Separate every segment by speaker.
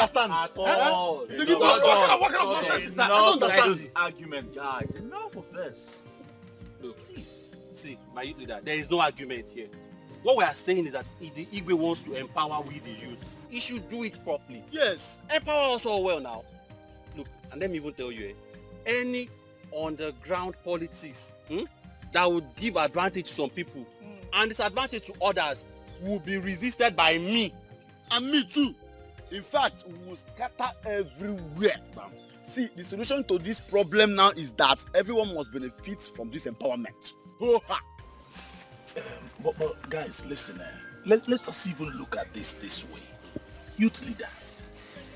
Speaker 1: understand.
Speaker 2: At all.
Speaker 1: What kind of nonsense is that? I don't understand
Speaker 2: this argument, guys. Enough of this.
Speaker 3: Look, see, my youth leader, there is no argument here. What we are saying is that if the Igwe wants to empower we the youth, he should do it properly.
Speaker 1: Yes.
Speaker 3: Empower us all well now. Look, and let me even tell you, any underground politics that would give advantage to some people and disadvantage to others will be resisted by me.
Speaker 1: And me too. In fact, we will scatter everywhere. See, the solution to this problem now is that everyone must benefit from this empowerment.
Speaker 4: But guys, listen, let us even look at this way. Youth leader,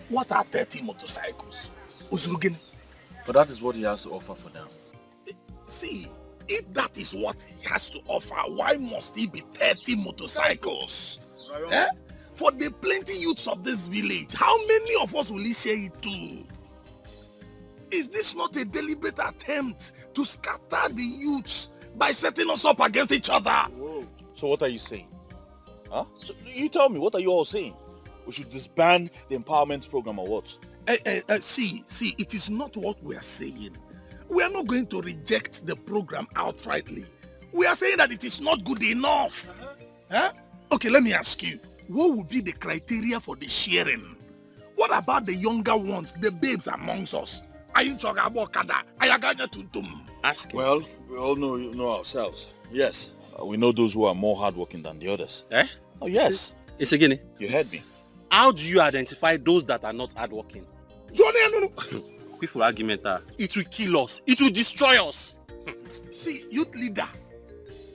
Speaker 4: what are 30 motorcycles?
Speaker 2: But that is what he has to offer for now.
Speaker 4: See, if that is what he has to offer, why must he be 30 motorcycles? For the plenty youths of this village, how many of us will he share it to? Is this not a deliberate attempt to scatter the youths by setting us up against each other?
Speaker 5: Whoa. So what are you saying? Huh? So you tell me, what are you all saying? We should disband the empowerment program or what?
Speaker 4: See, it is not what we are saying. We are not going to reject the program outrightly. We are saying that it is not good enough. Okay, let me ask you. What would be the criteria for the sharing? What about the younger ones, the babes amongst us?
Speaker 5: Ask him. Well, we all know ourselves. Yes, we know those who are more hardworking than the others. Oh, yes.
Speaker 3: It's a guinea.
Speaker 5: You heard me.
Speaker 3: How do you identify those that are not hardworking? Quick for argument, it will kill us. It will destroy us.
Speaker 4: See, youth leader,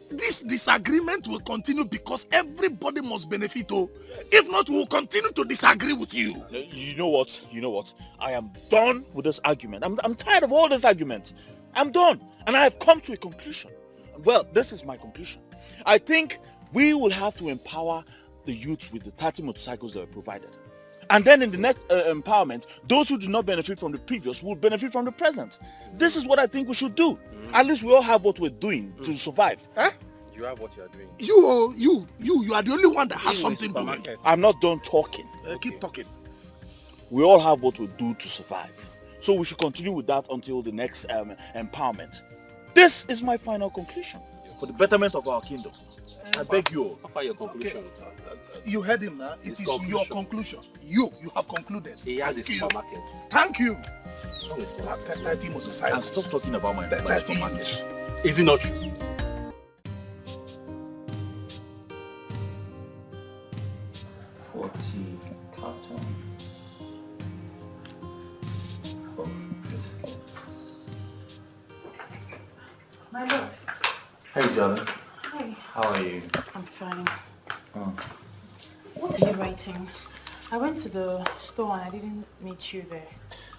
Speaker 4: this disagreement will continue because everybody must benefit. If not, we will continue to disagree with you.
Speaker 5: You know what? I am done with this argument. I'm tired of all this argument. I'm done. And I have come to a conclusion. Well, this is my conclusion. I think we will have to empower the youths with the 30 motorcycles that were provided. And then in the next empowerment, those who do not benefit from the previous will benefit from the present. This is what I think we should do. At least we all have what we're doing to survive.
Speaker 3: You have what you are doing.
Speaker 4: You are the only one that has something doing.
Speaker 5: I'm not done talking.
Speaker 4: Keep talking.
Speaker 5: We all have what we do to survive. So we should continue with that until the next empowerment. This is my final conclusion.
Speaker 2: For the betterment of our kingdom. I beg you all.
Speaker 3: After your conclusion.
Speaker 4: You heard him now. It is your conclusion. You have concluded.
Speaker 3: He has a supermarket.
Speaker 4: Thank you.
Speaker 2: 30 motorcycles. And stop talking about my supermarket.
Speaker 3: Is it not true?
Speaker 6: My love.
Speaker 2: Hey, darling.
Speaker 6: Hi.
Speaker 2: How are you?
Speaker 6: I'm fine. What are you writing? I went to the store and I didn't meet you there.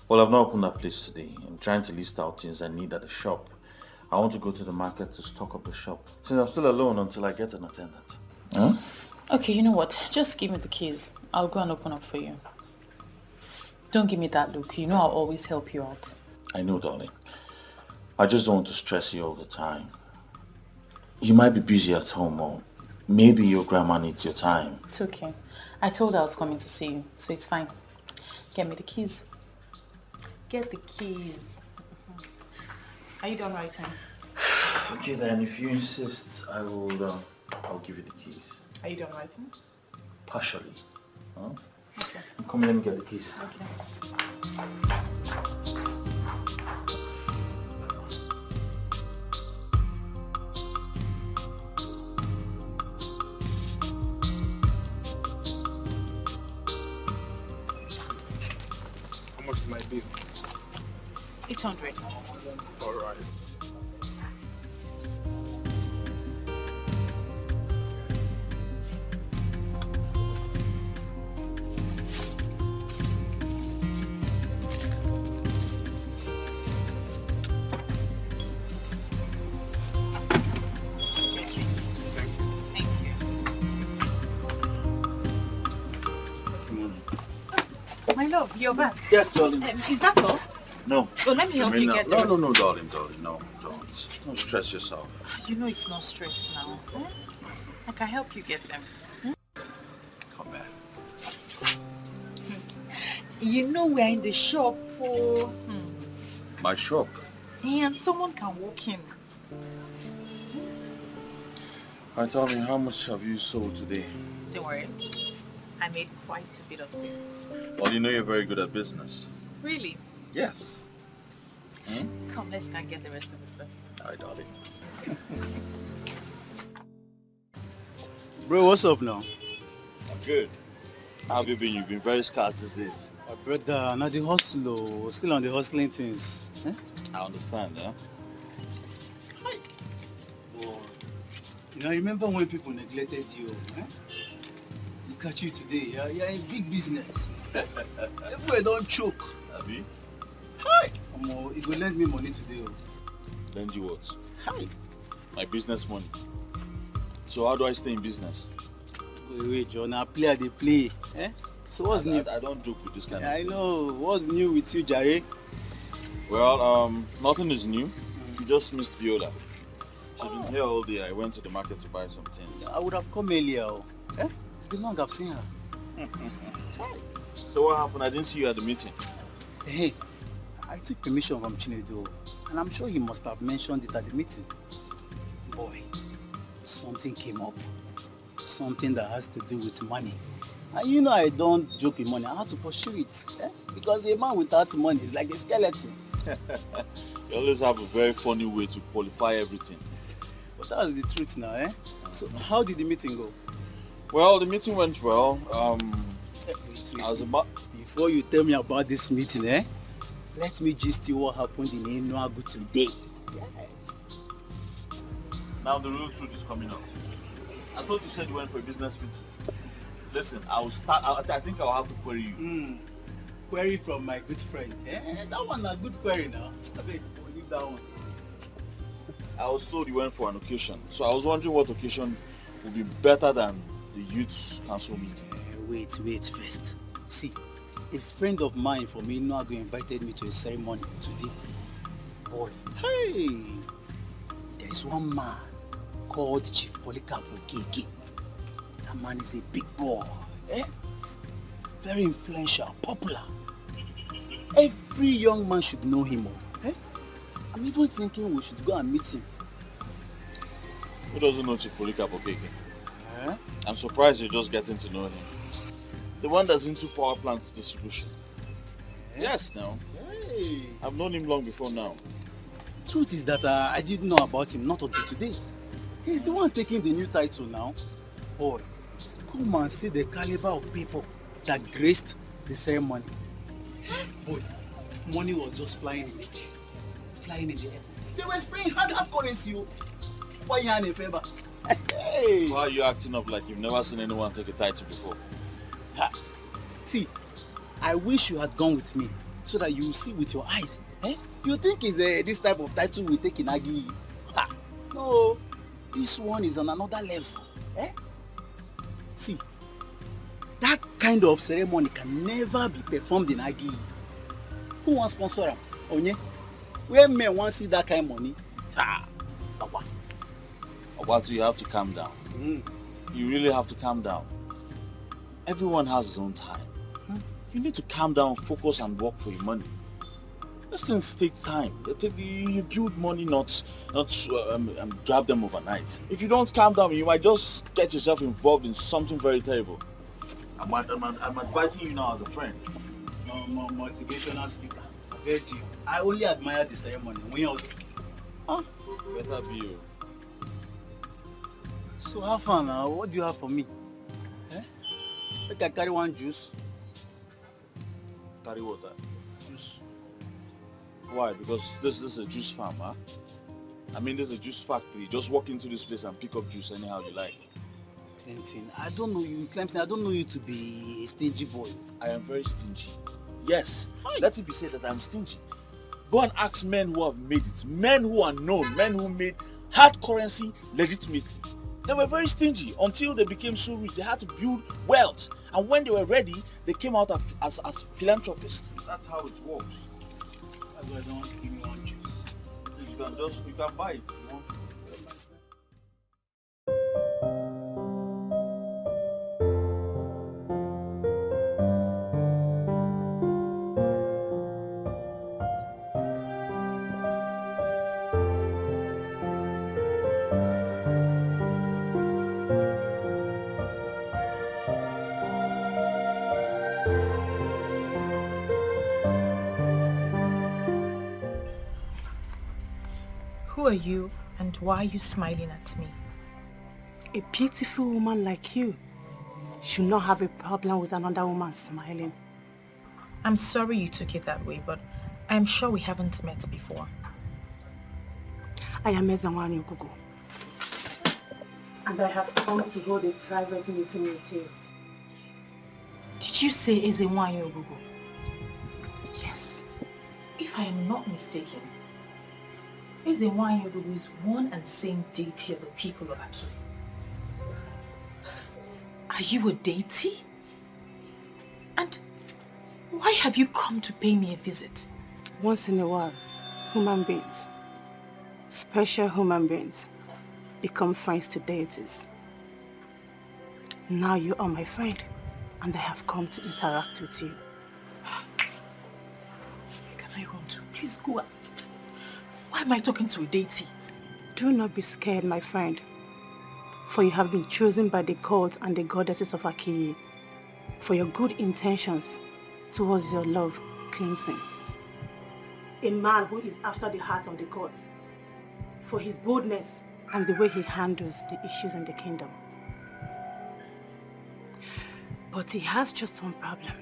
Speaker 2: Well, I've not opened that place today. I'm trying to list out things I need at the shop. I want to go to the market to stock up the shop. Since I'm still alone until I get an attendant. Huh?
Speaker 6: Okay, you know what? Just give me the keys. I'll go and open up for you. Don't give me that look. You know I'll always help you out.
Speaker 2: I know, darling. I just don't want to stress you all the time. You might be busy at home, or maybe your grandma needs your time.
Speaker 6: It's okay. I told her I was coming to see you, so it's fine. Get me the keys. Get the keys. Are you done writing?
Speaker 2: Okay then, if you insist, I'll give you the keys.
Speaker 6: Are you done writing?
Speaker 2: Partially. Huh?
Speaker 6: Okay.
Speaker 2: Come, let me get the keys.
Speaker 6: Okay.
Speaker 1: How much is my bill?
Speaker 6: 800.
Speaker 1: All right.
Speaker 6: My love, you're back.
Speaker 2: Yes, darling.
Speaker 6: Is that all?
Speaker 2: No.
Speaker 6: Well, let me help you get the rest.
Speaker 2: No, darling, no, don't. Don't stress yourself.
Speaker 6: You know it's no stress now. I can help you get them.
Speaker 2: Come back.
Speaker 6: You know we're in the shop. Oh.
Speaker 2: My shop?
Speaker 6: And someone can walk in.
Speaker 2: And tell me, how much have you sold today?
Speaker 6: Don't worry. I made quite a bit of sales.
Speaker 2: Well, you know you're very good at business.
Speaker 6: Really?
Speaker 2: Yes.
Speaker 6: Come, let's go and get the rest of the stuff.
Speaker 2: Alright, darling.
Speaker 1: Bro, what's up now?
Speaker 2: I'm good. How have you been? You've been very scarce these days.
Speaker 1: Brother, now the hustle, still on the hustling things. Eh?
Speaker 2: I understand, yeah?
Speaker 1: Oh. You know, I remember when people neglected you. Eh? Look at you today, you're in big business. Everywhere don't choke.
Speaker 2: Abi?
Speaker 1: Hi! You go lend me money today.
Speaker 2: Lend you what?
Speaker 1: Hi!
Speaker 2: My business money. So how do I stay in business?
Speaker 1: Wait, John, I play. Eh? So what's new?
Speaker 2: I don't joke with this kind of
Speaker 1: I
Speaker 2: thing.
Speaker 1: know. What's new with you, Jare?
Speaker 2: Well, nothing is new. You just missed Viola. She's been here all day. I went to the market to buy some things.
Speaker 1: I would have come earlier. Eh? It's been long I've seen her.
Speaker 2: So what happened? I didn't see you at the meeting.
Speaker 1: Hey, I took permission from Chinedu, and I'm sure he must have mentioned it at the meeting. Boy, something came up. Something that has to do with money. And you know I don't joke with money. I have to pursue it. Eh? Because a man without money is like a skeleton.
Speaker 2: You always have a very funny way to qualify everything.
Speaker 1: But that's the truth now, eh? So how did the meeting go?
Speaker 2: Well, the meeting went well.
Speaker 1: Wait.
Speaker 2: I was about...
Speaker 1: Before you tell me about this meeting, eh? Let me gist you what happened in Enugu today. Yes.
Speaker 2: Now the real truth is coming out. I thought you said you went for a business meeting. Listen, I think I'll have to query you.
Speaker 1: Query from my good friend. Eh? That one a good query now. I beg, leave that one.
Speaker 2: I was told you went for an occasion. So I was wondering what occasion would be better than the youth's council meeting.
Speaker 1: Wait first. See, a friend of mine from Enugu invited me to a ceremony today. Boy, hey! There is one man called Chief Polycarp Okeke. That man is a big boy. Eh? Very influential, popular. Every young man should know him. Eh? I'm even thinking we should go and meet him.
Speaker 2: Who doesn't know Chief Polycarp Okeke?
Speaker 1: Eh?
Speaker 2: I'm surprised you're just getting to know him. The one that's into power plant distribution.
Speaker 1: Eh?
Speaker 2: Yes, now.
Speaker 1: Hey!
Speaker 2: I've known him long before now.
Speaker 1: Truth is that I didn't know about him, not until today. He's the one taking the new title now. Boy, come and see the caliber of people that graced the ceremony. Boy, money was just flying in the air. Flying in the air. They were spraying hard currency. Why you in a favor? Hey!
Speaker 2: Why are you acting up like you've never seen anyone take a title before?
Speaker 1: Ha. See, I wish you had gone with me so that you will see with your eyes. Eh? You think it's this type of title we take in Agi? Ha. No, this one is on another level. Eh? See, that kind of ceremony can never be performed in Agi. Who wants sponsor him? Onye? Where men want to see that kind of money? Ha!
Speaker 2: Obatu, you have to calm down. You really have to calm down. Everyone has his own time. You need to calm down, focus and work for your money. These things take time. You build money, not grab them overnight. If you don't calm down, you might just get yourself involved in something very terrible. I'm advising you now as a friend.
Speaker 1: Motivational speaker. I bet you. I only admire the ceremony.
Speaker 2: Better be you.
Speaker 1: So how far now? What do you have for me? Eh? Make I carry one juice.
Speaker 2: Carry water.
Speaker 1: Juice.
Speaker 2: Why? Because this is a juice farm, huh? I mean, there's a juice factory. Just walk into this place and pick up juice anyhow you like.
Speaker 1: Clemson, I don't know you, Clemson. I don't know you to be a stingy boy.
Speaker 2: I am very stingy. Yes, let it be said that I'm stingy. Go and ask men who have made it. Men who are known. Men who made hard currency legitimately. They were very stingy until they became so rich. They had to build wealth. And when they were ready, they came out as philanthropists. That's how it works.
Speaker 1: That's why I don't want to give me one juice.
Speaker 2: You can buy it.
Speaker 6: Who are you and why are you smiling at me?
Speaker 7: A beautiful woman like you should not have a problem with another woman smiling.
Speaker 6: I'm sorry you took it that way, but I'm sure we haven't met before.
Speaker 7: I am Ezanwani Gugu. And I have come to hold a private meeting with you.
Speaker 6: Did you say Ezenwanyi Ogugu?
Speaker 7: Yes.
Speaker 6: If I am not mistaken, Ezenwanyi Ogugu is one and same deity of the people of Aki. Are you a deity? And why have you come to pay me a visit?
Speaker 7: Once in a while, human beings, special human beings, become friends to deities. Now you are my friend, and I have come to interact with you.
Speaker 6: Where can I run to? Please go. Why am I talking to a deity?
Speaker 7: Do not be scared, my friend, for you have been chosen by the gods and the goddesses of Aki for your good intentions towards your love, Clemson. A man who is after the heart of the gods, for his boldness and the way he handles the issues in the kingdom. But he has just one problem.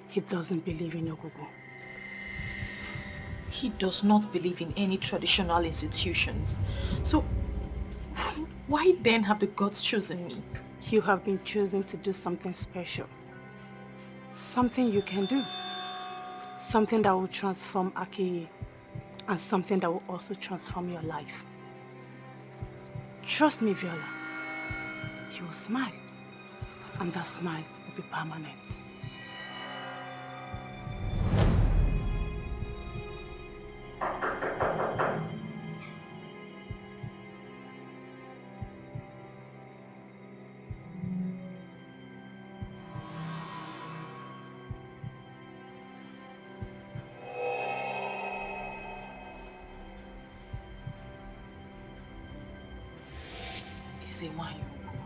Speaker 7: He doesn't believe in Ogugu.
Speaker 6: He does not believe in any traditional institutions. So, why then have the gods chosen me?
Speaker 7: You have been chosen to do something special. Something you can do. Something that will transform Aki, and something that will also transform your life. Trust me, Viola. You will smile, and that smile will be permanent.
Speaker 6: Ezenwanyi Ogugu,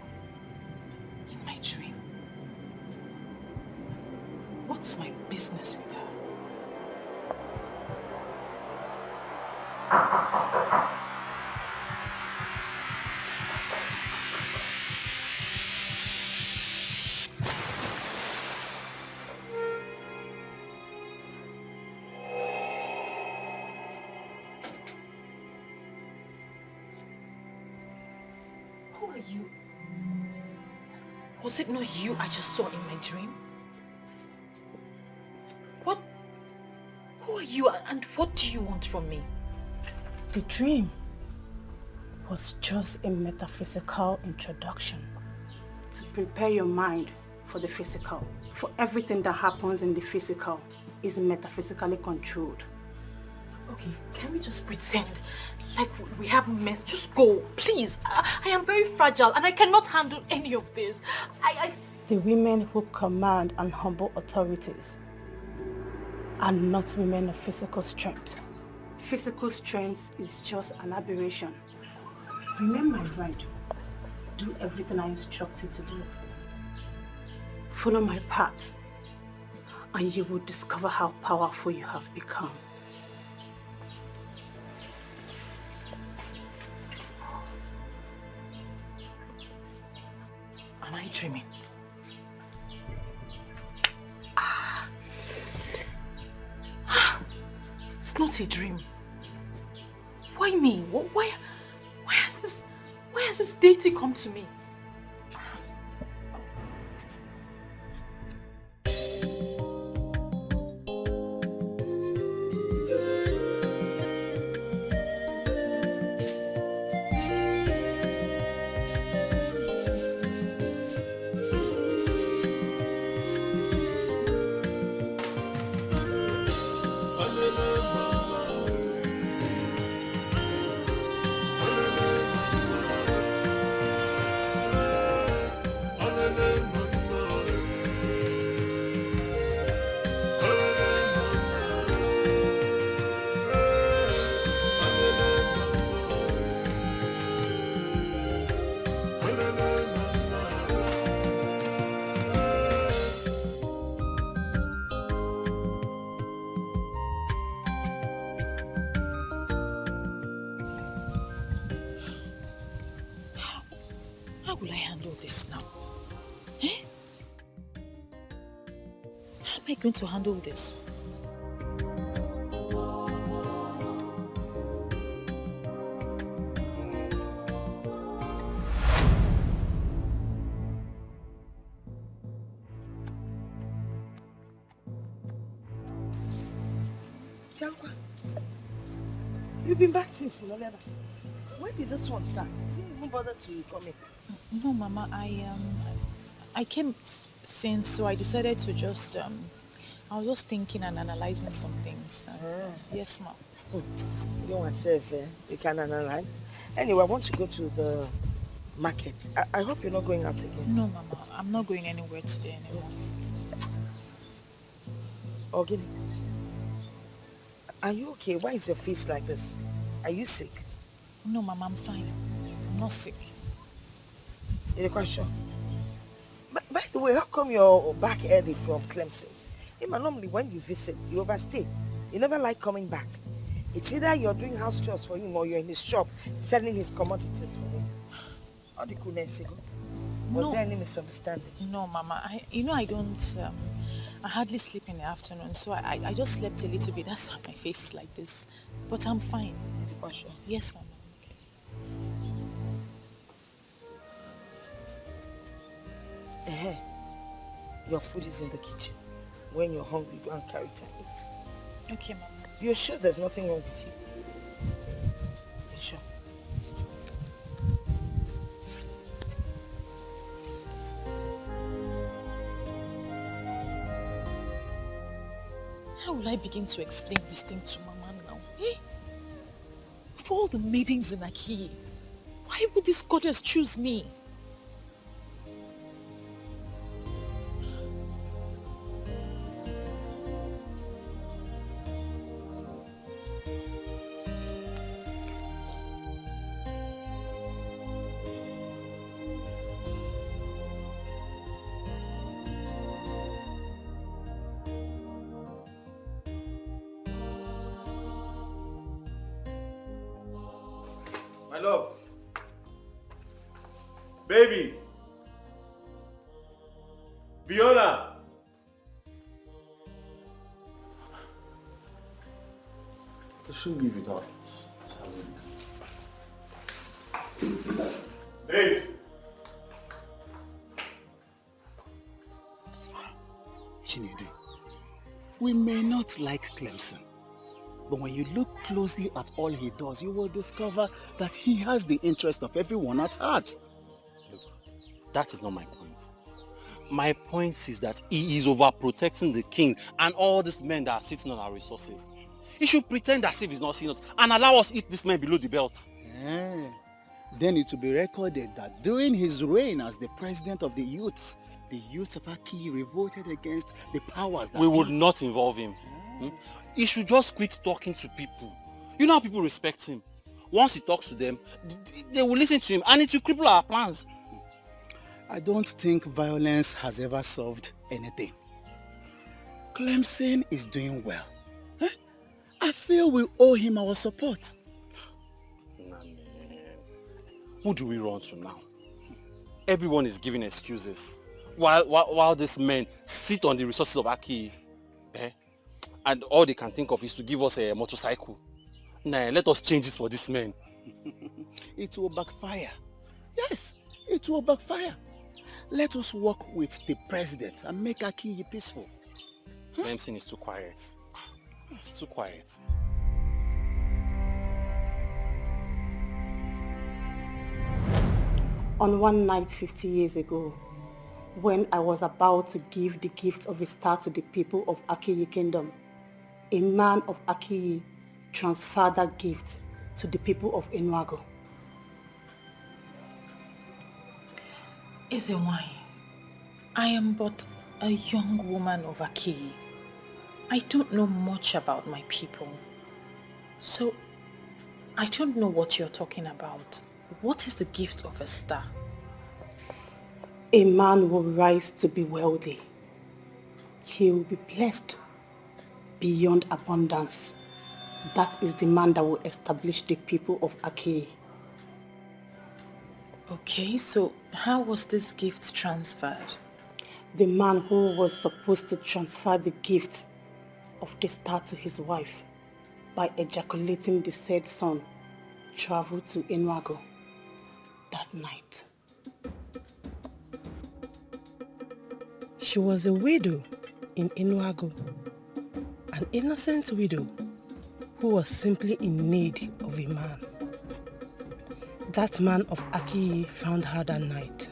Speaker 6: in my dream. What's my business with her? Who are you? Was it not you I just saw in my dream? Who are you and what do you want from me?
Speaker 7: The dream was just a metaphysical introduction to prepare your mind for the physical. For everything that happens in the physical is metaphysically controlled.
Speaker 6: Okay, can we just pretend like we haven't met? Just go, please. I am very fragile and I cannot handle any of this.
Speaker 7: The women who command and humble authorities are not women of physical strength. Physical strength is just an aberration. Remember my word. Do everything I instruct you to do. Follow my path, and you will discover how powerful you have become.
Speaker 6: Am I dreaming? It's not a dream. Why me? Why has this deity come to me? How will I handle this now? Eh? How am I going to handle this?
Speaker 8: You've been back since, Viola. When did this one start? You didn't even bother to come in.
Speaker 6: No, Mama, I came since, so I decided to just, I was just thinking and analyzing some things. Yes, Mom.
Speaker 8: You want to save, you can analyze. Anyway, I want to go to the market. I hope you're not going out again.
Speaker 6: No, Mama, I'm not going anywhere today anymore.
Speaker 8: Ogini, are you okay? Why is your face like this? Are you sick?
Speaker 6: No, Mama, I'm fine. I'm not sick.
Speaker 8: You're quite sure? By the way, how come you're back early from Clemson? Normally when you visit, you overstay. You never like coming back. It's either you're doing house chores for him or you're in his shop selling his commodities for him. How do you cool Was there any misunderstanding?
Speaker 6: No, Mama. I don't... I hardly sleep in the afternoon, so I just slept a little bit. That's why my face is like this. But I'm fine.
Speaker 8: You sure?
Speaker 6: Yes, Mama.
Speaker 8: Okay. Your food is in the kitchen. When you're hungry, go and carry it and eat.
Speaker 6: Okay, Mama.
Speaker 8: You're sure there's nothing wrong with you? You're sure?
Speaker 6: How will I begin to explain this thing to Mama now? Eh? For all the maidens in Aki, why would this goddess choose me?
Speaker 5: My love. Baby. Viola. I shouldn't leave it out. Babe.
Speaker 1: Chinedu, we may not like Clemson, but when you look closely at all he does, you will discover that he has the interest of everyone at heart.
Speaker 3: Look, that is not my point. My point is that he is overprotecting the king and all these men that are sitting on our resources. He should pretend as if he's not seeing us and allow us eat this man below the belt.
Speaker 1: Then it will be recorded that during his reign as the president of the youths of Aki revolted against the powers that
Speaker 3: we would not involve him. He should just quit talking to people. You know how people respect him. Once he talks to them, they will listen to him and it will cripple our plans.
Speaker 1: I don't think violence has ever solved anything. Clemson is doing well. I feel we owe him our support.
Speaker 3: Who do we run to now? Everyone is giving excuses. While these men sit on the resources of Aki, and all they can think of is to give us a motorcycle. Nah, let us change it for this man.
Speaker 1: It will backfire. Yes, it will backfire. Let us work with the president and make Aki peaceful.
Speaker 3: Clemson is too quiet. It's too quiet.
Speaker 7: On one night 50 years ago, when I was about to give the gift of a star to the people of Akiyi Kingdom, a man of Akiyi transferred that gift to the people of Enuago.
Speaker 6: Ezewai, I am but a young woman of Akiyi. I don't know much about my people. So, I don't know what you're talking about. What is the gift of a star?
Speaker 7: A man will rise to be wealthy. He will be blessed beyond abundance. That is the man that will establish the people of Akiyi.
Speaker 6: Okay, so how was this gift transferred?
Speaker 7: The man who was supposed to transfer the gift of the star to his wife by ejaculating the said son traveled to Enuago that night.
Speaker 9: She was a widow in Enuago, an innocent widow who was simply in need of a man. That man of Akiyi found her that night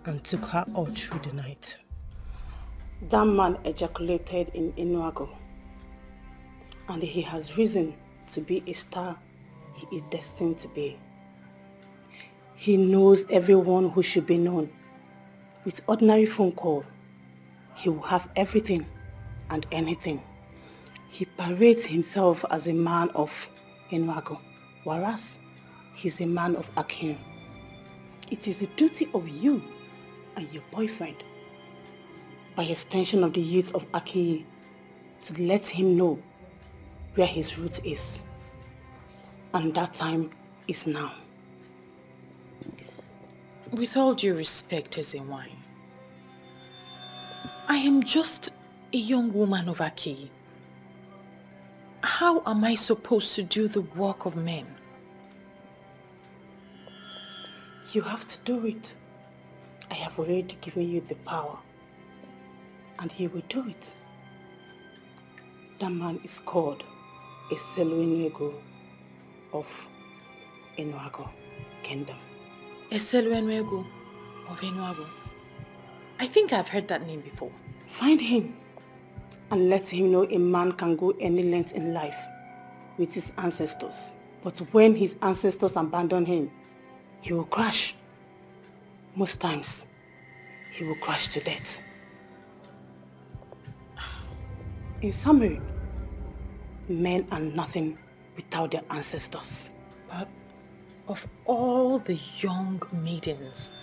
Speaker 9: and took her all through the night.
Speaker 7: That man ejaculated in Enuago, and he has risen to be a star he is destined to be. He knows everyone who should be known. With ordinary phone call, he will have everything and anything. He parades himself as a man of Enuago, whereas he's a man of Akin. It is the duty of you and your boyfriend, by extension of the youth of Akiyi, to let him know where his root is. And that time is now.
Speaker 6: With all due respect, Ezenwai, I am just a young woman of Akiyi. How am I supposed to do the work of men?
Speaker 7: You have to do it. I have already given you the power, and you will do it. That man is called a Seluinego of Enuago Kingdom.
Speaker 6: Eseluenwego of Enuago. I think I've heard that name before.
Speaker 7: Find him and let him know a man can go any length in life with his ancestors. But when his ancestors abandon him, he will crash. Most times, he will crash to death. In summary, men are nothing without their ancestors.
Speaker 6: But of all the young maidens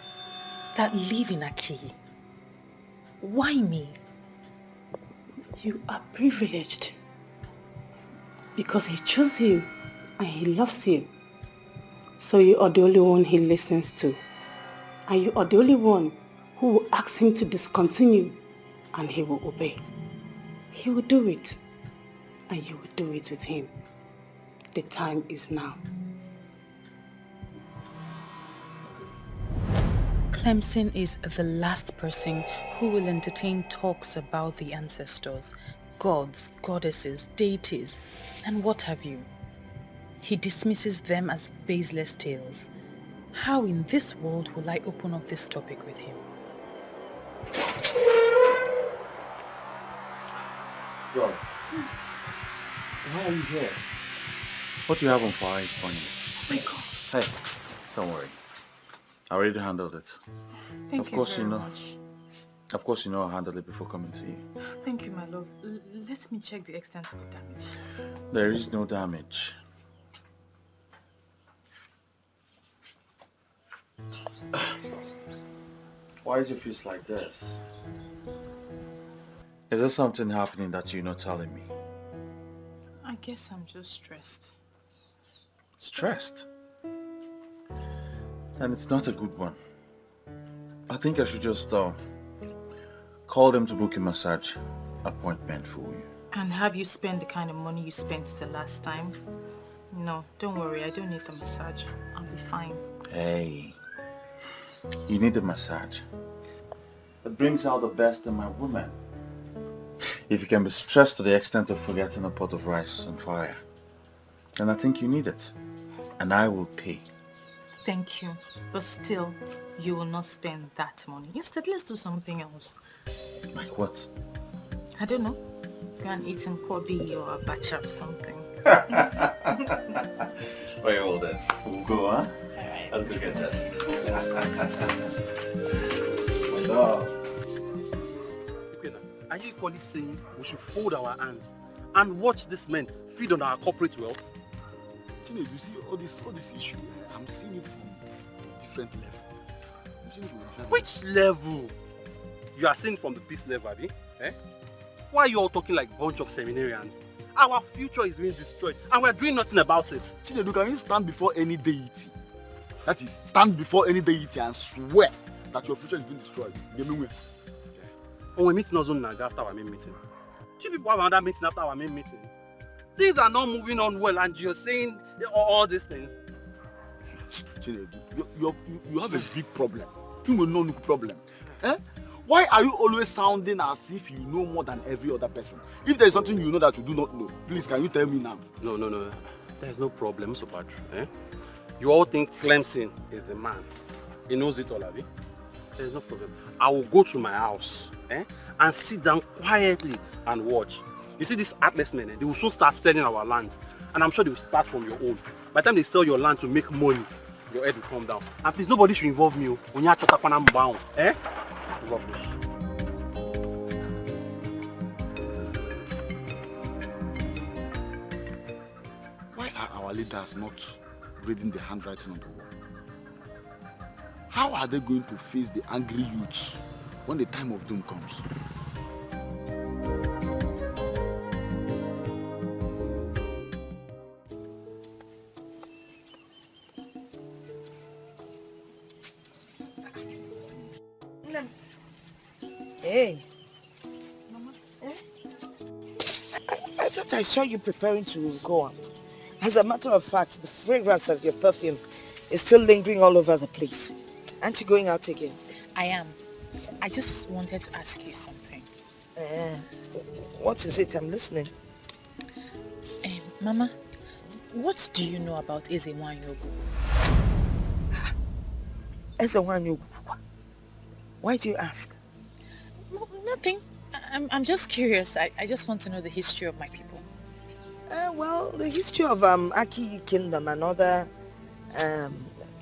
Speaker 6: that live in Akiyi, why me?
Speaker 7: You are privileged because he chose you and he loves you. So you are the only one he listens to. And you are the only one who will ask him to discontinue and he will obey. He will do it and you will do it with him. The time is now.
Speaker 6: Clemson is the last person who will entertain talks about the ancestors, gods, goddesses, deities, and what have you. He dismisses them as baseless tales. How in this world will I open up this topic with him?
Speaker 2: Yo, why are you here? What do you have on fire is funny.
Speaker 6: Oh my God.
Speaker 2: Hey, don't worry. I already handled it.
Speaker 6: Thank you very much.
Speaker 2: Of course you know I'll handle it before coming to you.
Speaker 6: Thank you, my love. Let me check the extent of the damage.
Speaker 2: There is no damage. Why is your face like this? Is there something happening that you're not telling me?
Speaker 6: I guess I'm just stressed.
Speaker 2: Stressed? And it's not a good one. I think I should just call them to book a massage appointment for you.
Speaker 6: And have you spent the kind of money you spent the last time? No, don't worry, I don't need the massage. I'll be fine.
Speaker 2: Hey, you need a massage. It brings out the best in my woman. If you can be stressed to the extent of forgetting a pot of rice on fire, then I think you need it. And I will pay.
Speaker 6: Thank you. But still, you will not spend that money. Instead, let's do something else.
Speaker 2: Like what?
Speaker 6: I don't know. Go and eat in Kobe or abacha or something.
Speaker 2: Very well then. We'll go, huh? Alright. Let's go get dressed. My dog.
Speaker 3: Are you equally saying we should fold our hands and watch these men feed on our corporate wealth?
Speaker 4: You see all this issue, I'm seeing it from a different level. I'm seeing it from a different
Speaker 3: Which level? You are saying from the peace level, Abi? Eh? Why are you all talking like a bunch of seminarians? Our future is being destroyed and we're doing nothing about it.
Speaker 4: Chinedu, can you stand before any deity
Speaker 10: That is, stand before any deity and swear that your future is being destroyed.
Speaker 3: When we meet in Ozone after our main meeting. Two people have another meeting after our main meeting. Things are not moving on well and you're saying all these things.
Speaker 10: Chinedu, you have a big problem. You will know problem. Eh? Why are you always sounding as if you know more than every other person? If there is something you know that you do not know, please can you tell me now?
Speaker 3: No. There's no problem, so bad. Eh? You all think Clemson is the man. He knows it all, have you? There's no problem. I will go to my house and sit down quietly and watch. You see these heartless men, they will soon start selling our lands. And I'm sure they will start from your own. By the time they sell your land to make money, your head will come down. And please, nobody should involve me. When you are bound, rubbish.
Speaker 10: Why are our leaders not reading the handwriting on the wall? How are they going to face the angry youths when the time of doom comes?
Speaker 8: Hey. Mama. I thought I saw you preparing to go out. As a matter of fact, the fragrance of your perfume is still lingering all over the place. Aren't you going out again?
Speaker 6: I am. I just wanted to ask you something.
Speaker 8: What is it? I'm listening.
Speaker 6: Mama, what do you know about Ezewanyogu?
Speaker 8: Ezewanyogu? Why do you ask?
Speaker 6: No, nothing. I'm just curious. I just want to know the history of my people.
Speaker 8: Well, the history of Aki Kingdom and other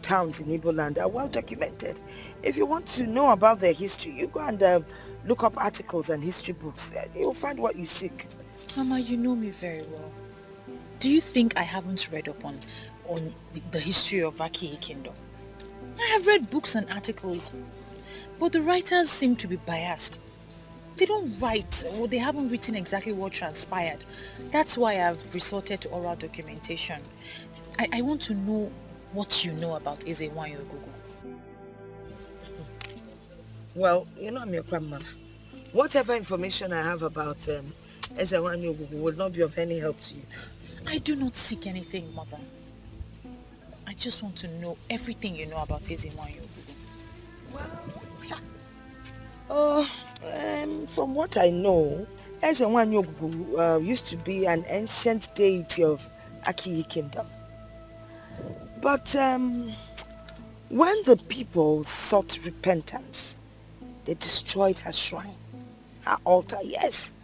Speaker 8: towns in Igbo land are well documented. If you want to know about their history, you go and look up articles and history books. You'll find what you seek.
Speaker 6: Mama, you know me very well. Do you think I haven't read up on the history of Aki Kingdom? I have read books and articles, but the writers seem to be biased. They don't write, or they haven't written exactly what transpired. That's why I've resorted to oral documentation. I want to know what you know about Ezewanyogu.
Speaker 8: Well, you know I'm your grandmother. Whatever information I have about Ezewanyogu will not be of any help to you.
Speaker 6: I do not seek anything, Mother. I just want to know everything you know about Ezewanyogu.
Speaker 8: Well, from what I know, Ezewanyogu used to be an ancient deity of Aki Kingdom. But when the people sought repentance, they destroyed her shrine, her altar, yes,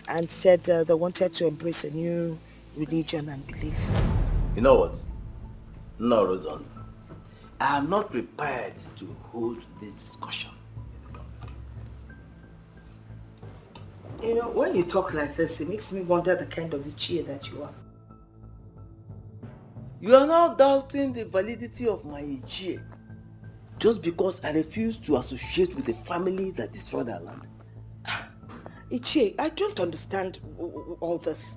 Speaker 8: and said they wanted to embrace a new religion and belief.
Speaker 11: You know what? No, Rosan. I am not prepared to hold this discussion.
Speaker 8: You know, when you talk like this, it makes me wonder the kind of Ichie that you are.
Speaker 11: You are now doubting the validity of my Ichie just because I refuse to associate with a family that destroyed our land.
Speaker 8: Ichie, I don't understand all this.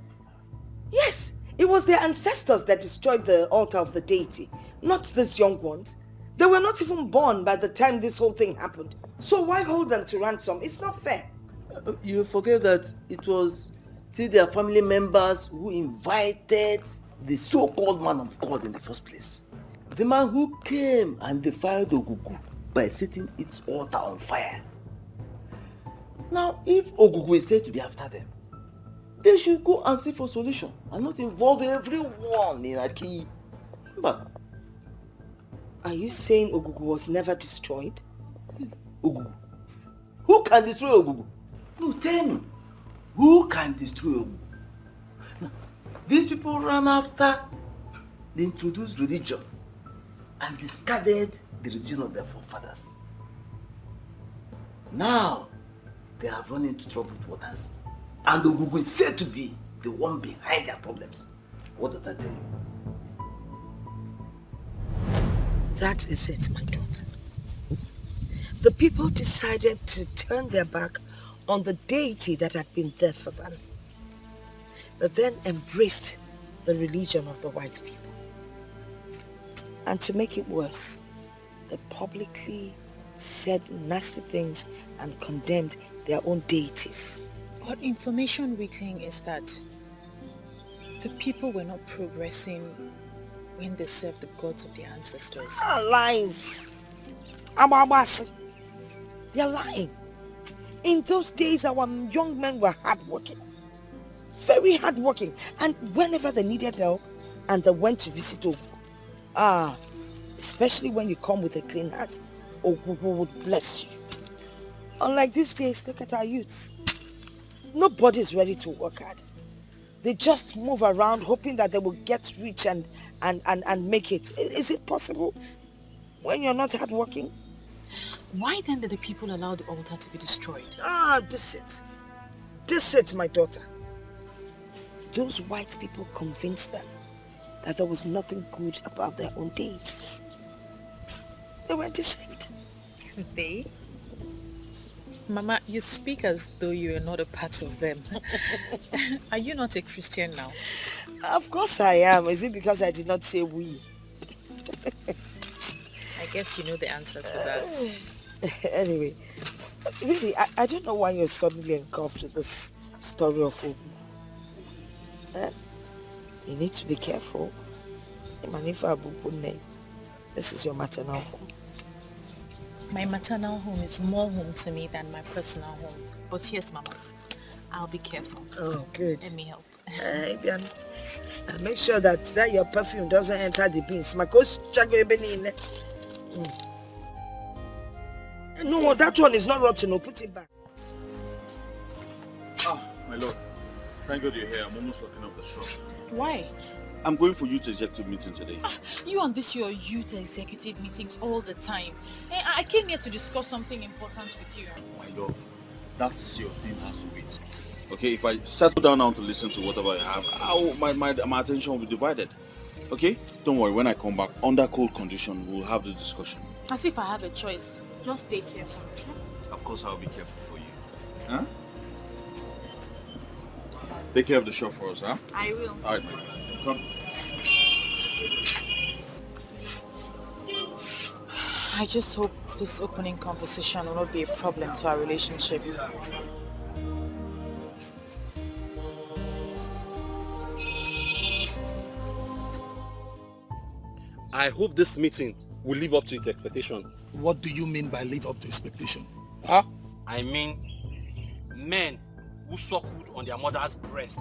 Speaker 8: Yes, it was their ancestors that destroyed the altar of the deity, not these young ones. They were not even born by the time this whole thing happened. So why hold them to ransom? It's not fair.
Speaker 11: You forget that it was still their family members who invited the so-called man of God in the first place. The man who came and defiled Ogugu by setting its altar on fire. Now, if Ogugu is said to be after them, they should go and seek for solution and not involve everyone in Aki. But
Speaker 8: are you saying Ogugu was never destroyed?
Speaker 11: Ogugu? Who can destroy Ogugu? No, tell me. Who can destroy Ogugu? Now, these people ran after the introduced religion and discarded the religion of their forefathers. Now, they have run into troubled waters. And Ogugu is said to be the one behind their problems. What does that tell you?
Speaker 8: That is it, my daughter. The people decided to turn their back on the deity that had been there for them. They then embraced the religion of the white people. And to make it worse, they publicly said nasty things and condemned their own deities.
Speaker 6: What information we think is that the people were not progressing when they served the gods of their ancestors.
Speaker 8: Lies! Ababasi. They're lying. In those days, our young men were hardworking. Very hardworking. And whenever they needed help, and they went to visit Ogu, especially when you come with a clean heart, Ogu would bless you. Unlike these days, look at our youths. Nobody's ready to work hard. They just move around hoping that they will get rich and make it. Is it possible when you're not hardworking?
Speaker 6: Why then did the people allow the altar to be destroyed?
Speaker 8: This it, my daughter. Those white people convinced them that there was nothing good about their own deities. They were deceived.
Speaker 6: They? Mama, you speak as though you are not a part of them. Are you not a Christian now?
Speaker 8: Of course I am. Is it because I did not say we?
Speaker 6: I guess you know the answer to that.
Speaker 8: Anyway, really, I don't know why you're suddenly engulfed with this story of Ogu. You need to be careful. This is your maternal home.
Speaker 6: My maternal home is more home to me than my personal home. But yes, Mama, I'll be careful.
Speaker 8: Oh, good.
Speaker 6: Let me help.
Speaker 8: Make sure that your perfume doesn't enter the beans. No, that one is not rotten. No, put it back.
Speaker 5: My lord. Thank God you're here. I'm almost locking up the shop.
Speaker 6: Why?
Speaker 5: I'm going for youth executive meeting today.
Speaker 6: You and this your youth executive meetings all the time. I came here to discuss something important with you.
Speaker 5: My lord, that's your thing has to wait. Okay, if I settle down now to listen to whatever I have, my attention will be divided. Okay? Don't worry, when I come back, under cold condition, we'll have the discussion.
Speaker 6: As if I have a choice. Just stay careful.
Speaker 5: Of course, I'll be careful for you. Huh? Take care of the shop for us, huh?
Speaker 6: I will.
Speaker 5: All right, my friend. Come.
Speaker 6: I just hope this opening conversation will not be a problem to our relationship.
Speaker 3: I hope this meeting will live up to its expectation.
Speaker 4: What do you mean by live up to expectation?
Speaker 3: Huh? I mean, men who suckled on their mother's breast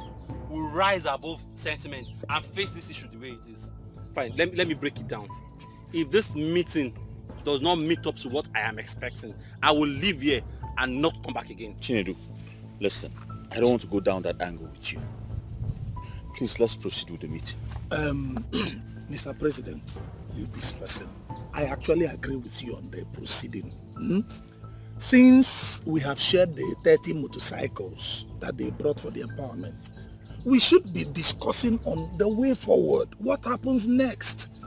Speaker 3: will rise above sentiment and face this issue the way it is. Fine, let me break it down. If this meeting does not meet up to what I am expecting, I will leave here and not come back again.
Speaker 5: Chinedu, listen, I don't want to go down that angle with you. Please, let's proceed with the meeting.
Speaker 4: Mr. President, you this person, I actually agree with you on the proceeding. Since we have shared the 30 motorcycles that they brought for the empowerment, we should be discussing on the way forward, what happens next.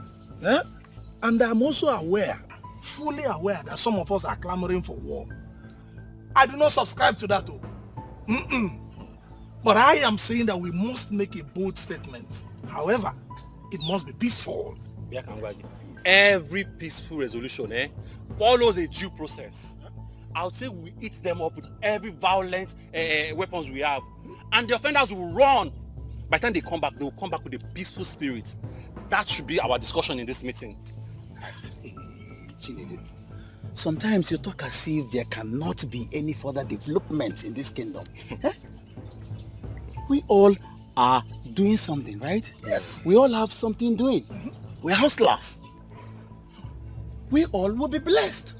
Speaker 4: And I'm also aware, fully aware, that some of us are clamoring for war. I do not subscribe to that though. But I am saying that we must make a bold statement. However, it must be peaceful.
Speaker 3: Every peaceful resolution follows a due process. I would say we eat them up with every violent weapons we have. And the offenders will run. By the time they come back, they will come back with a peaceful spirit. That should be our discussion in this meeting.
Speaker 1: Sometimes you talk as if there cannot be any further development in this kingdom. We all are doing something, right?
Speaker 4: Yes.
Speaker 1: We all have something doing. We're hustlers. We all will be blessed.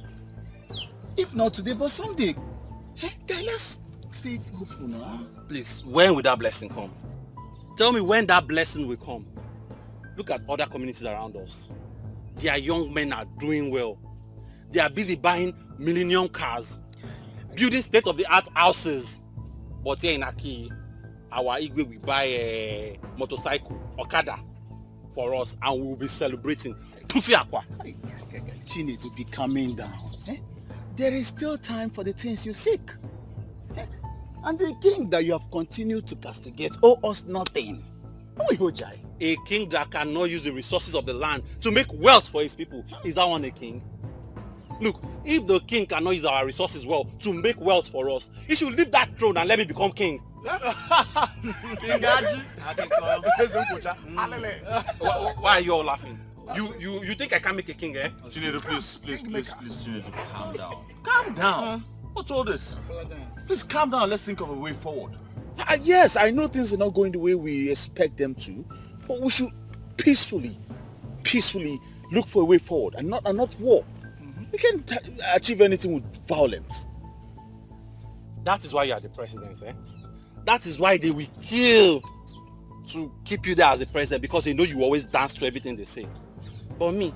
Speaker 1: If not today, but someday. Guys, let's stay hopeful now.
Speaker 3: Please, when will that blessing come? Tell me when that blessing will come. Look at other communities around us. Their young men are doing well. They are busy buying millennium cars, building state-of-the-art houses. But here in Aki, our Igwe will buy a motorcycle, Okada, for us, and we will be celebrating. Tufi Akwa.
Speaker 1: Chinedu, be calming down. There is still time for the things you seek. And the king that you have continued to castigate owe us nothing.
Speaker 3: A king that cannot use the resources of the land to make wealth for his people. Is that one a king? Look, if the king cannot use our resources well to make wealth for us, he should leave that throne and let me become king. Why are you all laughing? You think I can make a king, eh?
Speaker 5: Chinedu, please, Chinedu, calm down. Calm down. What's all this? Please calm down. Let's think of a way forward. Yes, I know things are not going the way we expect them to, but we should peacefully look for a way forward and not war. We can't achieve anything with violence.
Speaker 3: That is why you are the president, eh? That is why they will kill to keep you there as the president, because they know you always dance to everything they say. But me,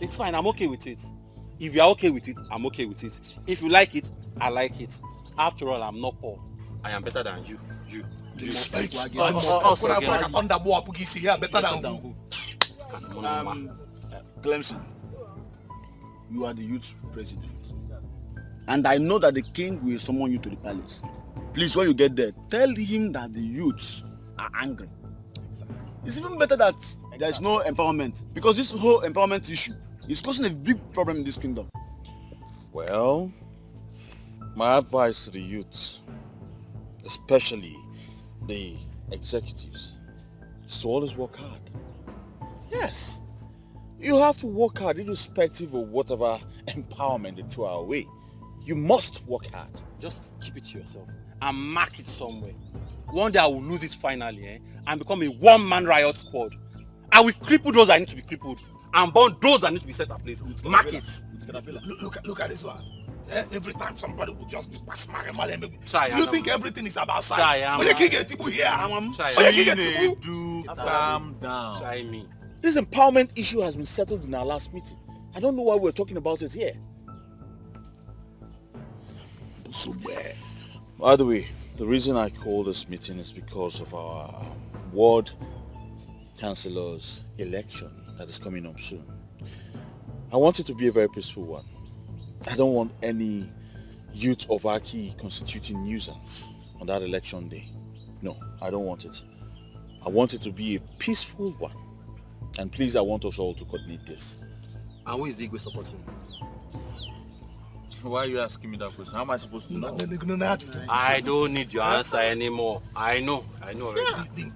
Speaker 3: it's fine, I'm okay with it. If you are okay with it, I'm okay with it. If you like it, I like it. After all, I'm not poor. I am better than you.
Speaker 10: Clemson, you are the youth president. And I know that the king will summon you to the palace. Please, when you get there, tell him that the youths are angry. It's even better that there is no empowerment, because this whole empowerment issue is causing a big problem in this kingdom.
Speaker 5: Well, my advice to the youths, especially the executives, is to always work hard. Yes, you have to work hard irrespective of whatever empowerment they throw our way. You must work hard.
Speaker 3: Just keep it to yourself and mark it somewhere. One day I will lose it finally, eh? And become a one-man riot squad. I will cripple those that need to be crippled and burn those that need to be set at place. Mark it.
Speaker 4: Look at this one. Yeah, every time somebody will just be pass my
Speaker 3: Try.
Speaker 4: You think everything is about size? When you get people here,
Speaker 5: calm down.
Speaker 3: Try me.
Speaker 5: This empowerment issue has been settled in our last meeting. I don't know why we're talking about it here. By the way, the reason I called this meeting is because of our ward councillor's election that is coming up soon. I want it to be a very peaceful one. I don't want any youth of Aki constituting nuisance on that election day. No, I don't want it. I want it to be a peaceful one. And please, I want us all to coordinate this.
Speaker 3: And who is the Igwe supporting?
Speaker 5: Why are you asking me that question? How am I supposed to know?
Speaker 3: I don't need your answer anymore. I know already.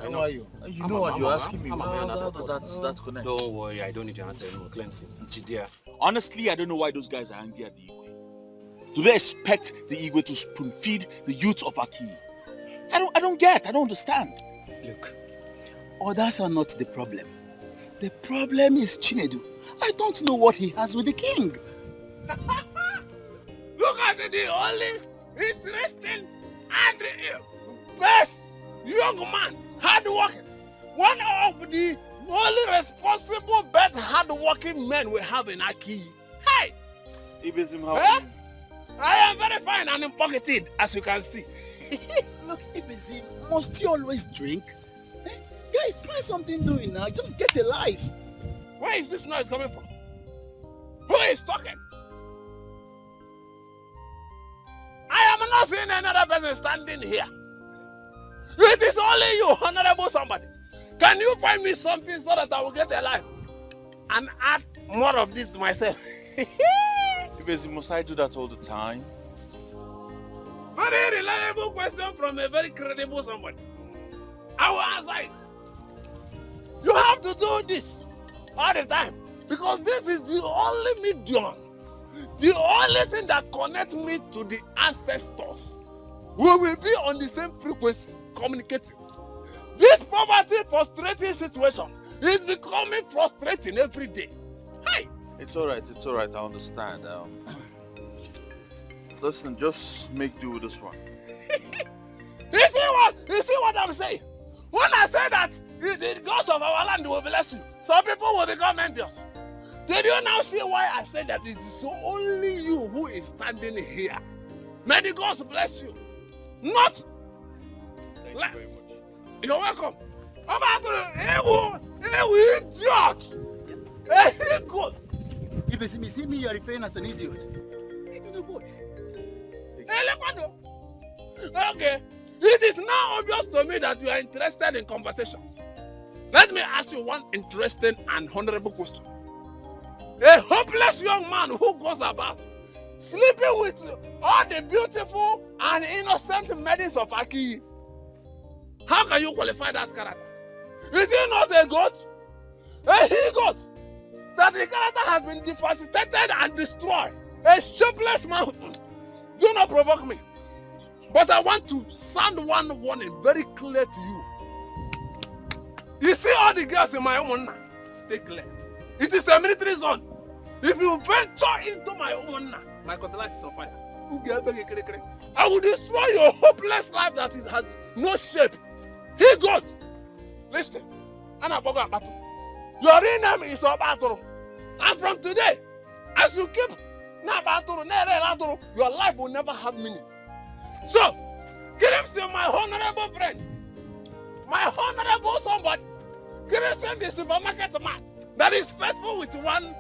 Speaker 5: I know you. You know what you're asking me. That's connected.
Speaker 3: Don't worry, I don't need your answer anymore, Clemson. Chidia.
Speaker 5: Honestly, I don't know why those guys are angry at the Igwe. Do they expect the Igwe to spoon feed the youth of Aki? I don't understand.
Speaker 1: Look, others are not the problem. The problem is Chinedu. I don't know what he has with the king.
Speaker 4: Look at the only interesting and best young man, hard-working. One of the only responsible, best hard-working men we have in Aki. Hey! I am very fine and pocketed, as you can see.
Speaker 1: Look, Ibizim, must you always drink? Guy, find something doing now. Just get a life.
Speaker 4: Where is this noise coming from? Who is talking? I am not seeing another person standing here. It is only you, honorable somebody. Can you find me something so that I will get a life and add more of this to myself?
Speaker 5: Must I do that all the time?
Speaker 4: Very reliable question from a very credible somebody. I will answer it. You have to do this all the time because this is the only medium, the only thing that connects me to the ancestors. We will be on the same frequency, communicating. This poverty frustrating situation is becoming frustrating every day. Hey!
Speaker 5: It's alright, I understand. Listen, just make do with this one.
Speaker 4: You see what I'm saying? When I say that the gods of our land will bless you, some people will become envious. Did you now see why I said that it is only you who is standing here? May the gods bless you. Not.
Speaker 5: Thank you very much.
Speaker 4: You're welcome. Idiot! Hey, good.
Speaker 1: Ibizim, you see me, you are referring as an idiot.
Speaker 4: Okay. It is now obvious to me that you are interested in conversation. Let me ask you one interesting and honorable question. A hopeless young man who goes about sleeping with all the beautiful and innocent maidens of Aki. How can you qualify that character? Is he not a god? A he-goat? That the character has been devastated and destroyed. A shapeless man. Do not provoke me. But I want to sound one warning very clear to you. You see all the girls in my home now? Stay clear. It is a military zone. If you venture into my home now, my cutlass is on fire. I will destroy your hopeless life that it has no shape. He got. Listen. Your real name is Obatoro. And from today, as you keep your life will never have meaning. So, Clemson, my honorable friend, my honorable somebody, Clemson, the supermarket man that is faithful with one,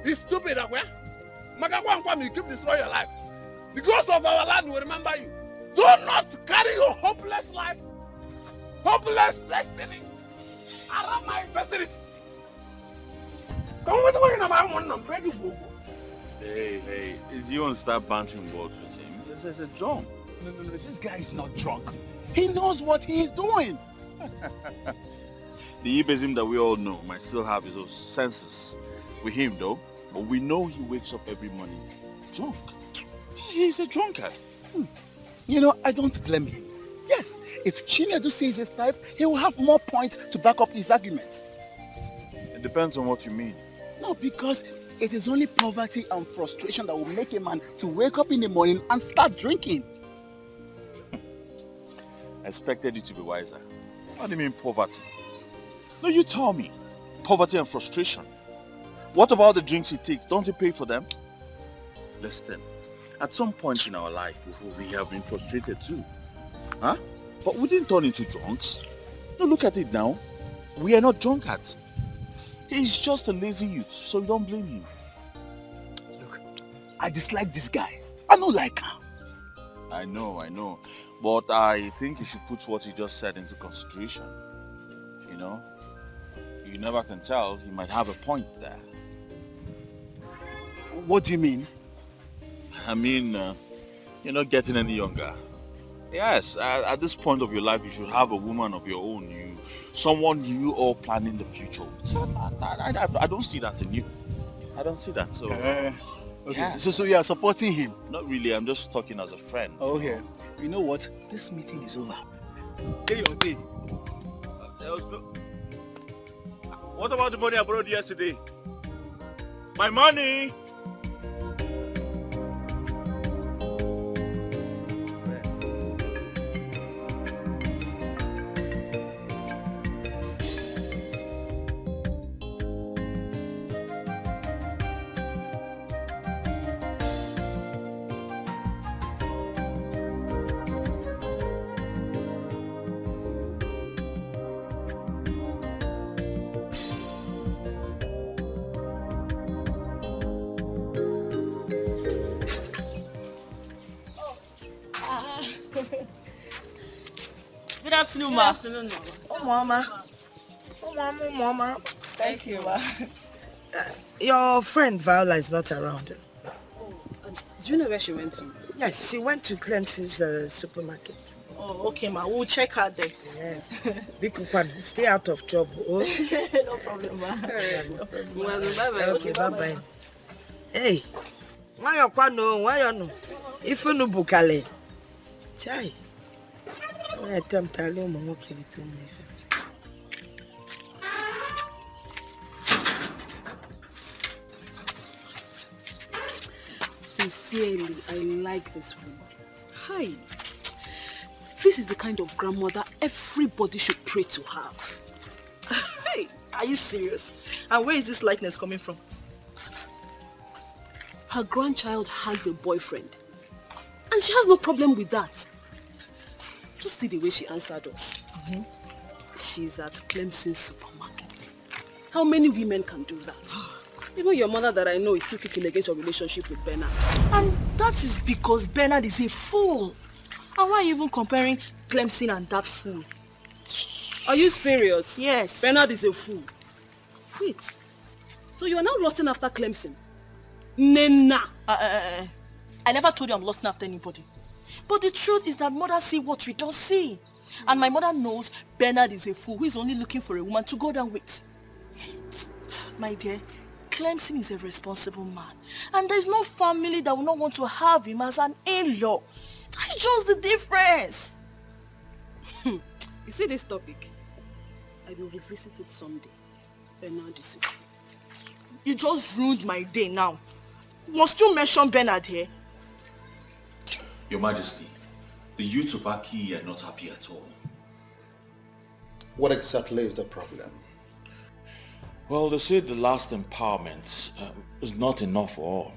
Speaker 4: is stupid. You keep destroying your life. The ghost of our land will remember you. Do not carry your hopeless life, hopeless destiny around my facility. Come with me, I'm ready to go.
Speaker 2: Hey, is you want to start bantering words with him? This is a drunk.
Speaker 1: No, this guy is not drunk. He knows what he is doing.
Speaker 2: The Ibism that we all know might still have his own senses with him though, but we know he wakes up every morning drunk. He's a drunkard.
Speaker 1: You know, I don't blame him. Yes, if Chinedu sees his type, he will have more points to back up his argument.
Speaker 2: It depends on what you mean.
Speaker 1: No, because it is only poverty and frustration that will make a man to wake up in the morning and start drinking.
Speaker 2: I expected you to be wiser. What do you mean poverty? No, you tell me. Poverty and frustration. What about the drinks he takes? Don't he pay for them? Listen, at some point in our life, we have been frustrated too. Huh? But we didn't turn into drunks. No, look at it now. We are not drunkards. He's just a lazy youth, so you don't blame him.
Speaker 1: Look, I dislike this guy. I don't like him.
Speaker 2: I know. But I think you should put what he just said into consideration. You know? You never can tell. He might have a point there.
Speaker 1: What do you mean?
Speaker 2: I mean, you're not getting any younger. Yes, at this point of your life, you should have a woman of your own. Someone you all planning the future with. So I don't see that in you. I don't see that. So,
Speaker 1: okay.
Speaker 2: Yeah.
Speaker 1: So you are supporting him?
Speaker 2: Not really. I'm just talking as a friend.
Speaker 1: Okay. You know what? This meeting is over. Get your thing.
Speaker 2: What about the money I borrowed yesterday? My money!
Speaker 12: Good afternoon, ma.
Speaker 8: Good afternoon, Mama. Oh, Mama.
Speaker 12: Thank you, ma.
Speaker 8: Your friend Viola is not around.
Speaker 12: Do you know where she went to?
Speaker 8: Yes, she went to Clemson's supermarket.
Speaker 12: Oh, okay, ma. We'll check her there.
Speaker 8: Yes. Bikupan, stay out of trouble. Oh?
Speaker 12: No problem, ma. No problem. Bye-bye.
Speaker 8: Okay, bye-bye. Hey, why you no? If you no bukale. Chai. I attempt to allow my okay to me.
Speaker 13: Sincerely, I like this woman. Hi. This is the kind of grandmother everybody should pray to have.
Speaker 12: Hey, are you serious? And where is this likeness coming from?
Speaker 13: Her grandchild has a boyfriend. And she has no problem with that. Just see the way she answered us. She's at Clemson supermarket. How many women can do that? Even your mother that I know is still kicking against your relationship with Bernard.
Speaker 12: And that is because Bernard is a fool. And why are you even comparing Clemson and that fool?
Speaker 13: Are you serious?
Speaker 12: Yes.
Speaker 13: Bernard is a fool. Wait. So you are now lusting after Clemson? Nena.
Speaker 12: I never told you I'm lusting after anybody. But the truth is that mother see what we don't see. And my mother knows Bernard is a fool who is only looking for a woman to go down with. My dear, Clemson is a responsible man. And there's no family that will not want to have him as an in-law. That's just the difference.
Speaker 13: You see this topic? I will revisit it someday. Bernard is a fool.
Speaker 12: You just ruined my day now. Must you mention Bernard here?
Speaker 2: Your Majesty, the youths of Aki are not happy at all.
Speaker 1: What exactly is the problem?
Speaker 2: Well, they say the last empowerment is not enough for all.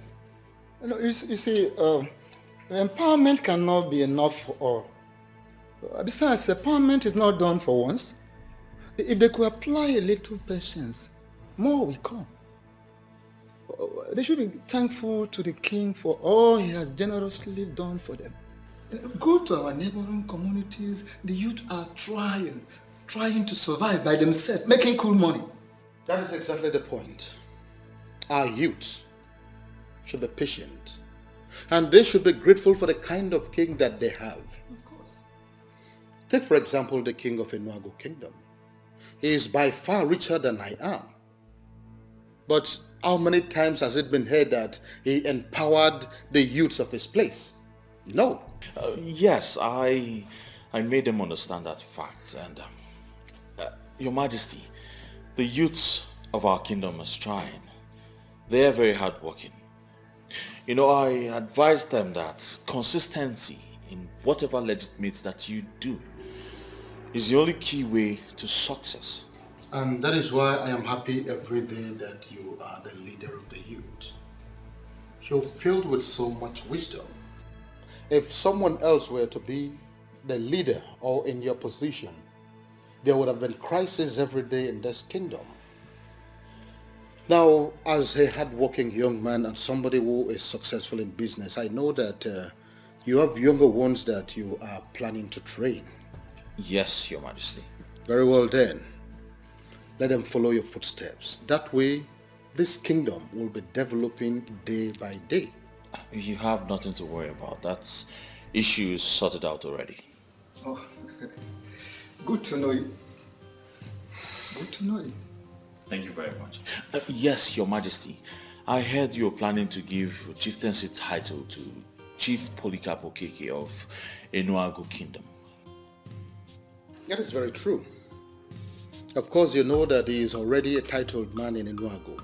Speaker 1: You see, empowerment cannot be enough for all. Besides, empowerment is not done for once. If they could apply a little patience, more will come. They should be thankful to the king for all he has generously done for them. Go to our neighboring communities. The youth are trying to survive by themselves, making cool money. That is exactly the point. Our youth should be patient, and they should be grateful for the kind of king that they have. Of course. Take for example the king of Enuago Kingdom. He is by far richer than I am. But how many times has it been heard that he empowered the youths of his place? No.
Speaker 2: Yes, I made them understand that fact. And Your Majesty, the youths of our kingdom are trying. They are very hardworking. You know, I advise them that consistency in whatever legitimate that you do is the only key way to success.
Speaker 1: And that is why I am happy every day that you are the leader of the youth. You're filled with so much wisdom. If someone else were to be the leader or in your position, there would have been crisis every day in this kingdom. Now, as a hardworking young man and somebody who is successful in business, I know that you have younger ones that you are planning to train.
Speaker 2: Yes, Your Majesty.
Speaker 1: Very well then. Let them follow your footsteps. That way, this kingdom will be developing day by day.
Speaker 2: You have nothing to worry about. That issue is sorted out already.
Speaker 1: Oh, good to know it. Good to know it.
Speaker 2: Thank you very much. Yes, Your Majesty. I heard you were planning to give chieftaincy title to Chief Polycarp Okeke of Enuago Kingdom.
Speaker 1: That is very true. Of course, you know that he is already a titled man in Enuago.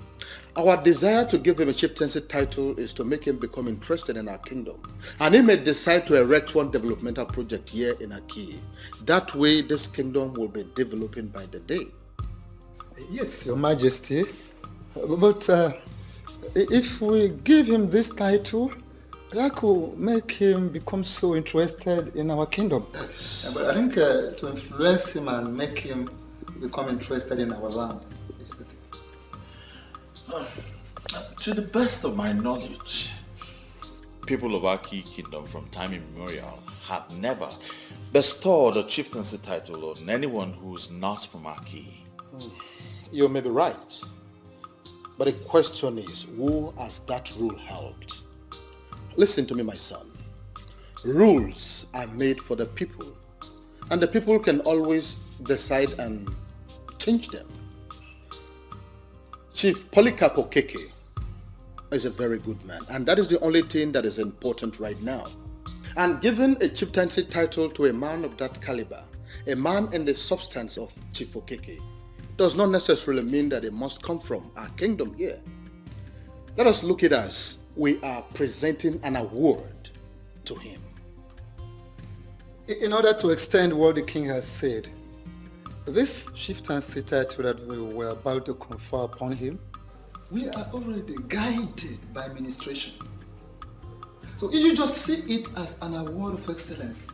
Speaker 1: Our desire to give him a chieftaincy title is to make him become interested in our kingdom. And he may decide to erect one developmental project here in Aki. That way, this kingdom will be developing by the day. Yes, Your Majesty. But if we give him this title, that will make him become so interested in our kingdom. Yes. But I think to influence him and make him become interested in our land.
Speaker 2: To the best of my knowledge, people of Aki Kingdom from time immemorial have never bestowed a chieftaincy title on anyone who is not from Aki.
Speaker 1: You may be right, but the question is, who has that rule helped? Listen to me, my son. Rules are made for the people, and the people can always decide and change them. Chief Polycarp Okeke is a very good man, and that is the only thing that is important right now. And giving a chieftaincy title to a man of that caliber, a man in the substance of Chief Okeke, does not necessarily mean that it must come from our kingdom here. Let us look at it as we are presenting an award to him. In order to extend what the king has said, this chieftaincy title that we were about to confer upon him, we are already guided by administration. So if you just see it as an award of excellence,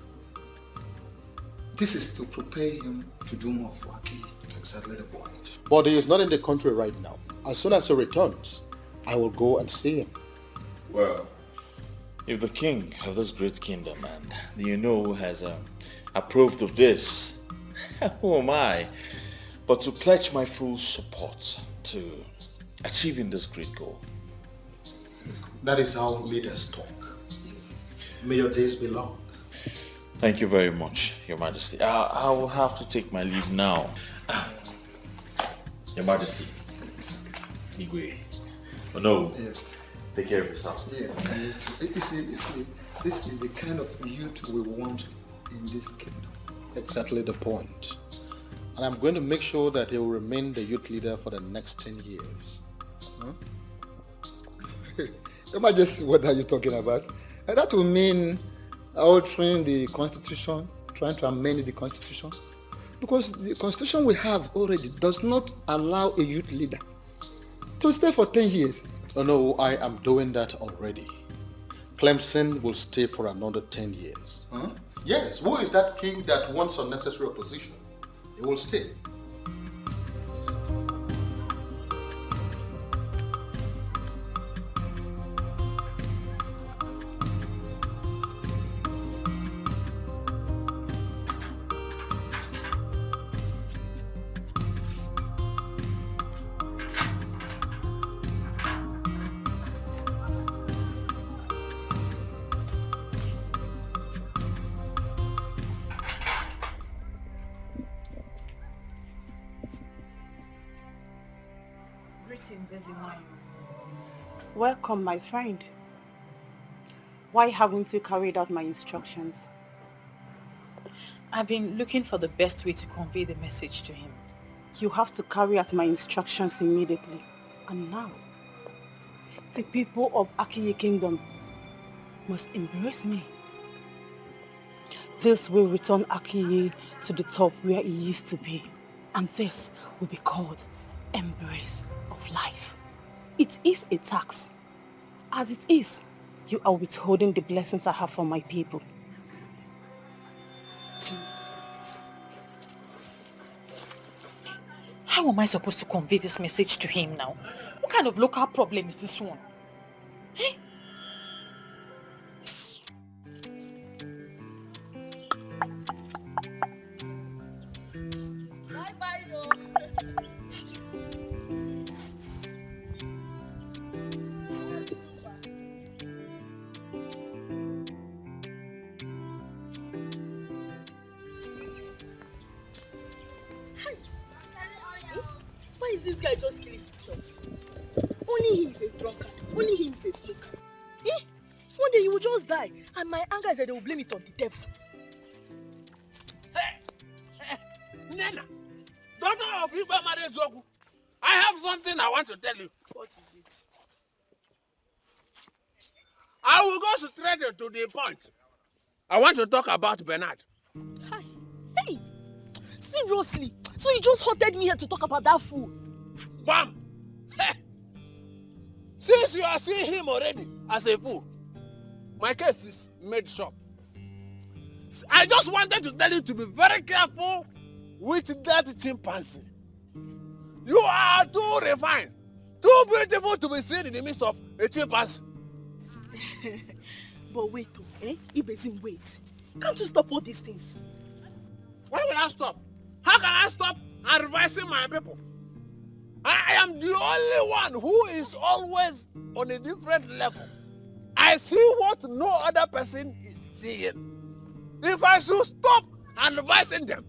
Speaker 1: this is to prepare him to do more for Aki. Exactly the point. But he is not in the country right now. As soon as he returns, I will go and see him.
Speaker 2: Well,
Speaker 5: If the king of this great kingdom and has approved of this, who am I but to pledge my full support to achieving this great goal?
Speaker 14: That is how leaders talk. Yes. May your days be long.
Speaker 5: Thank you very much, Your Majesty. I will have to take my leave now. Your Majesty. Igwe. Oh no.
Speaker 14: Yes.
Speaker 5: Take care of yourself.
Speaker 14: Yes. You see, this is the kind of youth we want in this kingdom. Exactly the point. And I'm going to make sure that he will remain the youth leader for the next 10 years. Huh? Your Majesty, what are you talking about? And that will mean altering the constitution, trying to amend the constitution. Because the constitution we have already does not allow a youth leader to stay for 10 years.
Speaker 10: Oh no, I am doing that already. Clemson will stay for another 10 years.
Speaker 14: Huh?
Speaker 10: Yes, who is that king that wants unnecessary opposition? He will stay.
Speaker 7: Welcome, my friend. Why haven't you carried out my instructions?
Speaker 6: I've been looking for the best way to convey the message to him.
Speaker 7: You have to carry out my instructions immediately. And now, the people of Akiye Kingdom must embrace me. This will return Akiye to the top where he used to be. And this will be called embrace of life. It is a tax. As it is, you are withholding the blessings I have for my people.
Speaker 6: How am I supposed to convey this message to him now? What kind of local problem is this one? Eh?
Speaker 12: Why is this guy just killing himself? Only him is a drunkard. Only him is a smoker. Eh? One day he will just die, and my anger is that they will blame it on the devil.
Speaker 3: Nena, daughter of Igba Marezogu, I have something I want to tell you.
Speaker 12: What is it?
Speaker 3: I will go straight to the point. I want to talk about Bernard.
Speaker 12: Hi. Hey! Seriously? So you just hotted me here to talk about that fool?
Speaker 3: Bam! Since you are seeing him already as a fool, my case is made short. I just wanted to tell you to be very careful with that chimpanzee. You are too refined, too beautiful to be seen in the midst of a chimpanzee.
Speaker 12: But wait, Ibezim, wait. Can't you stop all these things?
Speaker 3: Why will I stop? How can I stop advising my people? I am the only one who is always on a different level. I see what no other person is seeing. If I should stop advising them,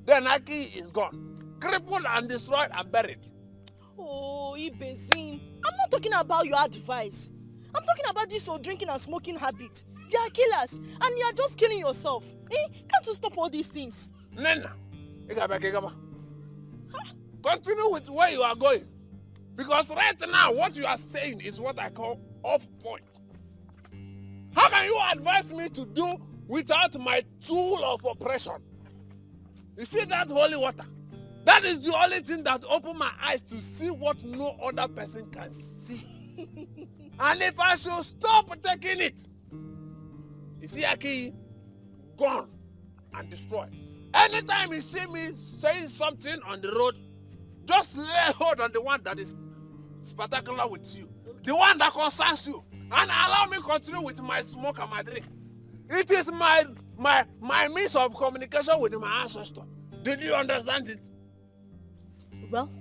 Speaker 3: then Aki is gone, crippled and destroyed and buried.
Speaker 12: Oh, Ibezim, I'm not talking about your advice. I'm talking about this your drinking and smoking habit. They are killers, and you are just killing yourself. Can't you stop all these things?
Speaker 3: Nena, continue with where you are going. Because right now, what you are saying is what I call off point. How can you advise me to do without my tool of oppression? You see that holy water? That is the only thing that opened my eyes to see what no other person can see. And if I should stop taking it, you see Aki, gone and destroyed. Anytime you see me saying something on the road, just lay hold on the one that is spectacular with you. The one that concerns you.
Speaker 4: and allow me continue with my smoke and my drink. It is my means of communication with my ancestor. Did you understand it?
Speaker 12: Well,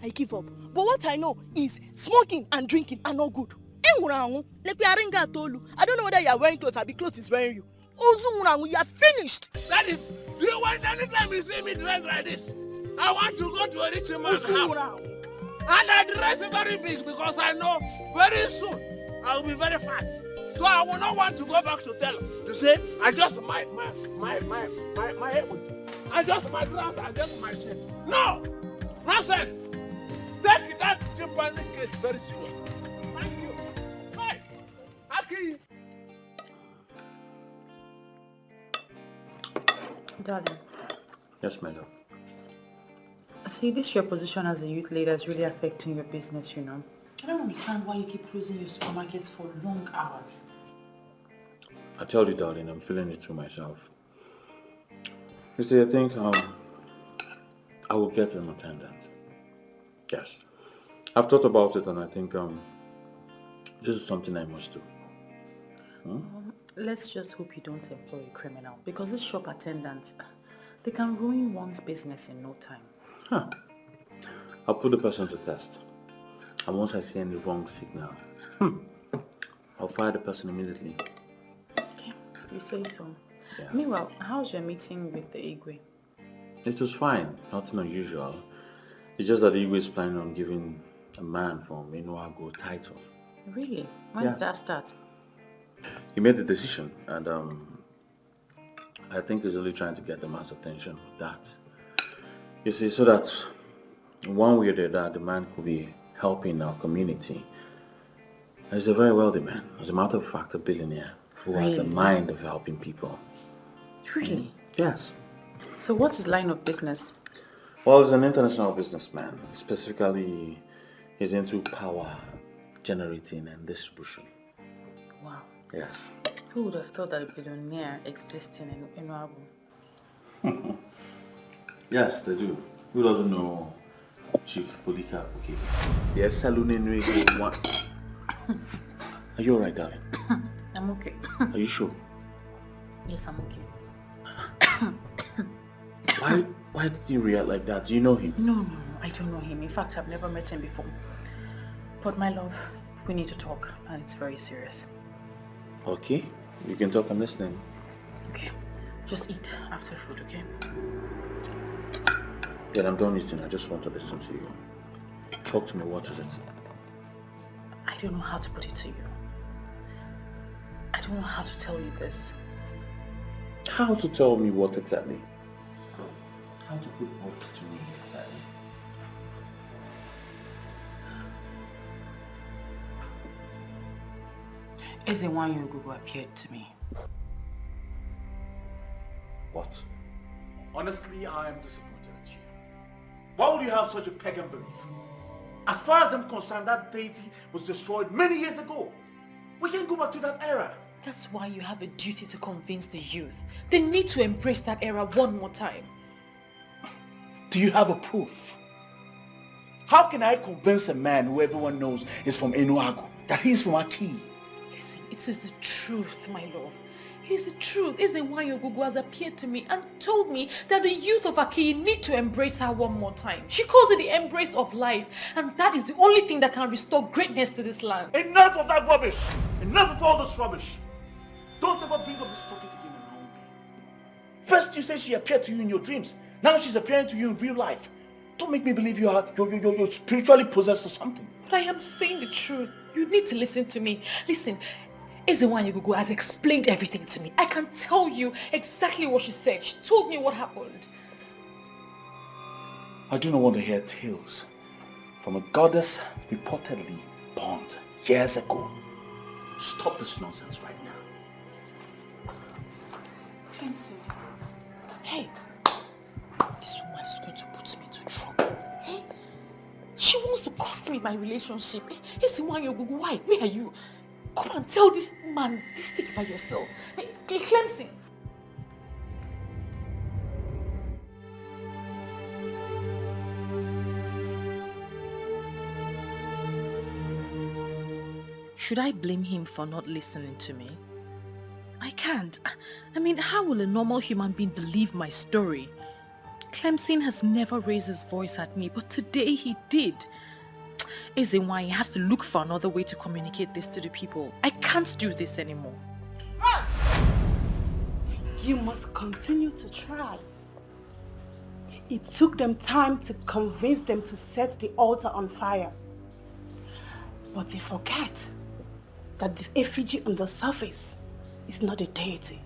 Speaker 12: I give up. But what I know is smoking and drinking are not good. I don't know whether you are wearing clothes or the clothes is wearing you. You are finished.
Speaker 4: That is, do you want anytime you see me dressed like this? I want to go to a rich man's house. And I dress very big because I know very soon I will be very fat. So I will not want to go back to tell him. You see, I just my head with you. I just my dress, I just my shirt. No! Nonsense! Take that chimpanzee case very serious. Thank you. Hey! Aki!
Speaker 6: Darling.
Speaker 2: Yes, my love.
Speaker 6: See, this your position as a youth leader is really affecting your business, you know. I don't understand why you keep closing your supermarkets for long hours.
Speaker 2: I tell you, darling, I'm feeling it through myself. You see, I think I will get an attendant. Yes. I've thought about it and I think this is something I must do.
Speaker 6: Let's just hope you don't employ a criminal, because these shop attendants, they can ruin one's business in no time.
Speaker 2: Huh. I'll put the person to test. And once I see any wrong signal, I'll fire the person immediately.
Speaker 6: Okay, you say so.
Speaker 2: Yeah.
Speaker 6: Meanwhile, how's your meeting with the Igwe?
Speaker 2: It was fine, nothing unusual. It's just that the Igwe is planning on giving a man from Inuago title.
Speaker 6: Really? When did that start?
Speaker 2: He made the decision and I think he's only trying to get the man's attention with that. You see, so that one way or the other, the man could be helping our community. He's a very wealthy man. As a matter of fact, a billionaire who has the mind of helping people.
Speaker 6: Really?
Speaker 2: Yes.
Speaker 6: So what's his line of business?
Speaker 2: Well, he's an international businessman. Specifically, he's into power generating and distribution.
Speaker 6: Wow.
Speaker 2: Yes.
Speaker 6: Who would have thought that a billionaire exists in Inuago?
Speaker 2: Yes, they do. Who doesn't know Chief Polika Okeke? Yes, Saloon one. Are you alright, darling?
Speaker 6: I'm okay.
Speaker 2: Are you sure?
Speaker 6: Yes, I'm okay.
Speaker 2: Why did you react like that? Do you know him?
Speaker 6: No, I don't know him. In fact, I've never met him before. But my love, we need to talk, and it's very serious.
Speaker 2: Okay, you can talk. I'm listening.
Speaker 6: Okay, just eat after food, okay?
Speaker 2: Yeah, I'm done eating. I just want to listen to you. Talk to me. What is it?
Speaker 6: I don't know how to put it to you. I don't know how to tell you this.
Speaker 2: How to tell me what exactly? How to put what to me exactly?
Speaker 6: Ezewanyogugu appeared to me.
Speaker 2: What?
Speaker 5: Honestly, I am disappointed at you. Why would you have such a pagan belief? As far as I'm concerned, that deity was destroyed many years ago. We can go back to that era.
Speaker 6: That's why you have a duty to convince the youth. They need to embrace that era one more time.
Speaker 5: Do you have a proof? How can I convince a man who everyone knows is from Enuago that he's from Aki?
Speaker 6: Listen, it is the truth, my love. It is the truth. Ezewanyogugu has appeared to me and told me that the youth of Aki need to embrace her one more time. She calls it the embrace of life, and that is the only thing that can restore greatness to this land.
Speaker 5: Enough of that rubbish! Enough of all this rubbish! Don't ever bring up this topic again around me. First you say she appeared to you in your dreams. Now she's appearing to you in real life. Don't make me believe you're spiritually possessed or something.
Speaker 6: But I am saying the truth. You need to listen to me. Listen, Ezewanyogugu has explained everything to me. I can tell you exactly what she said. She told me what happened.
Speaker 5: I do not want to hear tales from a goddess reportedly born years ago. Stop this nonsense right now.
Speaker 6: Clemson. Hey, this woman is going to put me into trouble. Hey, she wants to cost me my relationship. Hey, Ezewanyogugu, why? Where are you? Come and tell this man this thing by yourself. Hey, Clemson. Should I blame him for not listening to me? I can't. I mean, how will a normal human being believe my story? Clemson has never raised his voice at me, but today he did. Isn't why he has to look for another way to communicate this to the people. I can't do this anymore.
Speaker 7: You must continue to try. It took them time to convince them to set the altar on fire. But they forget that the effigy on the surface is not a deity.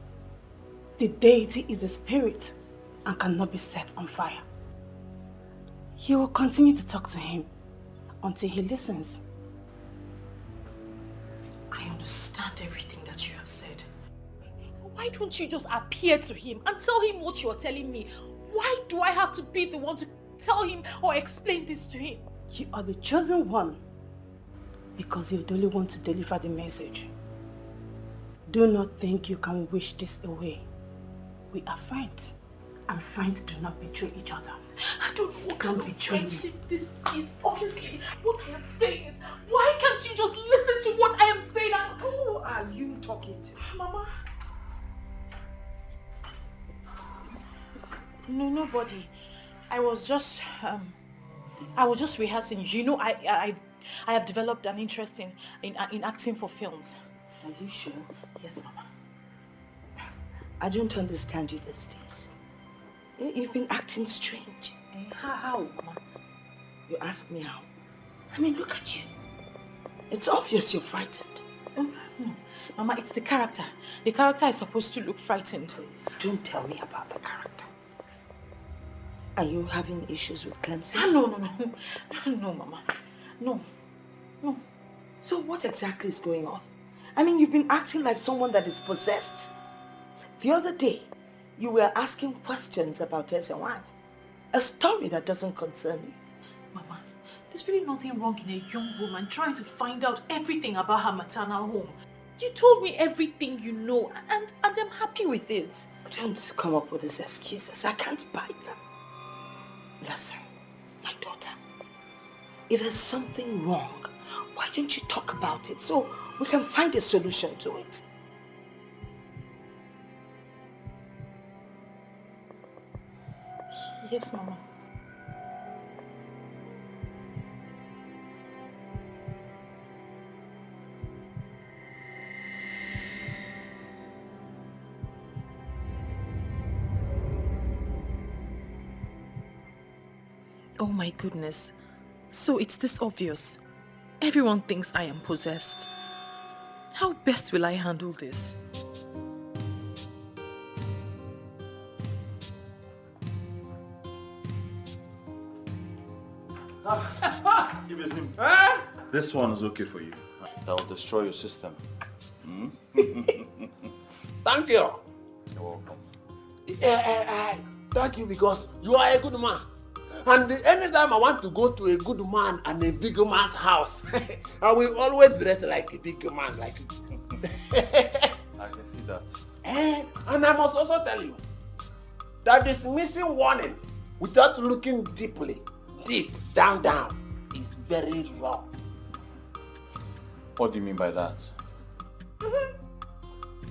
Speaker 7: The deity is a spirit and cannot be set on fire. You will continue to talk to him until he listens.
Speaker 6: I understand everything that you have said. Why don't you just appear to him and tell him what you're telling me? Why do I have to be the one to tell him or explain this to him?
Speaker 7: You are the chosen one because you're the only one to deliver the message. Do not think you can wish this away. We are friends, and friends do not betray each other.
Speaker 6: I don't know what kind of friendship this is. Honestly, what I am saying is, why can't you just listen to what I am saying?
Speaker 8: Who are you talking to?
Speaker 6: Mama. No, nobody. I was just rehearsing. You know, I have developed an interest in acting for films.
Speaker 8: Are you sure?
Speaker 6: Yes, Mama.
Speaker 8: I don't understand you these days. You've been acting strange.
Speaker 6: How, Mama?
Speaker 8: You ask me how. I mean, look at you. It's obvious you're frightened.
Speaker 6: No. Mama, it's the character. The character is supposed to look frightened.
Speaker 8: Please, don't tell me about the character. Are you having issues with Clemson?
Speaker 6: No, Mama. No.
Speaker 8: So what exactly is going on? I mean, you've been acting like someone that is possessed. The other day, you were asking questions about Ezewan, a story that doesn't concern you.
Speaker 6: Mama, there's really nothing wrong in a young woman trying to find out everything about her maternal home. You told me everything you know, and I'm happy with it.
Speaker 8: Don't come up with these excuses. I can't buy them. Listen, my daughter, if there's something wrong, why don't you talk about it so we can find a solution to it?
Speaker 6: Yes, Mama. Oh my goodness. So it's this obvious. Everyone thinks I am possessed. How best will I handle this?
Speaker 2: Give us him. This one is okay for you. That will destroy your system.
Speaker 4: Thank you.
Speaker 2: You're welcome.
Speaker 4: Thank you because you are a good man. And anytime I want to go to a good man and a big man's house, I will always dress like a big man, like you.
Speaker 2: I can see that.
Speaker 4: And I must also tell you that dismissing warning without looking deep down is very wrong.
Speaker 2: What do you mean by that?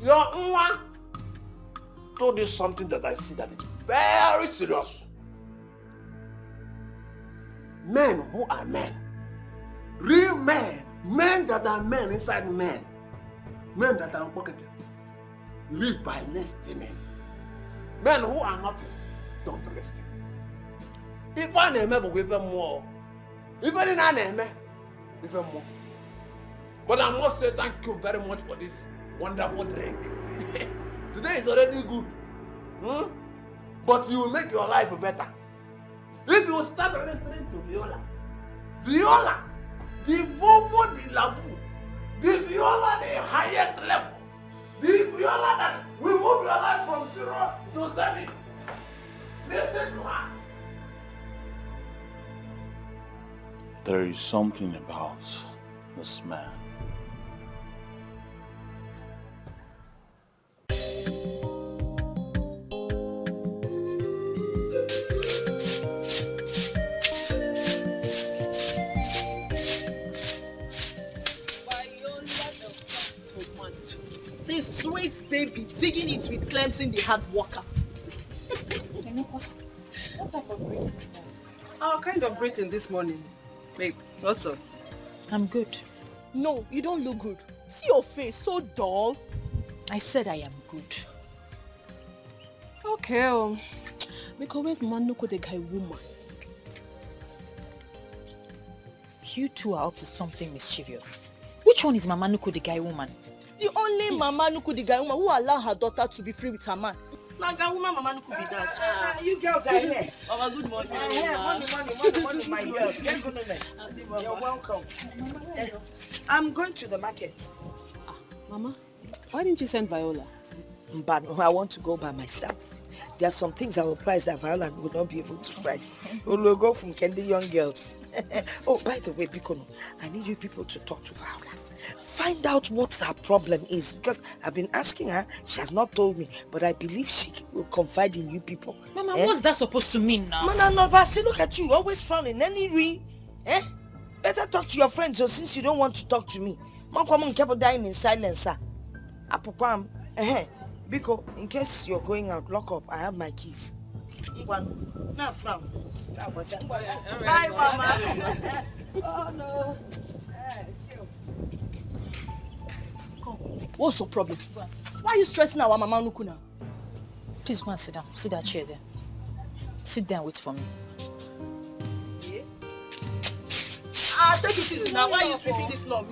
Speaker 4: Your Nwa told you something that I see that is very serious. Men who are men, real men, men that are men inside men that are pocketed, live by listening. Men who are nothing, don't listen. If I name even more, even in I name even more. But I must say thank you very much for this wonderful drink. Today is already good. But you will make your life better. If you start listening to Viola, the Bobo de Labu, the Viola the highest level, the Viola that will move your life from 0 to 7. Listen to her.
Speaker 2: There is something about this man.
Speaker 12: The sweet baby digging it with Clemson, the hard worker.
Speaker 6: What type of greeting is that?
Speaker 13: Our kind of greeting this morning. Babe, what's up?
Speaker 6: I'm good.
Speaker 12: No, you don't look good. See your face, so dull.
Speaker 6: I said I am good.
Speaker 13: Okay, because where's Manuko the guy woman?
Speaker 6: You two are up to something mischievous. Which one is Mama Nuku the guy woman?
Speaker 12: The only Mama Nuku the guy woman who allowed her daughter to be free with her man. Now, guy woman, Mama Nuku be that.
Speaker 8: You girls are here.
Speaker 12: Mama, good morning.
Speaker 8: Money, my girls. You're welcome. I'm going to the market.
Speaker 13: Mama, why didn't you send Viola?
Speaker 8: But I want to go by myself. There are some things I will price that Viola would not be able to price. We'll go from Candy Young Girls. Oh, by the way, Bikono, I need you people to talk to Viola. Find out what her problem is, because I've been asking her. She has not told me, but I believe she will confide in you people.
Speaker 6: Mama, what's that supposed to mean now?
Speaker 8: Mama, no, but see, look at you, always frowning. Any better talk to your friends, so since you don't want to talk to me. Mom kept dying in silence, sir. Apokwam, Biko, in case you're going out, lock up. I have my keys. Now frown. Bye, Mama. Oh no.
Speaker 12: What's your problem? Why are you stressing our Mama Nuku now?
Speaker 6: Please go and sit down. See that chair there. Sit there and wait for me.
Speaker 12: Yeah. Take it easy now. Why are you sweeping this law?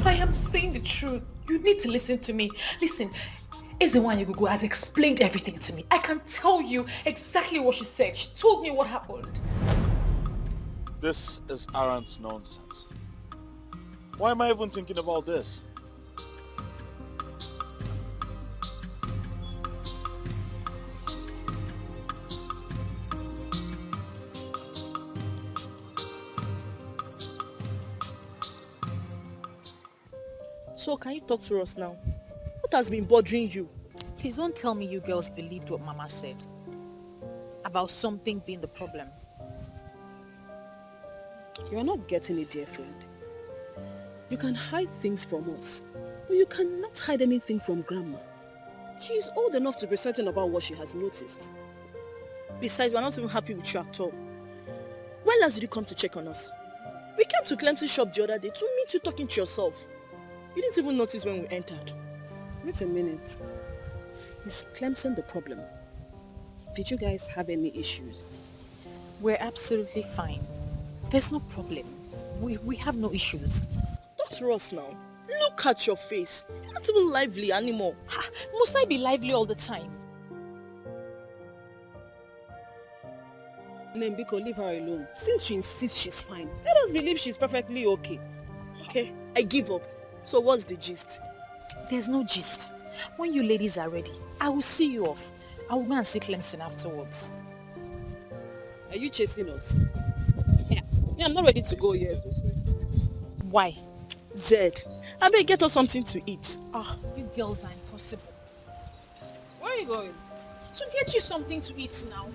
Speaker 6: I am saying the truth. You need to listen to me. Listen, Ezewanyagugu has explained everything to me. I can tell you exactly what she said. She told me what happened.
Speaker 5: This is arrant nonsense. Why am I even thinking about this?
Speaker 12: So can you talk to us now? What has been bothering you?
Speaker 6: Please don't tell me you girls believed what Mama said about something being the problem.
Speaker 13: You are not getting it, dear friend. You can hide things from us, but you cannot hide anything from Grandma. She is old enough to be certain about what she has noticed.
Speaker 12: Besides, we're not even happy with you at all. When last did you come to check on us? We came to Clemson's shop the other day to meet you talking to yourself. You didn't even notice when we entered.
Speaker 13: Wait a minute. Is Clemson the problem? Did you guys have any issues?
Speaker 6: We're absolutely fine. There's no problem. We have no issues.
Speaker 12: Talk to us now. Look at your face. You're not even lively anymore.
Speaker 6: Must I be lively all the time?
Speaker 13: Nembiko, leave her alone. Since she insists she's fine, let us believe she's perfectly okay.
Speaker 12: Okay, I give up. So what's the gist?
Speaker 6: There's no gist. When you ladies are ready, I will see you off. I will go and see Clemson afterwards.
Speaker 13: Are you chasing us? Yeah, I'm not ready to go yet.
Speaker 6: Why?
Speaker 12: Zed, I better get us something to eat.
Speaker 6: You girls are impossible.
Speaker 13: Where are you going?
Speaker 6: To get you something to eat now.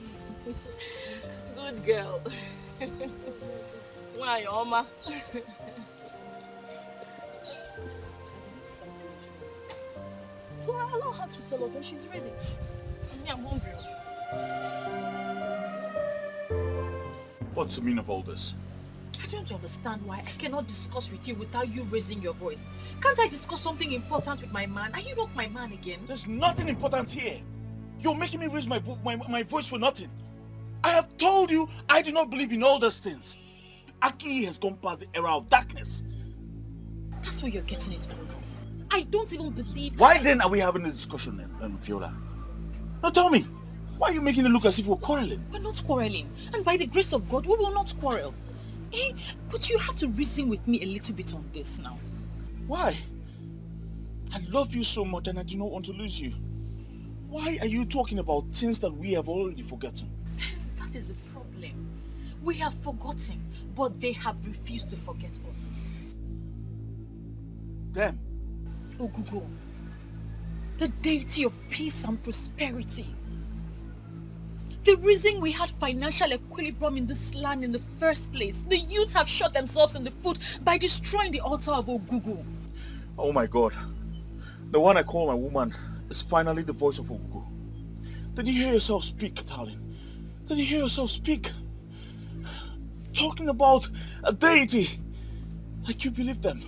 Speaker 12: Good girl. Why, Oma? So I allow her to tell us when she's ready. And me, I'm hungry.
Speaker 5: What's the meaning of all this?
Speaker 6: I don't understand why I cannot discuss with you without you raising your voice. Can't I discuss something important with my man? Are you not my man again?
Speaker 5: There's nothing important here. You're making me raise my voice for nothing. I have told you I do not believe in all those things. Aki has gone past the era of darkness.
Speaker 6: That's where you're getting it all wrong. I don't even believe...
Speaker 5: Why then are we having this discussion, Viola? Now tell me, why are you making it look as if we're quarreling?
Speaker 6: We're not quarreling. And by the grace of God, we will not quarrel. But you have to reason with me a little bit on this now.
Speaker 5: Why? I love you so much and I do not want to lose you. Why are you talking about things that we have already forgotten?
Speaker 6: That is the problem. We have forgotten, but they have refused to forget us.
Speaker 5: Them?
Speaker 6: Ogugo, the deity of peace and prosperity. The reason we had financial equilibrium in this land in the first place, the youths have shot themselves in the foot by destroying the altar of Ogugo.
Speaker 5: Oh my God. The one I call my woman is finally the voice of Ogugo. Did you hear yourself speak, darling? Did you hear yourself speak? Talking about a deity. Like you believe them.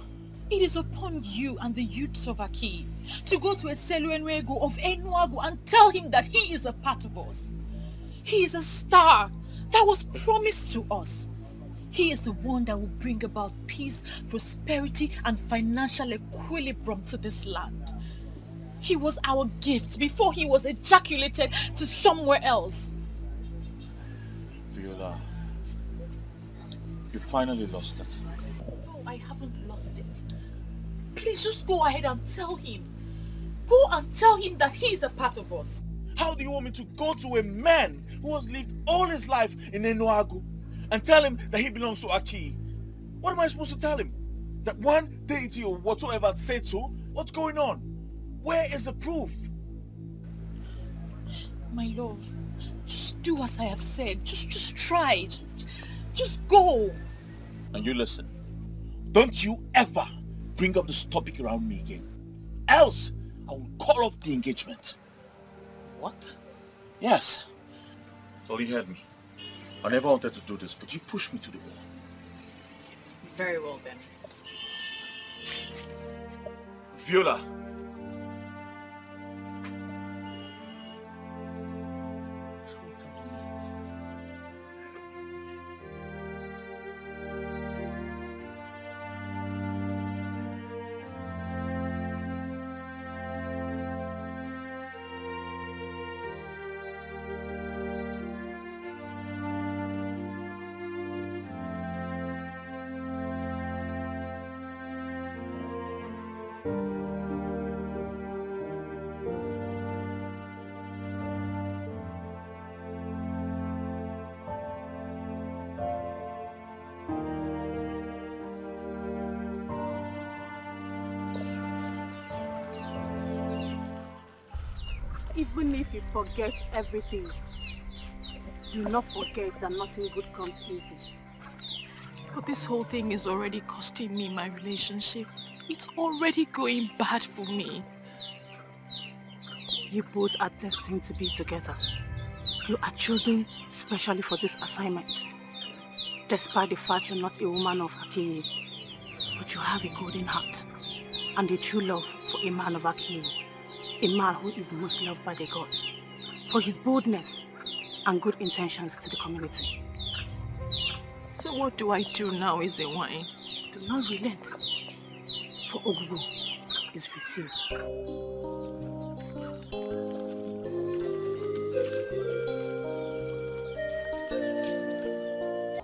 Speaker 6: It is upon you and the youths of Aki to go to a Seluenwego of Enuagu and tell him that he is a part of us. He is a star that was promised to us. He is the one that will bring about peace, prosperity, and financial equilibrium to this land. He was our gift before he was ejaculated to somewhere else.
Speaker 5: Viola, you finally lost it.
Speaker 6: No, I haven't lost it. Please just go ahead and tell him. Go and tell him that he is a part of us.
Speaker 5: How do you want me to go to a man who has lived all his life in Enuagu and tell him that he belongs to Aki? What am I supposed to tell him? That one deity or whatsoever said so? What's going on? Where is the proof?
Speaker 6: My love, just do as I have said. Just try it. Just go.
Speaker 5: And you listen. Don't you ever bring up this topic around me again. Else, I will call off the engagement.
Speaker 6: What?
Speaker 5: Yes. Well, you heard me. I never wanted to do this, but you pushed me to the wall.
Speaker 6: Very well then.
Speaker 5: Viola.
Speaker 7: Even if you forget everything, do not forget that nothing good comes easy.
Speaker 6: But this whole thing is already costing me my relationship. It's already going bad for me.
Speaker 7: You both are destined to be together. You are chosen specially for this assignment. Despite the fact you're not a woman of Akiye, but you have a golden heart and a true love for a man of Akiye. A man who is most loved by the gods for his boldness and good intentions to the community.
Speaker 6: So what do I do now, Ezewine?
Speaker 7: Do not relent, for Ogugo is with you.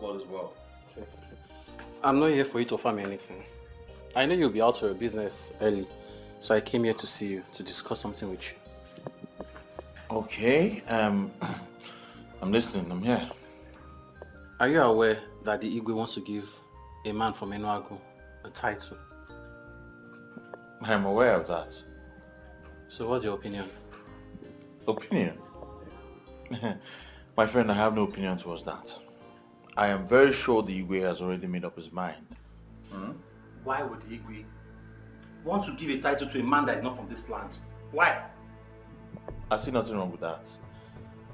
Speaker 15: All is well. I'm not here for you to offer me anything. I know you'll be out for your business early, so I came here to see you, to discuss something with you.
Speaker 5: Okay, I'm listening, I'm here.
Speaker 15: Are you aware that the Igwe wants to give a man from Enuagu a title?
Speaker 5: I'm aware of that.
Speaker 15: So what's your opinion?
Speaker 5: Opinion? My friend, I have no opinion towards that. I am very sure the Igwe has already made up his mind.
Speaker 15: Why would the Igwe want to give a title to a man that is not from this land? Why?
Speaker 5: I see nothing wrong with that.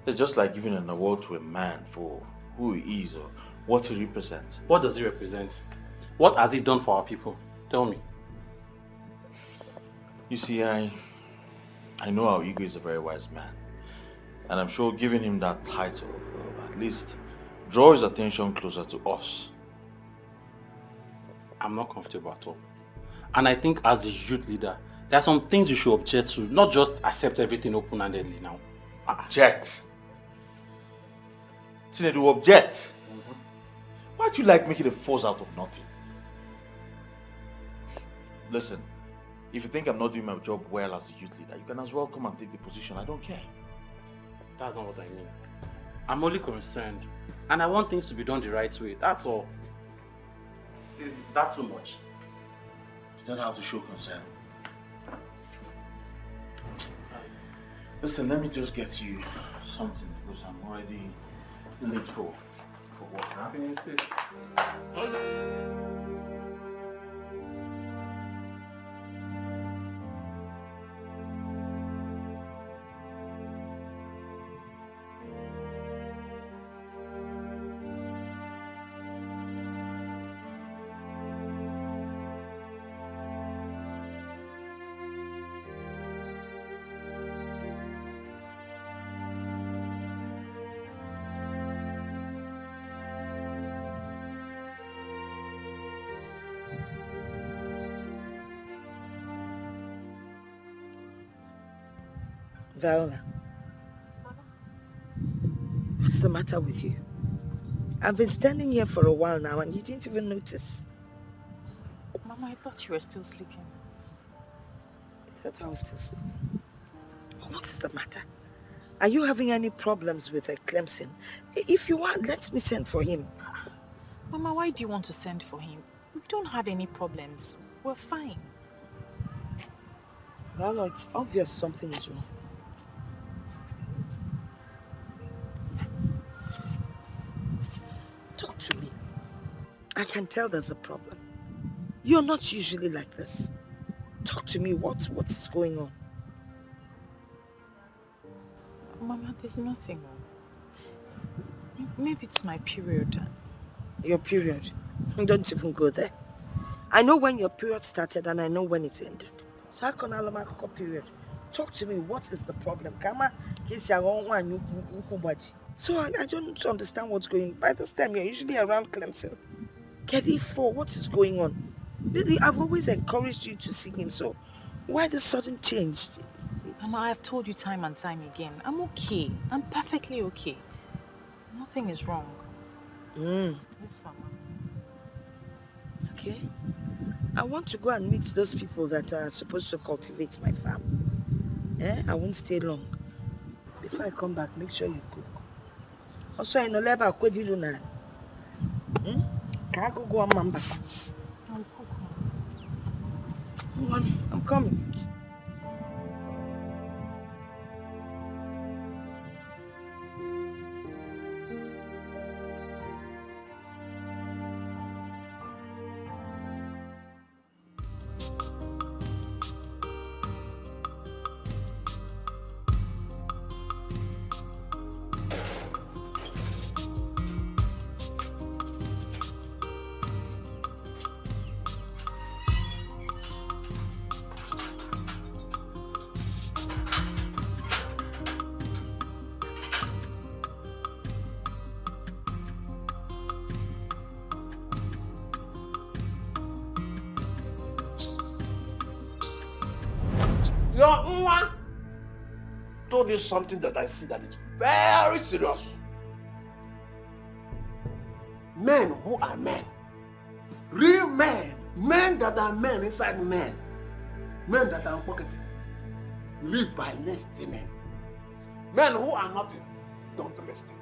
Speaker 5: It's just like giving an award to a man for who he is or what he represents.
Speaker 15: What does he represent? What has he done for our people? Tell me.
Speaker 5: You see, I know our Igwe is a very wise man. And I'm sure giving him that title will at least draw his attention closer to us.
Speaker 15: I'm not comfortable at all. And I think as the youth leader, there are some things you should object to, not just accept everything open-handedly now.
Speaker 5: Object? Tinedu, object? Why do you like making a force out of nothing? Listen, If you think I'm not doing my job well as a youth leader, you can as well come and take the position. I don't care.
Speaker 15: That's not what I mean. I'm only concerned. And I want things to be done the right way. That's all. Is that too much?
Speaker 5: Is that how to show concern? Listen, let me just get you something because I'm already late for work. Huh?
Speaker 8: Viola, what's the matter with you? I've been standing here for a while now and you didn't even notice.
Speaker 6: Mama, I thought you were still sleeping.
Speaker 8: I thought I was still sleeping. What is the matter? Are you having any problems with Clemson? If you are, let me send for him.
Speaker 6: Mama, why do you want to send for him? We don't have any problems. We're fine.
Speaker 8: Well, it's obvious something is wrong. Talk to me. I can tell there's a problem. You're not usually like this. Talk to me. What's going on?
Speaker 6: Mama, there's nothing wrong. Maybe it's my period.
Speaker 8: Your period? Don't even go there. I know when your period started and I know when it ended. So how can I have a period? Talk to me. What is the problem? So I don't understand what's going on. By this time, you're usually around Clemson. Get it for what is going on? Really, I've always encouraged you to see him, so why the sudden change?
Speaker 6: Mama, I've told you time and time again. I'm okay. I'm perfectly okay. Nothing is wrong. Yes, Mama.
Speaker 8: Okay. I want to go and meet those people that are supposed to cultivate my farm. I won't stay long. Before I come back, make sure you cook. Also, I know leba kwedilu na. Can I go on mamba?
Speaker 6: I'll cook.
Speaker 8: Hold on, I'm coming.
Speaker 4: Your Nwa told you something that I see that is very serious. Men who are men, real men, men that are men inside men that are pocketed, live by listening. Men who are nothing, don't listen.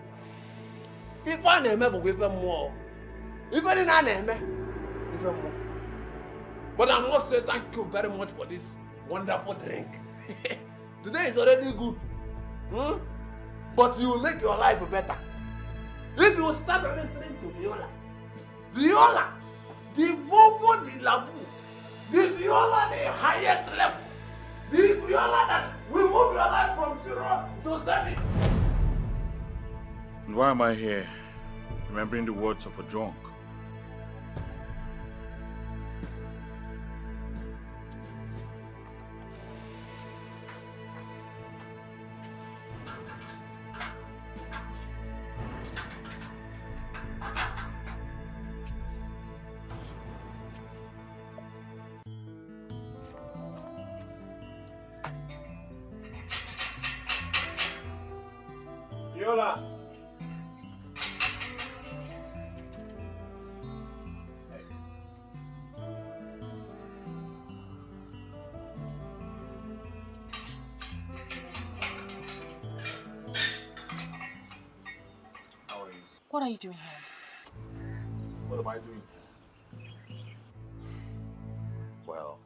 Speaker 4: If I name will give them more, even in an name, even more. But I must say thank you very much for this wonderful drink. Today is already good. But you will make your life better. If you start listening to Viola, the Vovo de la Vu, the Viola the highest level, the Viola that will move your life from 0 to 7.
Speaker 5: And why am I here? Remembering the words of a drunk.
Speaker 4: Viola.
Speaker 6: What are you doing here?
Speaker 5: What am I doing? Well,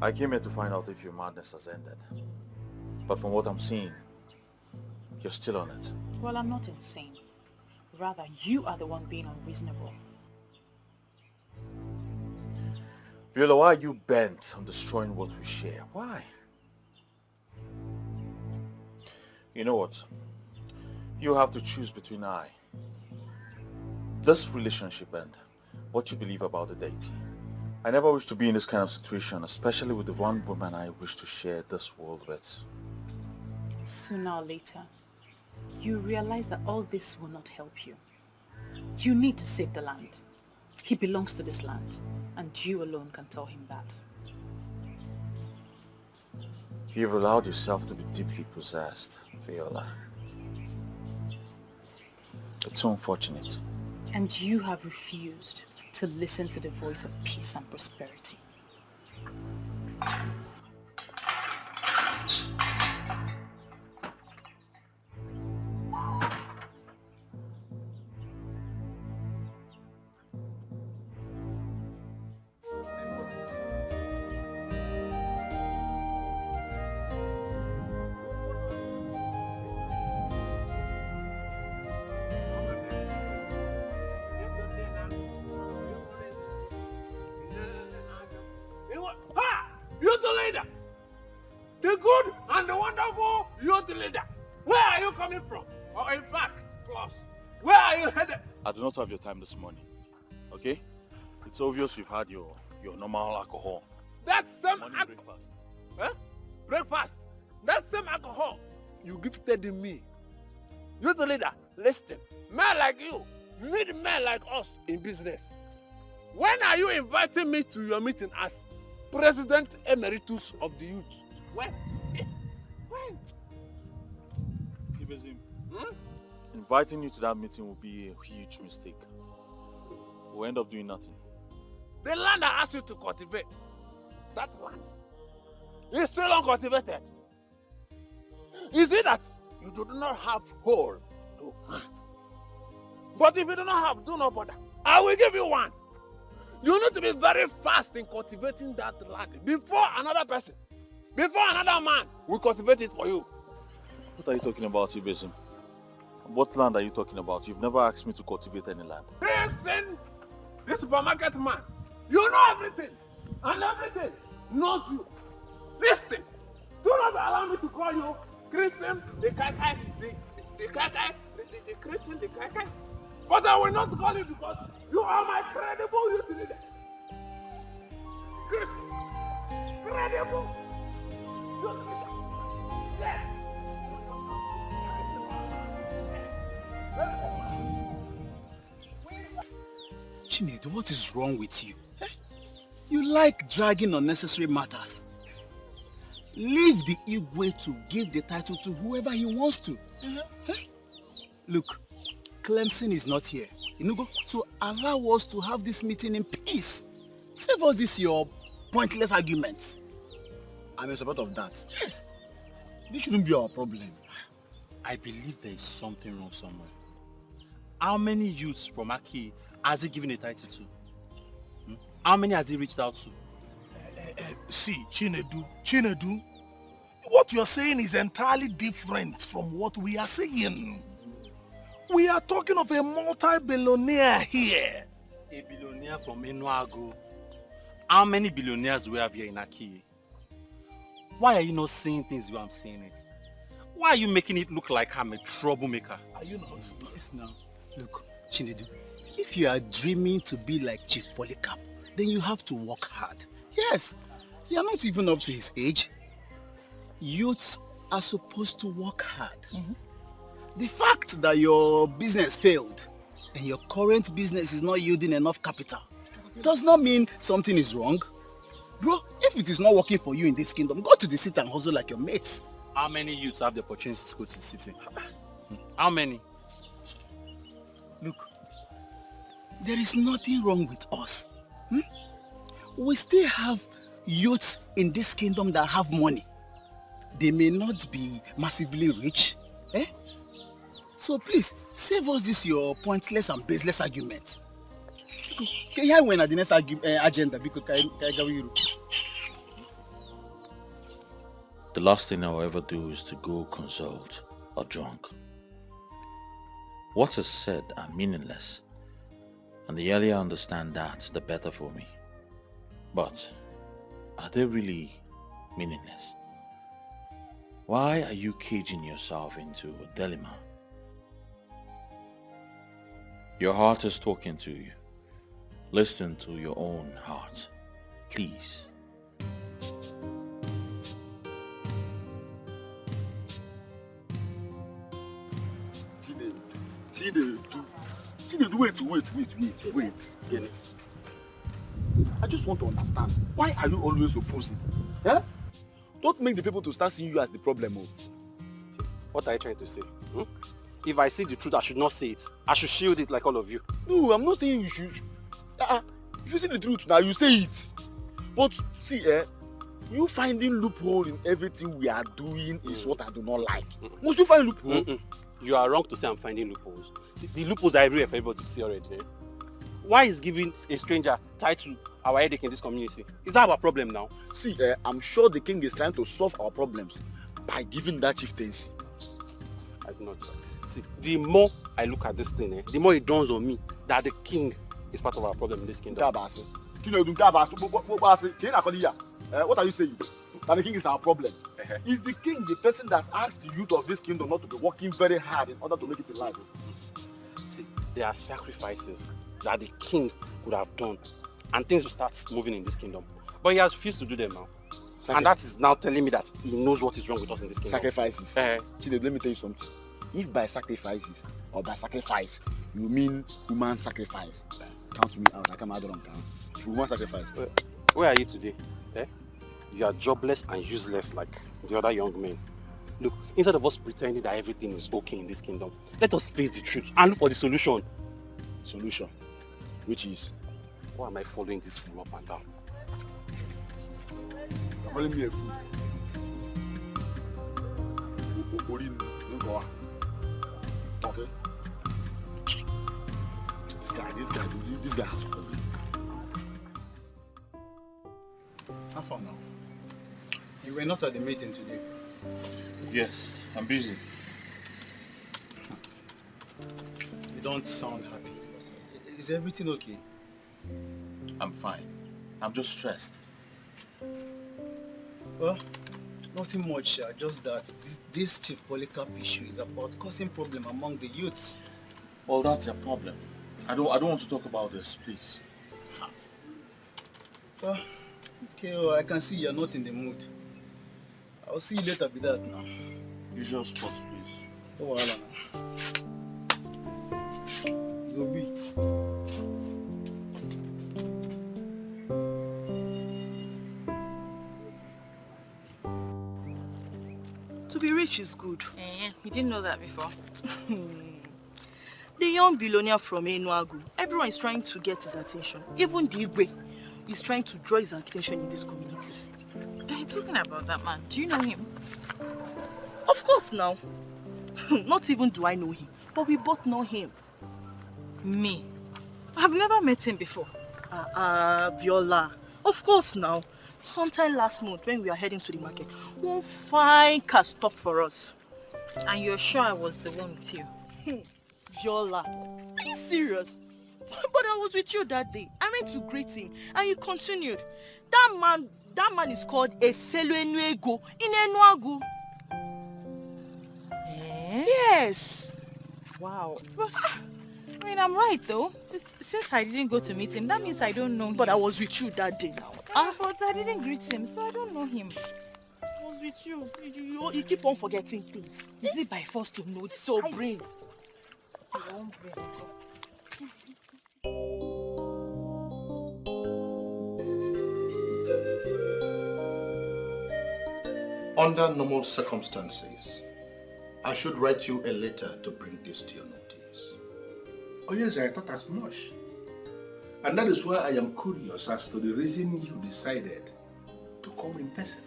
Speaker 5: I came here to find out if your madness has ended. But from what I'm seeing, you're still on it.
Speaker 6: Well, I'm not insane. Rather, you are the one being unreasonable.
Speaker 5: Viola, why are you bent on destroying what we share? Why? You know what? You have to choose between this relationship and what you believe about the deity. I never wish to be in this kind of situation, especially with the one woman I wish to share this world with.
Speaker 6: Sooner or later, you realize that all this will not help you. You need to save the land. He belongs to this land, and you alone can tell him that.
Speaker 5: You've allowed yourself to be deeply possessed, Viola. It's so unfortunate.
Speaker 6: And you have refused to listen to the voice of peace and prosperity.
Speaker 4: Youth leader! The good and the wonderful youth leader! Where are you coming from? Or in fact, plus, where are you headed?
Speaker 5: I do not have your time this morning, okay? It's obvious you've had your normal alcohol.
Speaker 4: That same
Speaker 5: breakfast.
Speaker 4: Huh? Breakfast. That same alcohol you gifted me. Youth leader, listen. Men like you need men like us in business. When are you inviting me to your meeting as President Emeritus of the Youth? When? When?
Speaker 5: Inviting you to that meeting will be a huge mistake. We'll end up doing nothing.
Speaker 4: The land I asked you to cultivate, that land, is still uncultivated. Is it that you do not have hole? But if you do not have, do not bother. I will give you one. You need to be very fast in cultivating that land before another person, before another man will cultivate it for you.
Speaker 5: What are you talking about, Ibezim? What land are you talking about? You've never asked me to cultivate any land.
Speaker 4: Listen, this supermarket man, you know everything, and everything knows you. Listen, do not allow me to call you Christian, the Kai, the Christian, the Kai. But I will not call you because you are my credible youth leader. Christian, credible youth leader. Yes.
Speaker 1: Chinedu, what is wrong with you? You like dragging unnecessary matters. Leave the Igwe to give the title to whoever he wants to. Look, Clemson is not here. So allow us to have this meeting in peace. Save us this your pointless arguments. I'm in support of that. Yes. This shouldn't be our problem.
Speaker 3: I believe there is something wrong somewhere. How many youths from Aki has he given a title to? How many has he reached out to?
Speaker 4: See, Chinedu, what you're saying is entirely different from what we are saying. We are talking of a multi-billionaire here.
Speaker 3: A billionaire from Enuago. How many billionaires do we have here in Aki? Why are you not saying things the way I'm saying it? Why are you making it look like I'm a troublemaker?
Speaker 4: Are you not?
Speaker 1: Yes, now. Look, Chinedu, if you are dreaming to be like Chief Polycarp, then you have to work hard. Yes, you are not even up to his age. Youths are supposed to work hard. The fact that your business failed and your current business is not yielding enough capital does not mean something is wrong. Bro, if it is not working for you in this kingdom, go to the city and hustle like your mates.
Speaker 3: How many youths have the opportunity to go to the city? How many?
Speaker 1: Look, there is nothing wrong with us. We still have youths in this kingdom that have money. They may not be massively rich. So please, Save us this your pointless and baseless arguments. Can you win at the next agenda? Because
Speaker 2: The last thing I'll ever do is to go consult a drunk. What is said are meaningless, and the earlier I understand that, the better for me. But are they really meaningless? Why are you caging yourself into a dilemma? Your heart is talking to you. Listen to your own heart, please.
Speaker 10: Wait. I just want to understand. Why are you always opposing? Yeah? Don't make the people to start seeing you as the problem.
Speaker 3: What are you trying to say? If I see the truth, I should not say it. I should shield it like all of you.
Speaker 10: No, I'm not saying you should. If you see the truth now, you say it. But see, you finding loophole in everything we are doing is what I do not like. Must you find loophole?
Speaker 3: You are wrong to say I'm finding loopholes. See, the loopholes are everywhere for everybody to see already. Eh? Why is giving a stranger tied to our headache in this community? Is that our problem now?
Speaker 10: See, I'm sure the king is trying to solve our problems by giving that chieftaincy.
Speaker 3: I do not. See, the more I look at this thing, the more it dawns on me that the king is part of our problem in this kingdom.
Speaker 10: What are you saying? That the king is our problem. Is the king the person that asks the youth of this kingdom not to be working very hard in order to make it in life?
Speaker 3: See, there are sacrifices that the king could have done and things will start moving in this kingdom. But he has refused to do them now. And that is now telling me that he knows what is wrong with us in this kingdom.
Speaker 10: Sacrifices. Chide, let me tell you something. If by sacrifices or by sacrifice you mean human sacrifice, count me out. I come out wrong. Human sacrifice.
Speaker 3: Where are you today? You are jobless and useless like the other young men. Look, instead of us pretending that everything is okay in this kingdom, let us face the truth and look for the solution.
Speaker 10: Solution? Which is?
Speaker 3: Why am I following this fool up and down?
Speaker 10: You're calling me a fool. Okay. This guy has a problem.
Speaker 1: How far now? You were not at the meeting today.
Speaker 2: Yes, I'm busy.
Speaker 1: You don't sound happy. Is everything okay?
Speaker 2: I'm fine. I'm just stressed.
Speaker 1: Well, nothing much, just that this Chief Polycarp issue is about causing problem among the youths.
Speaker 2: Well, that's a problem. I don't want to talk about this, please.
Speaker 1: Well, okay, well, I can see you're not in the mood. I'll see you later with that now.
Speaker 2: Usual spots, please.
Speaker 1: Oh, well, you'll be.
Speaker 12: To be rich is good.
Speaker 6: We didn't know that before.
Speaker 12: The young billionaire from Enuagu, everyone is trying to get his attention. Even the Igwe is trying to draw his attention in this community.
Speaker 6: Talking about that man, do you know him?
Speaker 12: Of course now. Not even do I know him, but we both know him.
Speaker 6: Me? I've never met him before.
Speaker 12: Viola. Of course now. Sometime last month when we were heading to the market, one fine car stopped for us.
Speaker 6: And you're sure I was the one with you?
Speaker 12: Viola, are you serious? But I was with you that day. I went to greet him and he continued. That man is called a Seluenuego in Enuagu. Yes.
Speaker 6: Wow. But, I mean, I'm right though. Since I didn't go to meet him, that means I don't know him.
Speaker 12: But I was with you that day now.
Speaker 6: But I didn't greet him, so I don't know him.
Speaker 12: I was with you. You keep on forgetting things.
Speaker 6: Is it by force to know?
Speaker 12: So brain.
Speaker 4: Under normal circumstances, I should write you a letter to bring this to your notice.
Speaker 16: Oh yes, I thought as much. And that is why I am curious as to the reason you decided to come in person.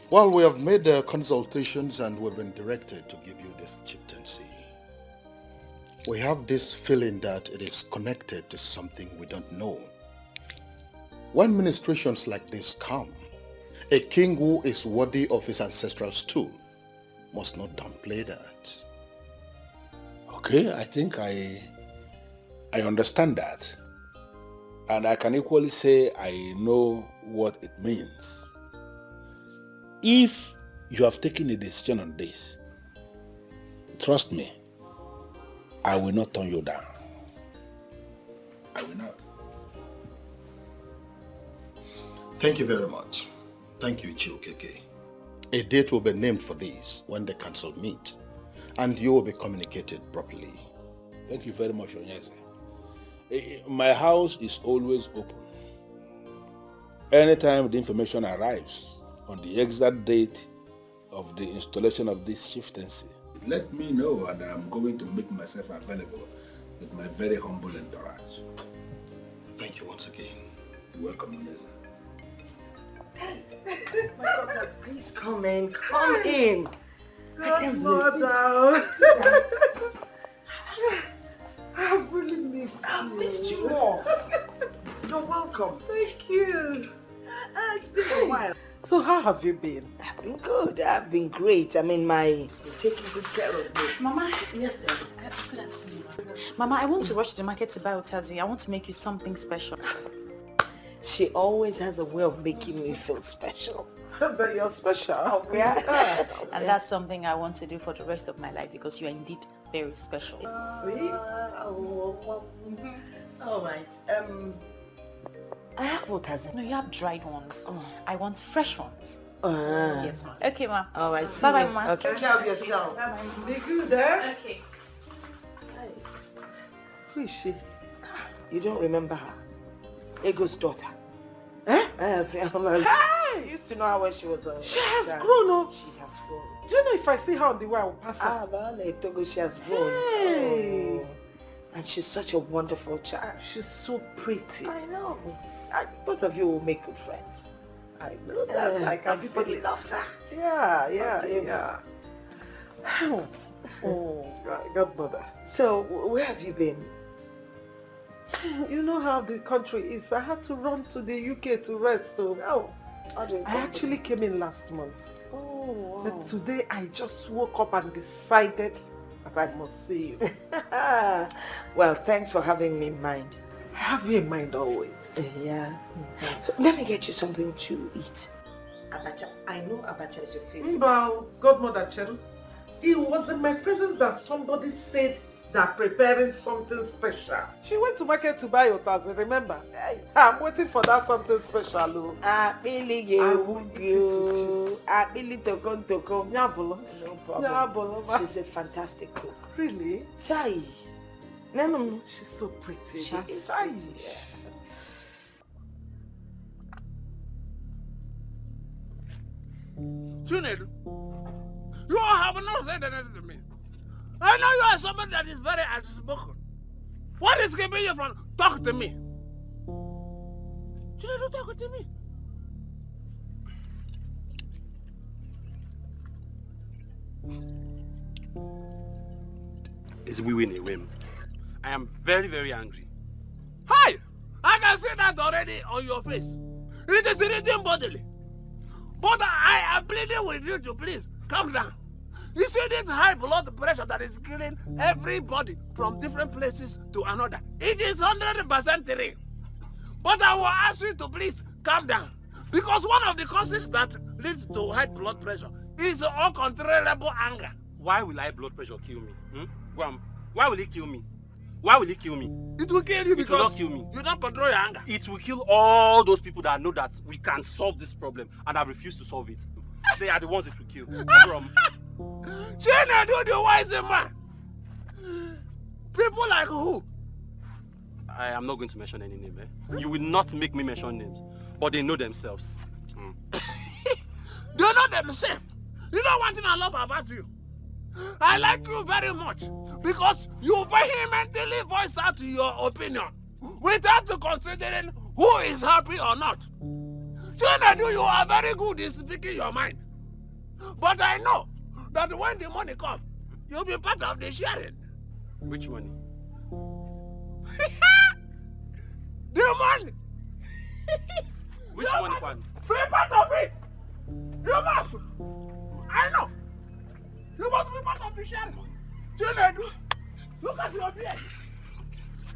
Speaker 4: Well, we have made consultations and we've been directed to give you this chieftaincy.
Speaker 16: We have this feeling that it is connected to something we don't know. When ministrations like this come, a king who is worthy of his ancestral stool must not downplay that.
Speaker 4: Okay, I think I understand that. And I can equally say I know what it means. If you have taken a decision on this, trust me, I will not turn you down. I will not.
Speaker 16: Thank you very much. Thank you, Chiokeke. A date will be named for this when the council meet, and you will be communicated properly.
Speaker 4: Thank you very much, Onyeze. My house is always open. Anytime the information arrives on the exact date of the installation of this chieftaincy, let me know and I'm going to make myself available with my very humble entourage.
Speaker 16: Thank you once again.
Speaker 4: You're welcome, Onyeze.
Speaker 8: My daughter, please come in. Come in.
Speaker 17: Godmother. I've really missed you.
Speaker 8: I've missed you more. You're welcome.
Speaker 17: Thank you.
Speaker 8: It's been a while.
Speaker 17: So how have you been?
Speaker 8: I've been good. I've been great. I mean, it's been taking good care of me.
Speaker 6: Mama, yes, dear. Good afternoon. Mama, I want to rush to the market to buy Otazi. I want to make you something special.
Speaker 8: She always has a way of making me feel special.
Speaker 17: But you're special.
Speaker 8: Oh, yeah.
Speaker 6: And that's something I want to do for the rest of my life because you are indeed very special.
Speaker 17: See?
Speaker 8: All right. I have Otazi.
Speaker 6: No, you have dried ones. I want fresh ones. Yes, ma'am. Okay, ma'am.
Speaker 8: All right.
Speaker 6: Bye-bye, ma'am.
Speaker 8: Okay. Take care of yourself.
Speaker 17: Be good, eh?
Speaker 6: Okay.
Speaker 17: Who is she?
Speaker 8: You don't remember her? Ego's daughter.
Speaker 17: Eh?
Speaker 8: I used to know her when she was a
Speaker 17: She has
Speaker 8: child.
Speaker 17: grown up.
Speaker 8: She has grown.
Speaker 17: Do you know if I see her on the way, I will pass her?
Speaker 8: Ah, vale, Togo, she has grown.
Speaker 17: Hey.
Speaker 8: Oh. And she's such a wonderful child.
Speaker 17: She's so pretty.
Speaker 8: I know. Both of you will make good friends.
Speaker 17: I know that. I can
Speaker 8: everybody
Speaker 17: feel it.
Speaker 8: loves her.
Speaker 17: Yeah. Oh, Godmother.
Speaker 8: So, where have you been?
Speaker 17: You know how the country is. I had to run to the UK to rest. So, I actually came in last month.
Speaker 8: Oh, wow.
Speaker 17: But today I just woke up and decided that I must see you.
Speaker 8: Well, thanks for having me in mind.
Speaker 17: I have you in mind always.
Speaker 8: Yeah. So, let me get you something to eat. Abacha. I know abacha is your favorite.
Speaker 17: Well, Godmother Cheryl, it was in my presence that somebody said they're preparing something special. She went to market to buy Otazi, remember? I'm waiting for that something special.
Speaker 8: She's a fantastic cook.
Speaker 17: Really?
Speaker 8: Chai. No.
Speaker 17: She's so pretty.
Speaker 8: She is pretty. Yeah.
Speaker 3: Chinedu, you have not said anything to me. I know you are somebody that is very outspoken. What is keeping you from talking to me? Chinedu, talk to me. It's we win a whim. I am very, very angry. Hi! I can see that already on your face. It is irritating bodily. But I am pleading with you to please calm down. You see this high blood pressure that is killing everybody from different places to another. It is 100% real. But I will ask you to please calm down. Because one of the causes that leads to high blood pressure is uncontrollable anger. Why will high blood pressure kill me? Why will it kill me? Why will it kill me? It will kill you because it will not kill me. You don't control your anger. It will kill all those people that know that we can solve this problem and have refused to solve it. They are the ones it will kill. China, do the wise man. People like who? I am not going to mention any name. You will not make me mention names. But they know themselves. They know themselves. You know one thing I love about you? I like you very much because you vehemently voice out your opinion without considering who is happy or not. Chinedu, you are very good in speaking your mind. But I know that when the money comes, you'll be part of the sharing. Which money?
Speaker 17: The money!
Speaker 3: Which money, Kwan?
Speaker 17: Be part of it! You must! I know! You must be part of the share! Chinedu, look at your beard!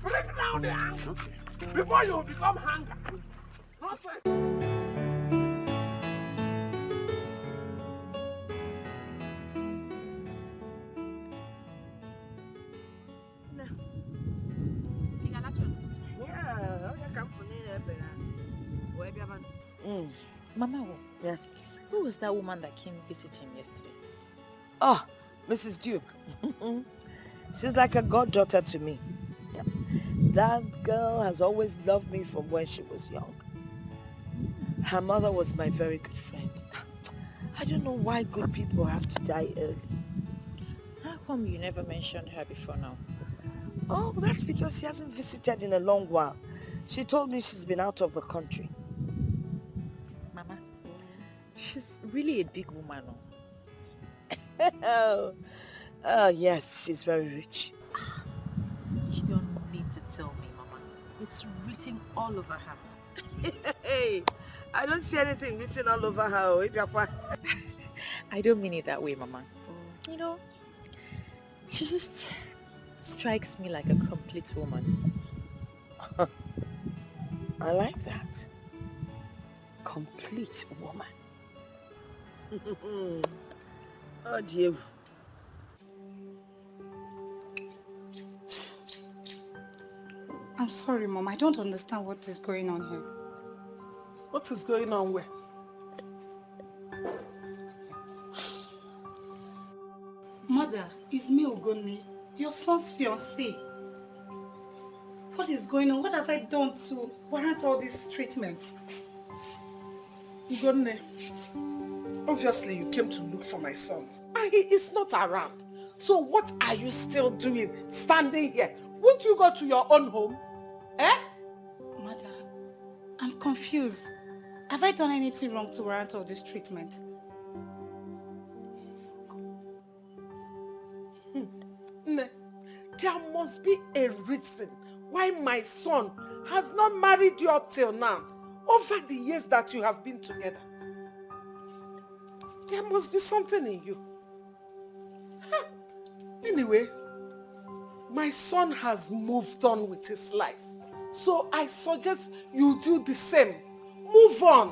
Speaker 17: Bring down the anger before you become hunger! Nonsense!
Speaker 6: Mama,
Speaker 8: yes.
Speaker 6: Who was that woman that came visiting yesterday?
Speaker 8: Oh, Mrs. Duke. She's like a goddaughter to me. Yep. That girl has always loved me from when she was young. Her mother was my very good friend. I don't know why good people have to die early.
Speaker 6: How come you never mentioned her before now?
Speaker 8: Oh, that's because she hasn't visited in a long while. She told me she's been out of the country.
Speaker 6: Mama, she's really a big woman.
Speaker 8: Oh, yes, she's very rich.
Speaker 6: You don't need to tell me, Mama. It's written all over her.
Speaker 8: Hey, I don't see anything written all over her.
Speaker 6: I don't mean it that way, Mama. You know, she just strikes me like a complete woman.
Speaker 8: I like that. Complete woman. Oh dear.
Speaker 18: I'm sorry, Mom. I don't understand what is going on here.
Speaker 17: What is going on where?
Speaker 18: Mother, it's me, Ogoni, your son's fiancé. What is going on? What have I done to warrant all this treatment?
Speaker 17: Ugone, obviously you came to look for my son. And he is not around. So what are you still doing standing here? Won't you go to your own home? Eh?
Speaker 18: Mother, I'm confused. Have I done anything wrong to warrant all this treatment?
Speaker 17: There must be a reason why my son has not married you up till now, over the years that you have been together. There must be something in you. Anyway, my son has moved on with his life. So I suggest you do the same. Move on.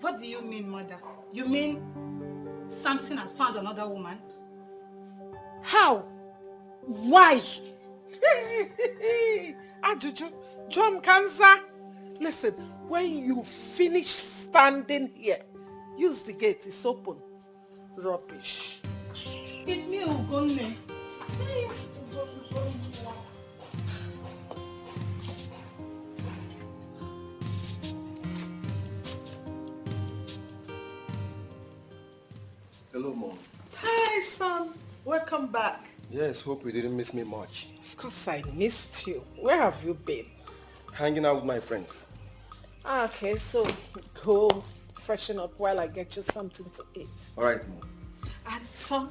Speaker 18: What do you mean, Mother? You mean Samson has found another woman?
Speaker 17: How? Why? Ajuju, John Cancer. Listen, when you finish standing here, use the gate, it's open. Rubbish.
Speaker 18: It's me, Ugone.
Speaker 19: Hello, Mom.
Speaker 17: Hi, son. Welcome back.
Speaker 19: Yes, hope you didn't miss me much.
Speaker 17: Of course I missed you. Where have you been?
Speaker 19: Hanging out with my friends.
Speaker 17: Okay, so go freshen up while I get you something to eat.
Speaker 19: All right, Mom.
Speaker 17: And son,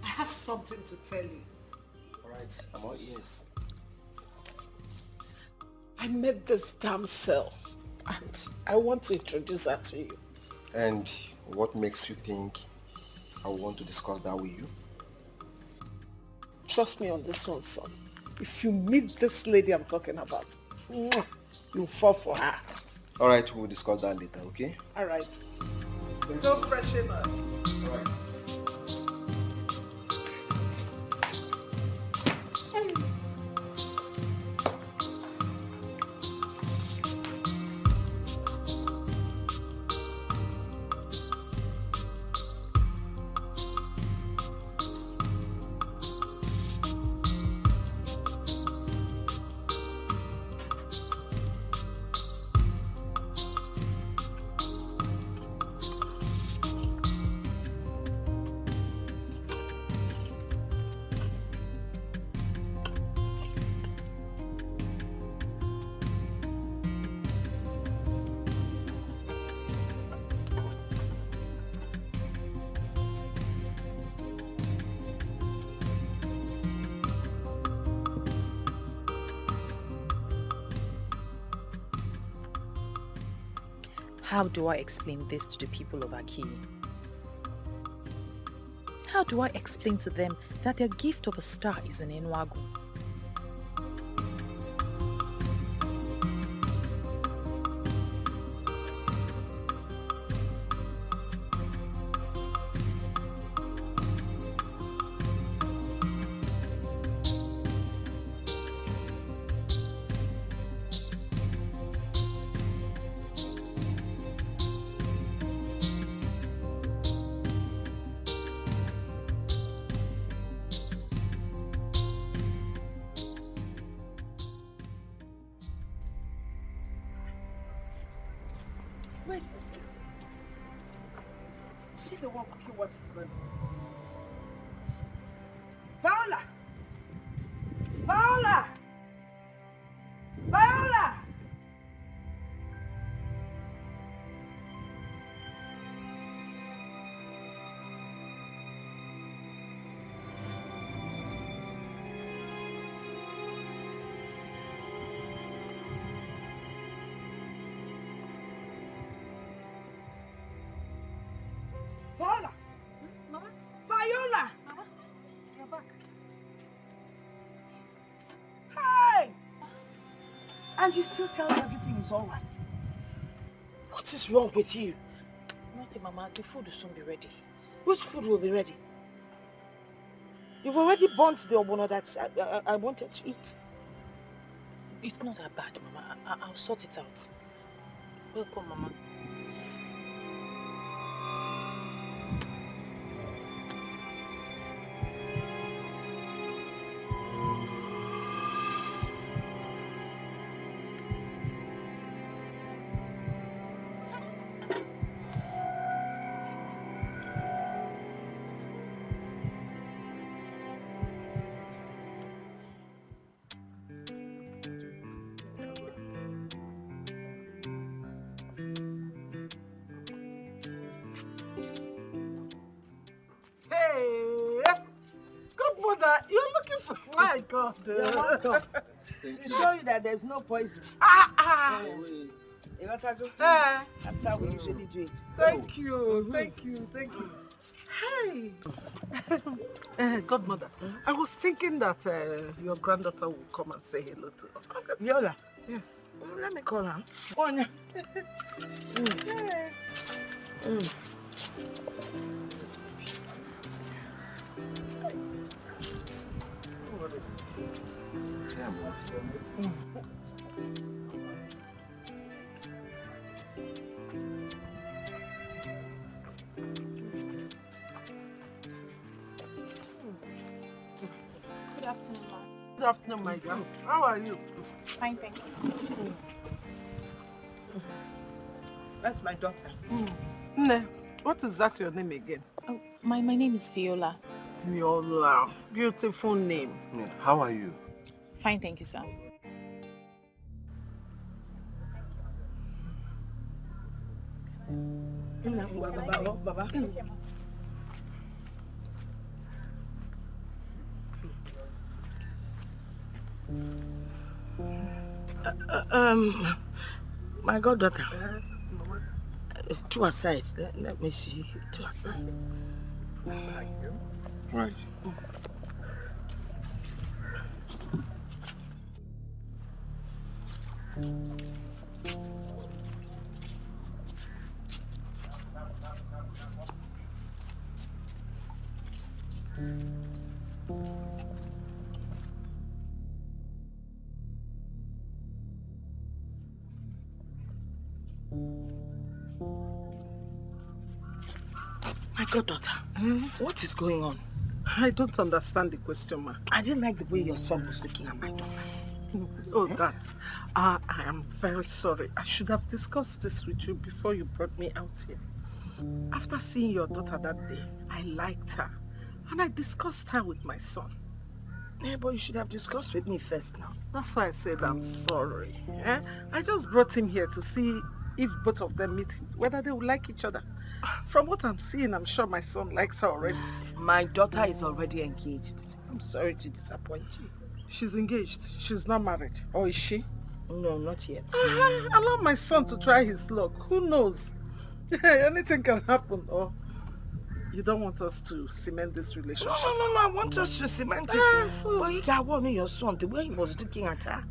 Speaker 17: I have something to tell you.
Speaker 19: All right, I'm all ears.
Speaker 17: I met this damsel and I want to introduce her to you.
Speaker 19: And what makes you think I want to discuss that with you?
Speaker 17: Trust me on this one, son. If you meet this lady I'm talking about, you'll fall for her.
Speaker 19: All right, we'll discuss that later, okay?
Speaker 17: All right. Go freshen up.
Speaker 19: All right.
Speaker 6: How do I explain this to the people of Aki? How do I explain to them that their gift of a star is an Enuago?
Speaker 8: Where's this girl? Is she the one cooking what's going on? Viola! Viola! Viola! Viola! Mama? Viola! Mama? You're back. Hey! And you still tell me everything is all right. What is wrong with you?
Speaker 6: Nothing, Mama. The food will soon be ready.
Speaker 8: Which food will be ready? You've already burnt the obono that I wanted to eat.
Speaker 6: It's not that bad, Mama. I'll sort it out. Welcome, Mama.
Speaker 17: Hey, good mother, you're looking for my God.
Speaker 8: You're welcome. To show you that there's no poison. You want to go? That's how we usually do it.
Speaker 17: Thank you, thank you, thank you. Hey, godmother, I was thinking that your granddaughter will come and say hello to us.
Speaker 8: Viola?
Speaker 17: Yes.
Speaker 8: Let me call her. Go on.
Speaker 6: Good afternoon, Ma.
Speaker 17: Good afternoon, my girl. How are you?
Speaker 6: Fine, thank you.
Speaker 8: That's my daughter.
Speaker 17: Nne, what is that your name again?
Speaker 6: Oh, my name is Viola.
Speaker 17: Viola. Beautiful name.
Speaker 15: How are you?
Speaker 6: Fine, thank you, sir.
Speaker 8: Baba. My goddaughter. It's to her side. Let me see. To her side.
Speaker 15: Right.
Speaker 8: My goddaughter, what is going on?
Speaker 17: I don't understand the question, ma.
Speaker 8: I didn't like the way your son was looking at my daughter.
Speaker 17: Oh, that. I am very sorry. I should have discussed this with you before you brought me out here. After seeing your daughter that day, I liked her. And I discussed her with my son.
Speaker 8: Yeah, but you should have discussed with me first now.
Speaker 17: That's why I said I'm sorry. I just brought him here to see if both of them meet, whether they would like each other. From what I'm seeing, I'm sure my son likes her already.
Speaker 8: My daughter is already engaged. I'm sorry to disappoint you.
Speaker 17: She's engaged. She's not married. Or is she?
Speaker 8: No, not yet.
Speaker 17: Allow my son to try his luck. Who knows? Anything can happen. Or you don't want us to cement this relationship?
Speaker 8: No, I want us to cement it. But you got one of your son, the way he was looking at her.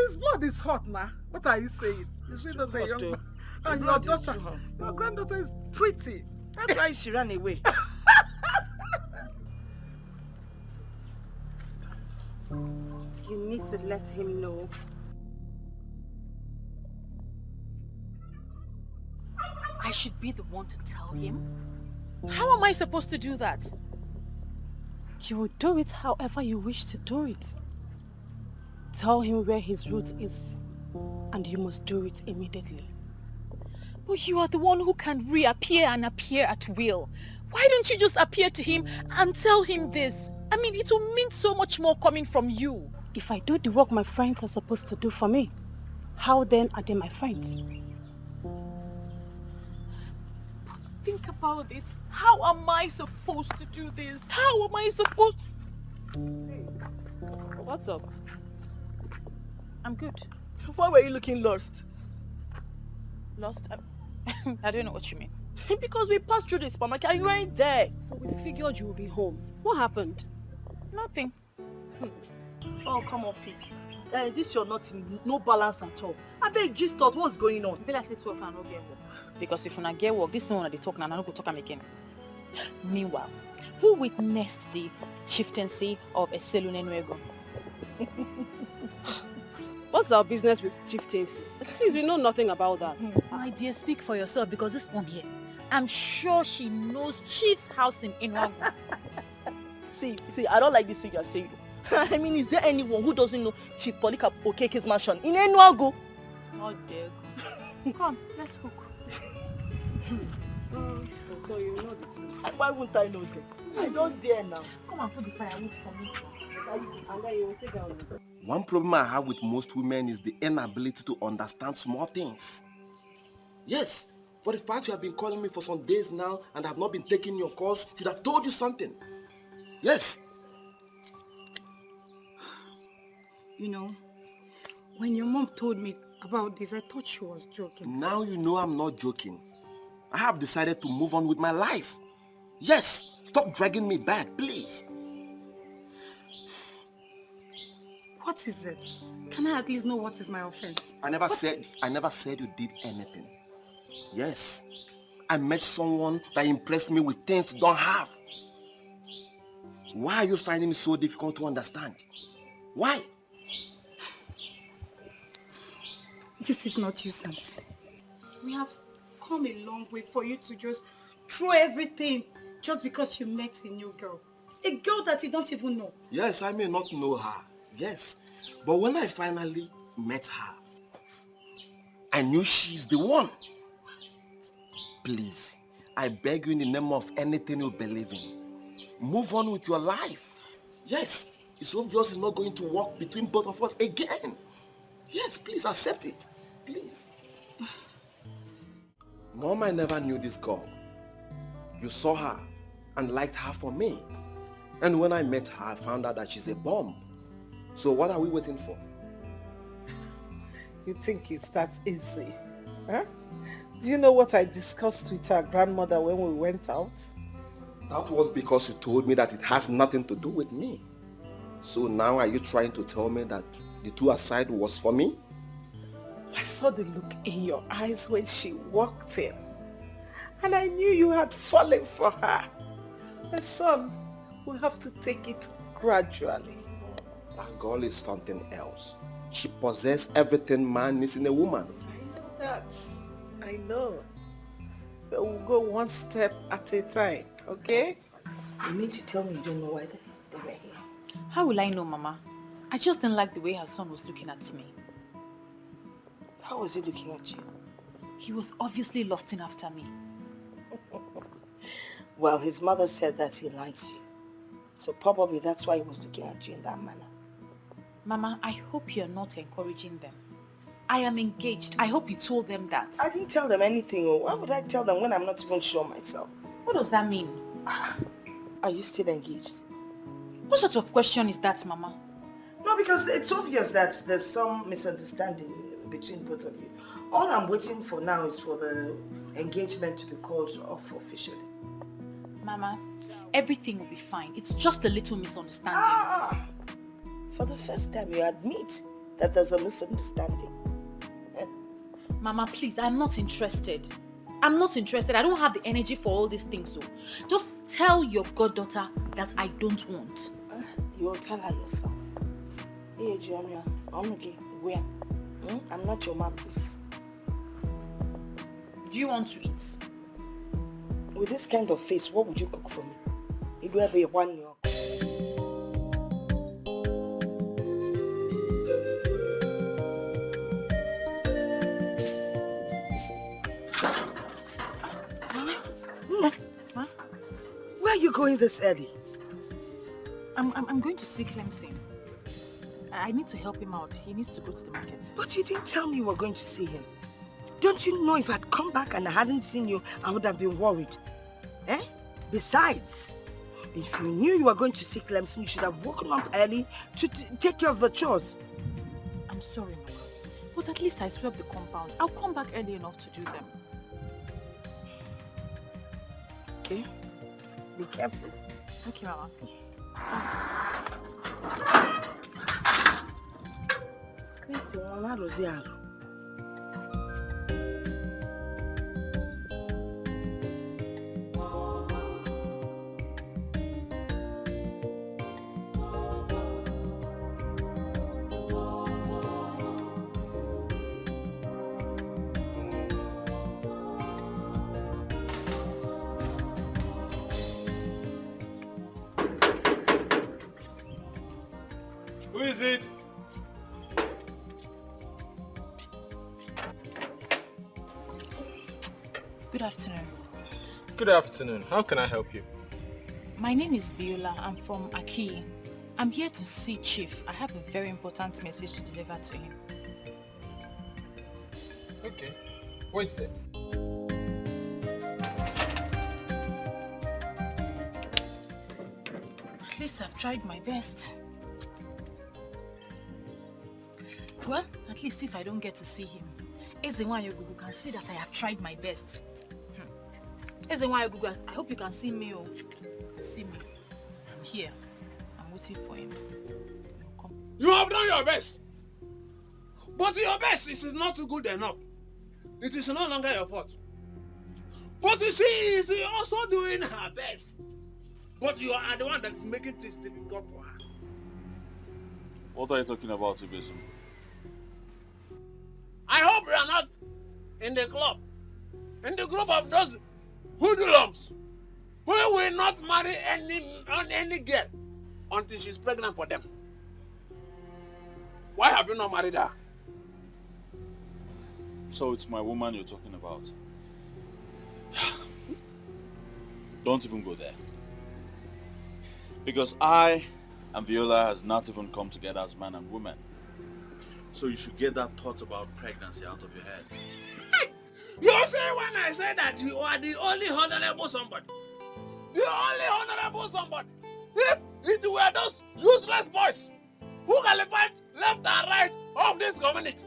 Speaker 17: His blood is hot now. What are you saying? Is he not a young man? And your daughter, your granddaughter is pretty.
Speaker 8: That's why she ran away.
Speaker 7: You need to let him know.
Speaker 6: I should be the one to tell him? How am I supposed to do that?
Speaker 7: You will do it however you wish to do it. Tell him where his route is, and you must do it immediately.
Speaker 6: But you are the one who can reappear and appear at will. Why don't you just appear to him and tell him this? I mean, it will mean so much more coming from you.
Speaker 7: If I do the work my friends are supposed to do for me, how then are they my friends?
Speaker 6: But think about this. How am I supposed to do this? How am I supposed...
Speaker 7: What's up?
Speaker 6: I'm good.
Speaker 8: Why were you looking lost?
Speaker 6: Lost? I don't know what you mean.
Speaker 8: Because we passed through the supermarket and you weren't there.
Speaker 18: So we figured you would be home. What happened?
Speaker 6: Nothing.
Speaker 8: Oh, come on, Fit. This you're not in no balance at all. I beg just thought what's going on.
Speaker 6: Be like this for no get work. Because if you not get work, this one they talk now, I don't go talk am again. Meanwhile, who witnessed the chieftaincy of a Nuevo?
Speaker 18: What's our business with chieftaincy? Please, we know nothing about that.
Speaker 6: My dear, speak for yourself because this one here, I'm sure she knows Chief's house in Inuagu.
Speaker 8: See, I don't like this thing you're saying. I mean, is there anyone who doesn't know Chief Polika Okeke's mansion in Enuagu?
Speaker 6: Not there. Come, let's cook.
Speaker 8: So you know the place. Why wouldn't I know that? I don't dare now.
Speaker 6: Come and put the firewood for me.
Speaker 8: And then you will sit down.
Speaker 19: One problem I have with most women is the inability to understand small things. Yes, for the fact you have been calling me for some days now and have not been taking your calls, should have told you something. Yes.
Speaker 18: You know, when your mom told me about this, I thought she was joking.
Speaker 19: Now you know I'm not joking. I have decided to move on with my life. Yes, stop dragging me back, please.
Speaker 18: What is it? Can I at least know what is my offense?
Speaker 19: I never said you did anything. Yes, I met someone that impressed me with things you don't have. Why are you finding it so difficult to understand? Why?
Speaker 18: This is not you, Samson. We have come a long way for you to just throw everything just because you met a new girl. A girl that you don't even know.
Speaker 19: Yes, I may not know her. Yes, but when I finally met her, I knew she's the one. Please, I beg you in the name of anything you believe in, move on with your life. Yes, it's obvious it's not going to work between both of us again. Yes, please accept it. Please. Mom, I never knew this girl. You saw her and liked her for me. And when I met her, I found out that she's a bomb. So what are we waiting for?
Speaker 17: You think it's that easy? Huh? Do you know what I discussed with our grandmother when we went out?
Speaker 19: That was because you told me that it has nothing to do with me. So now are you trying to tell me that the two aside was for me?
Speaker 17: I saw the look in your eyes when she walked in. And I knew you had fallen for her. My son, we'll have to take it gradually.
Speaker 19: That girl is something else. She possesses everything man needs in a woman.
Speaker 17: I know that. I know. But we'll go one step at a time, okay?
Speaker 8: You mean to tell me you don't know why they were here?
Speaker 6: How will I know, Mama? I just didn't like the way her son was looking at me.
Speaker 8: How was he looking at you?
Speaker 6: He was obviously lusting after me.
Speaker 8: Well, his mother said that he likes you. So probably that's why he was looking at you in that manner.
Speaker 6: Mama, I hope you're not encouraging them. I am engaged. I hope you told them that.
Speaker 8: I didn't tell them anything. Why would I tell them when I'm not even sure myself?
Speaker 6: What does that mean?
Speaker 8: Are you still engaged?
Speaker 6: What sort of question is that, Mama?
Speaker 8: No, No, because it's obvious that there's some misunderstanding between both of you. All I'm waiting for now is for the engagement to be called off officially.
Speaker 6: Mama, everything will be fine. It's just a little misunderstanding.
Speaker 8: For the first time, you admit that there's a misunderstanding.
Speaker 6: Mama, please, I'm not interested. I'm not interested. I don't have the energy for all these things. So just tell your goddaughter that I don't want.
Speaker 8: You will tell her yourself. Hey, Jamia, I'm okay. Where? I'm not your mom, please.
Speaker 6: Do you want to eat?
Speaker 8: With this kind of face, what would you cook for me? It will be 1 year.
Speaker 6: Huh?
Speaker 8: Where are you going this early?
Speaker 6: I'm going to see Clemson. I need to help him out. He needs to go to the market.
Speaker 8: But you didn't tell me you were going to see him. Don't you know if I'd come back and I hadn't seen you, I would have been worried? Besides, if you knew you were going to see Clemson, you should have woken up early to take care of the chores.
Speaker 6: I'm sorry, Mama. But at least I swept the compound. I'll come back early enough to do them.
Speaker 8: Okay? Be careful.
Speaker 6: Okay, Mama.
Speaker 3: Who is it?
Speaker 6: Good afternoon.
Speaker 15: Good afternoon. How can I help you?
Speaker 6: My name is Viola. I'm from Aki. I'm here to see Chief. I have a very important message to deliver to him.
Speaker 15: Okay. Wait there.
Speaker 6: At least I've tried my best. Well, at least if I don't get to see him, Ezenwayogugu can see that I have tried my best. Ezenwayogugu, I hope you can see me. Oh. See me. I'm here. I'm waiting for him. Come.
Speaker 3: You have done your best. But your best is not good enough. It is no longer your fault. But she is also doing her best. But you are the one that is making things difficult for her.
Speaker 2: What are you talking about, Ibesum?
Speaker 3: I hope you are not in the club, in the group of those hoodlums who will not marry any girl until she's pregnant for them. Why have you not married her?
Speaker 2: So it's my woman you're talking about. Don't even go there. Because I and Viola has not even come together as man and woman. So you should get that thought about pregnancy out of your head.
Speaker 3: You say when I say that you are the only honorable somebody. The only honorable somebody. If it were those useless boys who qualified left and right of this community,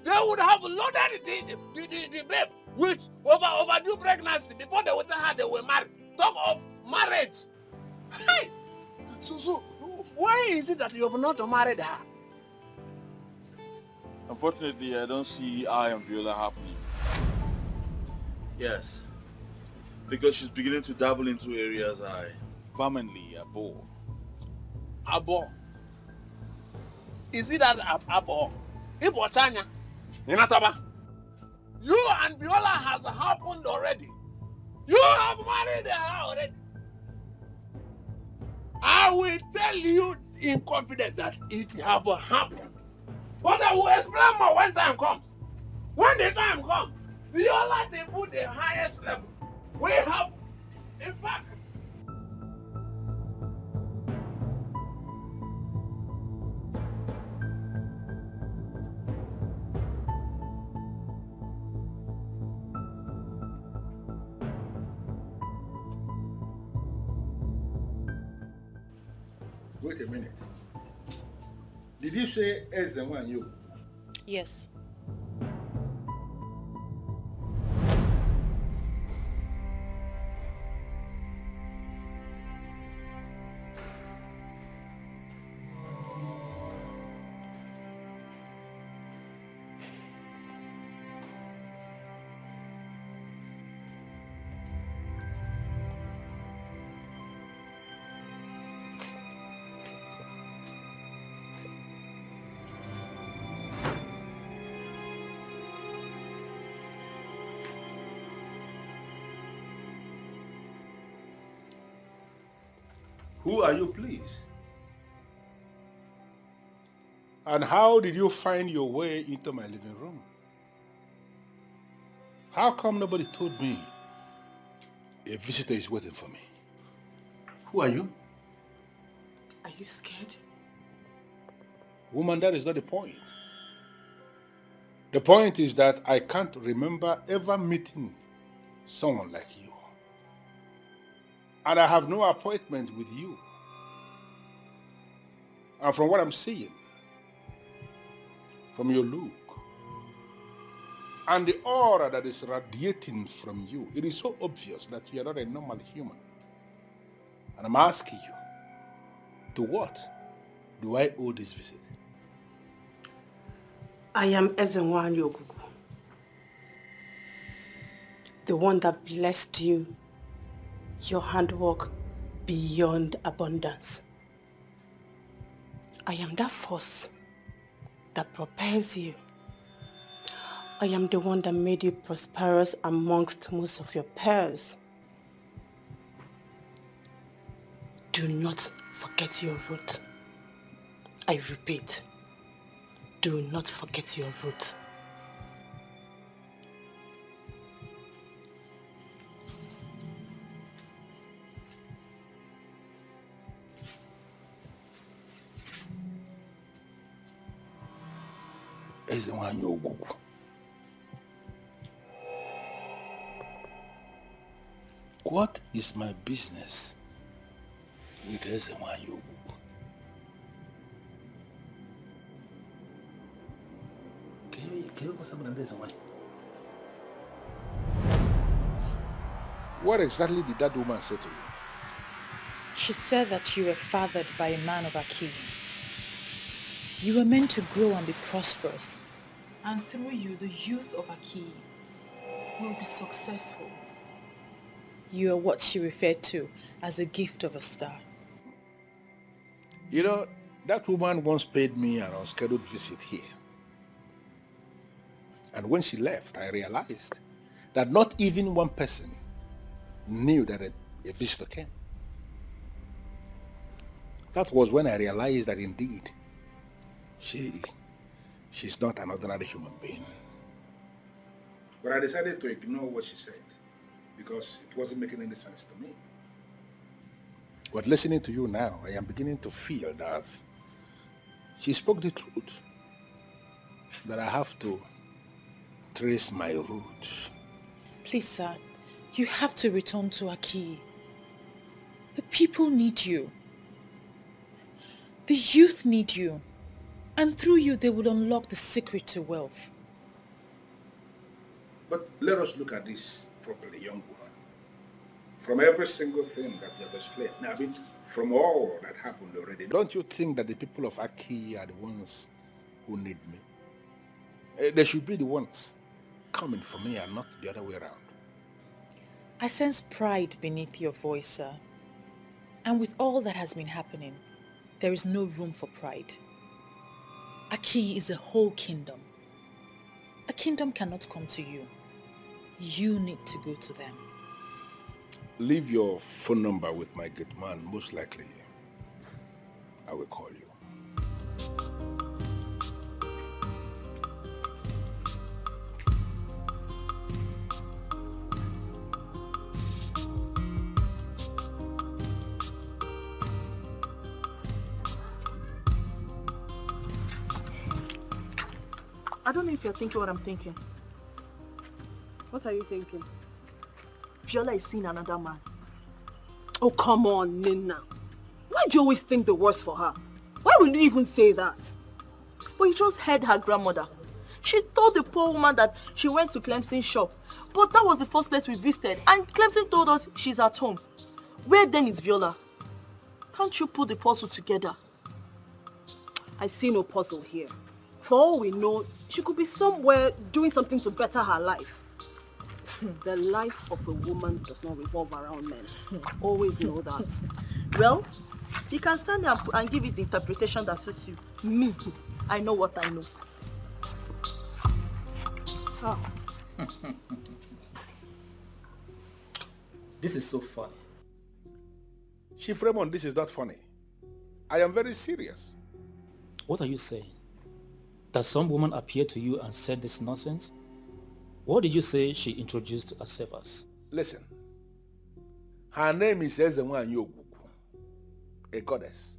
Speaker 3: they would have loaded the babe with overdue pregnancy before they would tell her they were married. Talk of marriage. Hey! So, why is it that you have not married her?
Speaker 2: Unfortunately, I don't see I and Viola happening. Yes. Because she's beginning to dabble into areas I vehemently abhor.
Speaker 3: Abhor? Is it that abhor? Ibochanya? Inataba? You and Viola has happened already. You have married her already. I will tell you in confidence that it have happened. But I will explain more when time comes. When the time comes, Viola they put the highest level. We have, in fact,
Speaker 16: Wait a minute. Did you say Ezenwa you?
Speaker 6: Yes.
Speaker 16: Who are you, please? And how did you find your way into my living room? How come nobody told me a visitor is waiting for me? Who are you?
Speaker 6: Are you scared?
Speaker 16: Woman, that is not the point. The point is that I can't remember ever meeting someone like you. And I have no appointment with you. And from what I'm seeing, from your look, and the aura that is radiating from you, it is so obvious that you are not a normal human. And I'm asking you, to what do I owe this visit?
Speaker 7: I am Ezenwa Yogugu, the one that blessed you, your handwork beyond abundance. I am that force that propels you. I am the one that made you prosperous amongst most of your peers. Do not forget your root. I repeat, do not forget your root.
Speaker 16: What is my business with Ezenwa Yogugu? What exactly did that woman say to you?
Speaker 6: She said that you were fathered by a man of Aki. You were meant to grow and be prosperous. And through you, the youth of Aki will be successful. You are what she referred to as a gift of a star.
Speaker 16: You know, that woman once paid me an unscheduled visit here. And when she left, I realized that not even one person knew that a visitor came. That was when I realized that indeed, she's not an ordinary human being. But I decided to ignore what she said because it wasn't making any sense to me. But listening to you now, I am beginning to feel that she spoke the truth. That I have to trace my root.
Speaker 6: Please, sir, you have to return to Aki. The people need you. The youth need you. And through you, they will unlock the secret to wealth.
Speaker 16: But let us look at this properly, young woman. From every single thing that you have explained, now, I mean, from all that happened already, don't you think that the people of Aki are the ones who need me? They should be the ones coming for me and not the other way around.
Speaker 6: I sense pride beneath your voice, sir. And with all that has been happening, there is no room for pride. Aki is a whole kingdom. A kingdom cannot come to you. You need to go to them.
Speaker 16: Leave your phone number with my gate man. Most likely, I will call you.
Speaker 12: I don't know if you're thinking what I'm thinking. What are you thinking? Viola is seeing another man.
Speaker 13: Oh, come on, Nina. Why do you always think the worst for her? Why would you even say that?
Speaker 12: But you just heard her grandmother. She told the poor woman that she went to Clemson's shop. But that was the first place we visited. And Clemson told us she's at home. Where then is Viola? Can't you put the puzzle together?
Speaker 13: I see no puzzle here. For all we know, she could be somewhere doing something to better her life. The life of a woman does not revolve around men. Always know that.
Speaker 12: Well, you can stand there and give it the interpretation that suits you. Me, I know what I know.
Speaker 20: Oh. This is so funny.
Speaker 16: Chief Raymond, this is not funny. I am very serious.
Speaker 20: What are you saying? That some woman appeared to you and said this nonsense? What did you say she introduced herself as?
Speaker 16: Listen. Her name is Ezenwa Yoguku, a goddess.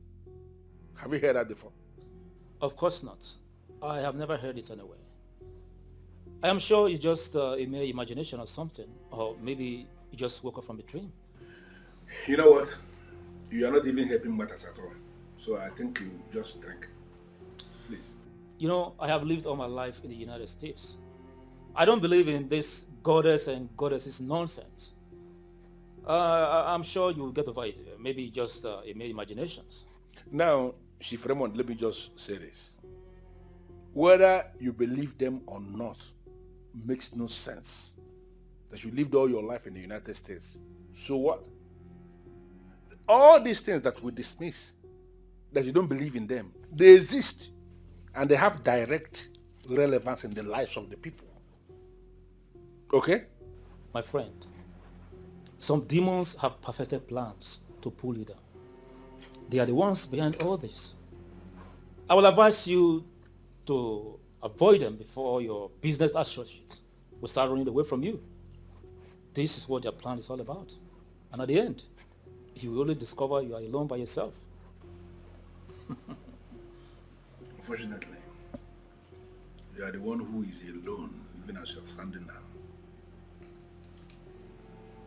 Speaker 16: Have you heard that before?
Speaker 20: Of course not. I have never heard it anywhere. I am sure it's just a mere imagination or something, or maybe you just woke up from a dream.
Speaker 16: You know what? You are not even helping matters at all. So I think you just drink. Please.
Speaker 20: You know, I have lived all my life in the United States. I don't believe in this goddess and goddesses nonsense. I'm sure you'll get over it. Maybe just a mere imaginations.
Speaker 16: Now, Chief Raymond, let me just say this. Whether you believe them or not makes no sense. That you lived all your life in the United States. So what? All these things that we dismiss, that you don't believe in them, they exist and they have direct relevance in the lives of the people. Okay?
Speaker 20: My friend, some demons have perfected plans to pull you down. They are the ones behind all this. I will advise you to avoid them before your business associates will start running away from you. This is what their plan is all about. And at the end, you will only discover you are alone by yourself.
Speaker 16: Unfortunately, you are the one who is alone, even as you're standing now.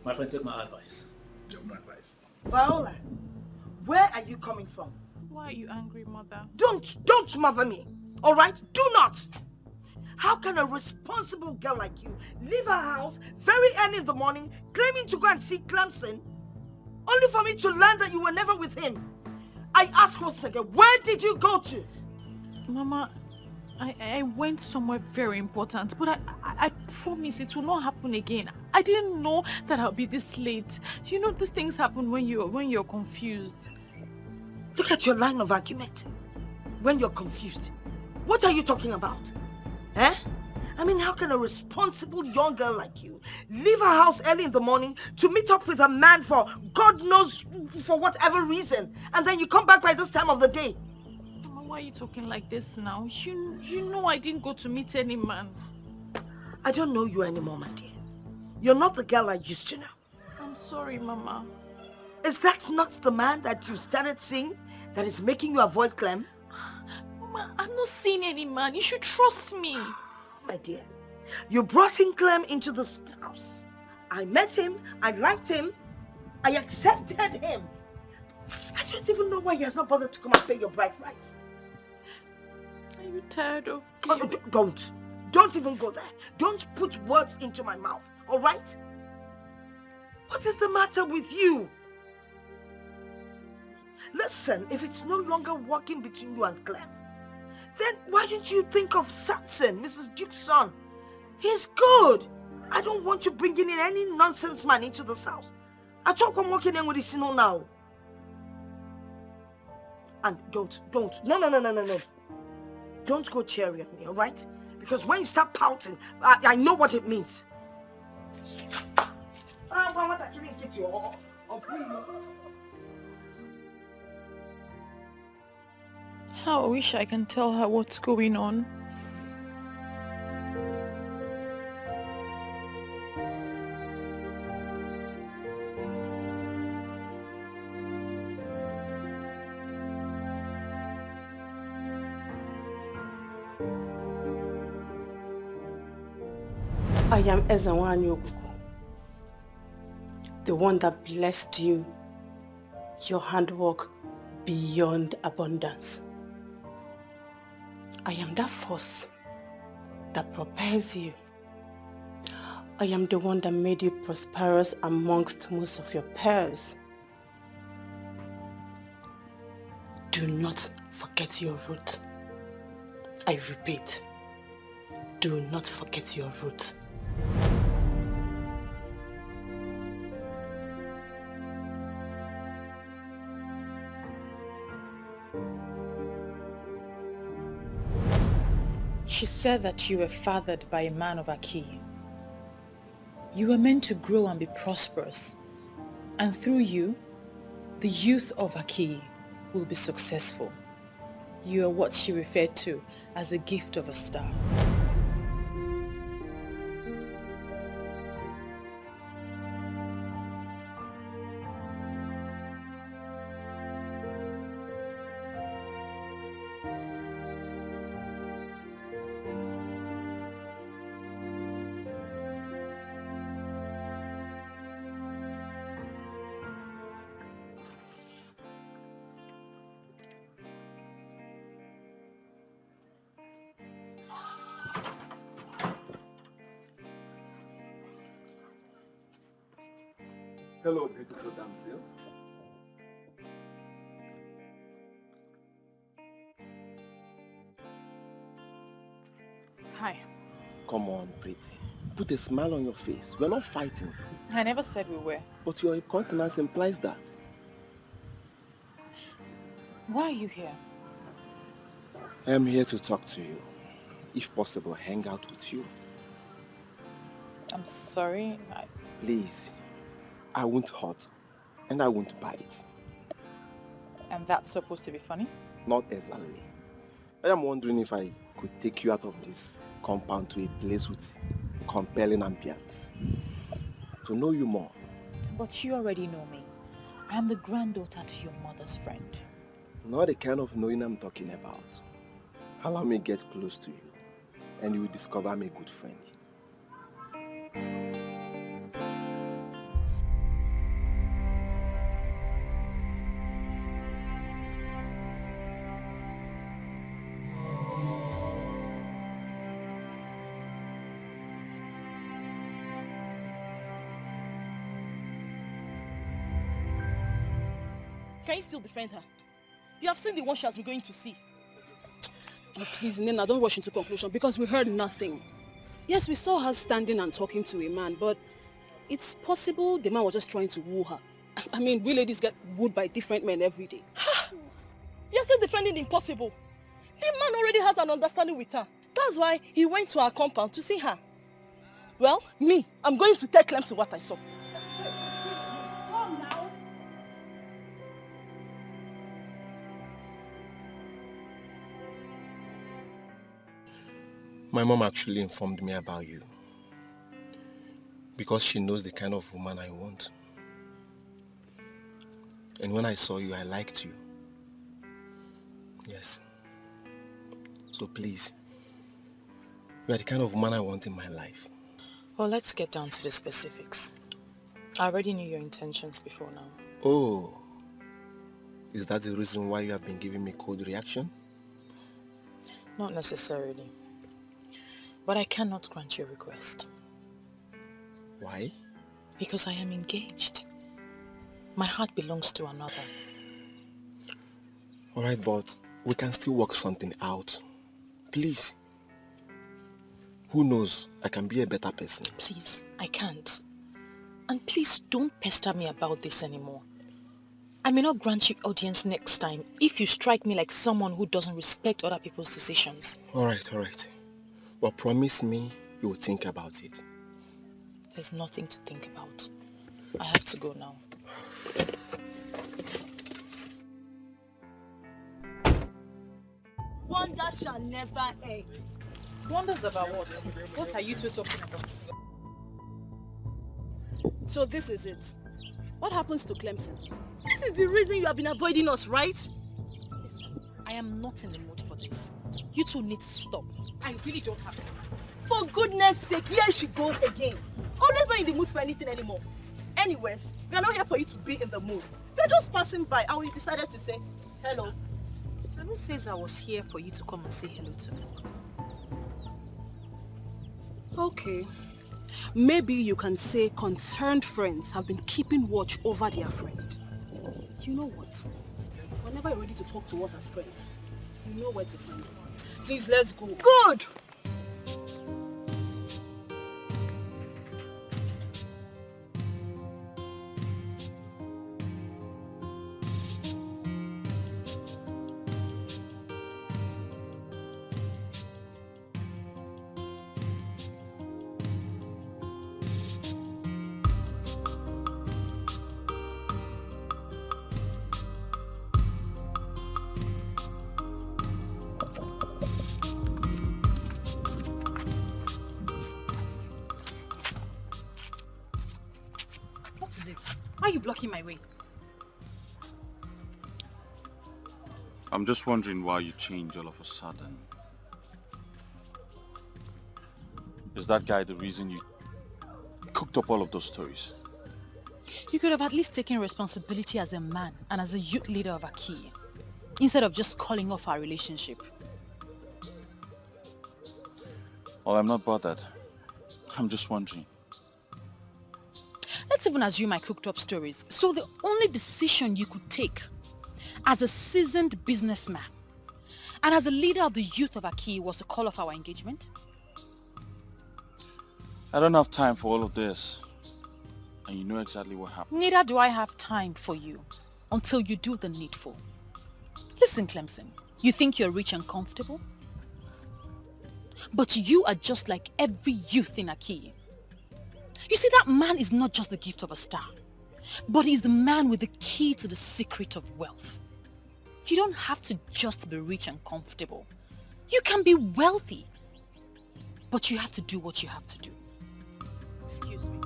Speaker 20: My friend, take my advice.
Speaker 16: You have no advice.
Speaker 8: Viola, where are you coming from?
Speaker 6: Why are you angry, Mother?
Speaker 8: Don't mother me, all right? Do not. How can a responsible girl like you leave her house very early in the morning, claiming to go and see Clemson, only for me to learn that you were never with him? I ask once again, where did you go to?
Speaker 6: Mama, I went somewhere very important, but I promise it will not happen again. I didn't know that I'll be this late. You know, these things happen when you're confused.
Speaker 8: Look at your line of argument. When you're confused. What are you talking about? Eh? I mean, how can a responsible young girl like you leave her house early in the morning to meet up with a man for God knows for whatever reason, and then you come back by this time of the day?
Speaker 6: Mama, why are you talking like this now? You know I didn't go to meet any man.
Speaker 8: I don't know you anymore, my dear. You're not the girl I used to know.
Speaker 6: I'm sorry, Mama.
Speaker 8: Is that not the man that you started seeing that is making you avoid Clem?
Speaker 6: Mama, I'm not seeing any man. You should trust me.
Speaker 8: My dear, you brought in Clem into this house. I met him, I liked him, I accepted him. I don't even know why he has not bothered to come and pay your bride price.
Speaker 6: Are you tired of
Speaker 8: me? Don't even go there. Don't put words into my mouth, all right? What is the matter with you? Listen, if it's no longer working between you and Clem, then why didn't you think of Samson, Mrs. Duke's son? He's good. I don't want you bringing in any nonsense man into this house. I talk I'm walking in with the signal now. And don't. No. Don't go cheering at me, all right? Because when you start pouting, I know what it means.
Speaker 6: How I wish I can tell her what's going on.
Speaker 7: I am Ezenwa Yoguku, the one that blessed you, your handwork beyond abundance. I am that force that propels you. I am the one that made you prosperous amongst most of your peers. Do not forget your root. I repeat, do not forget your root.
Speaker 6: She said that you were fathered by a man of Aki. You were meant to grow and be prosperous. And through you, the youth of Aki will be successful. You are what she referred to as the gift of a star.
Speaker 19: Hello, beautiful damsel.
Speaker 6: Hi.
Speaker 19: Come on, pretty. Put a smile on your face. We're not fighting.
Speaker 6: I never said we were.
Speaker 19: But your incontinence implies that.
Speaker 6: Why are you here?
Speaker 19: I am here to talk to you. If possible, hang out with you.
Speaker 6: I'm sorry.
Speaker 19: Please. I won't hurt. And I won't bite.
Speaker 6: And that's supposed to be funny?
Speaker 19: Not exactly. I am wondering if I could take you out of this compound to a place with compelling ambience. To know you more.
Speaker 6: But you already know me. I am the granddaughter to your mother's friend.
Speaker 19: Not the kind of knowing I'm talking about. Allow me get close to you, and you will discover I'm a good friend.
Speaker 12: Can you still defend her? You have seen the one she has been going to see.
Speaker 13: Oh, please, Nina, don't rush into conclusion because we heard nothing. Yes, we saw her standing and talking to a man, but it's possible the man was just trying to woo her. I mean, we ladies get wooed by different men every day.
Speaker 12: You're still defending the impossible. The man already has an understanding with her. That's why he went to her compound to see her. Well, me, I'm going to tell Clemson what I saw.
Speaker 19: My mom actually informed me about you. Because she knows the kind of woman I want. And when I saw you, I liked you. Yes. So please, you are the kind of woman I want in my life.
Speaker 6: Well, let's get down to the specifics. I already knew your intentions before now.
Speaker 19: Oh. Is that the reason why you have been giving me cold reaction?
Speaker 6: Not necessarily. But I cannot grant your request.
Speaker 19: Why?
Speaker 6: Because I am engaged. My heart belongs to another.
Speaker 19: Alright, but we can still work something out. Please. Who knows? I can be a better person.
Speaker 6: Please, I can't. And please don't pester me about this anymore. I may not grant you audience next time if you strike me like someone who doesn't respect other people's decisions.
Speaker 19: Alright. But promise me you will think about it.
Speaker 6: There's nothing to think about. I have to go now.
Speaker 12: Wonder shall never end.
Speaker 6: Wonders about what? What are you two talking about?
Speaker 13: So this is it. What happens to Clemson?
Speaker 12: This is the reason you have been avoiding us, right?
Speaker 6: Listen, I am not in the mood for this. You two need to stop. I really don't have time.
Speaker 12: For goodness sake, here she goes again. Always not in the mood for anything anymore. Anyways, we are not here for you to be in the mood. We are just passing by and we decided to say hello.
Speaker 13: And
Speaker 6: Who says I was here for you to come and say hello to me?
Speaker 13: Okay. Maybe you can say concerned friends have been keeping watch over their friend. You know what? Whenever you're ready to talk to us as friends, you know where to find us. Please, let's go.
Speaker 6: Good! Why are you blocking my way?
Speaker 2: I'm just wondering why you changed all of a sudden. Is that guy the reason you cooked up all of those stories?
Speaker 6: You could have at least taken responsibility as a man and as a youth leader of Aki, instead of just calling off our relationship.
Speaker 2: Well, I'm not bothered. I'm just wondering.
Speaker 6: Let's even assume I cooked up stories. So the only decision you could take as a seasoned businessman and as a leader of the youth of Aki was to call off our engagement?
Speaker 2: I don't have time for all of this. And you know exactly what happened.
Speaker 6: Neither do I have time for you until you do the needful. Listen, Clemson, you think you're rich and comfortable? But you are just like every youth in Aki. You see, that man is not just the gift of a star, but he's the man with the key to the secret of wealth. You don't have to just be rich and comfortable. You can be wealthy, but you have to do what you have to do. Excuse me.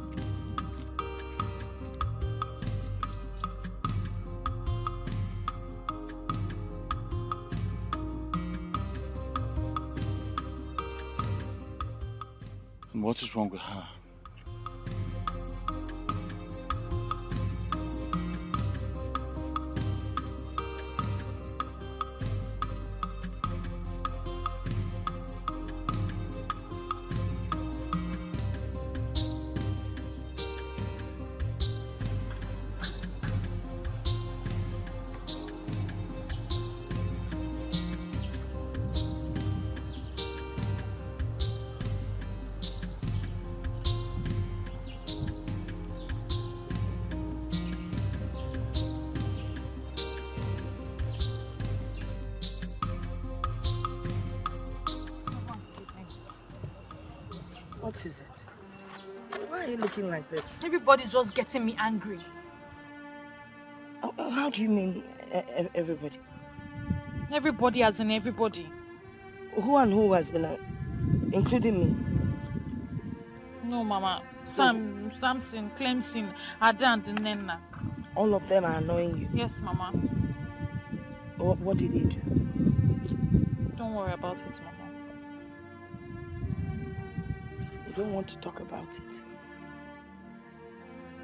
Speaker 2: And what is wrong with her?
Speaker 8: What is it? Why are you looking like this?
Speaker 6: Everybody's just getting me angry.
Speaker 8: How do you mean everybody?
Speaker 6: Everybody as in everybody.
Speaker 8: Who and who has been, including me?
Speaker 6: No, Mama. Samson, Clemson, Ada and Nena.
Speaker 8: All of them are annoying you?
Speaker 6: Yes, Mama.
Speaker 8: What did they do?
Speaker 6: Don't worry about it, Mama.
Speaker 8: You don't want to talk about it?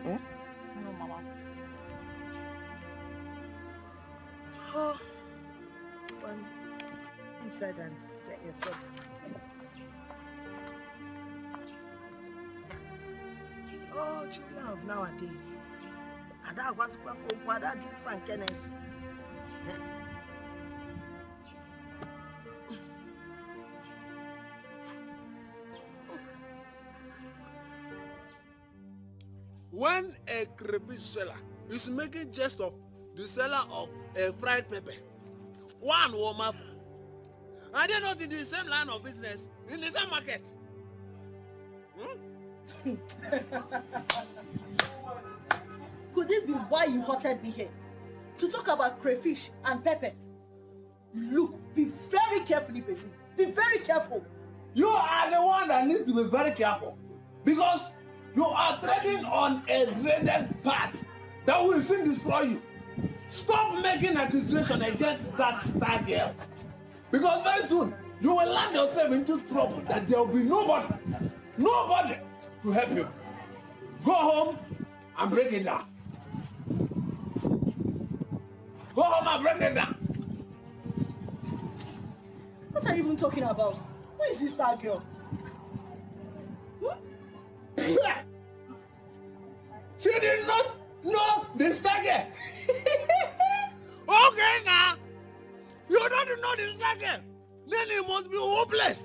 Speaker 8: Eh?
Speaker 6: No, Mama.
Speaker 8: Oh, well, inside and get yourself. Oh, children of nowadays. Ada was for Ada do frankness.
Speaker 4: When a crayfish seller is making jest of the seller of a fried pepper, one will marvel. Are they not in the same line of business, in the same market?
Speaker 12: Could this be why you hotted me here? To talk about crayfish and pepper? Look, be very careful, Ibezu. Be very careful.
Speaker 21: You are the one that needs to be very careful. Because you are treading on a dreaded path that will soon destroy you. Stop making accusation against that star girl. Because very soon, you will land yourself into trouble that there will be nobody to help you. Go home and break it down. Go home and break it down.
Speaker 12: What are you even talking about? Who is this star girl?
Speaker 21: She did not know the star girl.
Speaker 4: Okay now. You don't know this girl. Then he must be hopeless.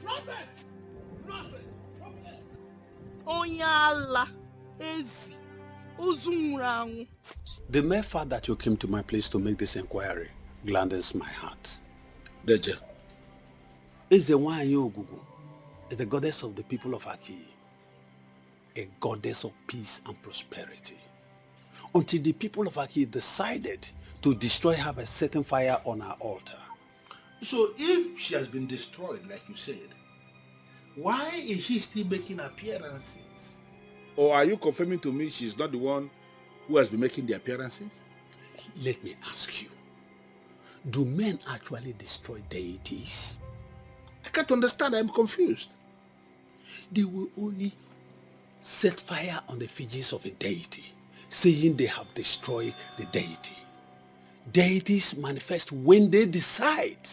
Speaker 4: Nonsense. Nonsense.
Speaker 12: Onyala. Ezi. Ozunrangu.
Speaker 3: The mere fact that you came to my place to make this inquiry gladdens my heart.
Speaker 4: Deje.
Speaker 3: Ezewanyi Ogugu is the goddess of the people of Aki, a goddess of peace and prosperity. Until the people of Aki decided to destroy her by setting fire on her altar.
Speaker 4: So if she has been destroyed, like you said, why is she still making appearances? Or are you confirming to me she's not the one who has been making the appearances?
Speaker 3: Let me ask you, do men actually destroy deities?
Speaker 4: I can't understand, I'm confused.
Speaker 3: They will only set fire on the effigies of a deity, saying they have destroyed the deity. Deities manifest when they decide.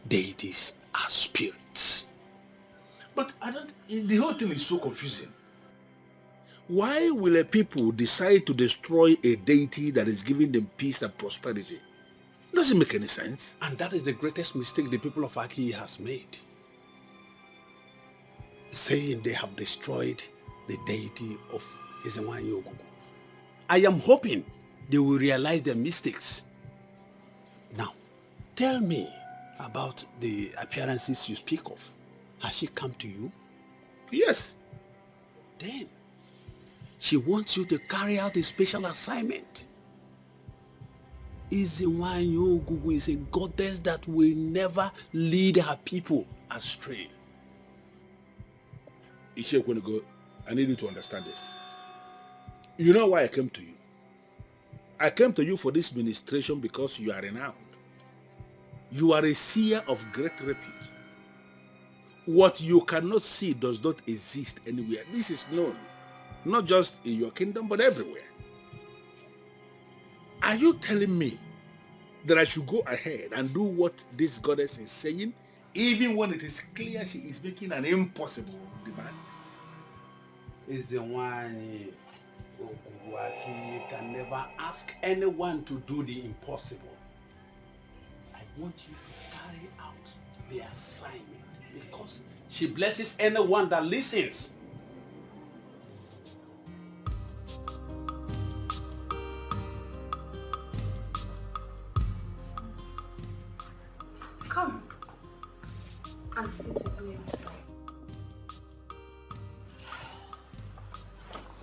Speaker 3: Deities are spirits.
Speaker 4: But the whole thing is so confusing. Why will a people decide to destroy a deity that is giving them peace and prosperity? It doesn't make any sense.
Speaker 3: And that is the greatest mistake the people of Aki has made. Saying they have destroyed the deity of Ezewanyi Ogugu. I am hoping they will realize their mistakes. Now, tell me about the appearances you speak of. Has she come to you?
Speaker 4: Yes.
Speaker 3: Then, she wants you to carry out a special assignment. Ezewanyi Ogugu is a goddess that will never lead her people astray.
Speaker 4: Ishekwenigo, I need you to understand this. You know why I came to you? I came to you for this ministration because you are renowned. You are a seer of great repute. What you cannot see does not exist anywhere. This is known, not just in your kingdom, but everywhere. Are you telling me that I should go ahead and do what this goddess is saying, even when it is clear she is making an impossible demand?
Speaker 3: Ezewanyi Ogugu can never ask anyone to do the impossible. I want you to carry out the assignment because she blesses anyone that listens.
Speaker 7: Come and sit with me.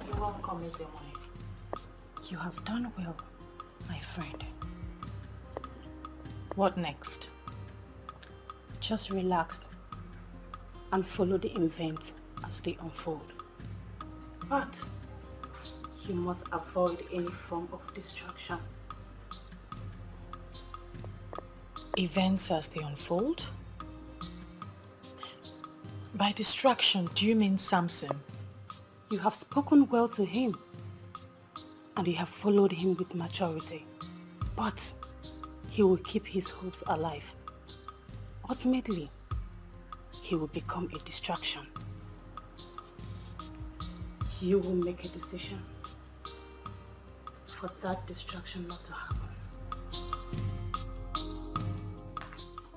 Speaker 6: You're welcome, Ezewanyi. You have done well, my friend. What next?
Speaker 7: Just relax and follow the events as they unfold. But you must avoid any form of distraction.
Speaker 6: Events as they unfold? By distraction, do you mean Samson?
Speaker 7: You have spoken well to him and you have followed him with maturity. But he will keep his hopes alive. Ultimately, he will become a distraction. You will make a decision for that distraction not to happen.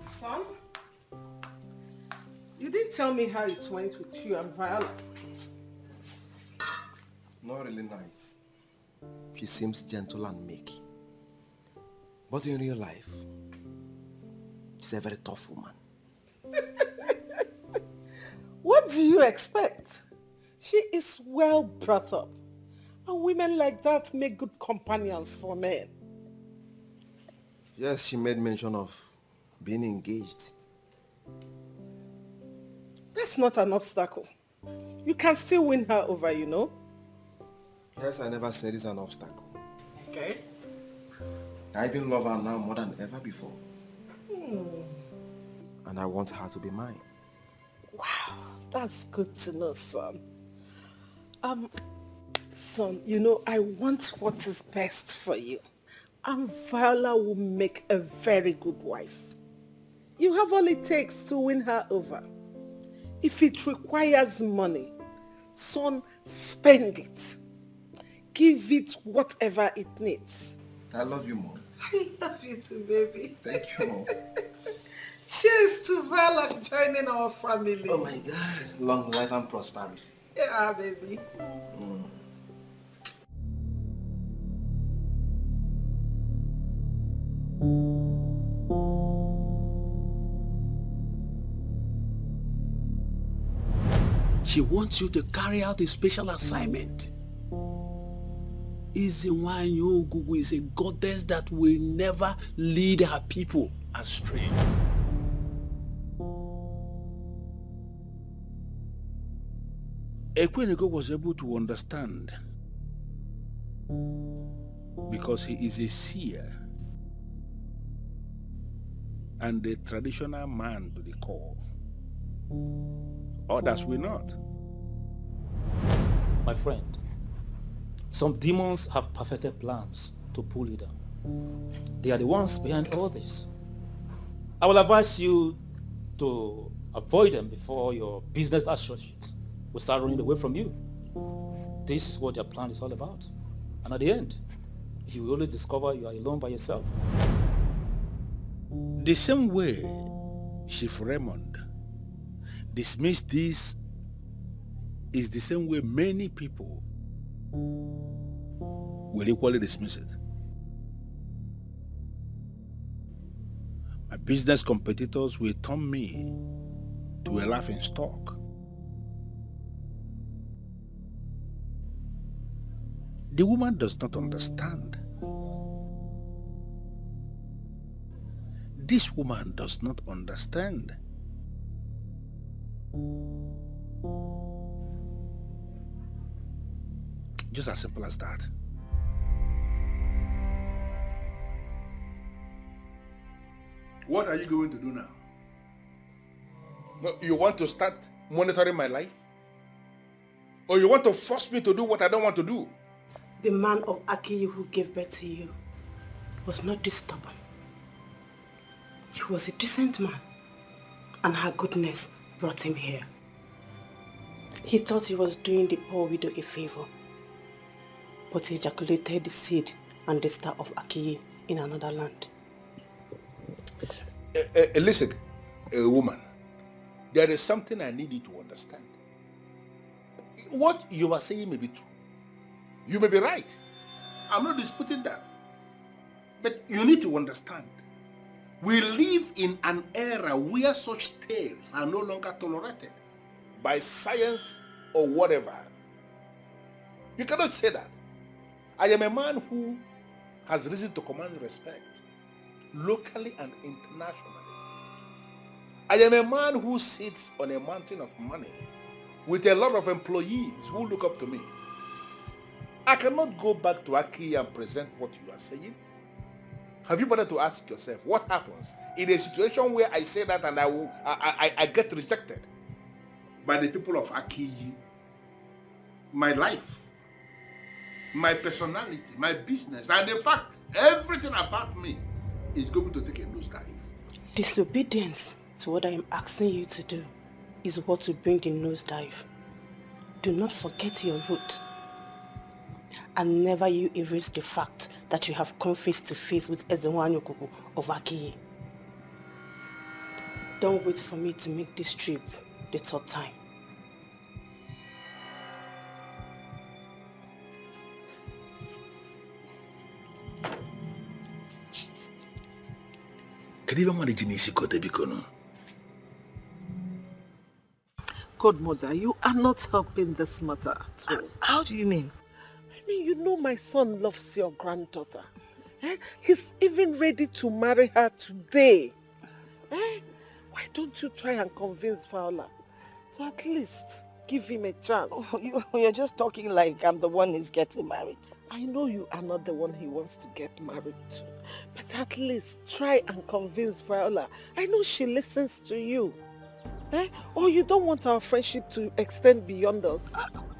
Speaker 17: Son, you didn't tell me how it went with you and Viola.
Speaker 19: Not really nice. She seems gentle and meek. But in real life, she's a very tough woman.
Speaker 17: What do you expect? She is well brought up. And women like that make good companions for men.
Speaker 19: Yes, she made mention of being engaged.
Speaker 17: That's not an obstacle. You can still win her over, you know.
Speaker 19: Yes, I never said it's an obstacle.
Speaker 17: Okay.
Speaker 19: I even love her now more than ever before. And I want her to be mine.
Speaker 17: Wow, that's good to know, son. Son, you know, I want what is best for you. And Viola will make a very good wife. You have all it takes to win her over. If it requires money, son, spend it. Give it whatever it needs.
Speaker 19: I love you, Mom.
Speaker 17: I love you too, baby.
Speaker 19: Thank you, Mom.
Speaker 17: Cheers to Viola joining our family.
Speaker 19: Oh my God. Long life and prosperity.
Speaker 17: Yeah, baby.
Speaker 4: She wants you to carry out a special assignment. Izinwanyi Ogugu is a goddess that will never lead her people astray. Ekweneko was able to understand because he is a seer and a traditional man to the core. Others will not.
Speaker 20: My friend, some demons have perfected plans to pull you down. They are the ones behind all this. I will advise you to avoid them before your business associates will start running away from you. This is what their plan is all about. And at the end, you will only discover you are alone by yourself.
Speaker 4: The same way Chief Raymond dismissed this is the same way many people will equally dismiss it. My business competitors will turn me to a laughing stock. The woman does not understand. This woman does not understand. Just as simple as that.
Speaker 10: What are you going to do now? No, you want to start monitoring my life? Or you want to force me to do what I don't want to do?
Speaker 7: The man of Akiyi who gave birth to you was not this stubborn. He was a decent man, and her goodness brought him here. He thought he was doing the poor widow a favor, but he ejaculated the seed and the star of Akiyi in another land.
Speaker 10: Listen, woman, there is something I need you to understand. What you are saying may be true. You may be right. I'm not disputing that. But you need to understand, we live in an era where such tales are no longer tolerated by science or whatever. You cannot say that. I am a man who has reason to command respect, locally and internationally. I am a man who sits on a mountain of money with a lot of employees who look up to me. I cannot go back to Aki and present what you are saying. Have you bothered to ask yourself what happens in a situation where I say that and I get rejected by the people of Aki? My life, my personality, my business, and in fact, everything about me is going to take a nosedive.
Speaker 7: Disobedience to what I am asking you to do is what will bring the nosedive. Do not forget your root. And never you erase the fact that you have come face to face with Izinwanyi Ogugu of Akiyi. Don't wait for me to make this trip the third time.
Speaker 17: Godmother, you are not helping this matter at all.
Speaker 8: How do you mean?
Speaker 17: I mean, you know my son loves your granddaughter. He's even ready to marry her today. Why don't you try and convince Viola to at least give him a chance?
Speaker 8: Oh, you're just talking like I'm the one he's getting married.
Speaker 17: I know you are not the one he wants to get married to. But at least try and convince Viola. I know she listens to you. Or you don't want our friendship to extend beyond us?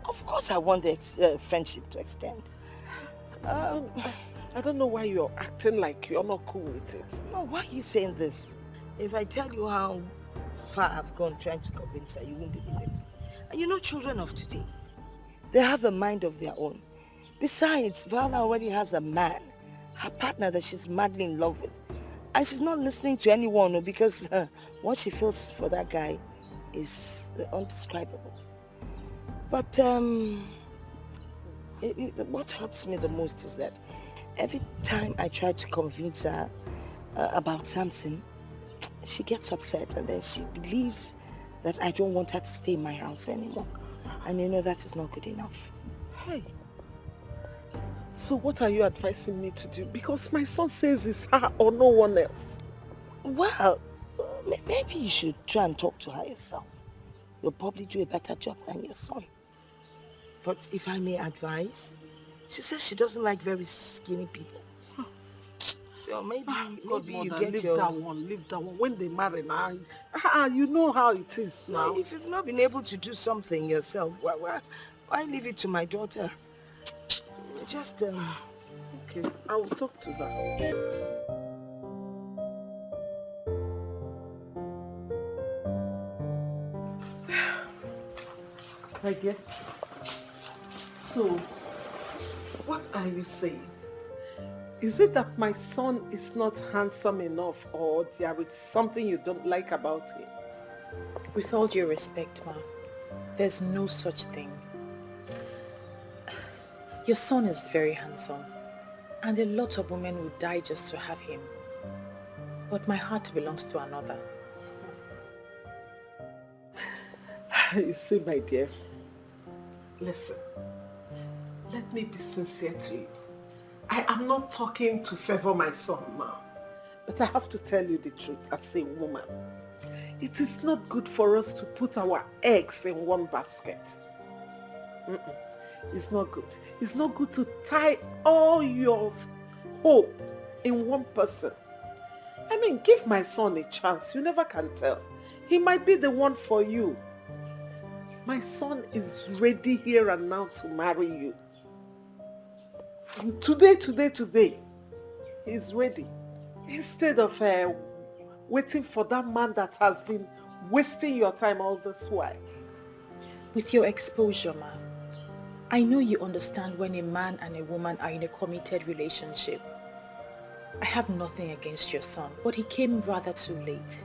Speaker 8: Of course I want the friendship to extend.
Speaker 17: I don't know why you're acting like you're not cool with it.
Speaker 8: No, why are you saying this? If I tell you how far I've gone trying to convince her, you won't believe it. And you know children of today, they have a mind of their own. Besides, Viola already has a man, her partner that she's madly in love with. And she's not listening to anyone because what she feels for that guy is undescribable. But what hurts me the most is that every time I try to convince her about Samson, she gets upset and then she believes that I don't want her to stay in my house anymore. And you know that is not good enough.
Speaker 17: Hey, so what are you advising me to do? Because my son says it's her or no one else.
Speaker 8: Well, maybe you should try and talk to her yourself. You'll probably do a better job than your son. But if I may advise, she says she doesn't like very skinny people. So maybe you get
Speaker 17: leave
Speaker 8: your...
Speaker 17: that one. When they marry now, you know how it is now.
Speaker 8: If you've not been able to do something yourself, why leave it to my daughter? Just,
Speaker 17: Okay, I will talk to her. My dear, so what are you saying? Is it that my son is not handsome enough, or there is something you don't like about him?
Speaker 6: With all due respect, Ma, there's no such thing. Your son is very handsome, and a lot of women would die just to have him. But my heart belongs to another.
Speaker 17: You see, my dear, listen, let me be sincere to you. I am not talking to favor my son now, but I have to tell you the truth as a woman. It is not good for us to put our eggs in one basket. It's not good. It's not good to tie all your hope in one person. I mean, give my son a chance. You never can tell. He might be the one for you. My son is ready here and now to marry you. And today, he's ready. Instead of waiting for that man that has been wasting your time all this while.
Speaker 6: With your exposure, Ma, I know you understand when a man and a woman are in a committed relationship. I have nothing against your son, but he came rather too late.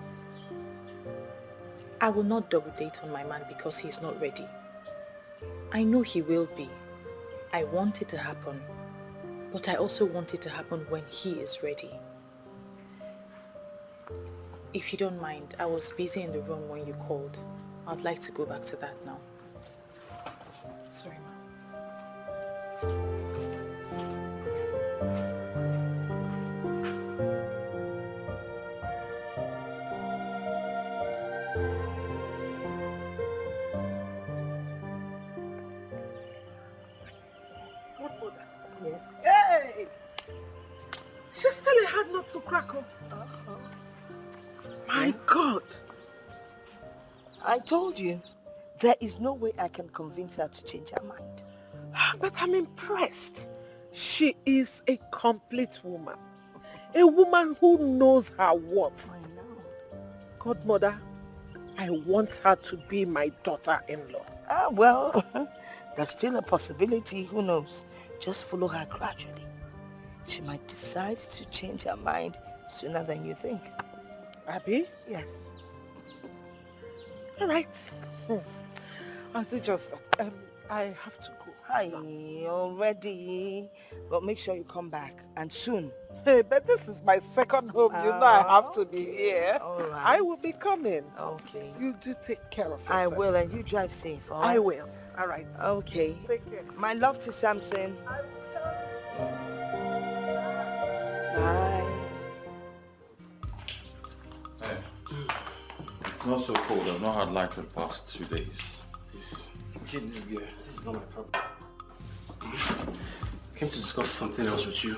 Speaker 6: I will not double date on my man because he's not ready. I know he will be. I want it to happen, but I also want it to happen when he is ready. If you don't mind, I was busy in the room when you called. I'd like to go back to that now. Sorry, Ma.
Speaker 17: Hey! She's still a hard nut to crack up. My God!
Speaker 8: I told you, there is no way I can convince her to change her mind.
Speaker 17: But I'm impressed. She is a complete woman. A woman who knows her worth.
Speaker 8: I know.
Speaker 17: Godmother, I want her to be my daughter-in-law.
Speaker 8: Well, that's still a possibility. Who knows? Just follow her gradually. She might decide to change her mind sooner than you think.
Speaker 17: Abby?
Speaker 8: Yes.
Speaker 17: All right. I'll do just that. I have to go.
Speaker 8: Hi, already. But make sure you come back, and soon.
Speaker 17: Hey, but this is my second home. You know I have to be here.
Speaker 8: All right.
Speaker 17: I will be coming.
Speaker 8: Okay.
Speaker 17: You do take care of yourself.
Speaker 8: I will, and you drive safe, all right?
Speaker 17: I will. All right.
Speaker 8: Okay.
Speaker 17: Take care.
Speaker 8: My love to Samson. Bye.
Speaker 2: Hey, it's not so cold. I've not had light for the past 2 days.
Speaker 15: Get this beer. This is not my problem. I came to discuss something else with you.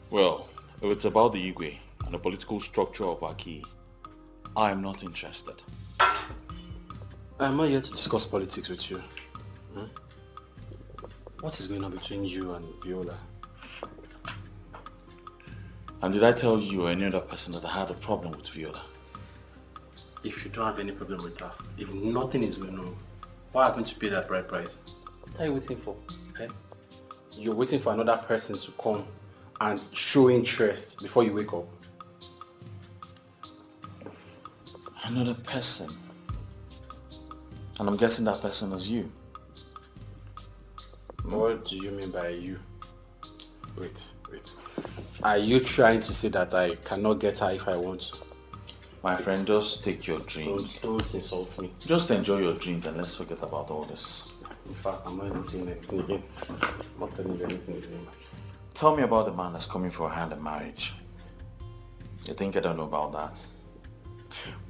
Speaker 2: Well, if it's about the Igwe and the political structure of Aki, I am not interested.
Speaker 15: I'm not here to discuss politics with you. What is going on between you and Viola?
Speaker 2: And did I tell you or any other person that I had a problem with Viola?
Speaker 15: If you don't have any problem with her, if nothing is going on, why haven't you paid that bride price? What are you waiting for? Eh? You're waiting for another person to come and show interest before you wake up.
Speaker 2: Another person? And I'm guessing that person is you.
Speaker 15: What do you mean by you? Wait. Are you trying to say that I cannot get her if I want to?
Speaker 2: My friend, just take your drink.
Speaker 15: Don't insult me.
Speaker 2: Just enjoy your drink and let's forget about all this.
Speaker 15: In fact, I'm not even saying anything again. I'm not telling you anything again.
Speaker 2: Tell me about the man that's coming for a hand in marriage. You think I don't know about that?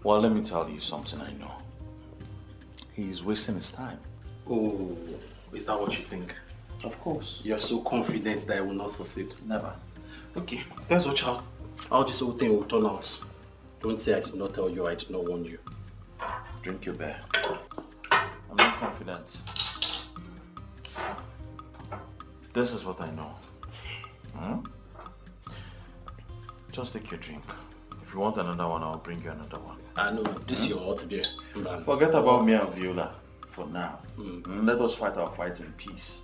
Speaker 2: Well, let me tell you something I know. He's wasting his time.
Speaker 15: Oh, is that what you think?
Speaker 2: Of course.
Speaker 15: You're so confident that I will not succeed.
Speaker 2: Never.
Speaker 15: Okay, let's watch how this whole thing will turn out. Don't say I did not tell you, I did not warn you.
Speaker 2: Drink your beer. I'm not confident. This is what I know. Just take your drink. If you want another one, I'll bring you another one.
Speaker 15: I know, this is your hot beer.
Speaker 2: Forget about me and Viola for now. Let us fight our fight in peace.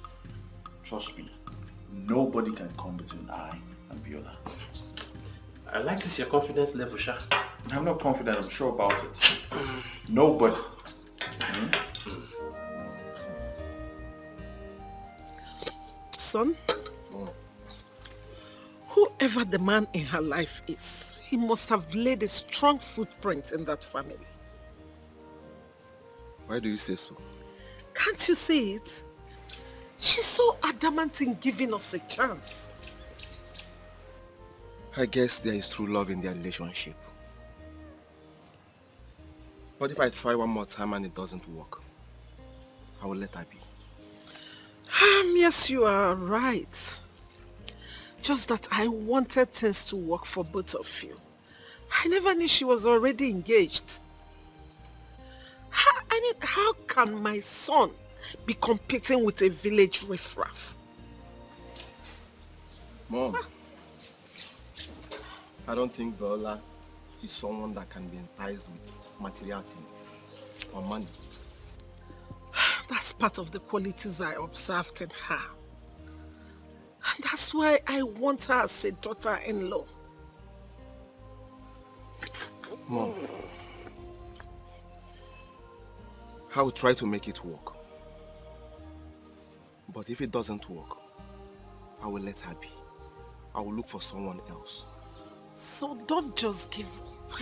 Speaker 2: Trust me, nobody can come between I and Viola.
Speaker 15: I like this, your confidence level, Sha.
Speaker 2: I'm not confident, I'm sure about it. Nobody.
Speaker 17: Son, whoever the man in her life is, he must have laid a strong footprint in that family.
Speaker 19: Why do you say so?
Speaker 17: Can't you see it? She's so adamant in giving us a chance.
Speaker 19: I guess there is true love in their relationship. But if I try one more time and it doesn't work, I will let her be.
Speaker 17: Yes, you are right. Just that I wanted things to work for both of you. I never knew she was already engaged. How can my son be competing with a village riffraff?
Speaker 19: Mom, I don't think Viola is someone that can be enticed with material things or money.
Speaker 17: That's part of the qualities I observed in her. And that's why I want her as a daughter-in-law.
Speaker 19: Mom, I will try to make it work. But if it doesn't work, I will let her be. I will look for someone else.
Speaker 17: So don't just give up.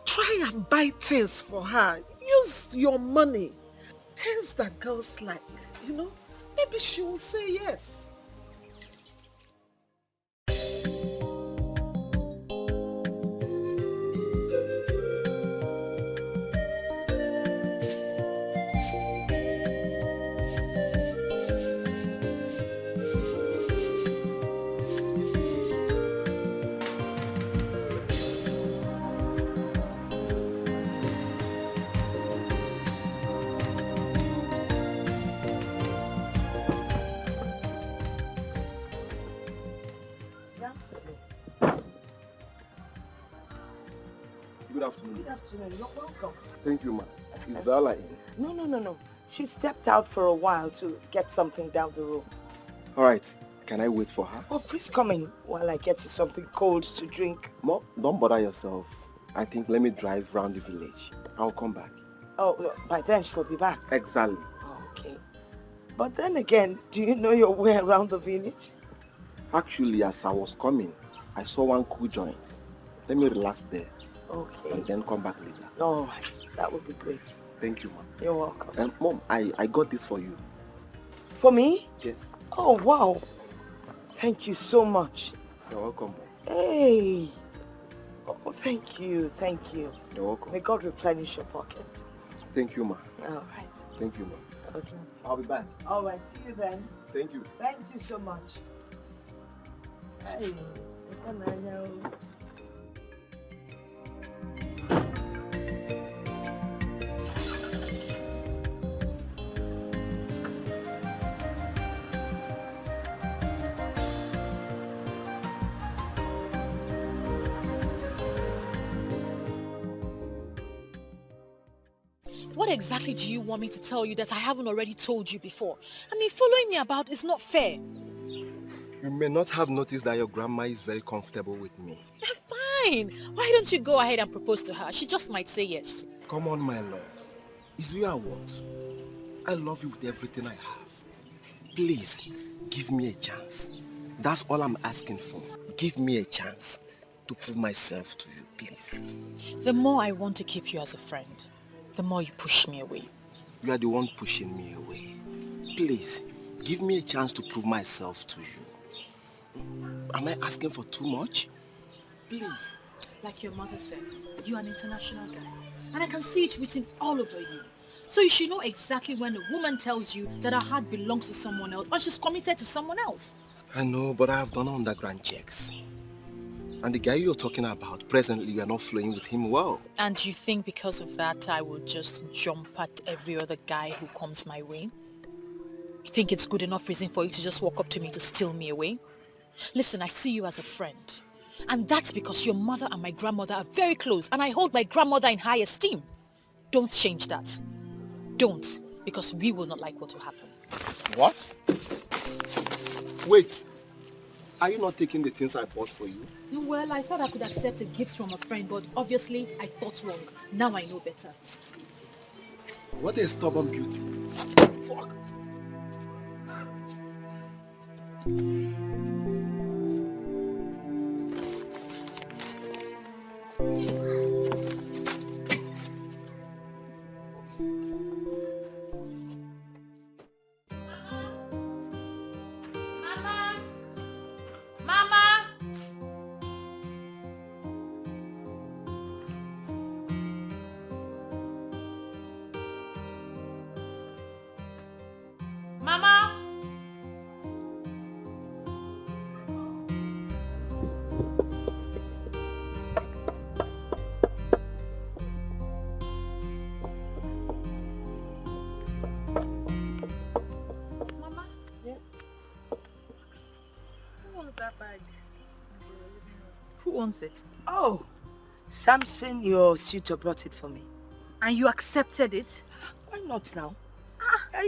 Speaker 17: Try and buy things for her. Use your money. Things that girls like, Maybe she will say yes.
Speaker 19: Good afternoon.
Speaker 8: Good afternoon. You're welcome.
Speaker 19: Thank you, ma. Is Viola in?
Speaker 8: No. She stepped out for a while to get something down the road.
Speaker 19: All right. Can I wait for her?
Speaker 8: Oh, please come in while I get you something cold to drink.
Speaker 19: Mom, don't bother yourself. I think let me drive around the village. I'll come back.
Speaker 8: Oh, by then she'll be back.
Speaker 19: Exactly.
Speaker 8: Okay. But then again, do you know your way around the village?
Speaker 19: Actually, as I was coming, I saw one cool joint. Let me relax there.
Speaker 8: Okay.
Speaker 19: And then come back later.
Speaker 8: All right. That would be great.
Speaker 19: Thank you, Mom.
Speaker 8: You're welcome.
Speaker 19: Mom, I got this for you.
Speaker 8: For me?
Speaker 19: Yes.
Speaker 8: Oh, wow. Thank you so much.
Speaker 19: You're welcome, Mom.
Speaker 8: Hey. Oh, thank you. Thank you.
Speaker 19: You're welcome.
Speaker 8: May God replenish your pocket.
Speaker 19: Thank you, Ma.
Speaker 8: All right.
Speaker 19: Thank you, Ma.
Speaker 8: Okay.
Speaker 19: I'll be back.
Speaker 8: All right. See you then.
Speaker 19: Thank you.
Speaker 8: Thank you so much. Hey.
Speaker 6: What exactly do you want me to tell you that I haven't already told you before? I mean, following me about is not fair.
Speaker 19: You may not have noticed that your grandma is very comfortable with me.
Speaker 6: Fine. Why don't you go ahead and propose to her? She just might say yes.
Speaker 19: Come on, my love. Is you I want. I love you with everything I have. Please, give me a chance. That's all I'm asking for. Give me a chance to prove myself to you, please.
Speaker 6: The more I want to keep you as a friend, the more you push me away.
Speaker 19: You are the one pushing me away. Please, give me a chance to prove myself to you. Am I asking for too much? Please.
Speaker 6: Like your mother said, you're an international guy. And I can see it written all over you. So you should know exactly when a woman tells you that her heart belongs to someone else or she's committed to someone else.
Speaker 19: I know, but I have done underground checks. And the guy you're talking about, presently you are not flowing with him well.
Speaker 6: And you think because of that I will just jump at every other guy who comes my way? You think it's good enough reason for you to just walk up to me to steal me away? Listen, I see you as a friend. And that's because your mother and my grandmother are very close and I hold my grandmother in high esteem. Don't change that. Don't, because we will not like what will happen.
Speaker 19: What? Wait. Are you not taking the things I bought for you?
Speaker 6: Well, I thought I could accept a gift from a friend, but obviously I thought wrong. Now I know better.
Speaker 19: What a stubborn beauty. Fuck.
Speaker 6: Who owns it?
Speaker 8: Oh, Samson, your suitor brought it for me.
Speaker 6: And you accepted it?
Speaker 8: Why not now?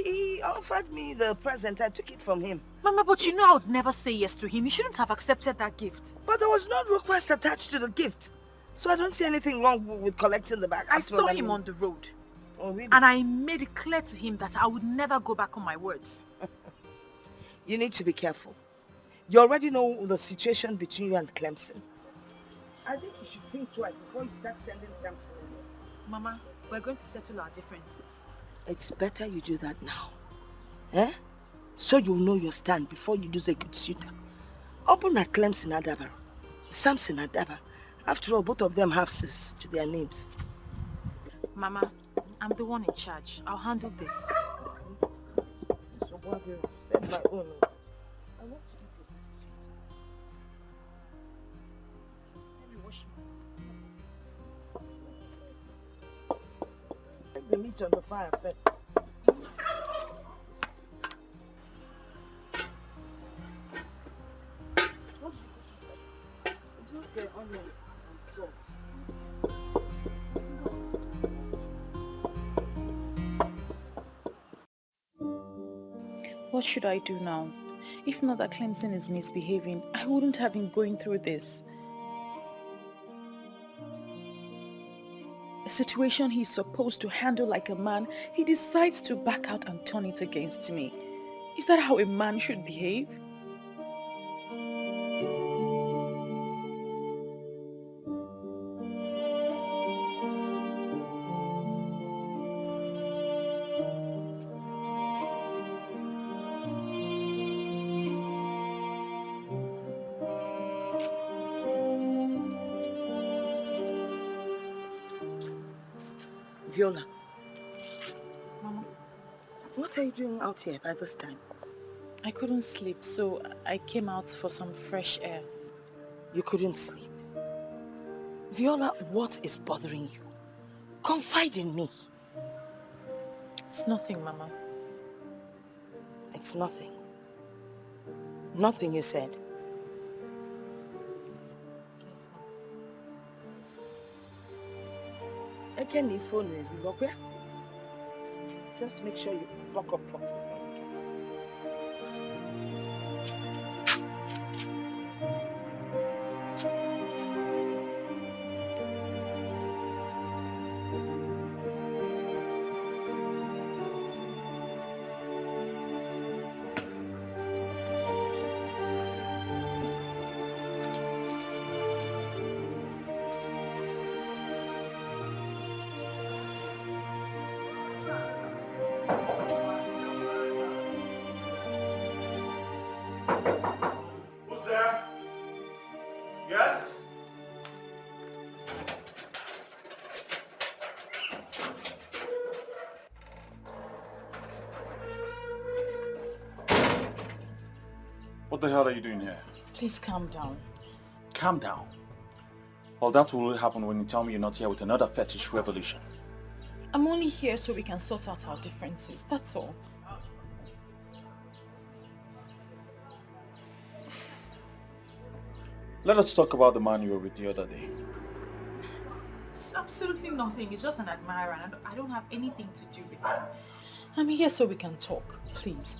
Speaker 8: He offered me the present. I took it from him.
Speaker 6: Mama, but you know I would never say yes to him. You shouldn't have accepted that gift.
Speaker 8: But there was no request attached to the gift. So I don't see anything wrong with collecting the bag.
Speaker 6: I saw him on the road.
Speaker 8: Oh, really?
Speaker 6: And I made it clear to him that I would never go back on my words.
Speaker 8: You need to be careful. You already know the situation between you and Clemson. I think you should think twice before you start sending Samson away.
Speaker 6: Mama, we're going to settle our differences.
Speaker 8: It's better you do that now. Eh? So you'll know your stand before you lose a good suitor. Open at Clemson Adaba. Samson Adaba. After all, both of them have sis to their names.
Speaker 6: Mama, I'm the one in charge. I'll handle this.
Speaker 8: So what will send my own? I want to eat a piece of sweet. Let me wash my... Take the meat on the fire first. Just the onions and salt.
Speaker 6: What should I do now? If not that Clemson is misbehaving, I wouldn't have been going through this. A situation he's supposed to handle like a man, he decides to back out and turn it against me. Is that how a man should behave?
Speaker 8: Viola. Mama, what are you doing out here by this time?
Speaker 6: I couldn't sleep, so I came out for some fresh air.
Speaker 8: You couldn't sleep? Viola, what is bothering you? Confide in me.
Speaker 6: It's nothing, Mama.
Speaker 8: It's nothing. Nothing, you said. Eke ni phone you okay? Just make sure you lock up properly.
Speaker 2: What the hell are you doing here?
Speaker 6: Please calm down.
Speaker 2: Calm down. Well, that will only happen when you tell me you're not here with another fetish revolution.
Speaker 6: I'm only here so we can sort out our differences, that's all.
Speaker 2: Let us talk about the man you were with the other day.
Speaker 6: It's absolutely nothing. It's just an admirer and I don't have anything to do with it. I'm here so we can talk, please.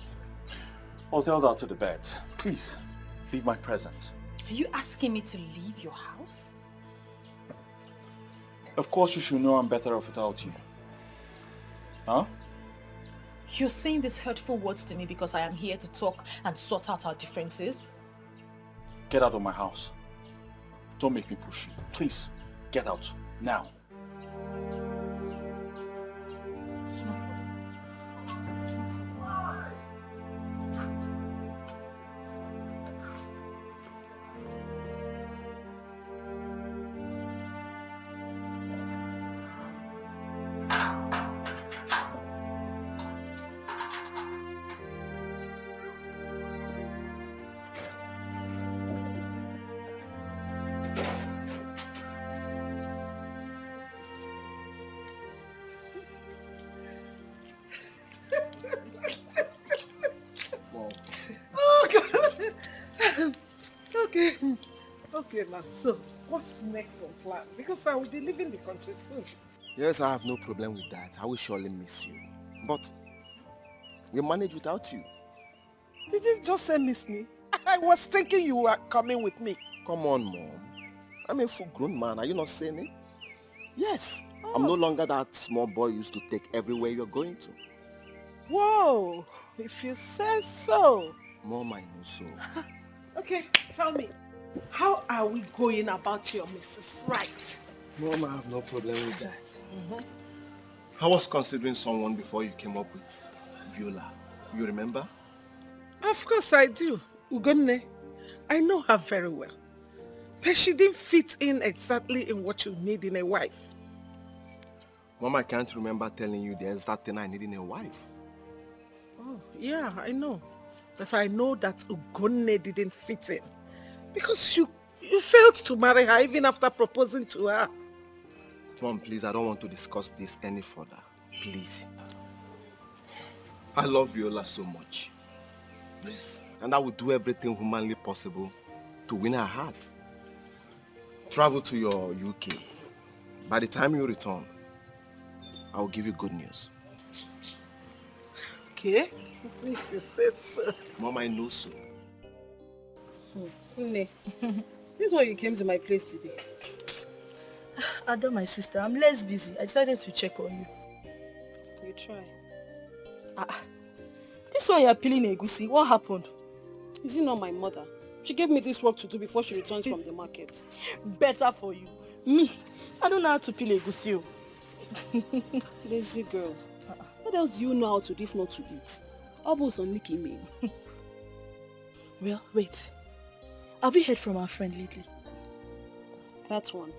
Speaker 2: Well, tell that to the bed. Please, leave my presence.
Speaker 6: Are you asking me to leave your house?
Speaker 2: Of course you should know I'm better off without you. Huh?
Speaker 6: You're saying these hurtful words to me because I am here to talk and sort out our differences?
Speaker 2: Get out of my house. Don't make me push you. Please, get out. Now.
Speaker 17: Okay, now, so what's next on plan? Because I will be leaving the country soon.
Speaker 19: Yes, I have no problem with that. I will surely miss you. But we manage without you.
Speaker 17: Did you just say miss me? I was thinking you were coming with me.
Speaker 19: Come on, Mom. I'm a full-grown man. Are you not saying it? Yes. Oh. I'm no longer that small boy you used to take everywhere you're going to.
Speaker 17: Whoa, if you say so.
Speaker 19: Mom, I know so.
Speaker 17: Okay, tell me. How are we going about your Mrs. Right?
Speaker 19: Mom, I have no problem with that. I was considering someone before you came up with Viola. You remember?
Speaker 17: Of course I do. Ugonne. I know her very well. But she didn't fit in exactly in what you need in a wife.
Speaker 19: Mom, I can't remember telling you the exact thing I need in a wife.
Speaker 17: Oh, yeah, I know. But I know that Ugonne didn't fit in. Because you failed to marry her even after proposing to her.
Speaker 19: Mom, please, I don't want to discuss this any further. Please. I love Viola so much. Yes. And I will do everything humanly possible to win her heart. Travel to your UK. By the time you return, I will give you good news.
Speaker 17: Okay? If you say so.
Speaker 19: Mom, I know so.
Speaker 13: Nne, this is why you came to my place today.
Speaker 12: Ada, my sister, I'm less busy. I decided to check on you.
Speaker 13: You try.
Speaker 12: This one you're peeling egusi. What happened?
Speaker 13: Is it not my mother? She gave me this work to do before she returns from the market.
Speaker 12: Better for you. Me, I don't know how to peel egusi.
Speaker 13: Lazy girl. What else do you know how to do if not to eat? Almost on Nikki me.
Speaker 12: Well, wait. Have you heard from our friend lately?
Speaker 13: That one.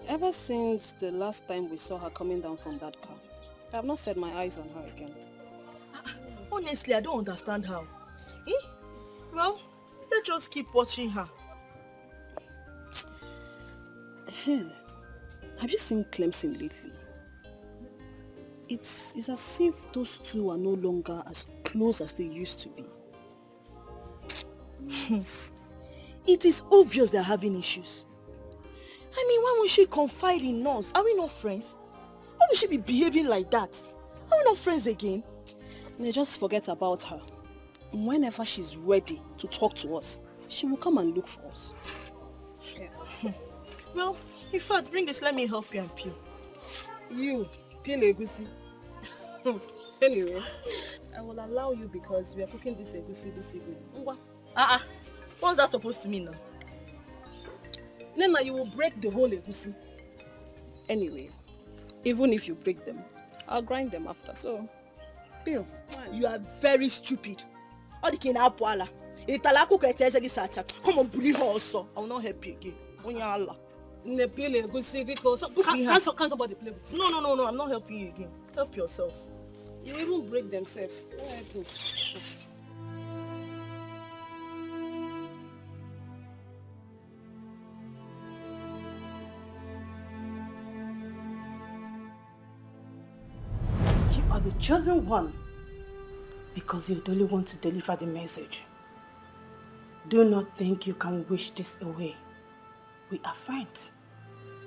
Speaker 13: Ever since the last time we saw her coming down from that car, I have not set my eyes on her again.
Speaker 12: Honestly, I don't understand how. Well, let's just keep watching her.
Speaker 13: Have you seen Clemson lately? It's as if those two are no longer as close as they used to be.
Speaker 12: It is obvious they're having issues. I mean, why won't she confide in us? Are we not friends? Why would she be behaving like that? Are we not friends again?
Speaker 13: They just forget about her. Whenever she's ready to talk to us, she will come and look for us.
Speaker 12: Yeah. Well, in fact, bring this, let me help you and peel.
Speaker 13: You, peel egusi. Anyway, I will allow you because we are cooking this egusi this evening.
Speaker 12: What's that supposed to mean now?
Speaker 13: Nena, you will break the whole egusi. Anyway, even if you break them, I'll grind them after, so peel.
Speaker 12: You are very stupid. Come on, bully her also. I will not help you again.
Speaker 13: Can somebody play with you?
Speaker 12: No, I'm not helping you again. Help yourself.
Speaker 13: You even break themselves.
Speaker 7: You are the chosen one because you're the only one to deliver the message. Do not think you can wish this away. We are friends,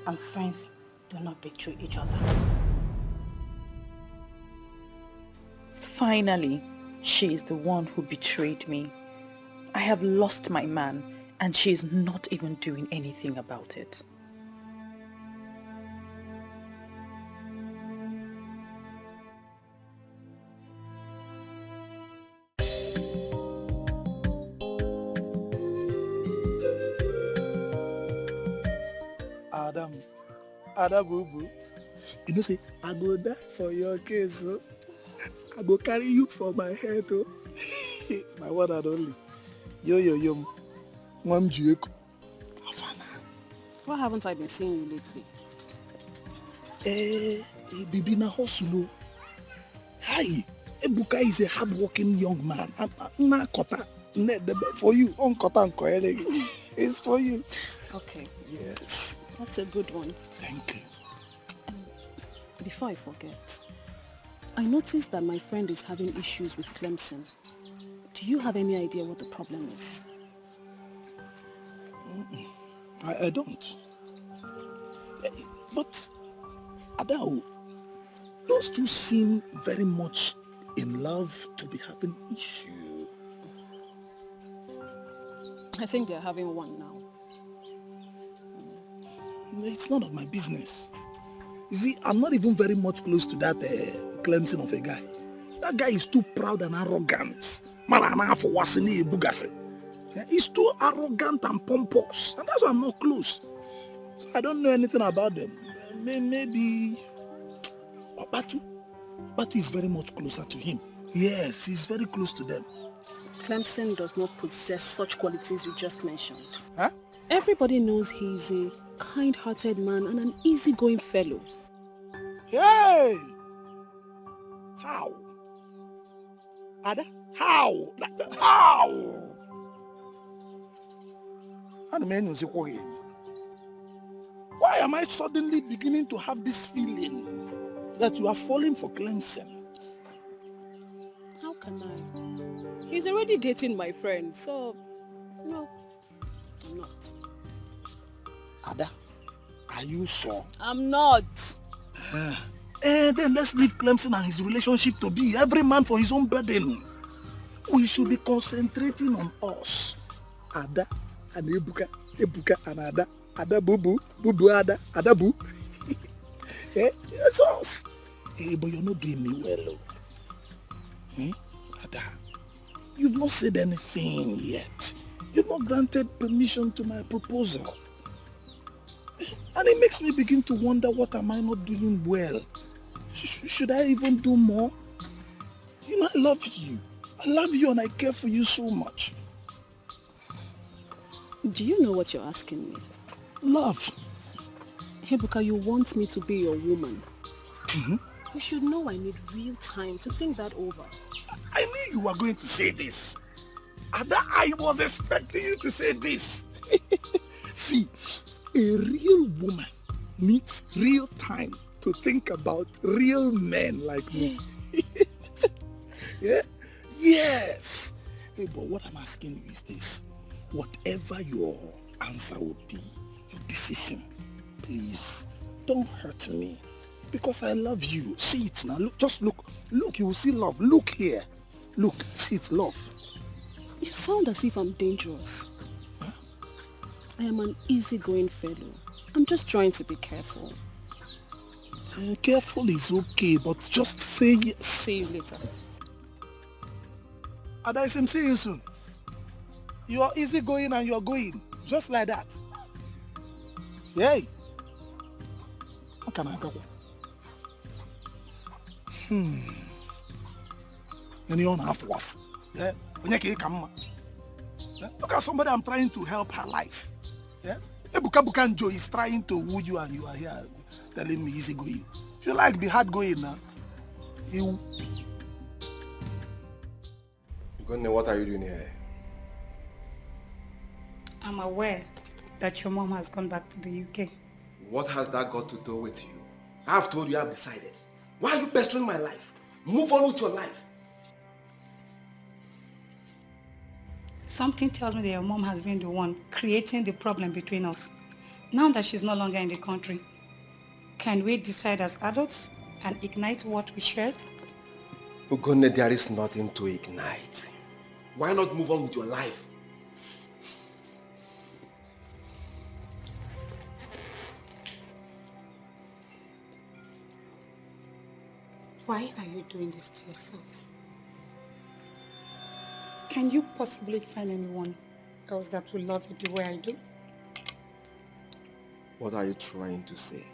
Speaker 7: and friends do not betray each other.
Speaker 6: Finally, she is the one who betrayed me. I have lost my man, and she is not even doing anything about it.
Speaker 4: Adam boo boo. You know, say, I go die for your case, oh. I go carry you for my head, oh. My one and only. Yo. Mom Jueko.
Speaker 13: Why haven't I been seeing you lately?
Speaker 4: Bibi na hustle. Hi. Ebuka is a hard-working young man. Na kota. For you. On kota it's for you.
Speaker 13: Okay.
Speaker 4: Yes.
Speaker 13: That's a good one.
Speaker 4: Thank you.
Speaker 13: Before I forget, I noticed that my friend is having issues with Clemson. Do you have any idea what the problem is?
Speaker 4: I don't. But, Adao, those two seem very much in love to be having issue.
Speaker 13: I think they're having one now.
Speaker 4: It's none of my business. You see, I'm not even very much close to that Clemson of a guy. That guy is too proud and arrogant. He's too arrogant and pompous. And that's why I'm not close. So I don't know anything about them. Maybe Batu is very much closer to him. Yes, he's very close to them.
Speaker 13: Clemson does not possess such qualities you just mentioned.
Speaker 4: Huh?
Speaker 13: Everybody knows he's a kind-hearted man and an easygoing fellow.
Speaker 4: Hey! How? Ada? How? How? Why am I suddenly beginning to have this feeling that you are falling for Clemson?
Speaker 13: How can I? He's already dating my friend, so no, I'm not.
Speaker 4: Ada, are you sure?
Speaker 13: I'm not.
Speaker 4: Then let's leave Clemson and his relationship to be. Every man for his own burden. We should be concentrating on us. Ada and Ebuka and Ada. Ada Bubu, Bubu Ada, Ada Bu. It's us. But you're not doing me well. Ada, you've not said anything yet. You've not granted permission to my proposal. And it makes me begin to wonder, what am I not doing well? Should I even do more? You know, I love you. I love you and I care for you so much.
Speaker 13: Do you know what you're asking me?
Speaker 4: Love.
Speaker 13: Ebuka, you want me to be your woman.
Speaker 4: Mm-hmm.
Speaker 13: You should know I need real time to think that over.
Speaker 4: I knew you were going to say this. Ada, I was expecting you to say this. See, a real woman needs real time to think about real men like me. Yeah? Yes. Hey, but what I'm asking you is this. Whatever your answer would be, your decision, please don't hurt me. Because I love you. See it now. Look, just look. Look, you will see love. Look here. Look, see it, love.
Speaker 13: You sound as if I'm dangerous. Huh? I am an easygoing fellow. I'm just trying to be careful.
Speaker 4: Careful is okay, but just say...
Speaker 13: See you later.
Speaker 4: Adaisim, see you soon. You are easygoing and you're going. Just like that. Yay. How can I go? Anyone have worse? Yeah. Look at somebody I'm trying to help her life. Yeah. Ebuka Bukanjo is trying to woo you and you are here telling me easy going. If you like, be hard going now. You.
Speaker 19: Gunne, what are you doing here?
Speaker 18: I'm aware that your mom has gone back to the UK.
Speaker 19: What has that got to do with you? I've told you I've decided. Why are you pestering my life? Move on with your life.
Speaker 18: Something tells me that your mom has been the one creating the problem between us. Now that she's no longer in the country, can we decide as adults and ignite what we shared?
Speaker 19: Ugonne, there is nothing to ignite. Why not move on with your life?
Speaker 18: Why are you doing this to yourself? Can you possibly find anyone else that will love you the way I do?
Speaker 19: What are you trying to say?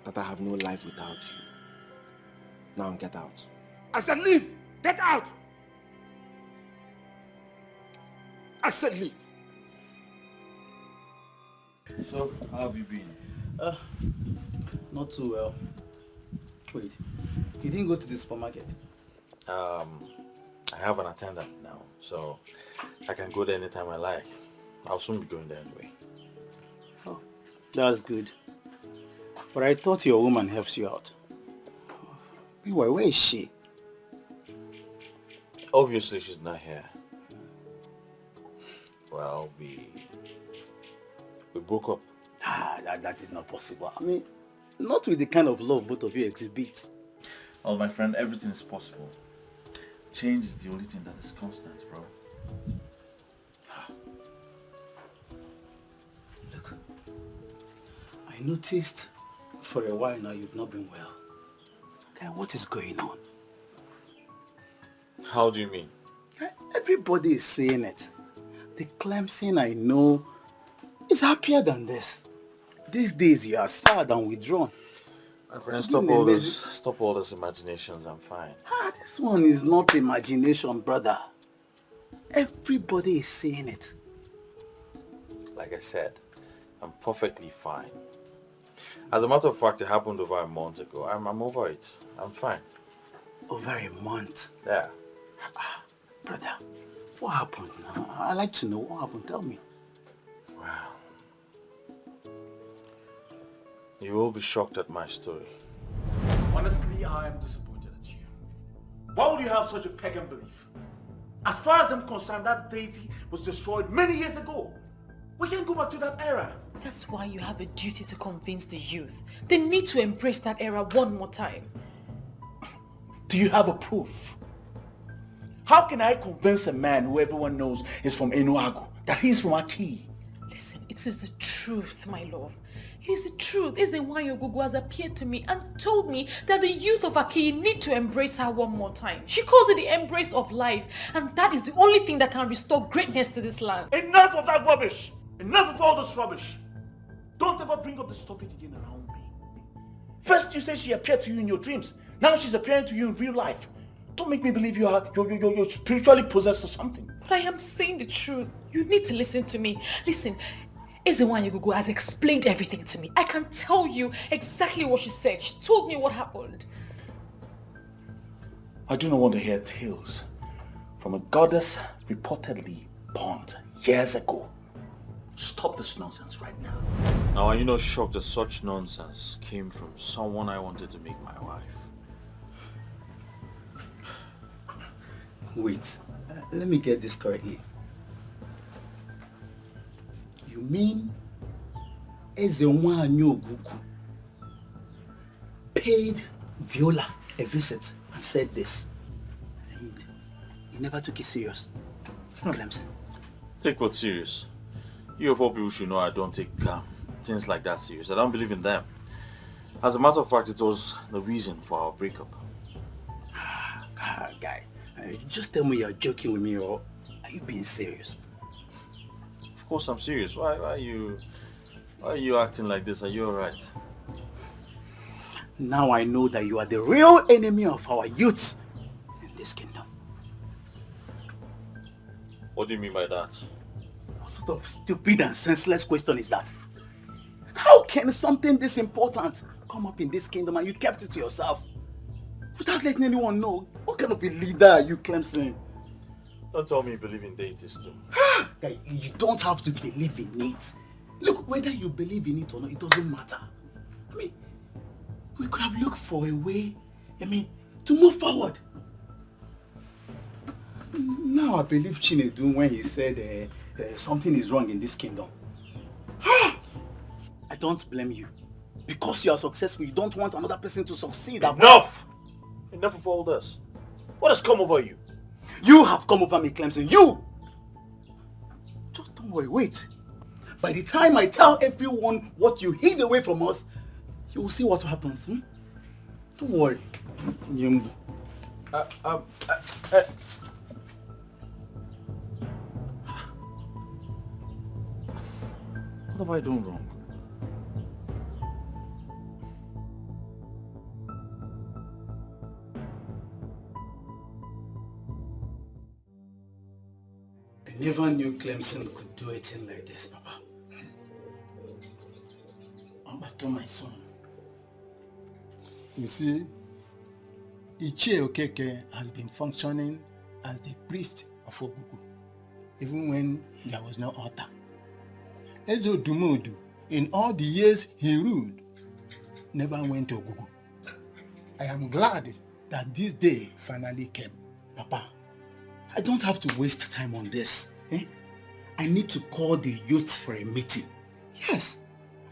Speaker 19: That I have no life without you. Now get out.
Speaker 4: I said leave! Get out! I said leave!
Speaker 2: So, how have you been?
Speaker 1: Not too well. Wait, you didn't go to the supermarket?
Speaker 2: I have an attendant now, so I can go there anytime I like. I'll soon be going there anyway.
Speaker 1: Oh, that's good. But I thought your woman helps you out. Meanwhile, where is she?
Speaker 2: Obviously, she's not here. Well, we broke up.
Speaker 1: That is not possible. I mean, not with the kind of love both of you exhibit.
Speaker 2: Oh, my friend, everything is possible. Change is the only thing that is constant, bro.
Speaker 1: Look, I noticed for a while now you've not been well. Okay, what is going on?
Speaker 2: How do you mean?
Speaker 1: Everybody is saying it. The Clemson I know is happier than this. These days you are sad and withdrawn.
Speaker 2: My friend, stop all those imaginations, I'm fine.
Speaker 1: This one is not imagination, brother. Everybody is saying it.
Speaker 2: Like I said, I'm perfectly fine. As a matter of fact, it happened over a month ago. I'm over it. I'm fine.
Speaker 1: Over a month?
Speaker 2: Yeah.
Speaker 1: Brother, what happened? I'd like to know what happened. Tell me.
Speaker 2: Wow. You will be shocked at my story.
Speaker 5: Honestly, I am disappointed at you. Why would you have such a pagan belief? As far as I'm concerned, that deity was destroyed many years ago. We can't go back to that era.
Speaker 6: That's why you have a duty to convince the youth. They need to embrace that era one more time.
Speaker 5: Do you have a proof? How can I convince a man who everyone knows is from Enuagu that he's from Aki?
Speaker 6: Listen, it is the truth, my love. It is the truth. Ezenwayo Gugu has appeared to me and told me that the youth of Aki need to embrace her one more time. She calls it the embrace of life, and that is the only thing that can restore greatness to this land.
Speaker 5: Enough of that rubbish! Enough of all this rubbish! Don't ever bring up this topic again around me. First you say she appeared to you in your dreams. Now she's appearing to you in real life. Don't make me believe you're spiritually possessed or something.
Speaker 6: But I am saying the truth. You need to listen to me. Listen, Ezenwayo has explained everything to me. I can tell you exactly what she said. She told me what happened.
Speaker 5: I do not want to hear tales from a goddess reportedly born years ago. Stop this nonsense right now.
Speaker 2: Now, are you not shocked that such nonsense came from someone I wanted to make my wife?
Speaker 1: Wait, let me get this correctly. You mean Ezenwayo Gugu paid Viola a visit and said this. And he never took it serious. Clemson.
Speaker 2: Take what serious? You of all people should know I don't take things like that serious. I don't believe in them. As a matter of fact, it was the reason for our breakup.
Speaker 1: Guy, just tell me you're joking with me, or are you being serious?
Speaker 2: Of course I'm serious. Why are you acting like this? Are you alright?
Speaker 1: Now I know that you are the real enemy of our youth in this kingdom.
Speaker 2: What do you mean by that?
Speaker 1: What sort of stupid and senseless question is that? How can something this important come up in this kingdom and you kept it to yourself? Without letting anyone know? What kind of a leader are you, Clemson?
Speaker 2: Don't tell me you believe in deities too.
Speaker 1: Guy, you don't have to believe in it. Look, whether you believe in it or not, it doesn't matter. I mean, we could have looked for a way, to move forward. Now I believe Chinedu when he said something is wrong in this kingdom. I don't blame you. Because you are successful, you don't want another person to succeed.
Speaker 2: Enough! Enough of all this. What has come over you?
Speaker 1: You have come over me, Clemson. You! Just don't worry, wait. By the time I tell everyone what you hid away from us, you will see what happens. Don't worry. Nyembu.
Speaker 2: What have I done wrong?
Speaker 1: I never knew Clemson could do a thing like this, Papa. Ambato, my son.
Speaker 14: You see, Ichie Okeke has been functioning as the priest of Ogugu, even when there was no altar. Ezo Dumodu, in all the years he ruled, never went to Ogugu. I am glad that this day finally came.
Speaker 1: Papa, I don't have to waste time on this. I need to call the youth for a meeting. Yes.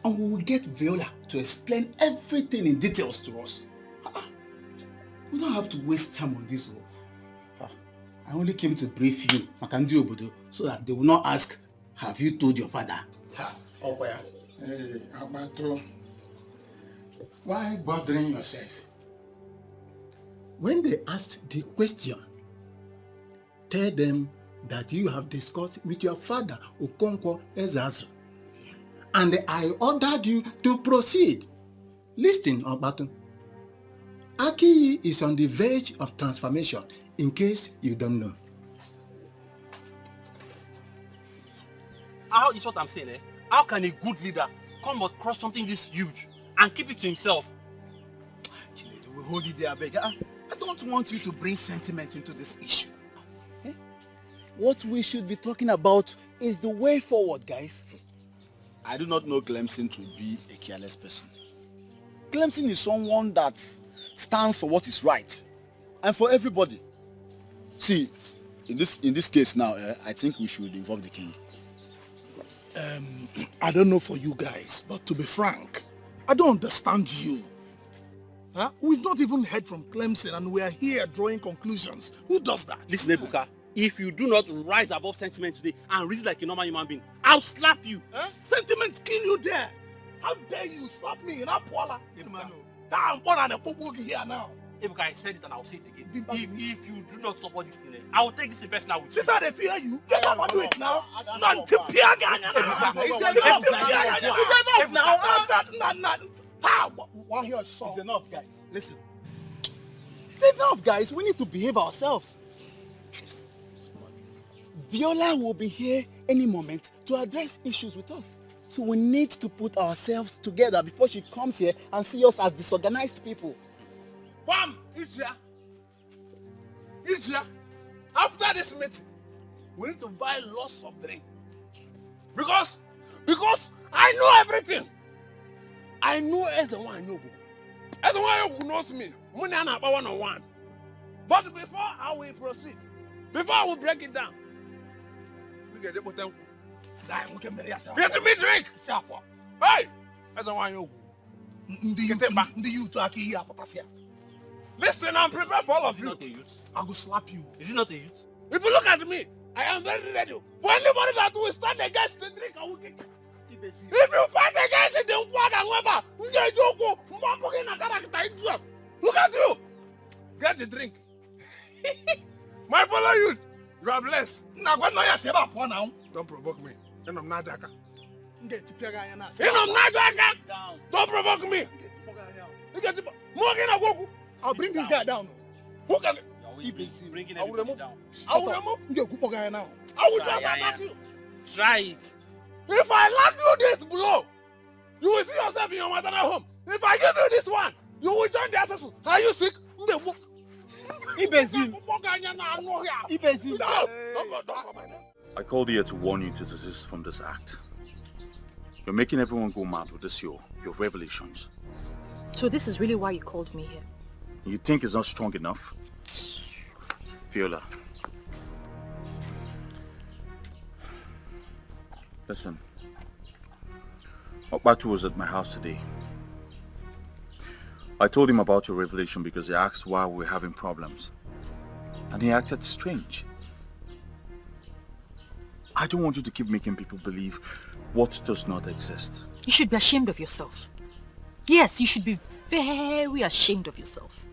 Speaker 1: And we will get Viola to explain everything in details to us. We don't have to waste time on this. I only came to brief you, Makandu Obodo, so that they will not ask, have you told your father?
Speaker 14: Hey, Abato, why bothering yourself? When they asked the question, tell them that you have discussed with your father, Okonkwo Ezazu, and I ordered you to proceed. Listen, Abato. Aki is on the verge of transformation, in case you don't know.
Speaker 3: How is what I'm saying, How can a good leader come across something this huge and keep it to himself?
Speaker 1: We hold it there, beg. I don't want you to bring sentiment into this issue. What we should be talking about is the way forward, guys.
Speaker 10: I do not know Clemson to be a careless person. Clemson is someone that stands for what is right and for everybody. See, in this case now, I think we should involve the king.
Speaker 4: I don't know for you guys, but to be frank, I don't understand you. We've not even heard from Clemson and we are here drawing conclusions. Who does that?
Speaker 3: Listen, Ebuka, if you do not rise above sentiment today and reason like a normal human being, I'll slap you.
Speaker 4: Sentiment kill you there. How dare you slap me in Apuala? I'm born and a popo here now.
Speaker 3: Ebuka, I said it and I'll say it again. If you do not support this thing, I will take this in personal with you.
Speaker 4: This is how they fear you. Get up and do it now. It's
Speaker 1: enough, guys. Listen. It's enough, guys. We need to behave ourselves. Viola will be here any moment to address issues with us. So we need to put ourselves together before she comes here and see us as disorganized people.
Speaker 4: Bam! Ijia, after this meeting, we need to buy lots of drink. Because I know everything. I know everyone I know. Everyone who knows me, money and about 101. But before I will proceed, before I will break it down, we get me drink. Hey, everyone you. Listen, I'm prepared for all of you. I will slap you. Is it not a youth? If you look at me, I am very ready. For anybody that will stand against the drink, I will kick. If you fight against it, then look at you. Get the drink. My fellow youth, you are blessed. Don't provoke me. Don't provoke me. I'll bring this guy down. Who can I will remove. I will just attack you.
Speaker 3: Try it.
Speaker 4: If I land you this blow, you will see yourself in your maternal home. If I give you this one, you will join the ancestral. Are you sick?
Speaker 2: I called here to warn you to desist from this act. You're making everyone go mad with this your revelations.
Speaker 6: So this is really why you called me here?
Speaker 2: You think it's not strong enough? Viola. Listen. Okbatu was at my house today. I told him about your revelation because he asked why we were having problems. And he acted strange. I don't want you to keep making people believe what does not exist.
Speaker 6: You should be ashamed of yourself. Yes, you should be very ashamed of yourself.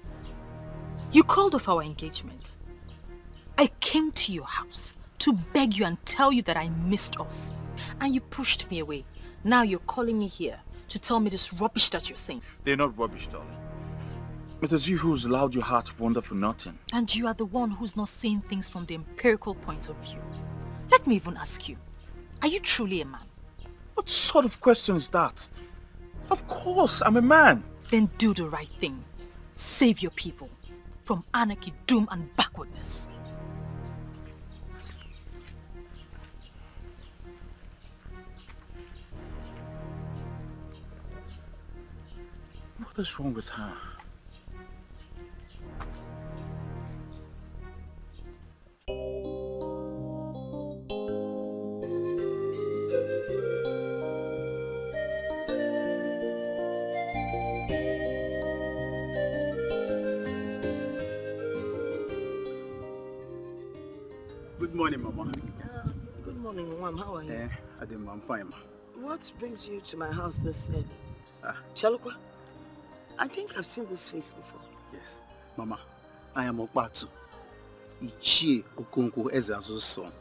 Speaker 6: You called off our engagement. I came to your house to beg you and tell you that I missed us. And you pushed me away. Now you're calling me here to tell me this rubbish that you're saying.
Speaker 2: They're not rubbish, darling. It is you who's allowed your heart to wander for nothing.
Speaker 6: And you are the one who's not seeing things from the empirical point of view. Let me even ask you, are you truly a man?
Speaker 2: What sort of question is that? Of course, I'm a man.
Speaker 6: Then do the right thing. Save your people from anarchy, doom and backwardness.
Speaker 2: What is wrong with her?
Speaker 1: Good morning, Mama.
Speaker 8: Good morning, Mom. How are you?
Speaker 1: I'm fine, Ma.
Speaker 8: What brings you to my house this early? Chalukwa? I think I've seen this face before.
Speaker 1: Yes. Mama, I am Okbatu. Ichie Okonkwo Ezeazu's son.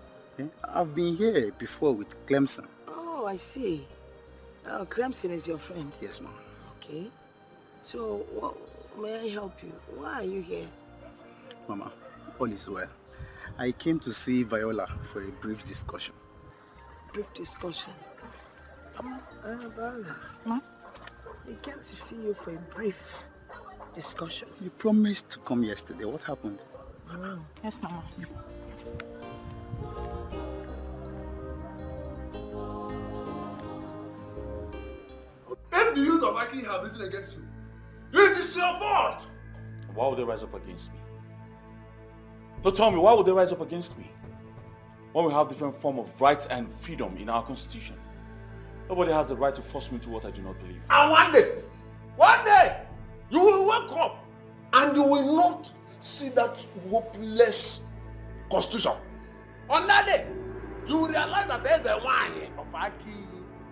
Speaker 1: I've been here before with Clemson.
Speaker 8: Oh, I see. Clemson is your friend?
Speaker 1: Yes, Mama.
Speaker 8: Okay. So, may I help you? Why are you here?
Speaker 1: Mama, all is well. I came to see Viola for a brief discussion.
Speaker 8: Brief discussion? Viola.
Speaker 6: Ma?
Speaker 8: I came to see you for a brief discussion.
Speaker 1: You promised to come yesterday. What happened?
Speaker 6: Yes, Mama.
Speaker 4: If the youth of Aki have risen against you, it is your fault!
Speaker 2: Why would they rise up against me? No, tell me, why would they rise up against me? When we have different form of rights and freedom in our constitution. Nobody has the right to force me to what I do not believe.
Speaker 4: And one day, you will wake up and you will not see that hopeless constitution. On that day, you will realize that there's a wine of Aki.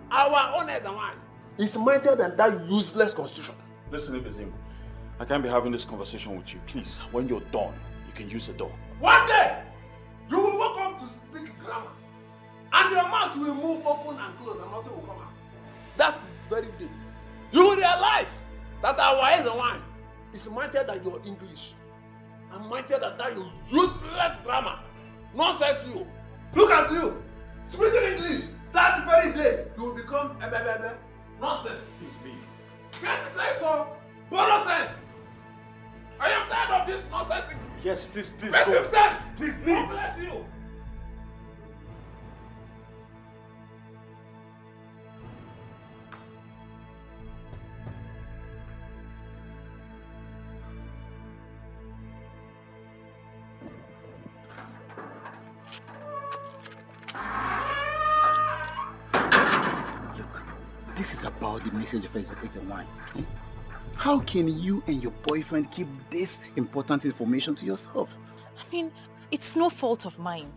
Speaker 4: Our own is a wine. It's mightier than that useless constitution.
Speaker 2: Listen, Ibezim, I can't be having this conversation with you. Please, when you're done, you can use the door.
Speaker 4: One day, you will wake up to speak grammar. And your mouth will move open and close and nothing will come out. That very day, you will realize that our eyes and wine is mightier than your English. And mightier than that your useless grammar. Nonsense you. Look at you. Speaking English. That very day, you will become a nonsense.
Speaker 2: Please leave.
Speaker 4: Can't you say so? Nonsense. I am tired of this nonsense.
Speaker 2: Yes, please
Speaker 4: Make
Speaker 2: go.
Speaker 4: sense.
Speaker 2: Please leave.
Speaker 4: God bless you.
Speaker 1: this is about the message of Eze1. How can you and your boyfriend keep this important information to yourself?
Speaker 6: I mean, it's no fault of mine.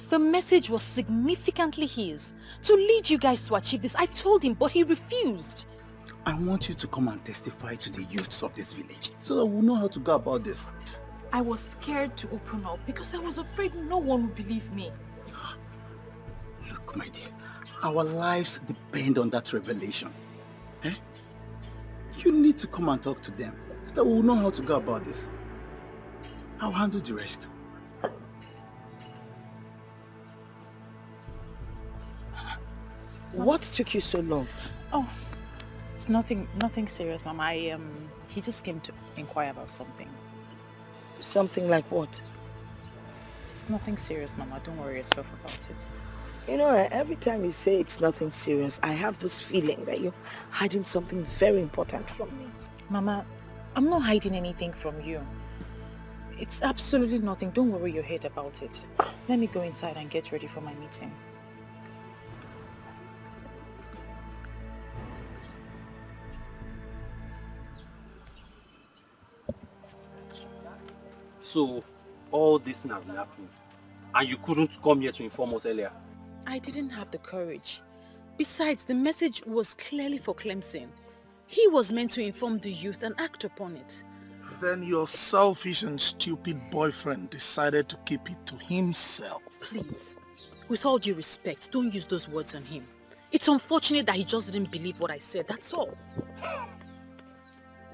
Speaker 6: The message was significantly his. To lead you guys to achieve this, I told him, but he refused.
Speaker 1: I want you to come and testify to the youths of this village so that we'll know how to go about this.
Speaker 6: I was scared to open up because I was afraid no one would believe me.
Speaker 1: Look, my dear, our lives depend on that revelation. Eh? You need to come and talk to them so that we'll know how to go about this. I'll handle the rest.
Speaker 8: What took you so long?
Speaker 6: Oh, it's nothing serious, Mama. He just came to inquire about something.
Speaker 8: Something like what?
Speaker 6: It's nothing serious, Mama. Don't worry yourself about it.
Speaker 8: You know, every time you say it's nothing serious, I have this feeling that you're hiding something very important from me.
Speaker 6: Mama, I'm not hiding anything from you. It's absolutely nothing. Don't worry your head about it. Let me go inside and get ready for my meeting.
Speaker 3: So, all this thing has been happening, and you couldn't come here to inform us earlier?
Speaker 6: I didn't have the courage. Besides, the message was clearly for Clemson. He was meant to inform the youth and act upon it.
Speaker 4: Then your selfish and stupid boyfriend decided to keep it to himself.
Speaker 6: Please, with all due respect, don't use those words on him. It's unfortunate that he just didn't believe what I said, that's all.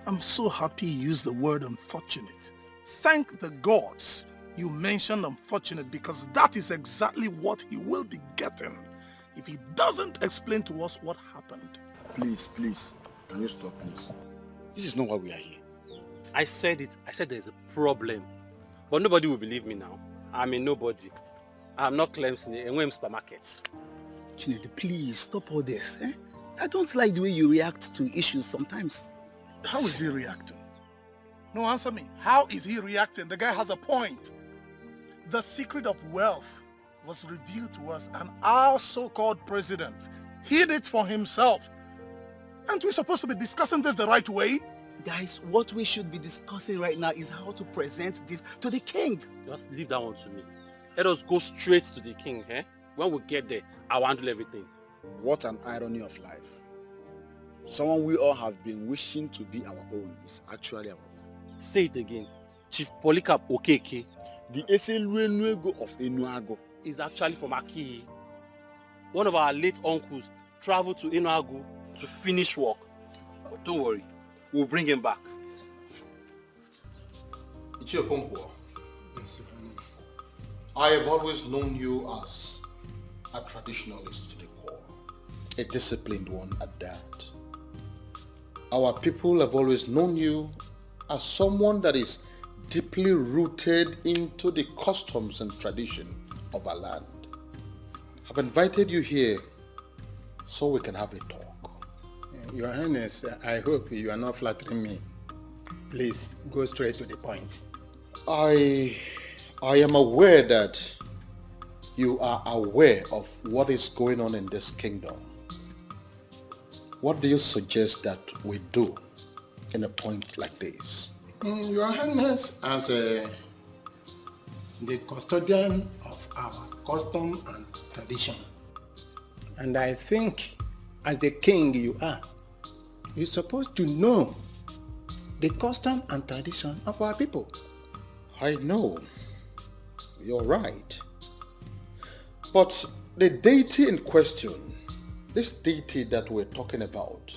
Speaker 4: I'm so happy you used the word unfortunate. Thank the gods you mentioned unfortunate, because that is exactly what he will be getting if he doesn't explain to us what happened.
Speaker 10: Please, can you stop, please? This is not why we are here.
Speaker 3: I said it. I said there's a problem. But nobody will believe me now. I'm a nobody. I'm not Clemson in Wem supermarkets.
Speaker 1: Chinedu, please stop all this. Eh? I don't like the way you react to issues sometimes.
Speaker 4: How is he reacting? No, answer me. How is he reacting? The guy has a point. The secret of wealth was revealed to us, and our so-called president hid it for himself. Aren't we supposed to be discussing this the right way?
Speaker 1: Guys, what we should be discussing right now is how to present this to the king.
Speaker 3: Just leave that one to me. Let us go straight to the king, eh? When we get there, I'll handle everything.
Speaker 10: What an irony of life. Someone we all have been wishing to be our own is actually our own.
Speaker 3: Say it again. Chief Polycarp Okeke.
Speaker 10: The Eseluenuego of Enuago
Speaker 3: is actually from Aki. One of our late uncles traveled to Enuago to finish work. But don't worry, we'll bring him back.
Speaker 16: It's your Pompo. I have always known you as a traditionalist to the core, a disciplined one at that. Our people have always known you as someone that is deeply rooted into the customs and tradition of our land. I've invited you here so we can have a talk.
Speaker 9: Your Highness, I hope you are not flattering me. Please, go straight to the point.
Speaker 16: I am aware that you are aware of what is going on in this kingdom. What do you suggest that we do in a point like this?
Speaker 9: Your Highness, as the custodian of our custom and tradition, and I think as the king you are, you're supposed to know the custom and tradition of our people.
Speaker 16: I know. You're right. But the deity in question, this deity that we're talking about,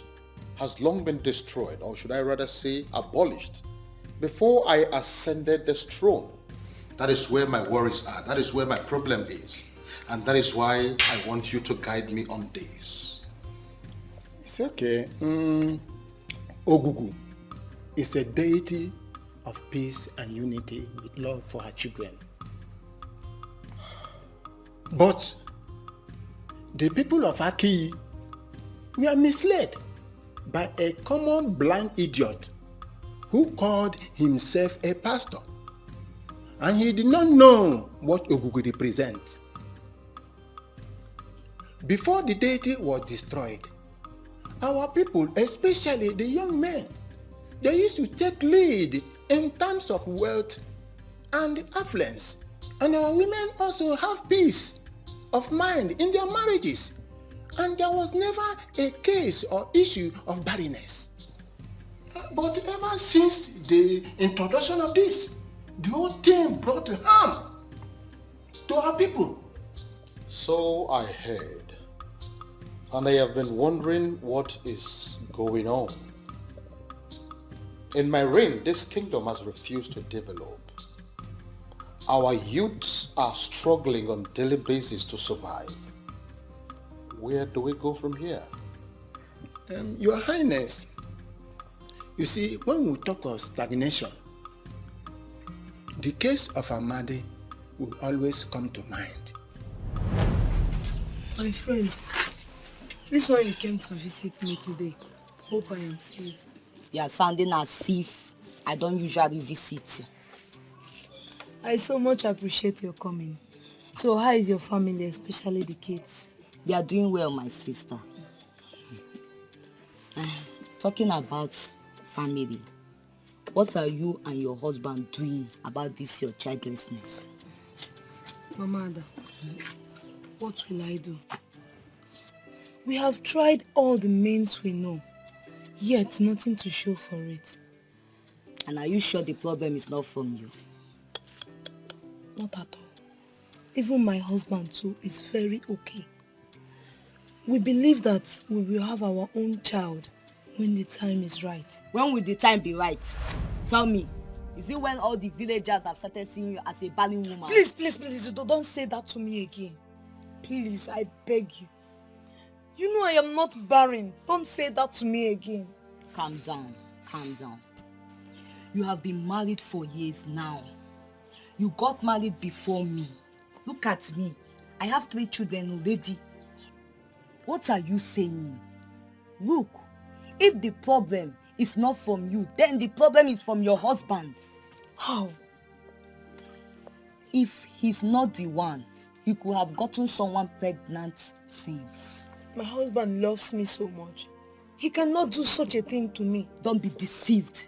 Speaker 16: has long been destroyed, or should I rather say abolished, before I ascended this throne. That is where my worries are. That is where my problem is. And that is why I want you to guide me on this.
Speaker 9: It's okay. Ogugu is a deity of peace and unity with love for her children. But the people of Aki were misled by a common blind idiot who called himself a pastor, and he did not know what Ogugu represents. Before the deity was destroyed, our people, especially the young men, they used to take lead in terms of wealth and affluence. And our women also have peace of mind in their marriages. And there was never a case or issue of barrenness. But ever since the introduction of this, the whole thing brought harm to our people.
Speaker 16: So I heard. And I have been wondering what is going on. In my reign, this kingdom has refused to develop. Our youths are struggling on a daily basis to survive. Where do we go from here?
Speaker 9: Your Highness, you see, when we talk of stagnation, the case of Amadi will always come to mind.
Speaker 11: My friend, this one you came to visit me today. Hope I am safe.
Speaker 8: You are sounding as if I don't usually visit you.
Speaker 11: I so much appreciate your coming. So how is your family, especially the kids?
Speaker 8: They are doing well, my sister. Talking about family, what are you and your husband doing about this your childlessness?
Speaker 11: Mama Ada, what will I do? We have tried all the means we know, yet nothing to show for it.
Speaker 8: And are you sure the problem is not from you?
Speaker 11: Not at all. Even my husband too is very okay. We believe that we will have our own child when the time is right.
Speaker 8: When will the time be right? Tell me, is it when all the villagers have started seeing you as a barren woman?
Speaker 11: Please, don't say that to me again. Please, I beg you. You know I am not barren. Don't say that to me again.
Speaker 8: Calm down. You have been married for years now. You got married before me. Look at me. I have 3 children already. What are you saying? Look, if the problem is not from you, then the problem is from your husband.
Speaker 11: How?
Speaker 8: If he's not the one, he could have gotten someone pregnant since.
Speaker 11: My husband loves me so much. He cannot do such a thing to me.
Speaker 8: Don't be deceived.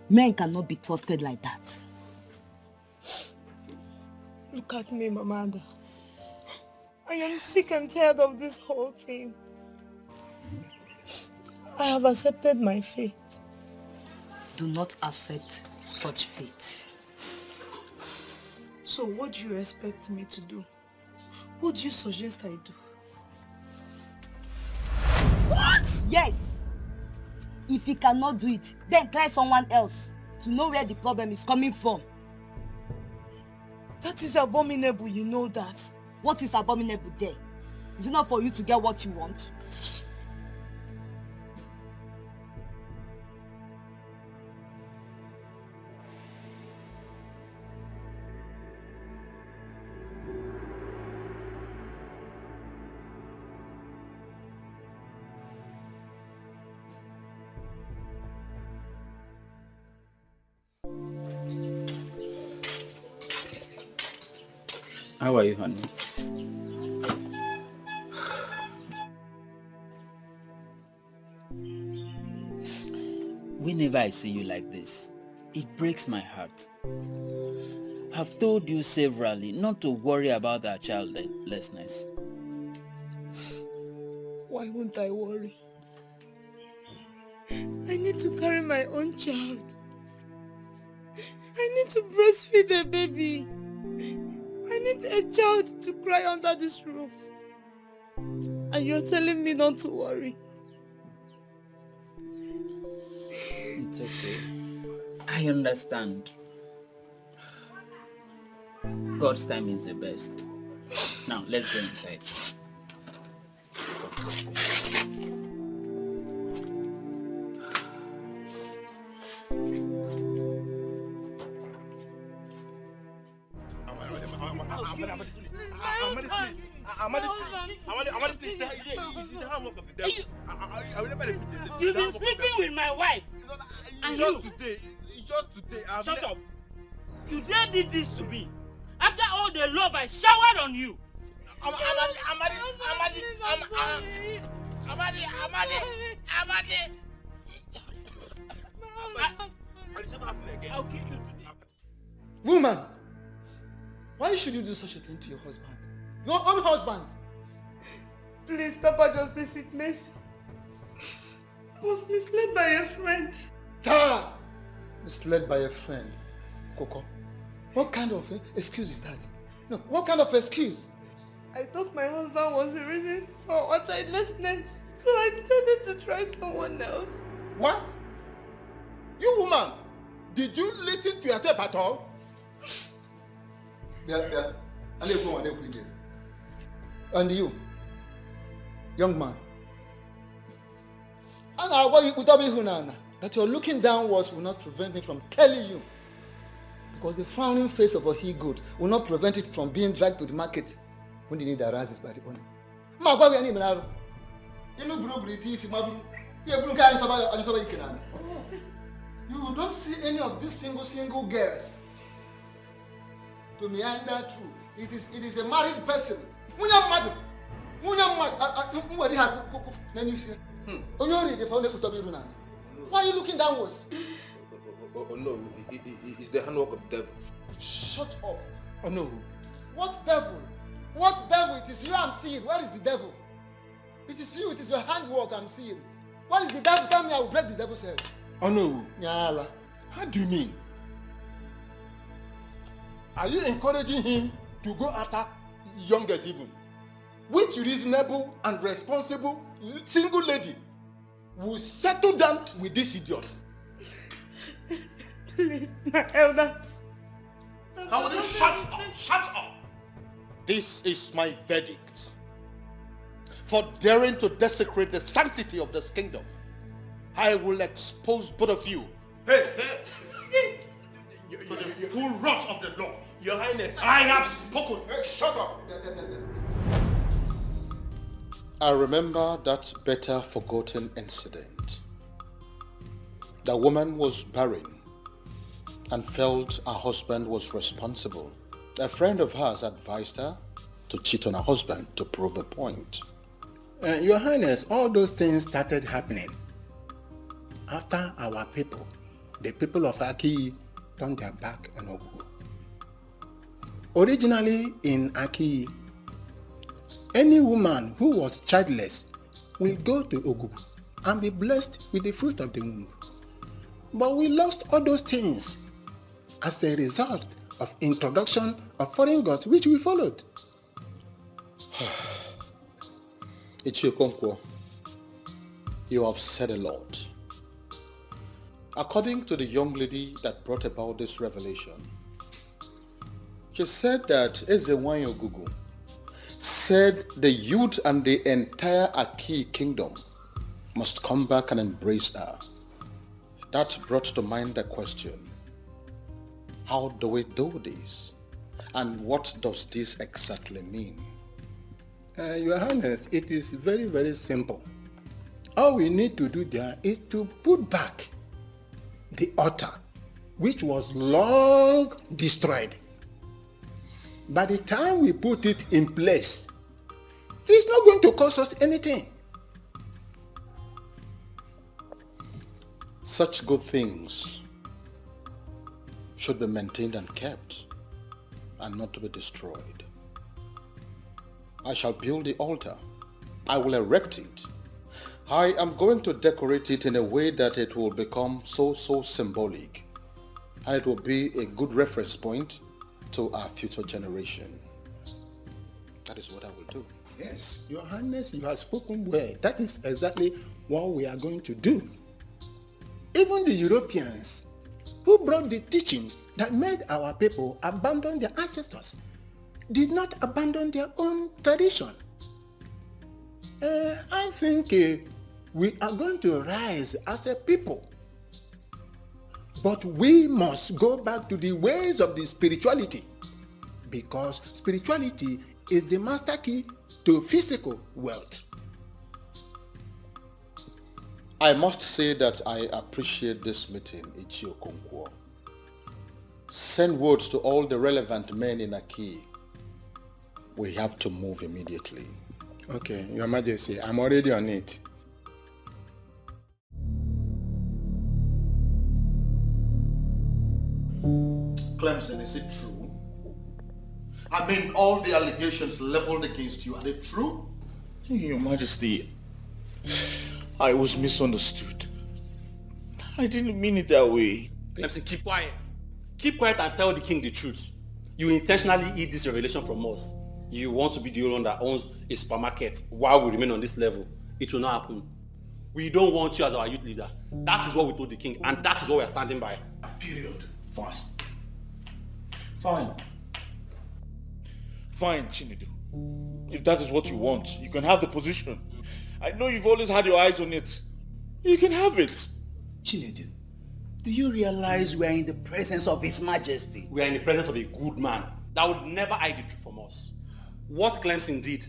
Speaker 8: Men cannot be trusted like that.
Speaker 11: Look at me, Mama Ada. I am sick and tired of this whole thing. I have accepted my fate.
Speaker 8: Do not accept such fate.
Speaker 11: So what do you expect me to do? What do you suggest I do?
Speaker 8: What? Yes. If he cannot do it, then try someone else to know where the problem is coming from.
Speaker 11: That is abominable, you know that.
Speaker 8: What is abominable there? Is it not for you to get what you want?
Speaker 1: How are you, honey? Whenever I see you like this, it breaks my heart. I've told you severally not to worry about our childlessness.
Speaker 11: Why won't I worry? I need to carry my own child. I need to breastfeed a baby. I need a child to cry under this roof. And you're telling me not to worry.
Speaker 1: It's okay. I understand. God's time is the best. Now, let's go inside.
Speaker 22: You've been sleeping with my wife.
Speaker 4: Just today.
Speaker 22: Shut up. You dare did this to me. After all the love I showered on you. Amadi! I'll kill you today.
Speaker 14: Woman, why should you do such a thing to your husband? Your own husband?
Speaker 18: Please, Papa Justice with mercy. I was misled by a friend.
Speaker 14: Ah! Misled by a friend. Coco, what kind of excuse is that? No, what kind of excuse?
Speaker 18: I thought my husband was the reason for our childlessness, so I decided to try someone else.
Speaker 16: What? You woman, did you listen to yourself at all?
Speaker 14: Yeah. And you, young man, that your looking downwards will not prevent me from telling you, because the frowning face of a he-goat will not prevent it from being dragged to the market when the need arises by the owner. You don't see any of these single girls to meander through. It is a married person. Why are you looking downwards?
Speaker 16: Oh no, it's the handwork of the devil.
Speaker 14: Shut up. Oh no. What devil? What devil? It is you I'm seeing. Where is the devil? It is you, it is your handwork I'm seeing. What is the devil? Tell me, I will break the devil's head.
Speaker 16: Oh no.
Speaker 14: Nyala.
Speaker 16: How do you mean? Are you encouraging him to go after youngest even? Which reasonable and responsible single lady will settle down with this idiot?
Speaker 18: Please, my elders.
Speaker 16: Now will you shut up? Shut up! This is my verdict. For daring to desecrate the sanctity of this kingdom, I will expose both of you.
Speaker 22: Hey! To the full wrath of the law. Your Highness, I have spoken.
Speaker 16: Hey, shut up! I remember that better forgotten incident. The woman was barren and felt her husband was responsible. A friend of hers advised her to cheat on her husband to prove a point.
Speaker 9: Your Highness, all those things started happening after our people, the people of Aki, turned their back on Ogu. Originally in Aki, any woman who was childless will go to Ogu and be blessed with the fruit of the womb. But we lost all those things as a result of introduction of foreign gods which we followed.
Speaker 16: Ichiokonkwo, you have said a lot. According to the young lady that brought about this revelation, she said that Ezewanyo Gugu said the youth and the entire Aki kingdom must come back and embrace her. That brought to mind the question, how do we do this? And what does this exactly mean?
Speaker 9: Your Highness, it is very, very simple. All we need to do there is to put back the altar, which was long destroyed. By the time we put it in place, it's not going to cost us anything.
Speaker 16: Such good things should be maintained and kept, and not to be destroyed. I shall build the altar. I will erect it. I am going to decorate it in a way that it will become so symbolic, and it will be a good reference point to our future generation. That is what I will do.
Speaker 9: Yes, Your Highness, you have spoken well. That is exactly what we are going to do. Even the Europeans who brought the teaching that made our people abandon their ancestors did not abandon their own tradition. I think we are going to rise as a people. But we must go back to the ways of the spirituality, because spirituality is the master key to physical wealth.
Speaker 16: I must say that I appreciate this meeting, Ichio Konkwo. Send words to all the relevant men in Aki. We have to move immediately.
Speaker 9: Okay, Your Majesty, I'm already on it.
Speaker 16: Clemson, is it true? I mean, all the allegations leveled against you, are they true?
Speaker 5: Your Majesty, I was misunderstood. I didn't mean it that way.
Speaker 3: Clemson, keep quiet. Keep quiet and tell the king the truth. You intentionally hid this revelation from us. You want to be the only one that owns a supermarket while we remain on this level. It will not happen. We don't want you as our youth leader. That is what we told the king, and that is what we are standing by.
Speaker 16: Period.
Speaker 5: Fine. Fine. Fine, Chinedu. If that is what you want, you can have the position. I know you've always had your eyes on it. You can have it.
Speaker 1: Chinedu, do you realize we are in the presence of His Majesty?
Speaker 3: We are in the presence of a good man that would never hide the truth from us. What Clemson did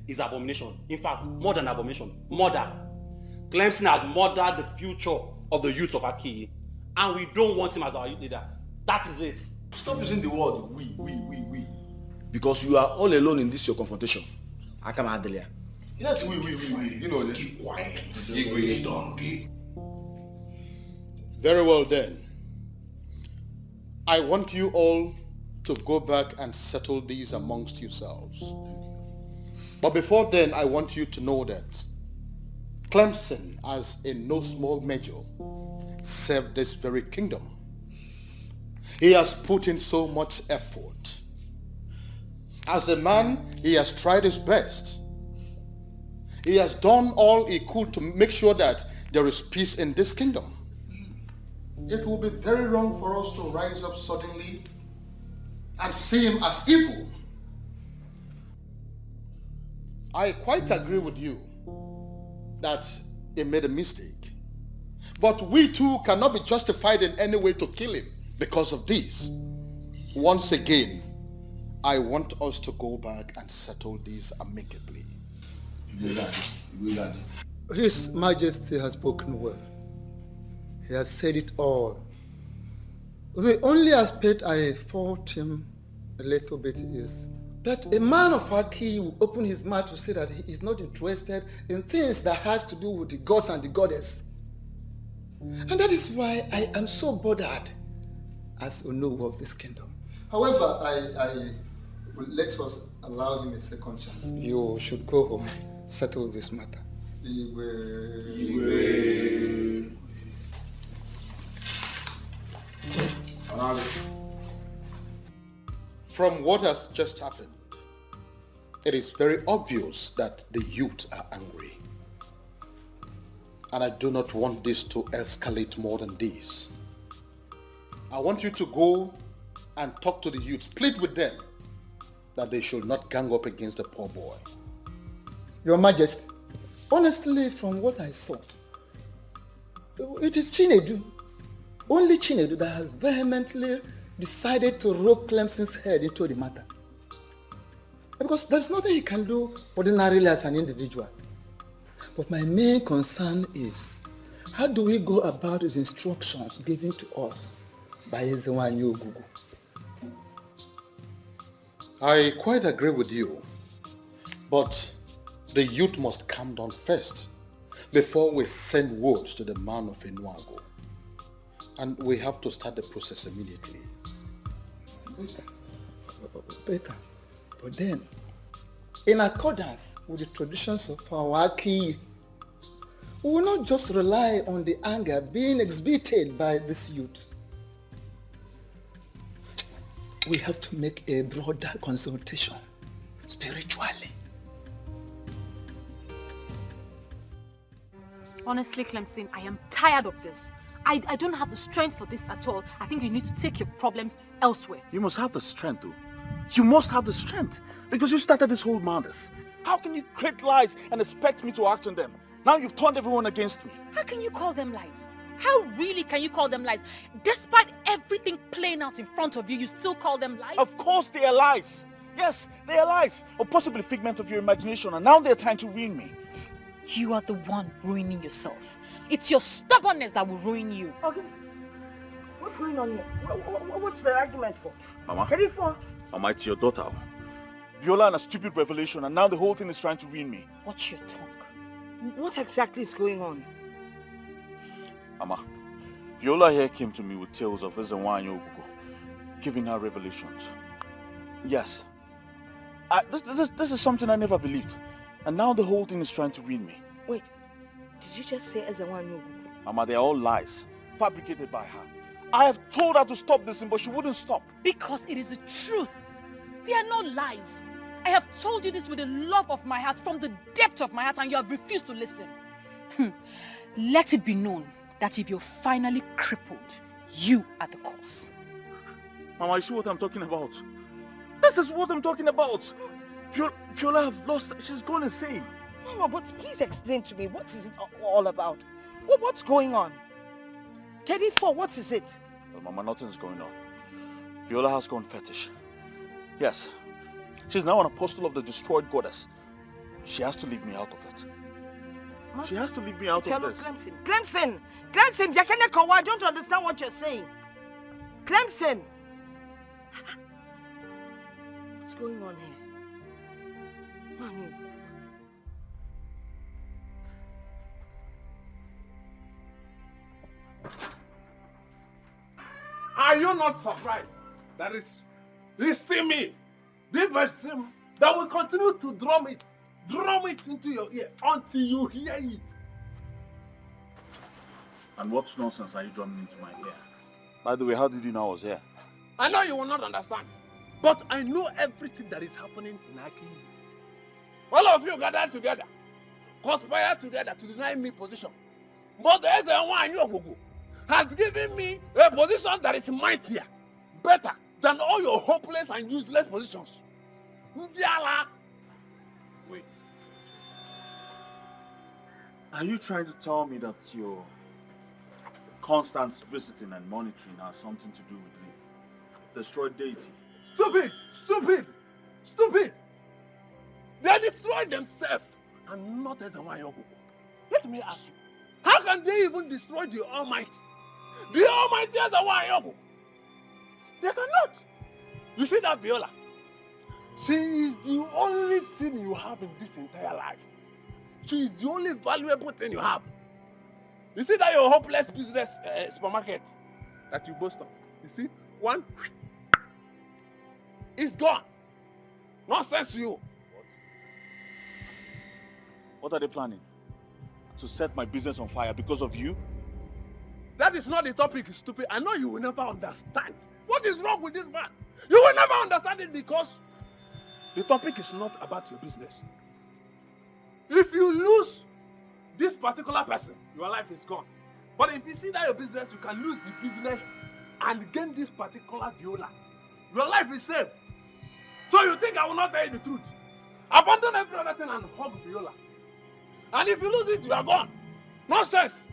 Speaker 3: is abomination. In fact, more than abomination, murder. Clemson has murdered the future of the youth of Akiyi, and we don't want him as our youth leader. That is it.
Speaker 10: Stop using the word we. Because you are all alone in this your confrontation. Akama Adelia.
Speaker 16: Let's we. You know, keep quiet. Done, okay? Very well then. I want you all to go back and settle these amongst yourselves. But before then, I want you to know that Clemson, as in no small measure, served this very kingdom. He has put in so much effort. As a man, he has tried his best. He has done all he could to make sure that there is peace in this kingdom. It will be very wrong for us to rise up suddenly and see him as evil. I quite agree with you that he made a mistake. But we too cannot be justified in any way to kill him because of this. Once again, I want us to go back and settle this amicably.
Speaker 14: His Majesty has spoken well. He has said it all. The only aspect I fault him a little bit is that a man of Aki will open his mouth to say that he is not interested in things that has to do with the gods and the goddess. And that is why I am so bothered as Onowu of this kingdom. However, I will let us allow him a second chance. You should go home, settle this matter.
Speaker 16: From what has just happened, it is very obvious that the youth are angry. And I do not want this to escalate more than this. I want you to go and talk to the youths, plead with them that they should not gang up against the poor boy.
Speaker 14: Your Majesty, honestly, from what I saw, it is Chinedu, only Chinedu, that has vehemently decided to rope Clemson's head into the matter. Because there's nothing he can do ordinarily as an individual. But my main concern is, how do we go about his instructions given to us by Ezewanyi Ogugu?
Speaker 16: I quite agree with you, but the youth must calm down first before we send word to the man of Enuago. And we have to start the process immediately.
Speaker 14: Better. But then, in accordance with the traditions of our Aki, we will not just rely on the anger being exhibited by this youth. We have to make a broader consultation, spiritually.
Speaker 6: Honestly, Clemson, I am tired of this. I don't have the strength for this at all. I think you need to take your problems elsewhere.
Speaker 2: You must have the strength, though. You must have the strength, because you started this whole madness. How can you create lies and expect me to act on them? Now you've turned everyone against me.
Speaker 6: How can you call them lies? How really can you call them lies? Despite everything playing out in front of you, you still call them lies?
Speaker 2: Of course they are lies. Yes, they are lies. Or possibly a figment of your imagination, and now they're trying to ruin me.
Speaker 6: You are the one ruining yourself. It's your stubbornness that will ruin you.
Speaker 8: Okay. What's going on here? What's the argument for?
Speaker 2: Mama.
Speaker 8: Ready for?
Speaker 2: Mama, it's your daughter.
Speaker 5: Viola and a stupid revelation, and now the whole thing is trying to ruin me.
Speaker 8: Watch your tongue. What exactly is going on?
Speaker 5: Mama, Viola here came to me with tales of Ezenwa and Ogugo, giving her revelations. Yes. This is something I never believed. And now the whole thing is trying to ruin me.
Speaker 8: Wait, did you just say Ezenwa and Ogugo?
Speaker 5: Mama, they're all lies, fabricated by her. I have told her to stop this thing, but she wouldn't stop.
Speaker 6: Because it is the truth. They are not lies. I have told you this with the love of my heart, from the depth of my heart, and you have refused to listen. Let it be known that if you're finally crippled, you are the cause.
Speaker 5: Mama, you see what I'm talking about? This is what I'm talking about. Viola have lost, she's gone insane.
Speaker 8: Mama, but please explain to me, what is it all about? What's going on? KD4, what is it?
Speaker 5: Well, Mama, nothing's going on. Viola has gone fetish. Yes. She's now an apostle of the destroyed goddess. She has to leave me out of it. Huh? She has to leave me out of this.
Speaker 8: Clemson! Clemson, I don't understand what you're saying. Clemson! What's going on here? Mommy.
Speaker 4: Are you not surprised that it's still me, this person that will continue to drum it into your ear until you hear it?
Speaker 5: And what nonsense are you drumming into my ear? By the way, how did you know I was here?
Speaker 4: I know you will not understand, but I know everything that is happening in Aki. All of you gathered together, conspire together to deny me position. But there's a one has given me a position that is mightier, better than all your hopeless and useless positions. Wait.
Speaker 5: Are you trying to tell me that your constant visiting and monitoring has something to do with the destroyed deity?
Speaker 4: Stupid! They destroyed themselves and not as a Wayogo. Let me ask you, how can they even destroy the Almighty? The Almighty as a Wayogo. They cannot. You see that Viola? She is the only thing you have in this entire life. She is the only valuable thing you have. You see that your hopeless business supermarket that you boast of? You see? One, it's gone. Nonsense to you.
Speaker 5: What are they planning? To set my business on fire because of you?
Speaker 4: That is not the topic, stupid. I know you will never understand. What is wrong with this man? You will never understand it because the topic is not about your business. If you lose this particular person, your life is gone. But if you see that your business, you can lose the business and gain this particular Viola. Your life is saved. So you think I will not tell you the truth? Abandon every other thing and hug Viola. And if you lose it, you are gone. Nonsense.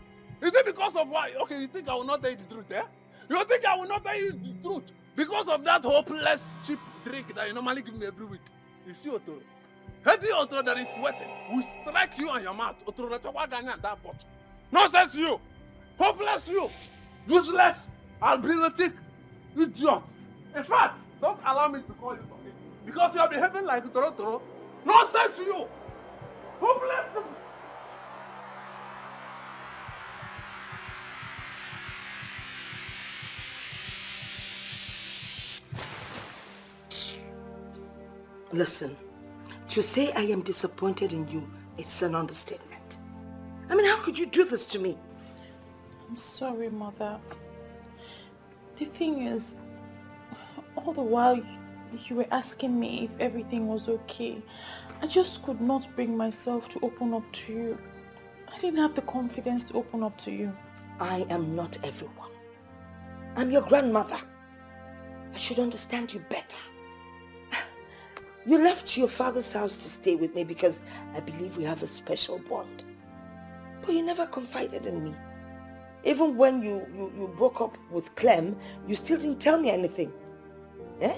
Speaker 4: Is it because of why? Okay, you think I will not tell you the truth, eh? You think I will not tell you the truth because of that hopeless cheap drink that you normally give me every week? You see, Otoro? Heavy Otoro that is sweating will strike you on your mouth. Otoro, that's why I got that pot. Nonsense you! Hopeless you! Useless! Albinetic! Idiot! In fact, don't allow me to call you something because you are behaving like Otoro. Nonsense you! Hopeless!
Speaker 8: Listen, to say I am disappointed in you, it's an understatement. I mean, how could you do this to me?
Speaker 6: I'm sorry, Mother. The thing is, all the while you were asking me if everything was okay, I just could not bring myself to open up to you. I didn't have the confidence to open up to you.
Speaker 8: I am not everyone. I'm your grandmother. I should understand you better. You left your father's house to stay with me because I believe we have a special bond. But you never confided in me. Even when you broke up with Clem, you still didn't tell me anything. Eh?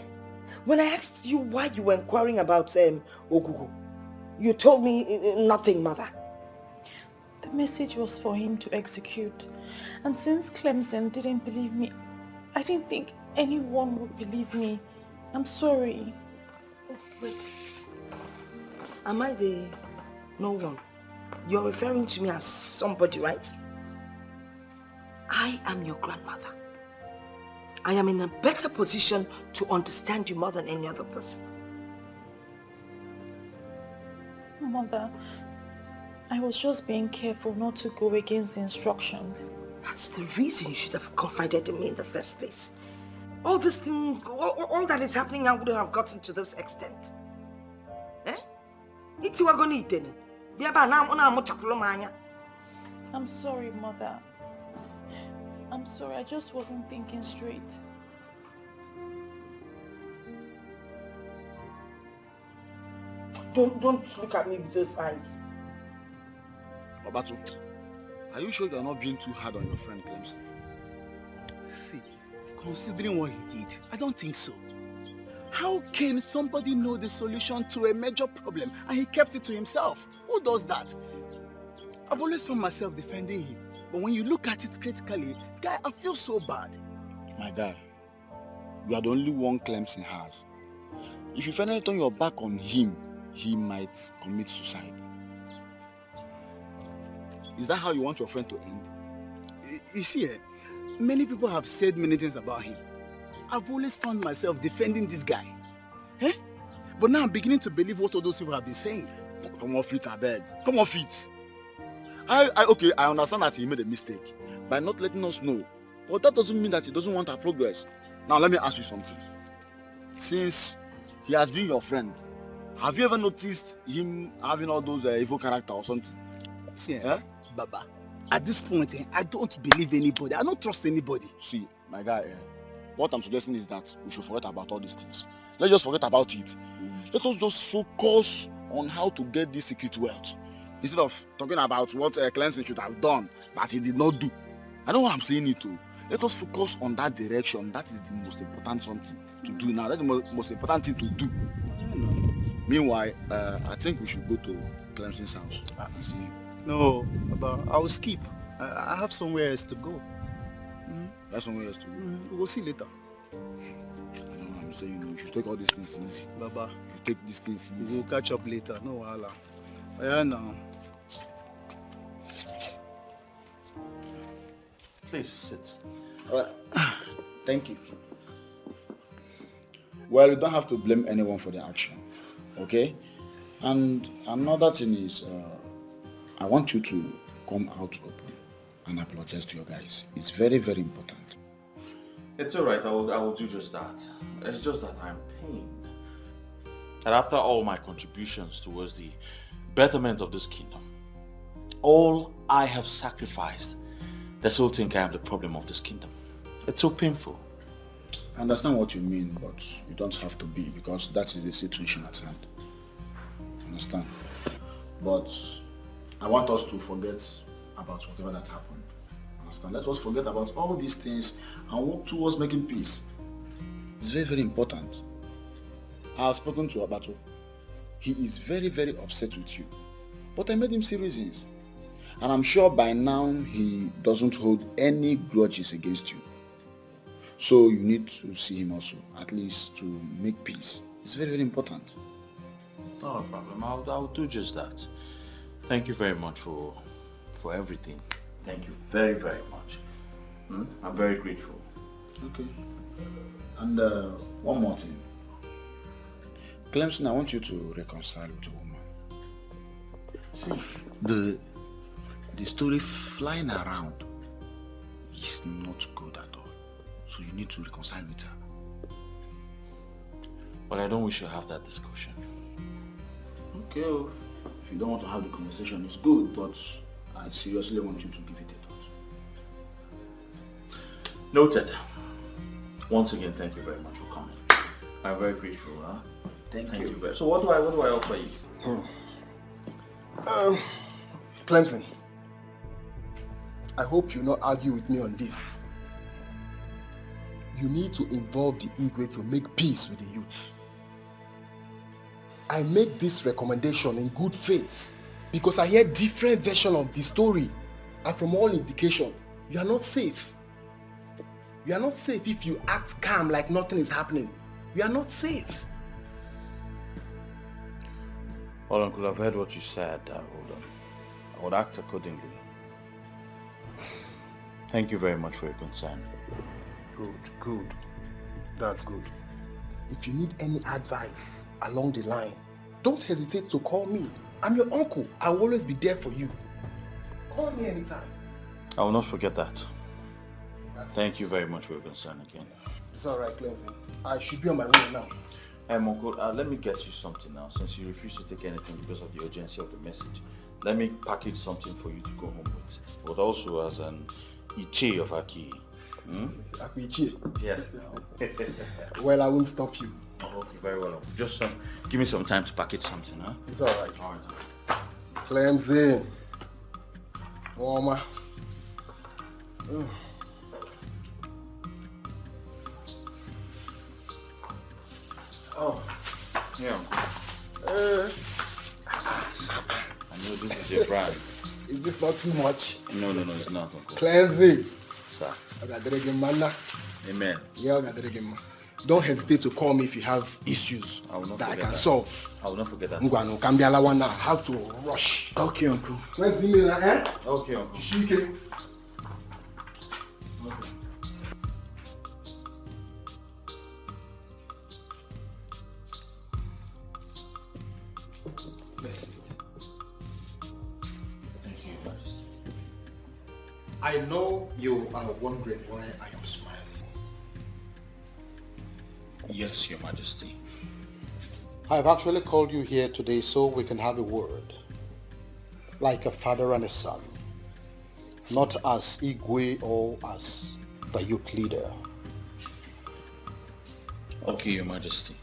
Speaker 8: When I asked you why you were inquiring about Ogugu, you told me nothing, Mother.
Speaker 6: The message was for him to execute. And since Clemson didn't believe me, I didn't think anyone would believe me. I'm sorry.
Speaker 8: Oh, wait. Am I the no one? You're referring to me as somebody, right? I am your grandmother. I am in a better position to understand you more than any other person.
Speaker 6: Mother, I was just being careful not to go against the instructions.
Speaker 8: That's the reason you should have confided in me in the first place. All this thing, all that is happening now wouldn't have gotten to this extent. Eh?
Speaker 6: I'm sorry, Mother. I'm sorry, I just wasn't thinking straight.
Speaker 8: Don't look at me with those eyes.
Speaker 10: Obatu, are you sure you're not being too hard on your friend Clemson?
Speaker 1: See, considering what he did, I don't think so. How can somebody know the solution to a major problem and he kept it to himself? Who does that? I've always found myself defending him. But when you look at it critically, guy, I feel so bad.
Speaker 10: My guy, you are the only one Clemson has. If you finally turn your back on him, he might commit suicide. Is that how you want your friend to end?
Speaker 1: You see, many people have said many things about him. I've always found myself defending this guy. Eh? But now I'm beginning to believe what all those people have been saying.
Speaker 10: Come off it, I beg. Come off it. Okay, I understand that he made a mistake by not letting us know. But that doesn't mean that he doesn't want our progress. Now let me ask you something. Since he has been your friend, have you ever noticed him having all those evil character or something?
Speaker 1: See, Baba, at this point, I don't believe anybody. I don't trust anybody.
Speaker 10: See, my guy, what I'm suggesting is that we should forget about all these things. Let's just forget about it. Let us just focus on how to get this secret wealth. Instead of talking about what Clemson should have done, but he did not do. I know what I'm saying it to. Let us focus on that direction. That is the most important something to do now. That's the most important thing to do. Meanwhile, I think we should go to Clemson's house and see him.
Speaker 1: No, but I will skip. I have somewhere else to go.
Speaker 10: That's somewhere else to go.
Speaker 1: We'll see later.
Speaker 10: I know what I'm saying. You should take all these things easy.
Speaker 1: Baba,
Speaker 10: you should take these things easy.
Speaker 1: We'll catch up later. No wahala. Yeah, now.
Speaker 2: Please sit.
Speaker 10: Thank you. Well, you don't have to blame anyone for the action, okay? And another thing is, I want you to come out open and apologize to your guys. It's very, very important.
Speaker 2: It's alright, I will do just that. It's just that I'm pained. And after all my contributions towards the betterment of this kingdom, all I have sacrificed, they still think I am the problem of this kingdom. It's so painful.
Speaker 10: I understand what you mean, but you don't have to be, because that is the situation at hand. Understand? But I want us to forget about whatever that happened. Understand? Let us forget about all these things and work towards making peace. It's very, very important. I have spoken to Abato. He is very, very upset with you. But I made him see reasons. And I'm sure by now he doesn't hold any grudges against you. So you need to see him also, at least to make peace. It's very, very important.
Speaker 2: Not a problem. I'll do just that. Thank you very much for everything. Thank you very, very much. I'm very grateful.
Speaker 10: Okay. And one more thing. Clemson, I want you to reconcile with a woman. See, the story flying around is not good at all. So you need to reconcile with her.
Speaker 2: But I don't wish to have that discussion.
Speaker 10: Okay, if you don't want to have the conversation, it's good, but I seriously want you to give it a thought.
Speaker 2: Noted. Once again, thank you very much for coming. I'm very grateful. Huh?
Speaker 10: Thank you.
Speaker 2: Very. So what do I offer you?
Speaker 16: Clemson, I hope you not argue with me on this. You need to involve the Igwe to make peace with the youth. I make this recommendation in good faith because I hear different versions of the story, and from all indication, you are not safe. You are not safe if you act calm like nothing is happening. You are not safe.
Speaker 2: Well, Uncle, I've heard what you said. I would act accordingly. Thank you very much for your concern.
Speaker 4: Good. That's good. If you need any advice along the line, don't hesitate to call me. I'm your uncle. I will always be there for you. Call me anytime.
Speaker 2: I will not forget that. Thank you very much for your concern again.
Speaker 4: It's alright, Clemson. I should be on my way now.
Speaker 2: Hey, Uncle, let me get you something now, since you refuse to take anything because of the urgency of the message. Let me package something for you to go home with, but also as an Iche of Aki.
Speaker 4: Iche?
Speaker 2: Yes.
Speaker 4: Well, I won't stop you.
Speaker 2: Oh, okay, very well. Just give me some time to package something, huh?
Speaker 4: It's alright. Clemson. Mama.
Speaker 2: Oh, yeah. I know this is your brand.
Speaker 4: Is this not too much?
Speaker 2: No, it's not, Uncle.
Speaker 4: Clemson.
Speaker 2: Sir.
Speaker 4: Amen. Yeah, don't hesitate to call me if you have issues that I can solve.
Speaker 2: I will not forget that.
Speaker 4: I have to rush.
Speaker 2: Okay, Uncle.
Speaker 4: Let's see me, eh?
Speaker 2: Okay, Uncle.
Speaker 4: Shike. I know you are wondering why I am smiling.
Speaker 2: Yes, Your Majesty.
Speaker 16: I have actually called you here today so we can have a word. Like a father and a son. Not as Igwe or as the youth leader.
Speaker 2: Okay, Your Majesty.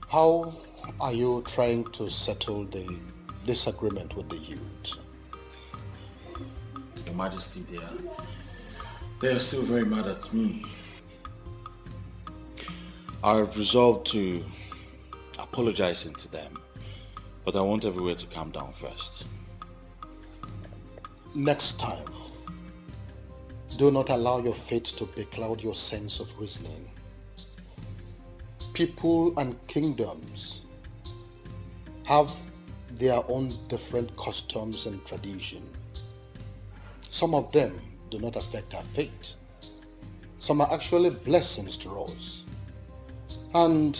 Speaker 16: How are you trying to settle the disagreement with the youth?
Speaker 2: Your Majesty, they are still very mad at me. I have resolved to apologize to them, but I want everywhere to calm down first.
Speaker 16: Next time, do not allow your fate to becloud your sense of reasoning. People and kingdoms have their own different customs and traditions. Some of them do not affect our fate. Some are actually blessings to us. And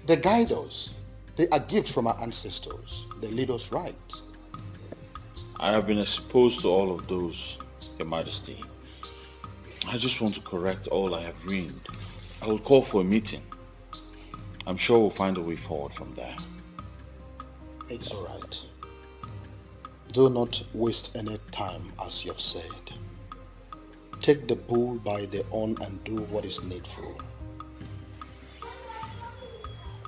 Speaker 16: they guide us. They are gifts from our ancestors. They lead us right.
Speaker 2: I have been exposed to all of those, Your Majesty. I just want to correct all I have ruined. I will call for a meeting. I'm sure we'll find a way forward from there.
Speaker 16: It's all right. Do not waste any time, as you have said. Take the bull by the horn and do what is needful.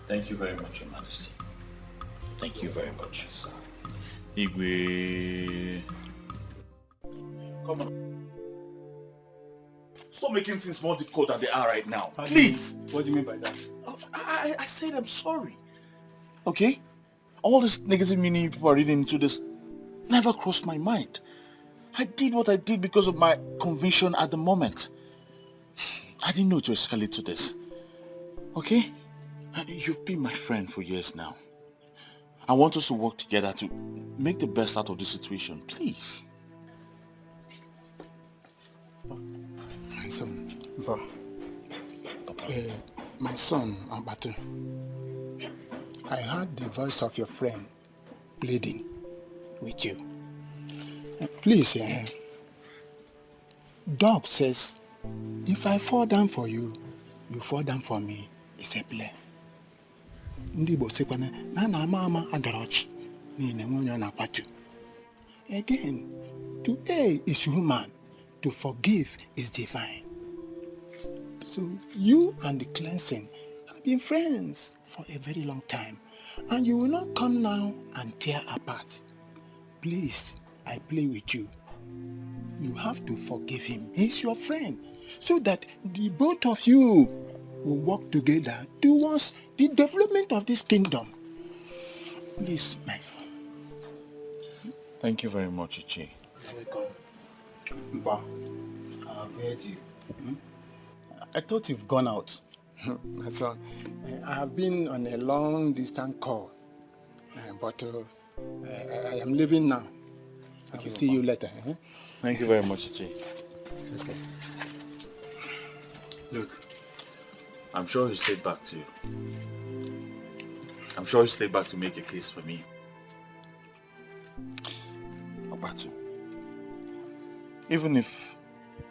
Speaker 2: Thank you very much, Your Majesty. Thank you very much. Igwe.
Speaker 5: Come on. Stop making things more difficult than they are right now. Please.
Speaker 1: What do you mean by that?
Speaker 5: I said I'm sorry. Okay? All this negative meaning people are reading into this never crossed my mind. I did what I did because of my conviction at the moment. I didn't know to escalate to this. Okay? You've been my friend for years now. I want us to work together to make the best out of this situation. Please.
Speaker 9: My son, my son, Ambatu, I heard the voice of your friend pleading with you. Please, Dog says, if I fall down for you, you fall down for me. It's a play. Again, to err is human, to forgive is divine. So you and the Clemson have been friends for a very long time, and you will not come now and tear apart. Please, I play with you. You have to forgive him. He's your friend, so that the both of you will work together towards the development of this kingdom. Please, my friend.
Speaker 2: Thank you very much, Ichi.
Speaker 1: Mba, I've heard you. I thought you've gone out.
Speaker 9: My son, I have been on a long distance call, but I am leaving now. I will see you later.
Speaker 2: Thank you very much, Ichi.
Speaker 9: Okay.
Speaker 2: Look, I'm sure he stayed back to you. I'm sure he stayed back to make a case for me. Obatu, even if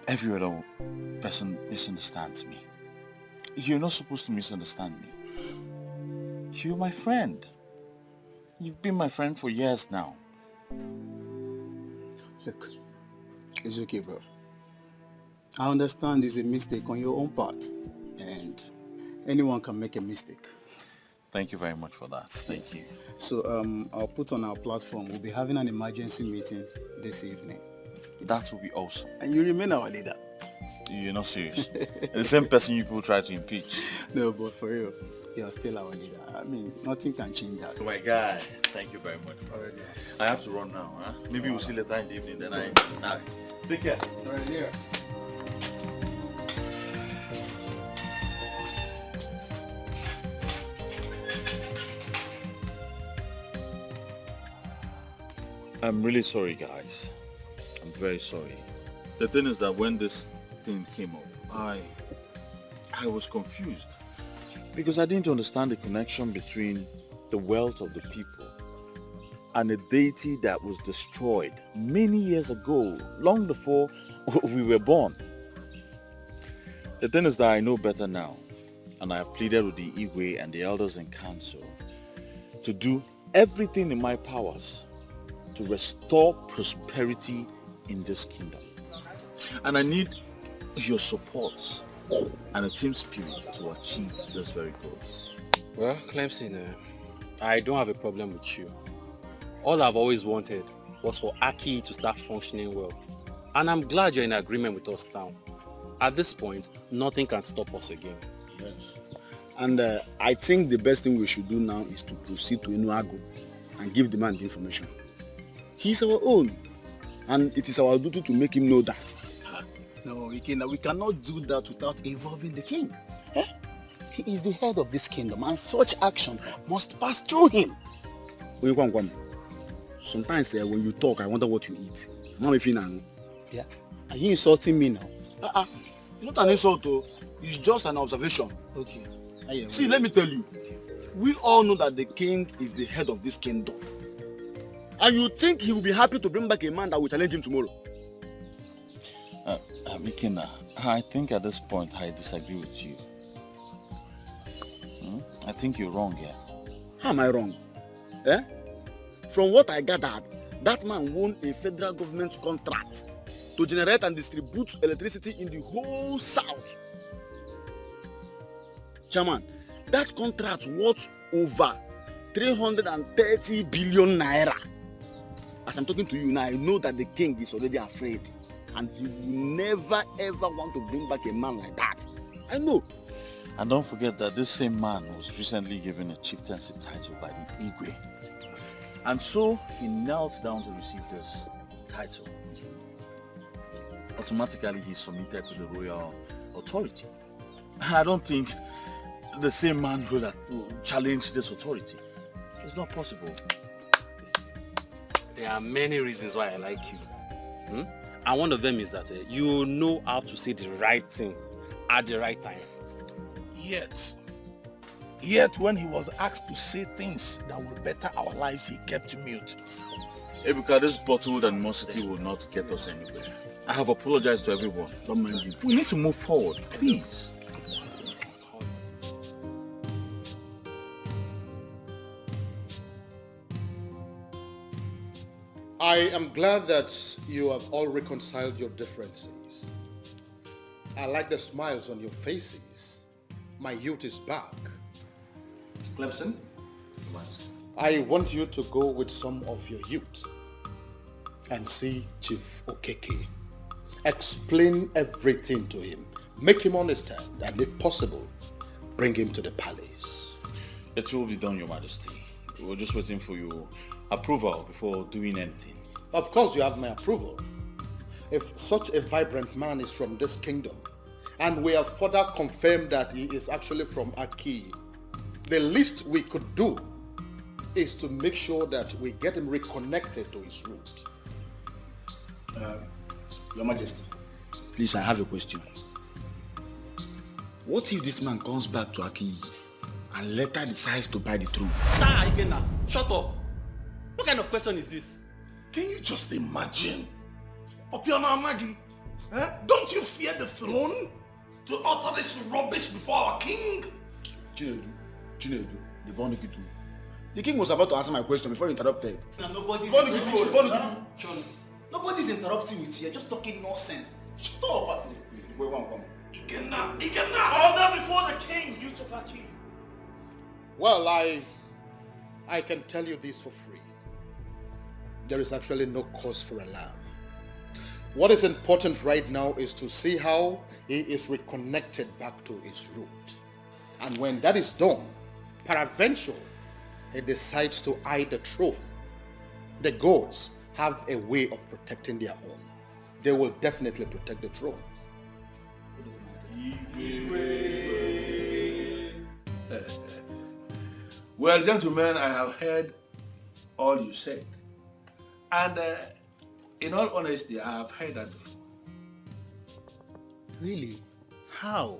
Speaker 2: every other person misunderstands me, you're not supposed to misunderstand me. You're my friend. You've been my friend for years now.
Speaker 1: Look, it's okay, bro. I understand it's a mistake on your own part, and anyone can make a mistake.
Speaker 2: Thank you very much for that. Thank you.
Speaker 1: So I'll put on our platform. We'll be having an emergency meeting this evening.
Speaker 2: That will be awesome.
Speaker 1: And you remain our leader.
Speaker 2: You're not serious. The same person you people try to impeach.
Speaker 1: No, but for real, you're still our leader. I mean, nothing can change that.
Speaker 2: Oh my guy, thank you very much. Alright, I have to run now. Huh? Maybe we'll see later in the evening. Then take care.
Speaker 1: Alright, yeah.
Speaker 2: I'm really sorry, guys. I'm very sorry. The thing is that when this thing came up, I was confused because I didn't understand the connection between the wealth of the people and a deity that was destroyed many years ago, long before we were born. The thing is that I know better now, and I have pleaded with the Igwe and the elders in council to do everything in my powers to restore prosperity in this kingdom. And I need your support and a team spirit to achieve this very goal.
Speaker 3: Well, Clemson, I don't have a problem with you. All I've always wanted was for Aki to start functioning well. And I'm glad you're in agreement with us now. At this point, nothing can stop us again.
Speaker 1: Yes. And I think the best thing we should do now is to proceed to Inuago and give the man the information. He's our own, and it is our duty to make him know that. No, we cannot do that without involving the king. Eh? He is the head of this kingdom, and such action must pass through him. Sometimes when you talk, I wonder what you eat. Yeah? Are you insulting me now?
Speaker 10: It's not an insult, though. It's just an observation.
Speaker 1: Okay.
Speaker 10: See, let me tell you. We all know that the king is the head of this kingdom. And you think he will be happy to bring back a man that will challenge him tomorrow?
Speaker 2: Mikina, I think at this point I disagree with you. I think you're wrong here.
Speaker 1: How am I wrong? Eh? From what I gathered, that man won a federal government contract to generate and distribute electricity in the whole south. Chairman, that contract worth over 330 billion naira. As I'm talking to you now, I know that the king is already afraid. And he will never ever want to bring back a man like that. I know.
Speaker 2: And don't forget that this same man was recently given a chieftaincy title by the Igwe. And so he knelt down to receive this title. Automatically he submitted to the royal authority. And I don't think the same man will challenge this authority. It's not possible.
Speaker 3: There are many reasons why I like you. And one of them is that you know how to say the right thing at the right time.
Speaker 4: Yet when he was asked to say things that will better our lives, he kept mute.
Speaker 2: Ebuka, this bottled animosity will not get us anywhere. I have apologized to everyone. Don't mind you. We need to move forward, please.
Speaker 16: I am glad that you have all reconciled your differences. I like the smiles on your faces. My youth is back. Clemson, I want you to go with some of your youth and see Chief Okeke. Explain everything to him. Make him understand, and if possible, bring him to the palace.
Speaker 2: It will be done, Your Majesty. We're just waiting for your approval before doing anything.
Speaker 16: Of course you have my approval. If such a vibrant man is from this kingdom, and we have further confirmed that he is actually from Aki, the least we could do is to make sure that we get him reconnected to his root.
Speaker 10: Your Majesty, please, I have a question. What if this man comes back to Aki and later decides to buy the throne?
Speaker 3: Nah, Ikenna, shut up. What kind of question is this?
Speaker 4: Can you just imagine? Opiona Amagi, don't you fear the throne to utter this rubbish before our king?
Speaker 10: Chinedu, the king was about to answer my question before you interrupted.
Speaker 1: Nobody's interrupting with you. You're just talking nonsense. Shut up.
Speaker 4: Ikenna, order before the king, you to Aki.
Speaker 16: Well, I can tell you this for free. There is actually no cause for alarm. What is important right now is to see how he is reconnected back to his root. And when that is done, peradventure, he decides to hide the truth. The gods have a way of protecting their own. They will definitely protect the throne.
Speaker 20: Well, gentlemen, I have heard all you said. And in all honesty, I have heard that before.
Speaker 1: Really? How?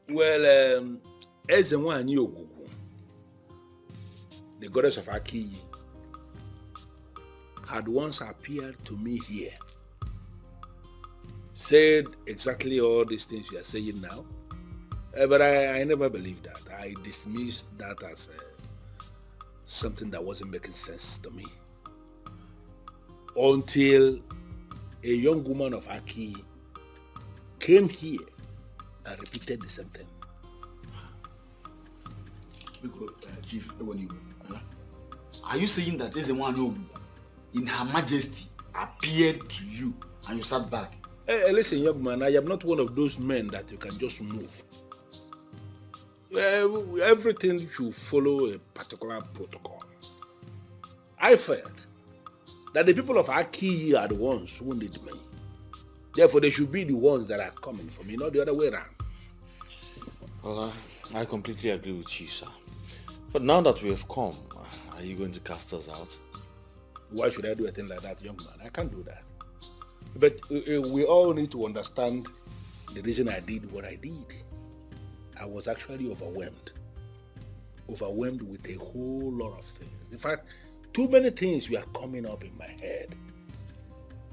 Speaker 20: Well, Ezenwani Ogugu, the goddess of Aki, had once appeared to me here, said exactly all these things you are saying now, but I never believed that. I dismissed that as something that wasn't making sense to me. Until a young woman of Aki came here and repeated the same thing.
Speaker 10: Chief, are you saying that Ezenwani in Her Majesty appeared to you and you sat back?
Speaker 20: Hey, listen, young man, I am not one of those men that you can just move. Everything should follow a particular protocol. I felt that the people of Aki are the ones who need me. Therefore, they should be the ones that are coming for me, not the other way around.
Speaker 2: Well, I completely agree with you, sir. But now that we have come, are you going to cast us out?
Speaker 20: Why should I do a thing like that, young man? I can't do that. But we all need to understand the reason I did what I did. I was actually overwhelmed. Overwhelmed with a whole lot of things. In fact, too many things were coming up in my head.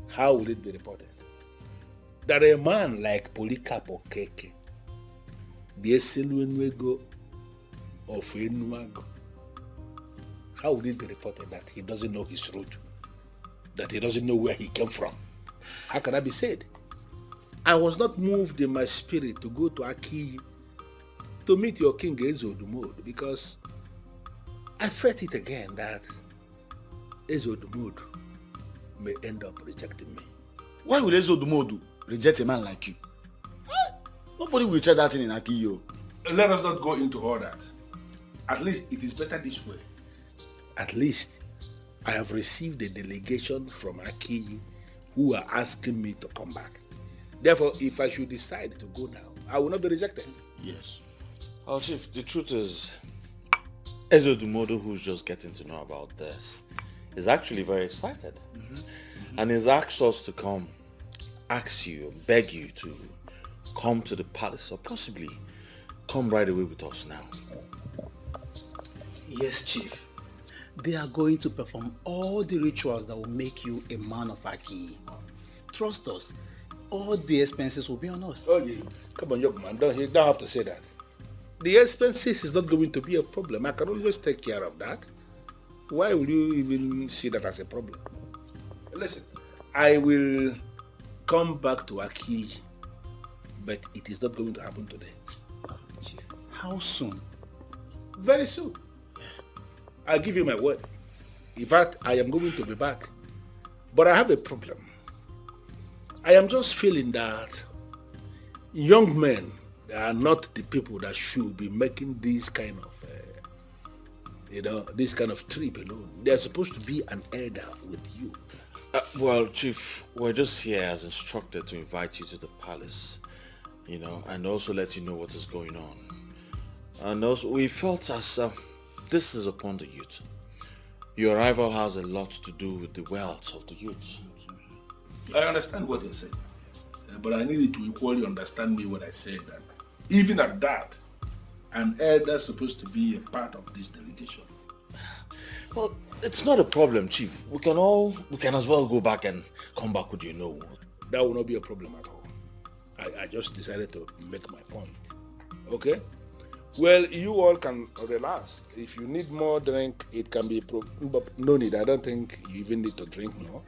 Speaker 20: How will it be reported? That a man like Polycarp Okeke, the Eseluenwego of Enuago, how would it be reported that he doesn't know his root? That he doesn't know where he came from? How can that be said? I was not moved in my spirit to go to Aki to meet your king Ezodumod because I felt it again that Ezodumod may end up rejecting me.
Speaker 10: Why would Ezodumod reject a man like you? Nobody will try that thing in Aki, yo.
Speaker 20: Let us not go into all that. At least it is better this way. At least I have received a delegation from Aki who are asking me to come back. Therefore, if I should decide to go now, I will not be rejected.
Speaker 10: Yes.
Speaker 2: Well, Chief, the truth is, Ezodumodo, who's just getting to know about this, is actually very excited. And he's asked us to come, ask you, beg you to come to the palace, or possibly come right away with us now.
Speaker 1: Yes, Chief. They are going to perform all the rituals that will make you a man of Aki. Trust us. All the expenses will be on us.
Speaker 20: Oh, yeah. Come on, young man. You don't have to say that. The expenses is not going to be a problem. I can always take care of that. Why will you even see that as a problem? Listen, I will come back to Aki, but it is not going to happen today.
Speaker 1: Chief, how soon?
Speaker 20: Very soon. I'll give you my word. In fact, I am going to be back. But I have a problem. I am just feeling that young men are not the people that should be making these kind of You know, this kind of trip alone. There's supposed to be an elder with you.
Speaker 2: Well, Chief, we're just here as instructed to invite you to the palace, you know, and also let you know what is going on. And also, we felt as this is upon the youth. Your arrival has a lot to do with the wealth of the youth.
Speaker 20: I understand what you're saying, but I need you to equally understand me when I say that even at that, an elder is supposed to be a part of this delegation.
Speaker 2: Well, it's not a problem, Chief. We can as well go back and come back with you know.
Speaker 20: That will not be a problem at all. I just decided to make my point. Okay? Well, you all can relax. If you need more drink, it can be but no need. I don't think you even need to drink more,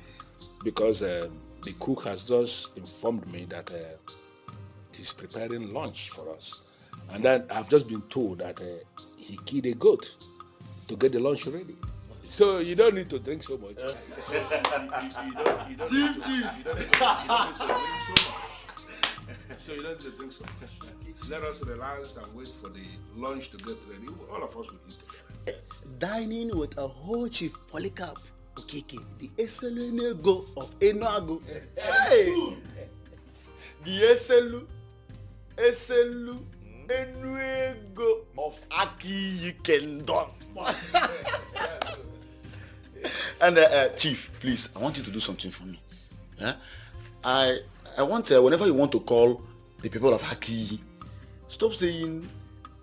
Speaker 20: because the cook has just informed me that he's preparing lunch for us. And then I've just been told that he killed a goat to get the lunch ready. So you don't need to drink so much. So you don't need to drink so much. Let us relax and wait for the lunch to get ready. All of us will eat together.
Speaker 1: Dining with a whole Chief Polycarp Okeke, the Eselunego of Enuago. Hey! The Eselu Enuego of Aki Kingdom. And Chief, please, I want you to do something for me. Yeah? I want, whenever you want to call the people of Aki, stop saying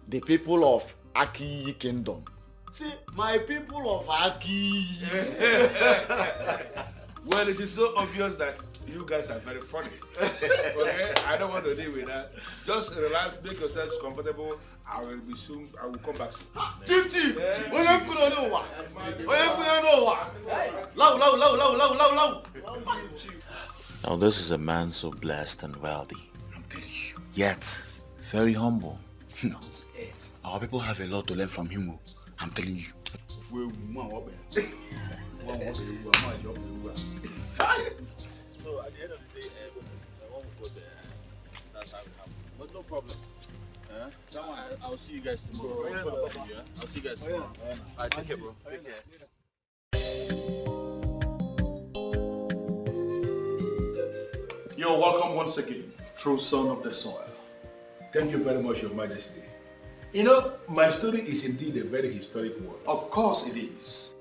Speaker 1: the people of Aki Kingdom. Say, my people of Aki.
Speaker 20: Well, it is so obvious that you guys are very funny. Okay? I don't want to deal with that. Just relax, make yourselves comfortable. I will be soon. I will come back soon.
Speaker 1: Chief!
Speaker 2: Now this is a man so blessed and wealthy, yet very humble.
Speaker 1: Our people have a lot to learn from him. I'm telling you.
Speaker 22: So at the end of the day, I won't go there. That's how it happens. But no problem. I'll see you guys tomorrow. I'll see you guys tomorrow. Alright, take care, bro. Take care.
Speaker 16: You're welcome once again, true son of the soil.
Speaker 20: Thank you very much, Your Majesty. You know, my story is indeed a very historic one.
Speaker 16: Of course it is.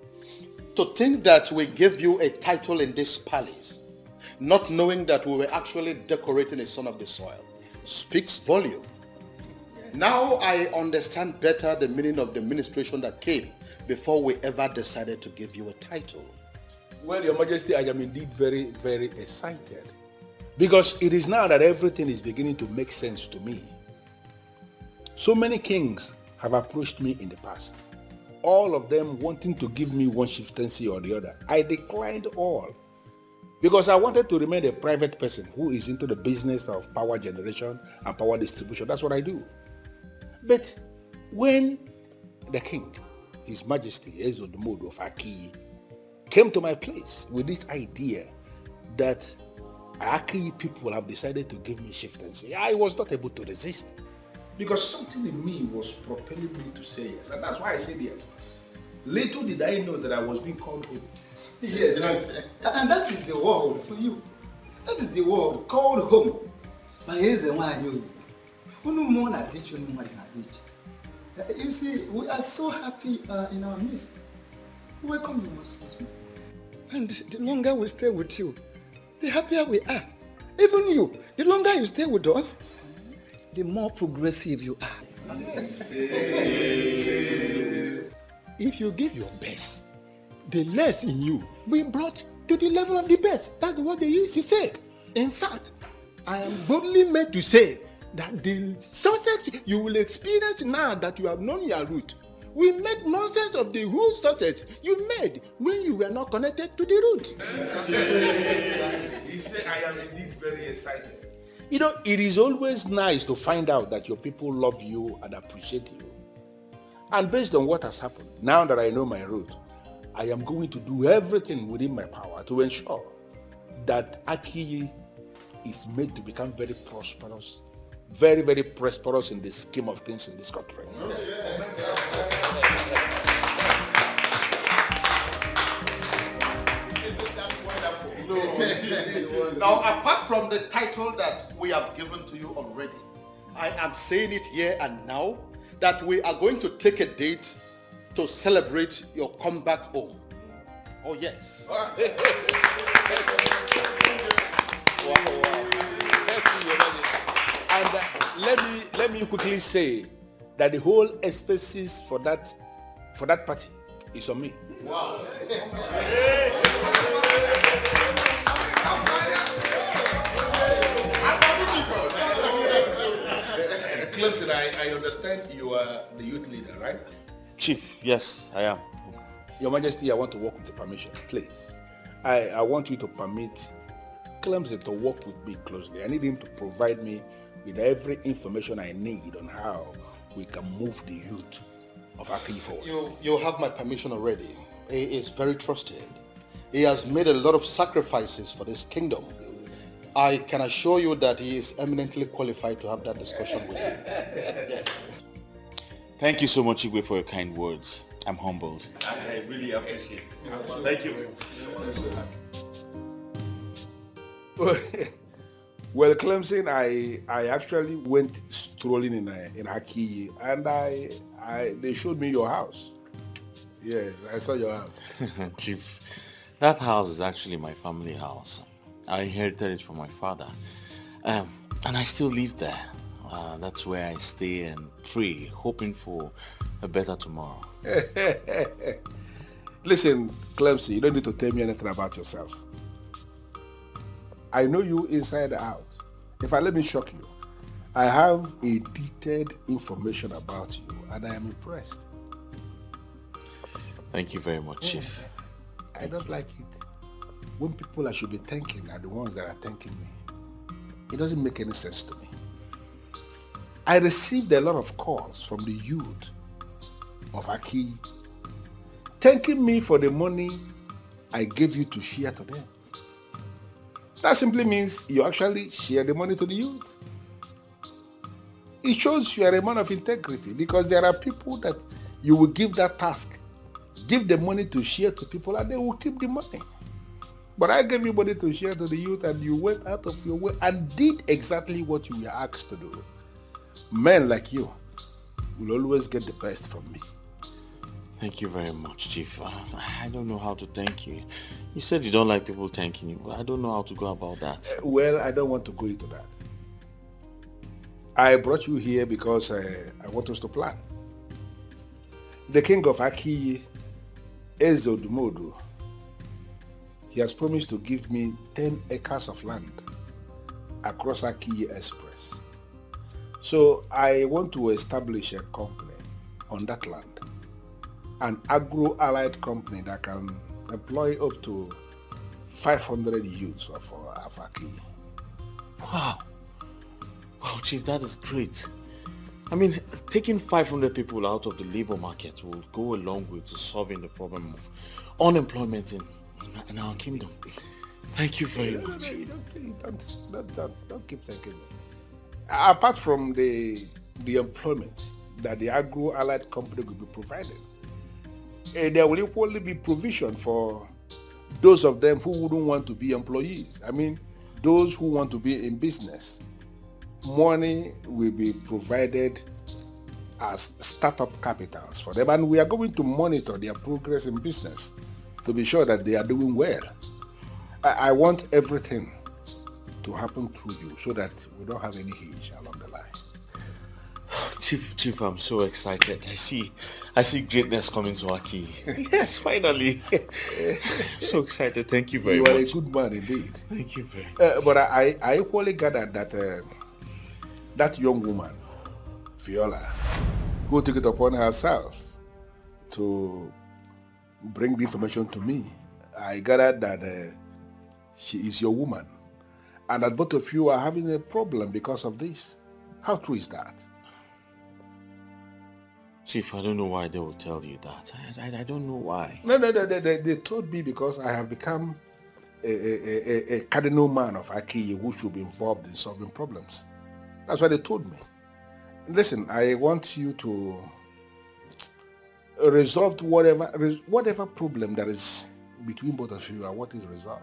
Speaker 16: To think that we gave you a title in this palace, not knowing that we were actually decorating a son of the soil, speaks volume. Now I understand better the meaning of the ministration that came before we ever decided to give you a title.
Speaker 20: Well, Your Majesty, I am indeed very, very excited. Because it is now that everything is beginning to make sense to me. So many kings have approached me in the past, all of them wanting to give me one chieftaincy or the other. I declined all because I wanted to remain a private person who is into the business of power generation and power distribution. That's what I do. But when the king, His Majesty Ezodmodo of Aki, came to my place with this idea that Aki people have decided to give me chieftaincy, I was not able to resist. Because something in me was propelling me to say yes. And that's why I said yes. Little did I know that I was being called home.
Speaker 14: Yes, and that is the word for you. That is the word called home. But here's the one I knew. You see, we are so happy in our midst. Welcome you most. And the longer we stay with you, the happier we are. Even you, the longer you stay with us, the more progressive you are. If you give your best, the less in you will be brought to the level of the best. That's what they used to say. In fact, I am boldly made to say that the success you will experience now that you have known your root will make nonsense of the whole success you made when you were not connected to the root.
Speaker 20: He said, I am indeed very excited. You know, it is always nice to find out that your people love you and appreciate you. And based on what has happened, now that I know my root, I am going to do everything within my power to ensure that Aki is made to become very prosperous, very, very prosperous in the scheme of things in this country.
Speaker 16: Now, apart from the title that we have given to you already, I am saying it here and now that we are going to take a date to celebrate your comeback home. Oh, yes.
Speaker 20: Wow. And let me quickly say that the whole expenses for that party is on me.
Speaker 16: Wow.
Speaker 20: Clemson, I understand you are the youth leader, right?
Speaker 2: Chief, yes, I am.
Speaker 20: Your Majesty, I want to work with your permission, please. I want you to permit Clemson to work with me closely. I need him to provide me with every information I need on how we can move the youth of Aki forward.
Speaker 16: You have my permission already. He is very trusted. He has made a lot of sacrifices for this kingdom. I can assure you that he is eminently qualified to have that discussion with you. Yes.
Speaker 2: Thank you so much, Igwe, for your kind words. I'm humbled.
Speaker 22: I really appreciate it. Thank you very much.
Speaker 20: Well, Clemson, I actually went strolling in Aki, and they showed me your house. Yes, I saw your house.
Speaker 2: Chief, that house is actually my family house. I inherited it from my father, and I still live there. That's where I stay and pray, hoping for a better tomorrow.
Speaker 20: Listen, Clemson, you don't need to tell me anything about yourself. I know you inside out. If I let me shock you, I have a detailed information about you, and I am impressed.
Speaker 2: Thank you very much, Chief.
Speaker 20: I don't like it when people I should be thanking are the ones that are thanking me. It doesn't make any sense to me. I received a lot of calls from the youth of Aki thanking me for the money I gave you to share to them. That simply means you actually share the money to the youth. It shows you are a man of integrity, because there are people that you will give that task, give the money to share to people, and they will keep the money. But I gave you money to share to the youth, and you went out of your way and did exactly what you were asked to do. Men like you will always get the best from me.
Speaker 2: Thank you very much, Chief. I don't know how to thank you. You said you don't like people thanking you, but I don't know how to go about that.
Speaker 20: Well, I don't want to go into that. I brought you here because I want us to plan. The king of Aki, Ezodumodu, he has promised to give me 10 acres of land across Aki Express. So I want to establish a company on that land, an agro-allied company that can employ up to 500 youths of Aki.
Speaker 2: Wow. Wow, Chief, that is great. I mean, taking 500 people out of the labor market will go a long way to solving the problem of unemployment in our kingdom. Thank you very much.
Speaker 20: Don't keep thanking me. Apart from the employment that the agro-allied company will be providing, there will equally be provision for those of them who wouldn't want to be employees. I mean, those who want to be in business. Money will be provided as startup capitals for them, and we are going to monitor their progress in business to be sure that they are doing well. I want everything to happen through you so that we don't have any hitch along the line.
Speaker 2: Chief, I'm so excited. I see greatness coming to Aki. Yes, finally. So excited. Thank you very much.
Speaker 20: You are a good man indeed.
Speaker 2: Thank you very much.
Speaker 20: But I equally gathered that that young woman, Viola, who took it upon herself to bring the information to me, I gathered that she is your woman, and that both of you are having a problem because of this. How true is that?
Speaker 2: Chief, I don't know why they will tell you that. I don't know why.
Speaker 20: No, they told me because I have become a cardinal man of Aki who should be involved in solving problems. That's what they told me. Listen, I want you to resolve whatever problem that is between both of you. I want it resolved.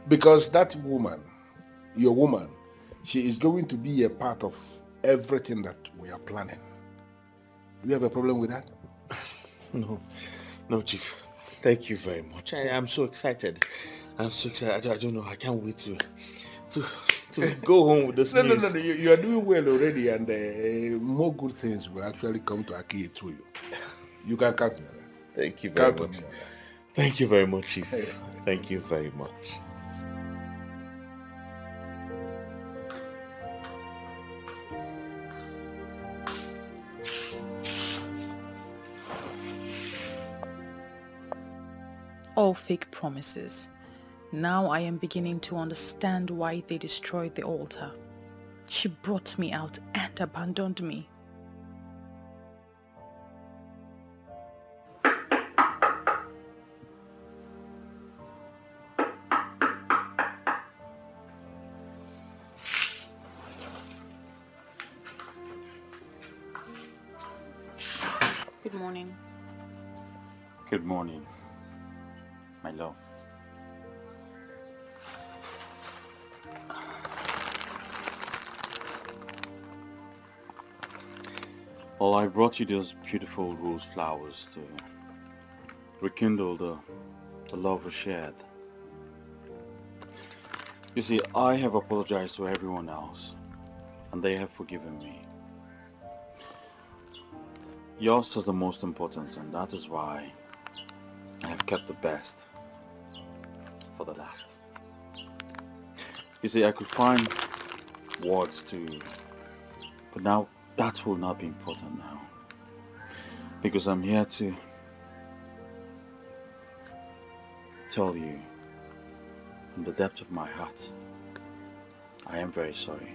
Speaker 20: Because that woman, your woman, she is going to be a part of everything that we are planning. Do you have a problem with that?
Speaker 5: No, Chief. Thank you very much. I am so excited. I'm so excited. I don't know. I can't wait to go home with this news.
Speaker 20: No. You are doing well already, and more good things will actually come to Aki through you. You can count on that.
Speaker 5: Thank you very
Speaker 20: Count on
Speaker 5: much.
Speaker 20: me.
Speaker 5: Thank you very much, Chief. Thank you very much.
Speaker 6: All fake promises. Now I am beginning to understand why they destroyed the altar. She brought me out and abandoned me. Good morning.
Speaker 2: Good morning, my love. Well, I brought you those beautiful rose flowers to rekindle the love we shared. You see, I have apologized to everyone else, and they have forgiven me. Yours is the most important, and that is why I have kept the best for the last. You see, I could find words but now that will not be important now. Because I'm here to tell you from the depth of my heart, I am very sorry.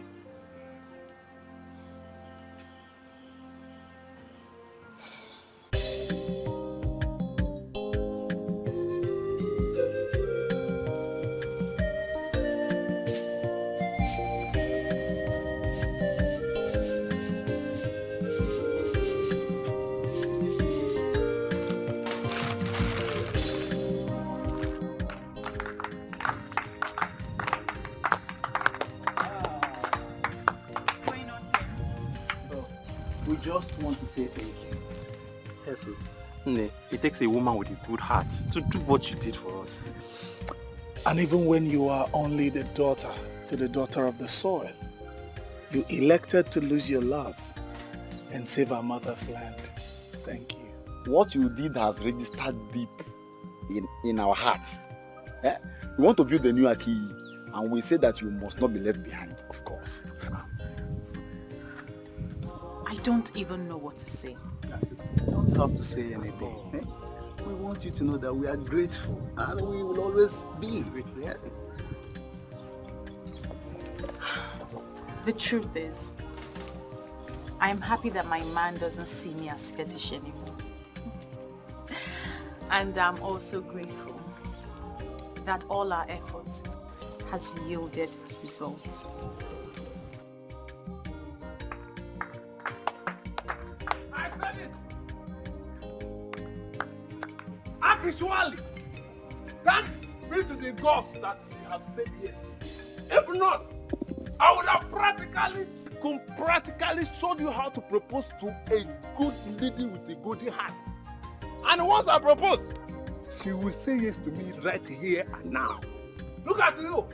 Speaker 1: We just want to say thank you.
Speaker 3: Yes, Nne, it takes a woman with a good heart to do what you did for us.
Speaker 4: And even when you are only the daughter to the daughter of the soil, you elected to lose your love and save our mother's land. Thank you.
Speaker 10: What you did has registered deep in our hearts. We want to build a new Aki, and we say that you must not be left behind, of course.
Speaker 6: I don't even know what to say.
Speaker 1: You don't have to say anything. We want you to know that we are grateful, and we will always be grateful. Yes?
Speaker 6: The truth is, I am happy that my man doesn't see me as fetish anymore. And I'm also grateful that all our efforts has yielded results.
Speaker 17: I said it! Actually, thanks be to the gods that you have said yes. If not, I would have practically showed you how to propose to a good lady with a good heart. And once I propose, she will say yes to me right here and now. Look at you.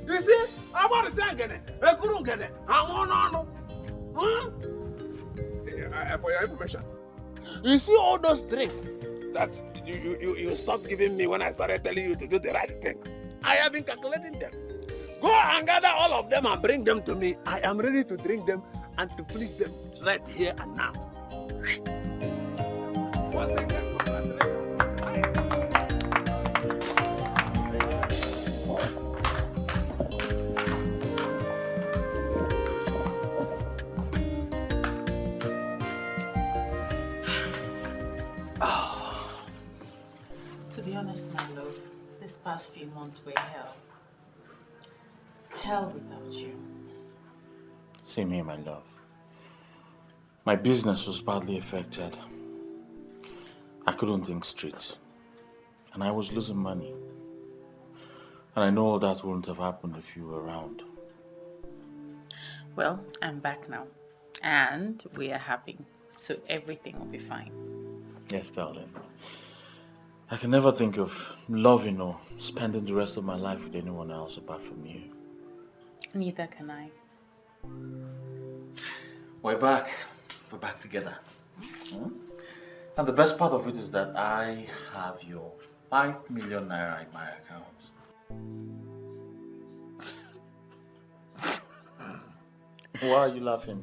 Speaker 17: You see, I'm about to say again. I couldn't get it. For your information. You see all those drinks that you stopped giving me when I started telling you to do the right thing. I have been calculating them. Go and gather all of them and bring them to me. I am ready to drink them and to please them right here and now. Once again, congratulations.
Speaker 6: To be honest, my love, this past few months were hell. Hell without you.
Speaker 2: Same here, my love. My business was badly affected. I couldn't think straight. And I was losing money. And I know all that wouldn't have happened if you were around.
Speaker 6: Well, I'm back now. And we are happy. So everything will be fine.
Speaker 2: Yes, darling. I can never think of loving or spending the rest of my life with anyone else apart from you.
Speaker 6: Neither can I.
Speaker 2: We're back. We're back together. And the best part of it is that I have your 5 million naira in my account. Why are you laughing?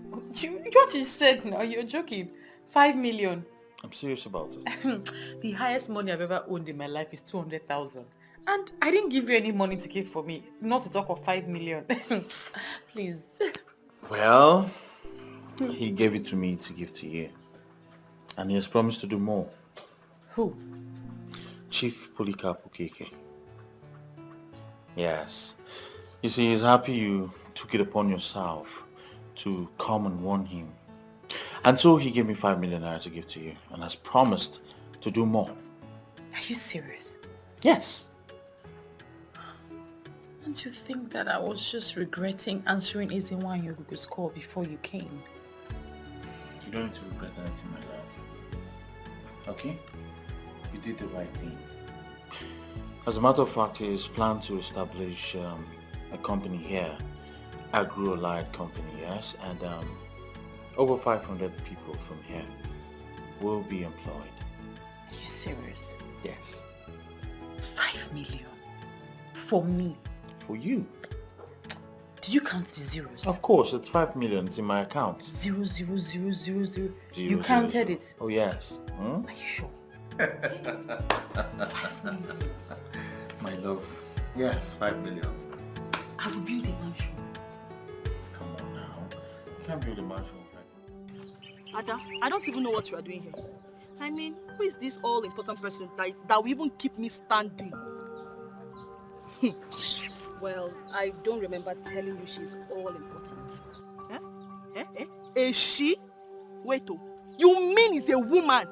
Speaker 6: What you said now, you're joking. 5 million.
Speaker 2: I'm serious about it.
Speaker 6: The highest money I've ever owned in my life is 200,000. And I didn't give you any money to keep for me. Not to talk of 5 million. Please.
Speaker 2: Well, he gave it to me to give to you. And he has promised to do more.
Speaker 6: Who?
Speaker 2: Chief Polycarp Okeke. Yes. You see, he's happy you took it upon yourself to come and warn him. And so he gave me 5 million naira to give to you and has promised to do more.
Speaker 6: Are you serious?
Speaker 2: Yes.
Speaker 6: Don't you think that I was just regretting answering Ezinwa and Yogugu's call before you came?
Speaker 2: You don't need to regret anything, my love. Okay? You did the right thing. As a matter of fact, he is planned to establish a company here, Agro-Allied company, yes, and over 500 people from here will be employed.
Speaker 6: Are you serious?
Speaker 2: Yes.
Speaker 6: 5 million? For me?
Speaker 2: For you.
Speaker 6: Did you count the zeros?
Speaker 2: Of course, it's 5 million. It's in my account.
Speaker 6: 0, 0, 0, 0, 0. You
Speaker 2: Zero,
Speaker 6: counted
Speaker 2: zero.
Speaker 6: it?
Speaker 2: Oh, yes. Hmm?
Speaker 6: Are you sure?
Speaker 2: My love. Yes, 5 million.
Speaker 6: I will build a mansion.
Speaker 2: Come on now. You can't build a mansion.
Speaker 12: Ada, I don't even know what you are doing here. I mean, who is this all-important person that will even keep me standing? Well, I don't remember telling you she's all-important. A she? Wait, you mean it's a woman?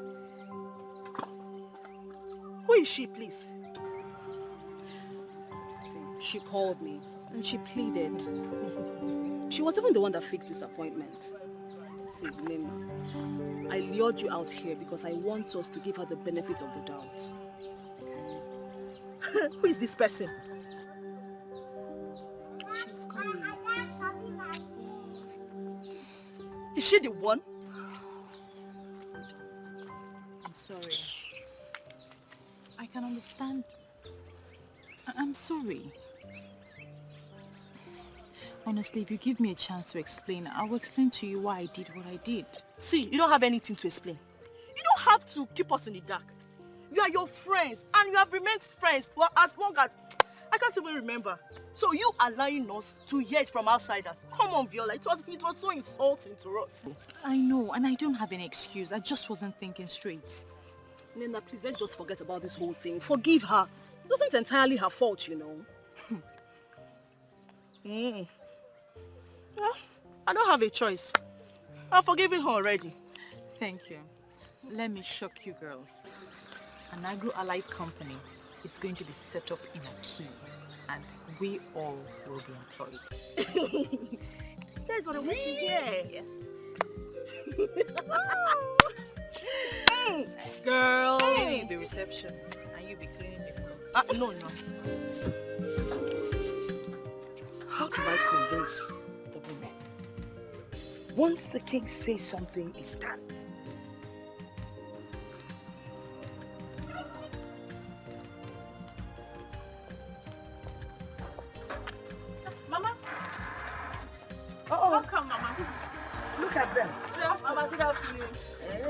Speaker 12: Who is she, please?
Speaker 13: See, she called me and she pleaded. She was even the one that fixed this appointment. See, Nima, I lured you out here because I want us to give her the benefit of the doubt.
Speaker 12: Who is this person?
Speaker 13: She's coming.
Speaker 12: Is she the one?
Speaker 6: I'm sorry. I can understand. I'm sorry. Honestly, if you give me a chance to explain, I will explain to you why I did what I did.
Speaker 12: See, you don't have anything to explain. You don't have to keep us in the dark. You are your friends, and you have remained friends for as long as... I can't even remember. So you are lying us to hear it from outsiders. Come on, Viola. It was so insulting to us.
Speaker 6: I know, and I don't have any excuse. I just wasn't thinking straight.
Speaker 13: Nena, please, let's just forget about this whole thing. Forgive her. It wasn't entirely her fault, you know.
Speaker 12: Well, I don't have a choice. I've forgiven her already.
Speaker 6: Thank you. Let me shock you girls. An agro-allied company is going to be set up in a key, and we all will be employed.
Speaker 12: That's what I want to hear.
Speaker 6: Yes.
Speaker 12: Girl.
Speaker 6: Cleaning the reception, and you be cleaning the floor.
Speaker 12: No.
Speaker 8: How do I convince the women? Once the king says something, it stands.
Speaker 12: Mama.
Speaker 8: Oh,
Speaker 12: come, Mama.
Speaker 8: Look at them.
Speaker 12: Mama, good afternoon.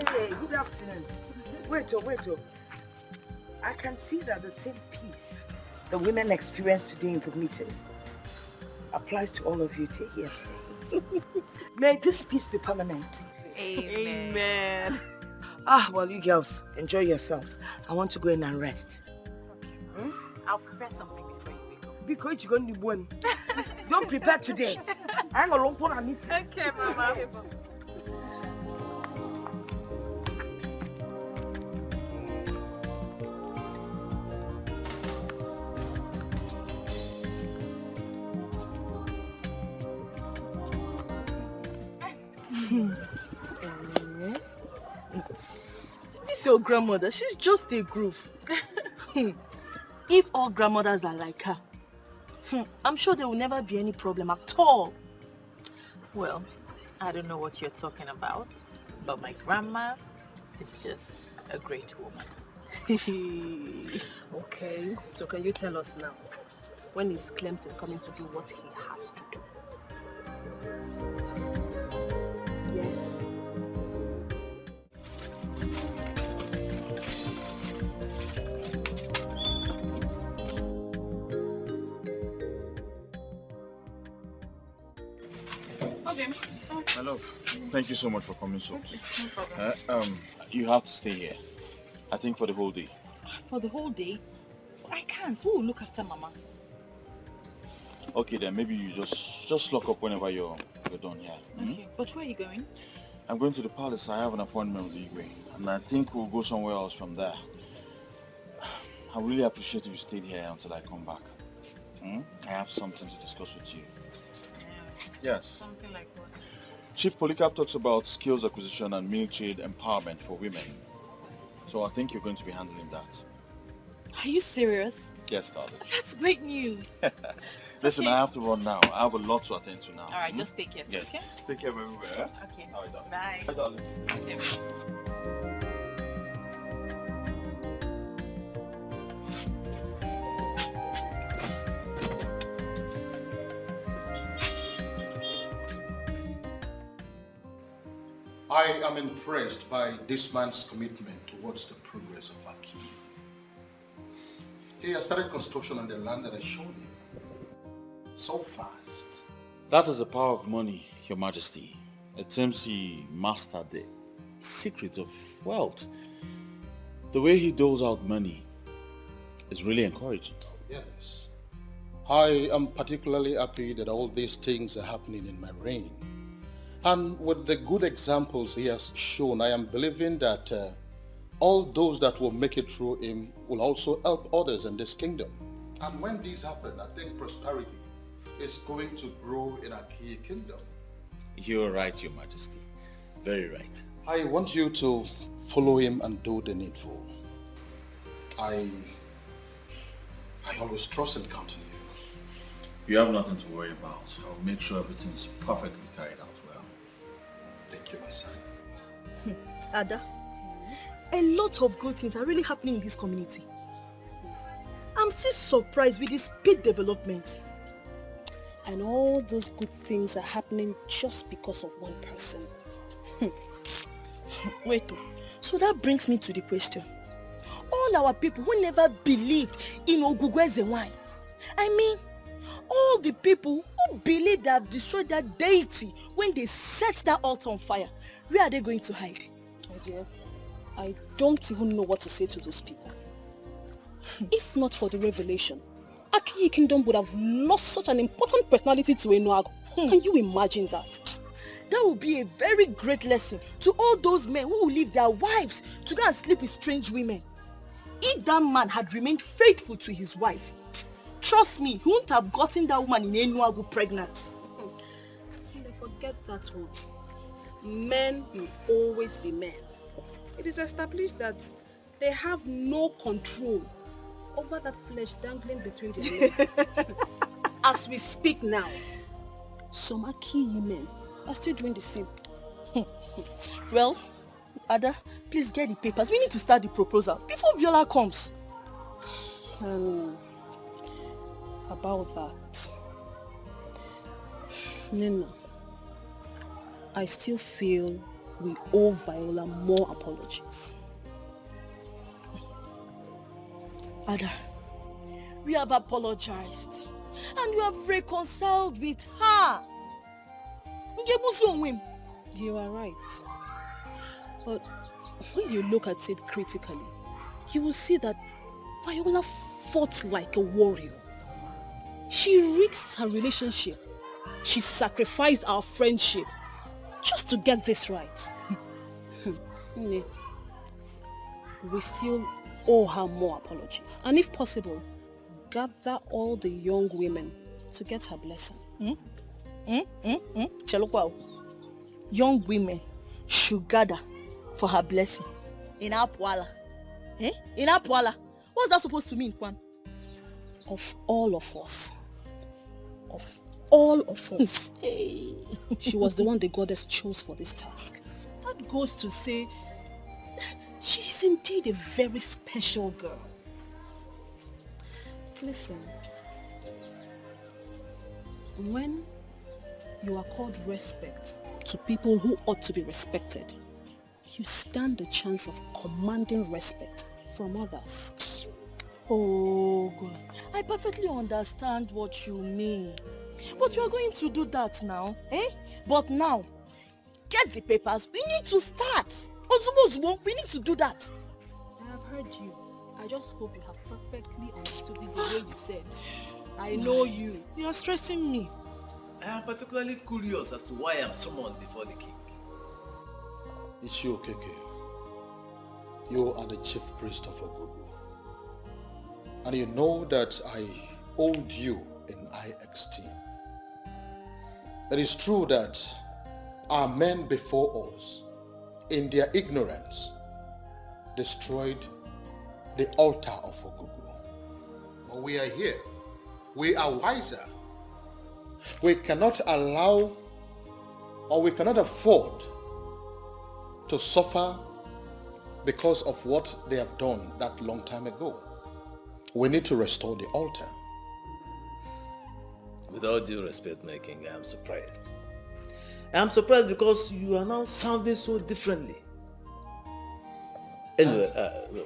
Speaker 8: Hey, good afternoon. Wait. I can see that the same peace the women experienced today in the meeting applies to all of you here today. May this peace be permanent.
Speaker 12: Amen.
Speaker 8: Well, you girls, enjoy yourselves. I want to go in and rest.
Speaker 6: I'll prepare something before you wake up.
Speaker 8: Because you're going to win. Don't prepare today. I'm going to meet.
Speaker 6: Okay, Mama.
Speaker 12: This your grandmother, she's just a group. If all grandmothers are like her, I'm sure there will never be any problem at all.
Speaker 6: Well, I don't know what you're talking about, but my grandma is just a great woman.
Speaker 13: Okay, so can you tell us now, when is Clemson coming to do what he has to do? Yes.
Speaker 6: Okay.
Speaker 2: My love, thank you so much for coming so.
Speaker 6: Okay, no problem.
Speaker 2: You have to stay here. I think for the whole day.
Speaker 6: For the whole day? I can't. Who will look after Mama?
Speaker 2: Okay then, maybe you just lock up whenever you're done here.
Speaker 6: Okay, but where are you going?
Speaker 2: I'm going to the palace. I have an appointment with Igwe, and I think we'll go somewhere else from there. I really appreciate if you stayed here until I come back. I have something to discuss with you. Yes.
Speaker 6: Something like what?
Speaker 2: Chief Polycarp talks about skills acquisition and military empowerment for women. So I think you're going to be handling that.
Speaker 6: Are you serious?
Speaker 2: Yes, darling.
Speaker 6: That's great news.
Speaker 2: Listen,
Speaker 6: Okay.
Speaker 2: I have to run now. I have a lot to attend to now.
Speaker 6: All right, just take care.
Speaker 2: Yes.
Speaker 6: Okay?
Speaker 2: Take care of everywhere.
Speaker 6: Okay.
Speaker 2: All right, darling.
Speaker 6: Bye.
Speaker 2: Bye, darling.
Speaker 6: Okay.
Speaker 16: I am impressed by this man's commitment towards the progress of our king. He has started construction on the land that I showed him. So fast.
Speaker 2: That is the power of money, Your Majesty. It seems he mastered the secret of wealth. The way he doles out money is really encouraging.
Speaker 16: Yes. I am particularly happy that all these things are happening in my reign. And with the good examples he has shown, I am believing that all those that will make it through him will also help others in this kingdom. And when these happen, I think prosperity is going to grow in our key kingdom.
Speaker 2: You're right, Your Majesty. Very right.
Speaker 16: I want you to follow him and do the needful. I always trust and count on you.
Speaker 2: You have nothing to worry about. I'll make sure everything's perfectly carried out well.
Speaker 16: Thank you, my son.
Speaker 12: Ada, a lot of good things are really happening in this community. I'm still surprised with the speed development.
Speaker 13: And all those good things are happening just because of one person.
Speaker 12: Wait, so that brings me to the question. All our people who never believed in Ogugweze wine, I mean, all the people who believe they have destroyed that deity when they set that altar on fire, where are they going to hide?
Speaker 13: Oh dear, I don't even know what to say to those people. If not for the revelation, Akiyi Kingdom would have lost such an important personality to Enuago. Can you imagine that?
Speaker 12: That would be a very great lesson to all those men who will leave their wives to go and sleep with strange women. If that man had remained faithful to his wife, trust me, he wouldn't have gotten that woman in Enuago pregnant.
Speaker 13: Forget that one. Men will always be men. It is established that they have no control over that flesh dangling between their legs. As we speak now, some Akiyi men are still doing the same.
Speaker 12: Well, Ada, please get the papers. We need to start the proposal before Viola comes.
Speaker 13: About that, Nina, I still feel we owe Viola more apologies.
Speaker 12: Ada, we have apologized and we have reconciled with her.
Speaker 13: You are right. But when you look at it critically, you will see that Viola fought like a warrior. She risked her relationship. She sacrificed our friendship just to get this right. We still owe her more apologies. And if possible, gather all the young women to get her blessing.
Speaker 12: young women should gather for her blessing in Apuala. Eh? In Apuala. What's that supposed to mean, Kwan?
Speaker 13: Of all of us. Of all of us.
Speaker 12: Hey.
Speaker 13: She was the one the goddess chose for this task.
Speaker 12: That goes to say, she's indeed a very special girl.
Speaker 13: Listen, when you are called respect to people who ought to be respected, you stand a chance of commanding respect from others.
Speaker 12: Oh God, I perfectly understand what you mean. But you are going to do that now, eh? But now, get the papers, we need to start. Ozubo, we need to do that.
Speaker 13: I have heard you. I just hope you have perfectly understood it the way you said. I know you.
Speaker 12: You are stressing me.
Speaker 15: I am particularly curious as to why I am summoned before the king.
Speaker 16: It's you, Keke. You are the chief priest of Ogugu. And you know that I hold you in high esteem. It is true that our men before us, in their ignorance, destroyed the altar of Ogugu. But we are here. We are wiser. We cannot allow, or we cannot afford to suffer because of what they have done that long time ago. We need to restore the altar.
Speaker 15: With all due respect, my king, I am surprised. I am surprised because you are now sounding so differently. Anyway,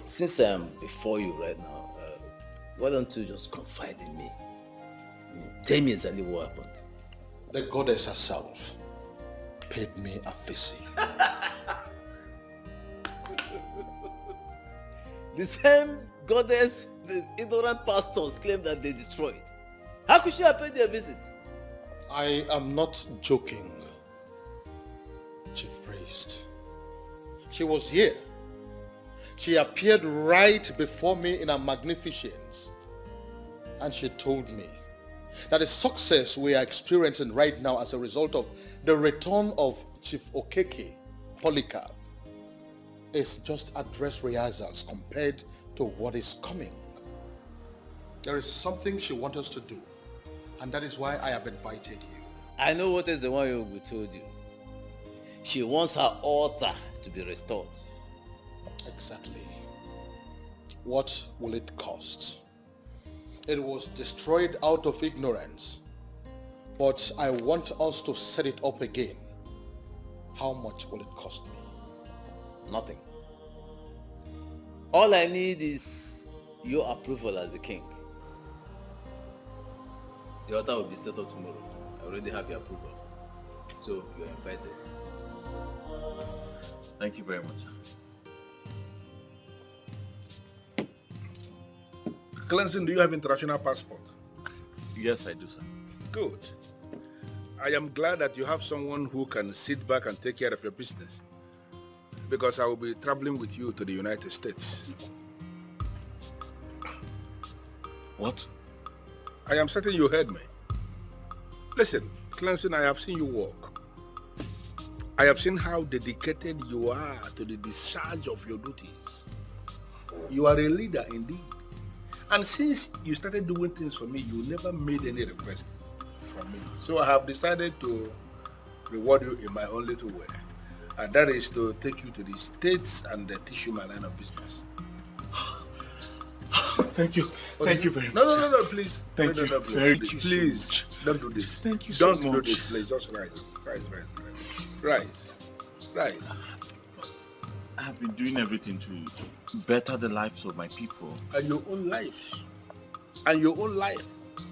Speaker 15: since I am before you right now, why don't you just confide in me? Tell me exactly what happened.
Speaker 16: The goddess herself paid me a visit.
Speaker 15: The same goddess the ignorant pastors claim that they destroyed. How could she have paid their visit?
Speaker 16: I am not joking, chief priest. She was here. She appeared right before me in her magnificence. And she told me that the success we are experiencing right now as a result of the return of Chief Okeke, Polycarp, is just a dress rehearsals compared to what is coming. There is something she wants us to do, and that is why I have invited you.
Speaker 15: I know what is the one you told you. She wants her altar to be restored.
Speaker 16: Exactly. What will it cost? It was destroyed out of ignorance, but I want us to set it up again. How much will it cost me?
Speaker 15: Nothing. All I need is your approval as the king. The altar will be set up tomorrow. I already have your approval. So you are invited.
Speaker 5: Thank you very much.
Speaker 20: Clemson, do you have international passport?
Speaker 5: Yes, I do, sir.
Speaker 20: Good. I am glad that you have someone who can sit back and take care of your business. Because I will be traveling with you to the United States.
Speaker 5: What?
Speaker 20: I am certain you heard me. Listen, Clemson, I have seen you walk. I have seen how dedicated you are to the discharge of your duties. You are a leader indeed. And since you started doing things for me, you never made any requests from me. So I have decided to reward you in my own little way. And that is to take you to the States and teach you my line of business.
Speaker 5: Thank you. Thank you very much.
Speaker 20: No, please.
Speaker 5: Thank you. Thank you.
Speaker 20: Please, don't do this.
Speaker 5: Thank you so much.
Speaker 20: Don't do this, please. Just rise. Rise.
Speaker 5: I have been doing everything to better the lives of my people.
Speaker 20: And your own life. And your own life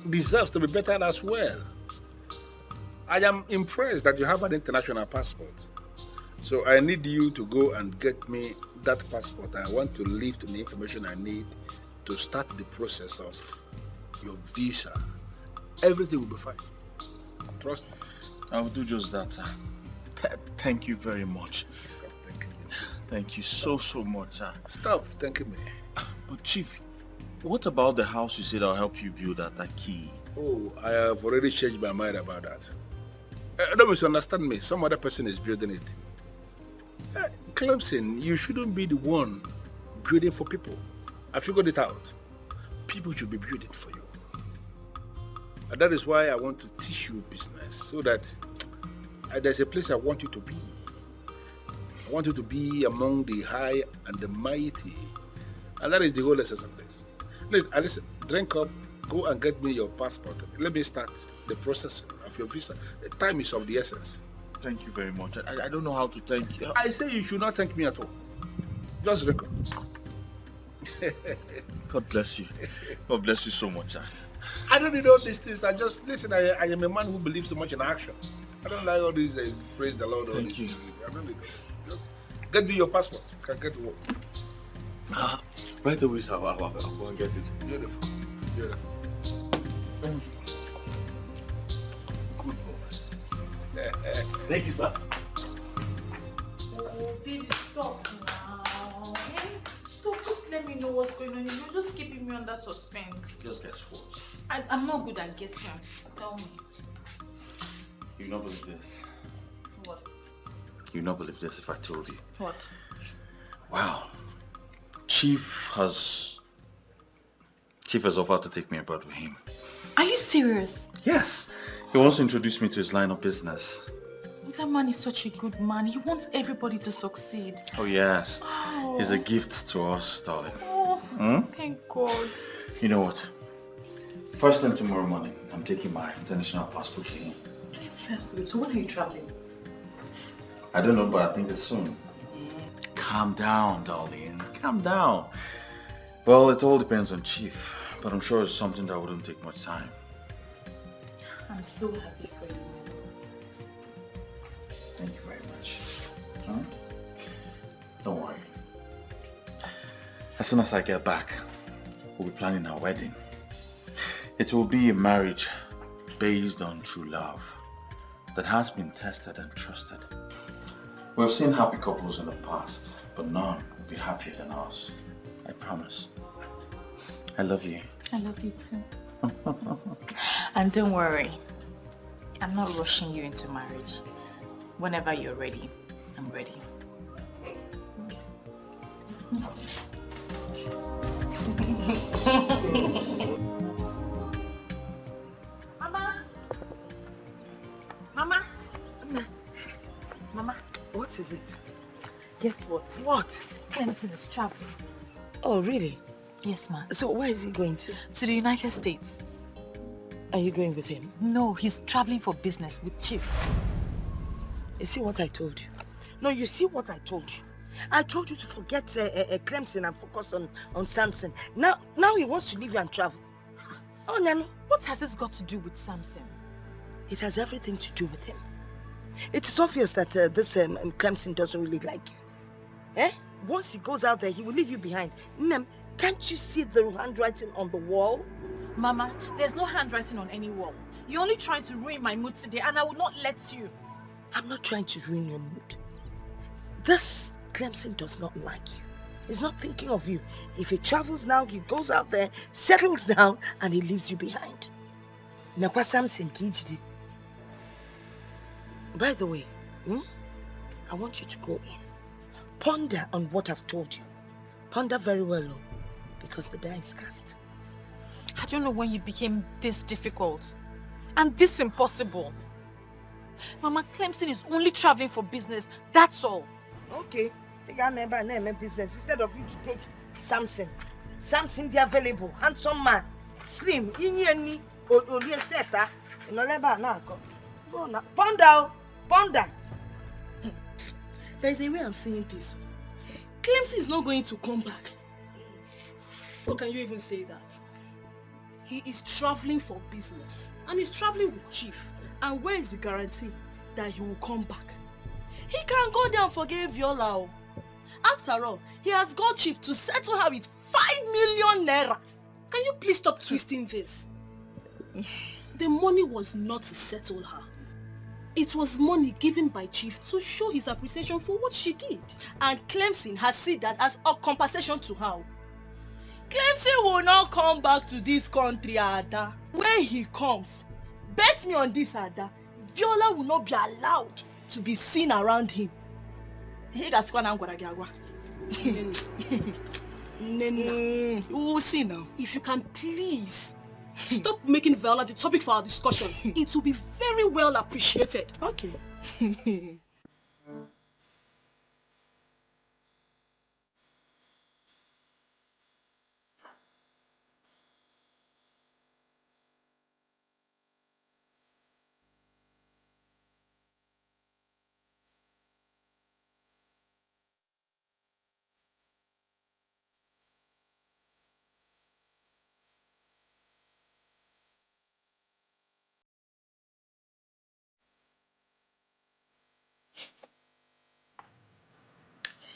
Speaker 20: deserves to be better as well. I am impressed that you have an international passport. So I need you to go and get me that passport. I want to lift the information I need to start the process of your visa. Everything will be fine. Trust me.
Speaker 5: I will do just that, sir. Thank you very much. Thank you so much, sir.
Speaker 20: Stop thanking me.
Speaker 5: But Chief, what about the house you said I'll help you build at Aki?
Speaker 20: Oh, I have already changed my mind about that. Don't misunderstand me. Some other person is building it. Clemson, you shouldn't be the one building for people. I figured it out. People should be building for you. And that is why I want to teach you business, so that there's a place I want you to be. I want you to be among the high and the mighty. And that is the whole essence of this. Listen, drink up, go and get me your passport. Let me start the process of your visa. The time is of the essence.
Speaker 2: Thank you very much. I don't know how to thank you.
Speaker 20: I say you should not thank me at all. Just drink up.
Speaker 2: God bless you. God bless you so much, sir.
Speaker 20: I don't need all these things. I am a man who believes so much in action. I don't like all these praise the Lord.
Speaker 2: Thank you.
Speaker 20: I don't need all this. Get me your passport. You can get to work.
Speaker 2: Right away, sir. I'll go and get it.
Speaker 20: Beautiful. Beautiful. Good boy.
Speaker 2: Thank you, sir.
Speaker 6: Oh, baby, stop now. Okay? Stop. Just let me know what's going on. You're just keeping me under suspense.
Speaker 2: Just guess what?
Speaker 6: I'm not good at guessing. Tell me.
Speaker 2: You not believe this.
Speaker 6: What?
Speaker 2: You not believe this if I told you.
Speaker 6: What?
Speaker 2: Wow. Chief has offered to take me abroad with him.
Speaker 6: Are you serious?
Speaker 2: Yes. He wants to introduce me to his line of business.
Speaker 6: That man is such a good man. He wants everybody to succeed.
Speaker 2: Oh yes.
Speaker 6: Oh.
Speaker 2: He's a gift to us, darling.
Speaker 6: Oh, thank God.
Speaker 2: You know what? First thing tomorrow morning, I'm taking my international passport here.
Speaker 6: That's good. So when are you traveling?
Speaker 2: I don't know, but I think it's soon. Calm down, darling. Calm down. Well, it all depends on Chief, but I'm sure it's something that wouldn't take much time.
Speaker 6: I'm so happy for you.
Speaker 2: Thank you very much. Huh? Don't worry. As soon as I get back, we'll be planning our wedding. It will be a marriage based on true love that has been tested and trusted. We've seen happy couples in the past, but none will be happier than us. I promise. I love you.
Speaker 6: I love you too. And don't worry, I'm not rushing you into marriage. Whenever you're ready, I'm ready.
Speaker 8: Mama! Mama, what is it? Guess what? What?
Speaker 6: Clemson is traveling.
Speaker 8: Oh, really?
Speaker 6: Yes, ma'am.
Speaker 8: So where is he going to?
Speaker 6: To the United States.
Speaker 8: Are you going with him?
Speaker 6: No, he's traveling for business with Chief.
Speaker 8: You see what I told you? No, you see what I told you? I told you to forget Clemson and focus on Samson. Now he wants to leave you and travel. Oh, Nano.
Speaker 6: What has this got to do with Samson?
Speaker 8: It has everything to do with him. It is obvious that this Clemson doesn't really like you. Eh? Once he goes out there, he will leave you behind. Nem, can't you see the handwriting on the wall?
Speaker 6: Mama, there's no handwriting on any wall. You're only trying to ruin my mood today, and I will not let you.
Speaker 8: I'm not trying to ruin your mood. This Clemson does not like you. He's not thinking of you. If he travels now, he goes out there, settles down, and he leaves you behind. Nakwa Samson Kijidi. By the way, I want you to go in. Ponder on what I've told you. Ponder very well, because the die is cast.
Speaker 6: I don't know when you became this difficult and this impossible. Mama, Clemson is only traveling for business, that's all.
Speaker 8: Okay, take a name business instead of you to take Samson. Samson, the available, handsome man, slim, inyeni, olie seta, inoleba na ko. Go na, ponder.
Speaker 12: There is a way I'm saying this. Clemson is not going to come back. How can you even say that? He is traveling for business and he's traveling with Chief. And where is the guarantee that he will come back? He can go there and forget Viola. After all, he has got Chief to settle her with 5 million naira. Can you please stop twisting this? The money was not to settle her. It was money given by Chief to show his appreciation for what she did. And Clemson has seen that as a compensation to her. Clemson will not come back to this country, Ada. When he comes, bet me on this, Ada, Viola will not be allowed to be seen around him. We will see now.
Speaker 13: If you can please stop making Viola the topic for our discussions, it will be very well appreciated.
Speaker 12: Okay.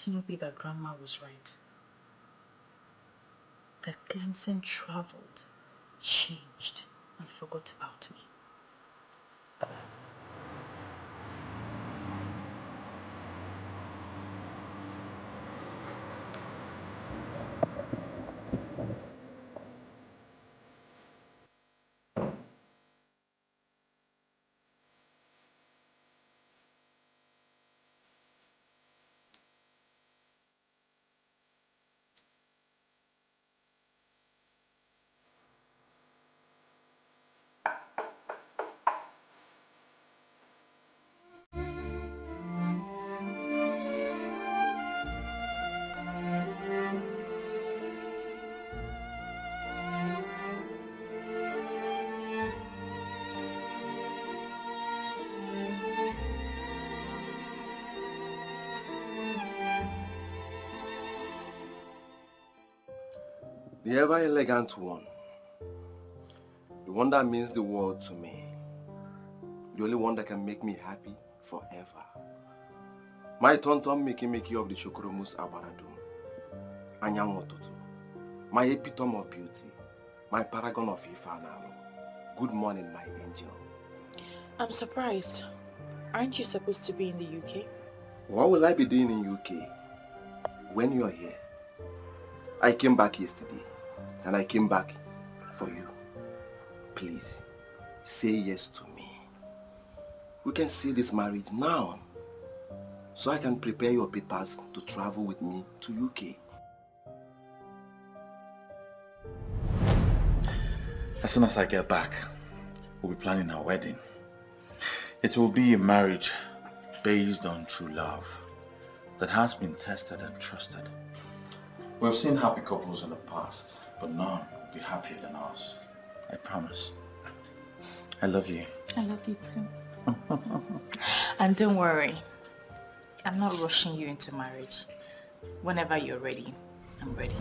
Speaker 6: Maybe that grandma was right. That Clemson traveled, changed, and forgot about me.
Speaker 19: The ever elegant one. The one that means the world to me. The only one that can make me happy forever. My tonton Miki of the Shokoromus Abaradum. Anyang Otutu. My epitome of beauty. My paragon of Ifanalo. Good morning, my angel.
Speaker 6: I'm surprised. Aren't you supposed to be in the UK?
Speaker 19: What will I be doing in UK when you are here? I came back yesterday. And I came back for you. Please, say yes to me. We can see this marriage now. So I can prepare your papers to travel with me to UK.
Speaker 2: As soon as I get back, we'll be planning our wedding. It will be a marriage based on true love that has been tested and trusted. We've seen happy couples in the past, but none will be happier than us. I promise. I love you.
Speaker 6: I love you too. And don't worry, I'm not rushing you into marriage. Whenever you're ready, I'm ready.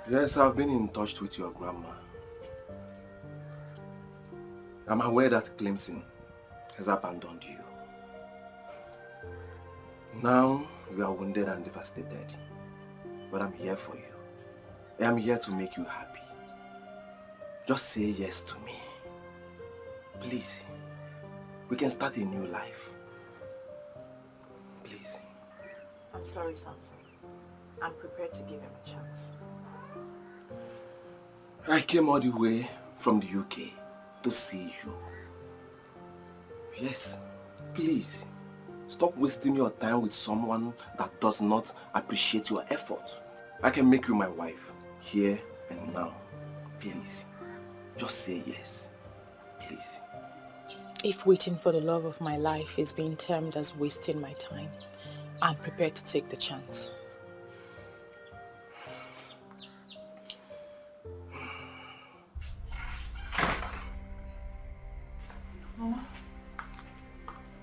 Speaker 19: Yes, I've been in touch with your grandma. I'm aware that Clemson has abandoned you. Now you are wounded and devastated, but I'm here for you. I'm here to make you happy. Just say yes to me. Please, we can start a new life. Please.
Speaker 6: I'm sorry, Samson. I'm prepared to give him a chance.
Speaker 19: I came all the way from the UK to see you. Yes, please. Stop wasting your time with someone that does not appreciate your effort. I can make you my wife, here and now. Please, just say yes. Please.
Speaker 6: If waiting for the love of my life is being termed as wasting my time, I'm prepared to take the chance.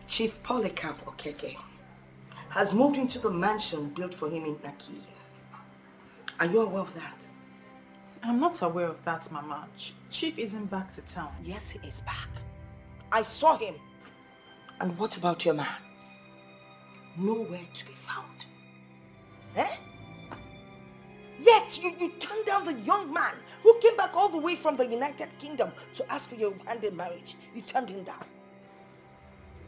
Speaker 8: Chief Polycarp Okeke has moved into the mansion built for him in Naki. Are you aware of that?
Speaker 6: I'm not aware of that, Mama. Chief isn't back to town.
Speaker 8: Yes, he is back. I saw him. And what about your man? Nowhere to be found. Eh? Yet you turned down the young man who came back all the way from the United Kingdom to ask for your hand in marriage. You turned him down.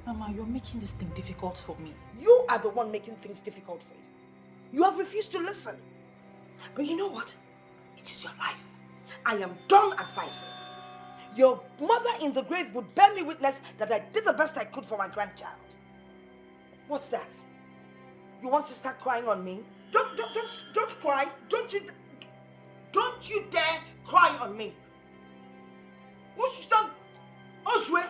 Speaker 6: Mama, you're making this thing difficult for me.
Speaker 8: You are the one making things difficult for you. You have refused to listen. But you know what? It is your life. I am done advising. Your mother in the grave would bear me witness that I did the best I could for my grandchild. What's that? You want to start crying on me? Don't cry. Don't you dare cry on me. What's done? Oswe.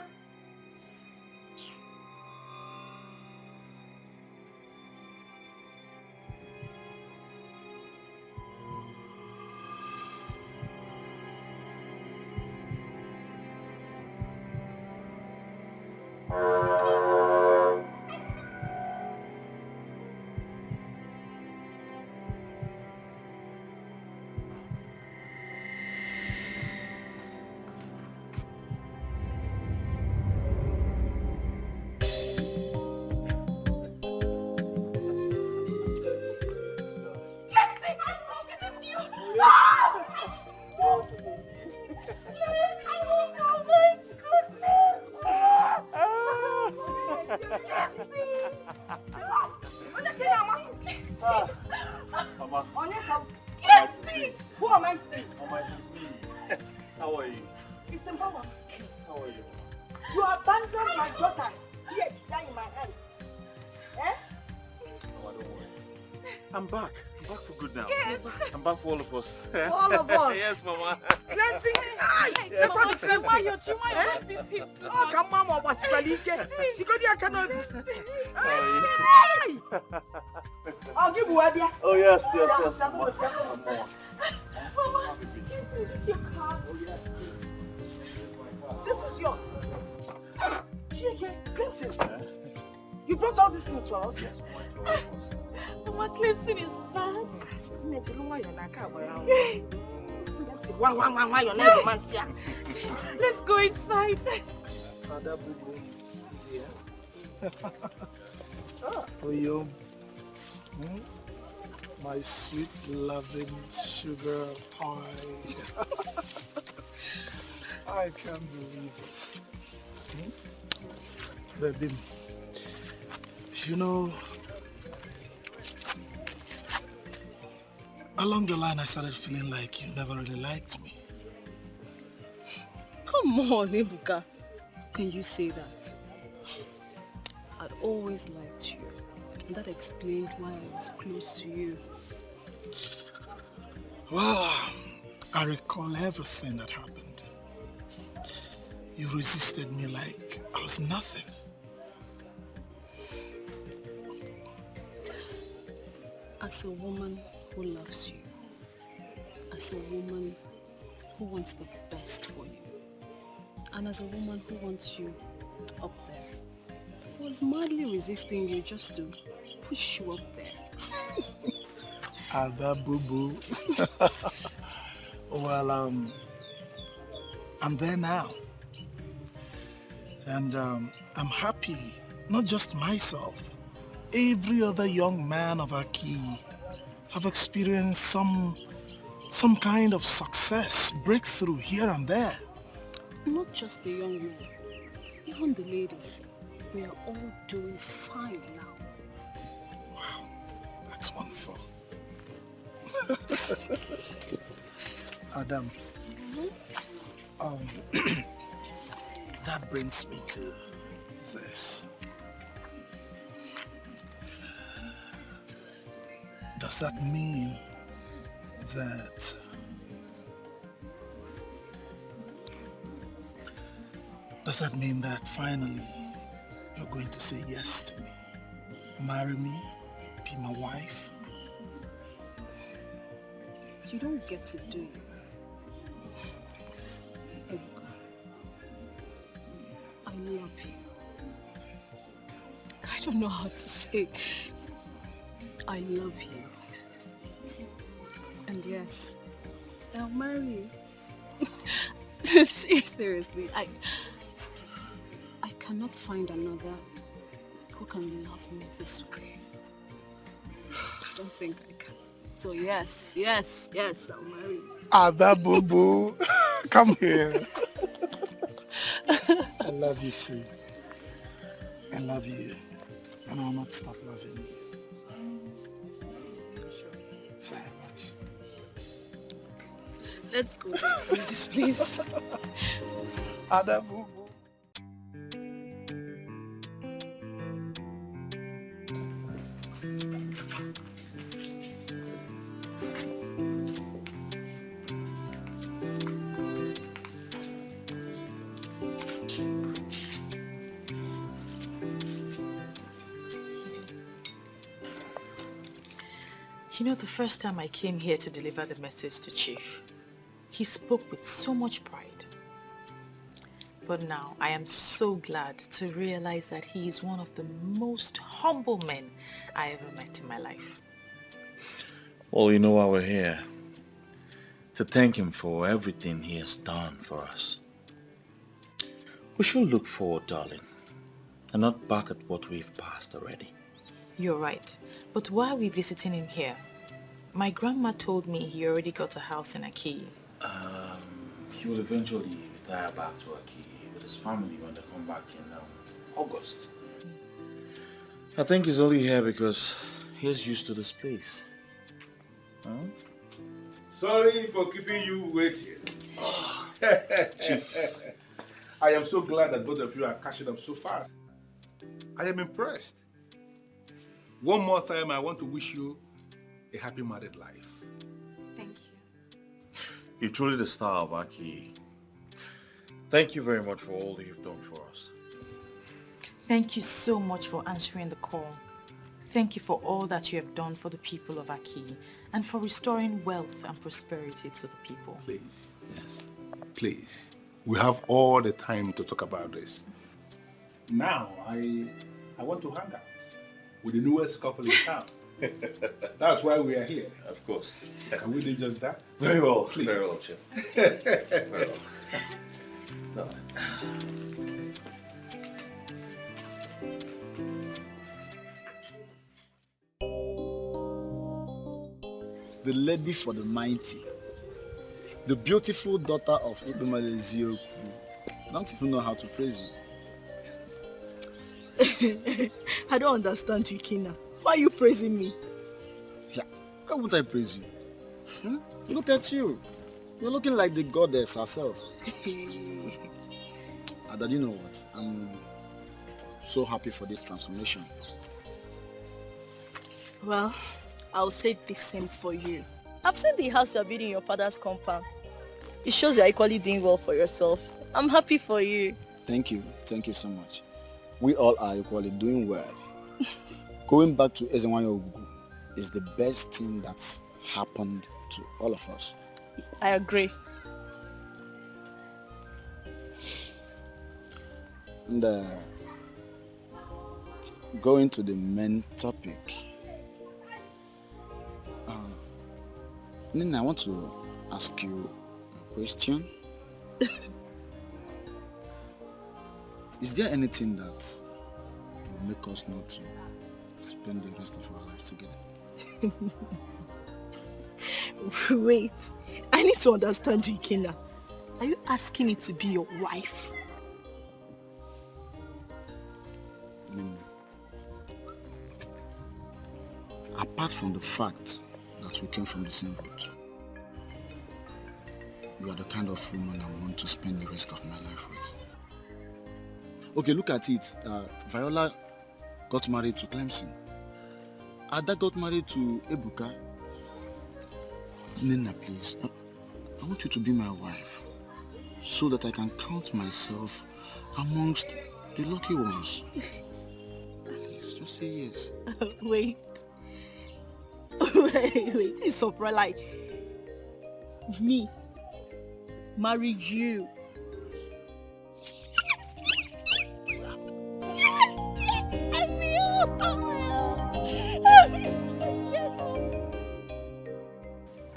Speaker 2: For all of us.
Speaker 8: All of us?
Speaker 2: Yes, Mama.
Speaker 8: Clemson.
Speaker 2: Yes.
Speaker 8: Oh, come on, Mama. I'll give you a.
Speaker 2: Oh, yes. Mama.
Speaker 8: This is your car. This is yours. Clemson, you brought all these things for us? Yes,
Speaker 12: Mama, Clemson is bad. Let's go inside.
Speaker 17: Father Bubu is here. Oh, yo. My sweet, loving sugar pie. I can't believe this. Baby, you know, along the line, I started feeling like you never really liked me.
Speaker 13: Come on, Ebuka. Can you say that? I'd always liked you. And that explained why I was close to you.
Speaker 17: Well, I recall everything that happened. You resisted me like I was nothing.
Speaker 13: As a woman who loves you, as a woman who wants the best for you, and as a woman who wants you up there, I was madly resisting you just to push you up there.
Speaker 17: Ada boo-boo. Well, I'm there now. And I'm happy, not just myself. Every other young man of Aki have experienced some kind of success, breakthrough here and there.
Speaker 13: Not just the young men, even the ladies. We are all doing fine now.
Speaker 17: Wow, that's wonderful. Adam, that brings me to this. Does that mean that finally you're going to say yes to me? Marry me? Be my wife?
Speaker 13: You don't get to do it. I love you. I don't know how to say. I love you. And yes, I'll marry you. Seriously, I cannot find another who can love me this way. I don't think I can. So yes, I'll marry you.
Speaker 17: Ada boo-boo, come here. I love you too. I love you. And I'll not stop loving you. Very much.
Speaker 13: Let's go. Let's leave this place.
Speaker 14: Adamu.
Speaker 6: You know, the first time I came here to deliver the message to Chief, he spoke with so much pride. But now I am so glad to realize that he is one of the most humble men I ever met in my life.
Speaker 2: Well, you know why we're here. To thank him for everything he has done for us. We should look forward, darling, and not back at what we've passed already.
Speaker 6: You're right. But why are we visiting him here? My grandma told me he already got a house in Aki.
Speaker 2: He will eventually retire back to Aki with his family when they come back in August. I think he's only here because he's used to this place. Huh?
Speaker 20: Sorry for keeping you waiting. Chief, I am so glad that both of you are catching up so fast. I am impressed. One more time, I want to wish you a happy married life.
Speaker 6: Thank you.
Speaker 2: You're truly the star of Aki. Thank you very much for all that you've done for us.
Speaker 6: Thank you so much for answering the call. Thank you for all that you have done for the people of Aki and for restoring wealth and prosperity to the people.
Speaker 20: Please. Yes. Please. We have all the time to talk about this. Now, I want to hang out with the newest couple in town. That's why we are here.
Speaker 2: Of course.
Speaker 20: Can we do just that?
Speaker 2: Very well.
Speaker 20: Please.
Speaker 2: Very well, Chef. Very well.
Speaker 10: The lady for the mighty. The beautiful daughter of Udumale Zioku. I don't even know how to praise you.
Speaker 12: I don't understand you, Kina. Why are you praising me?
Speaker 10: Yeah, why would I praise you? Look at you. You're looking like the goddess herself. Ada, you know what? I'm so happy for this transformation.
Speaker 12: Well, I'll say the same for you. I've seen the house you're building in your father's compound. It shows you're equally doing well for yourself. I'm happy for you.
Speaker 10: Thank you. Thank you so much. We all are equally doing well. Going back to Ezenwayo Ogugu is the best thing that's happened to all of us.
Speaker 12: I agree.
Speaker 10: And going to the main topic. Nina, I want to ask you a question. Is there anything that will make us not to spend the rest of our lives together?
Speaker 12: Wait, I need to understand you, Ikena. Are you asking me to be your wife?
Speaker 10: Nina, apart from the fact that we came from the same root, you are the kind of woman I want to spend the rest of my life with. Okay, look at it. Viola got married to Clemson. Ada got married to Ebuka. Nina, please. I want you to be my wife so that I can count myself amongst the lucky ones. Please, just say yes.
Speaker 12: Wait. Wait. It's so like me marry you.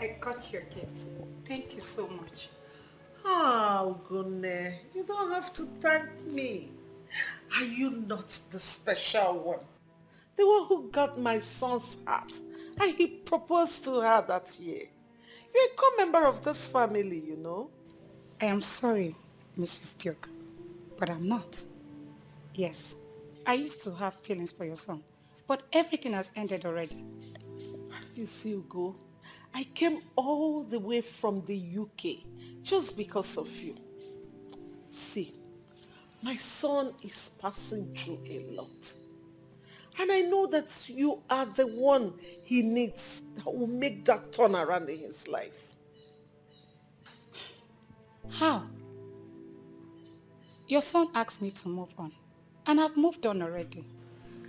Speaker 18: I got your gift. Thank you so much. Oh, Gunne, you don't have to thank me. Are you not the special one? The one who got my son's heart and he proposed to her that year. You're a co-member of this family, you know.
Speaker 7: I am sorry, Mrs. Duke, but I'm not. Yes, I used to have feelings for your son, but everything has ended already.
Speaker 18: You see, Ugo,
Speaker 17: I came all the way from the UK just because of you. See, my son is passing through a lot. And I know that you are the one he needs that will make that turnaround in his life.
Speaker 7: How? Your son asked me to move on, and I've moved on already.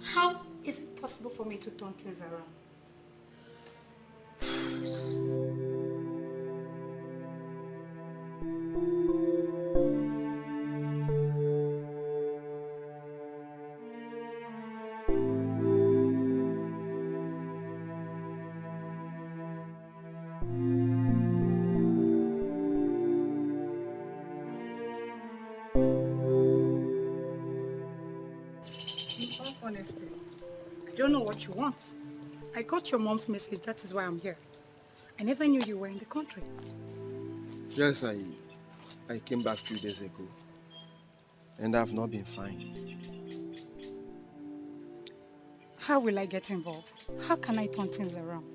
Speaker 7: How is it possible for me to turn things around? Honesty, I don't know what you want. I got your mom's message, that is why I'm here. I never knew you were in the country.
Speaker 19: Yes, I came back a few days ago, and I've not been fine.
Speaker 7: How will I get involved? How can I turn things around?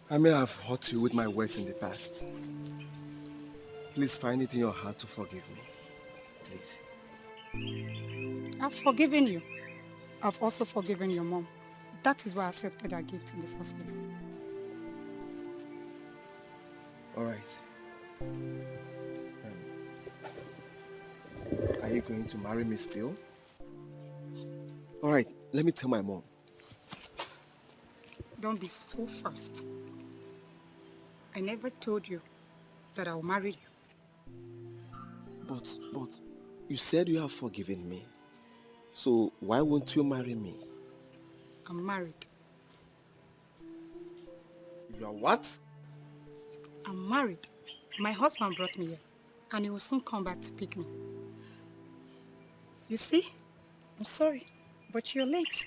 Speaker 19: I may have hurt you with my words in the past. Please find it in your heart to forgive me. Please.
Speaker 7: I've forgiven you. I've also forgiven your mom. That is why I accepted her gift in the first place.
Speaker 19: All right. Are you going to marry me still? All right, let me tell my mom.
Speaker 7: Don't be so fast. I never told you that I'll marry you.
Speaker 19: But you said you have forgiven me. So why won't you marry me?
Speaker 7: I'm married.
Speaker 19: You are what?
Speaker 7: I'm married. My husband brought me here, and he will soon come back to pick me. You see? I'm sorry, but you're late.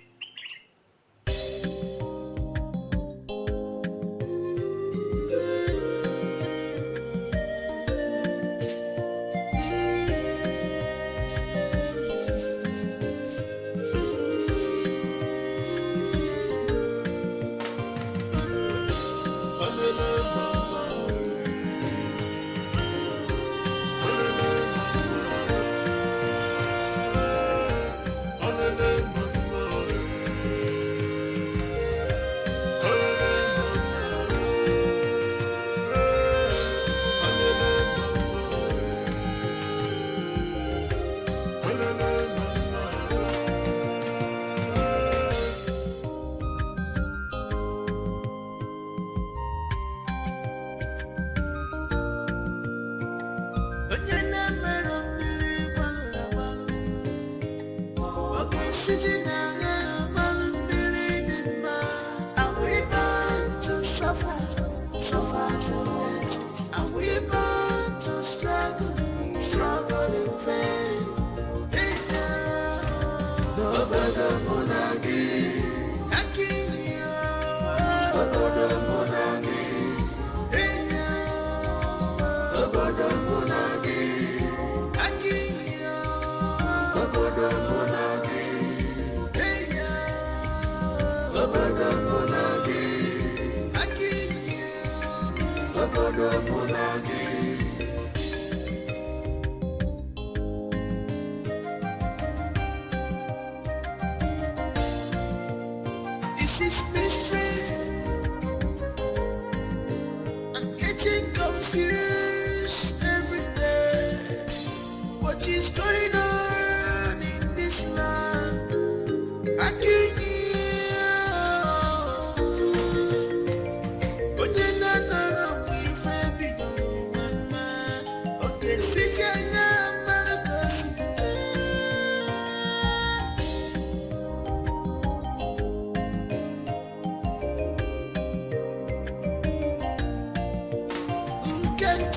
Speaker 11: This is mystery. I'm getting confused every day. What is going on in this land? I can't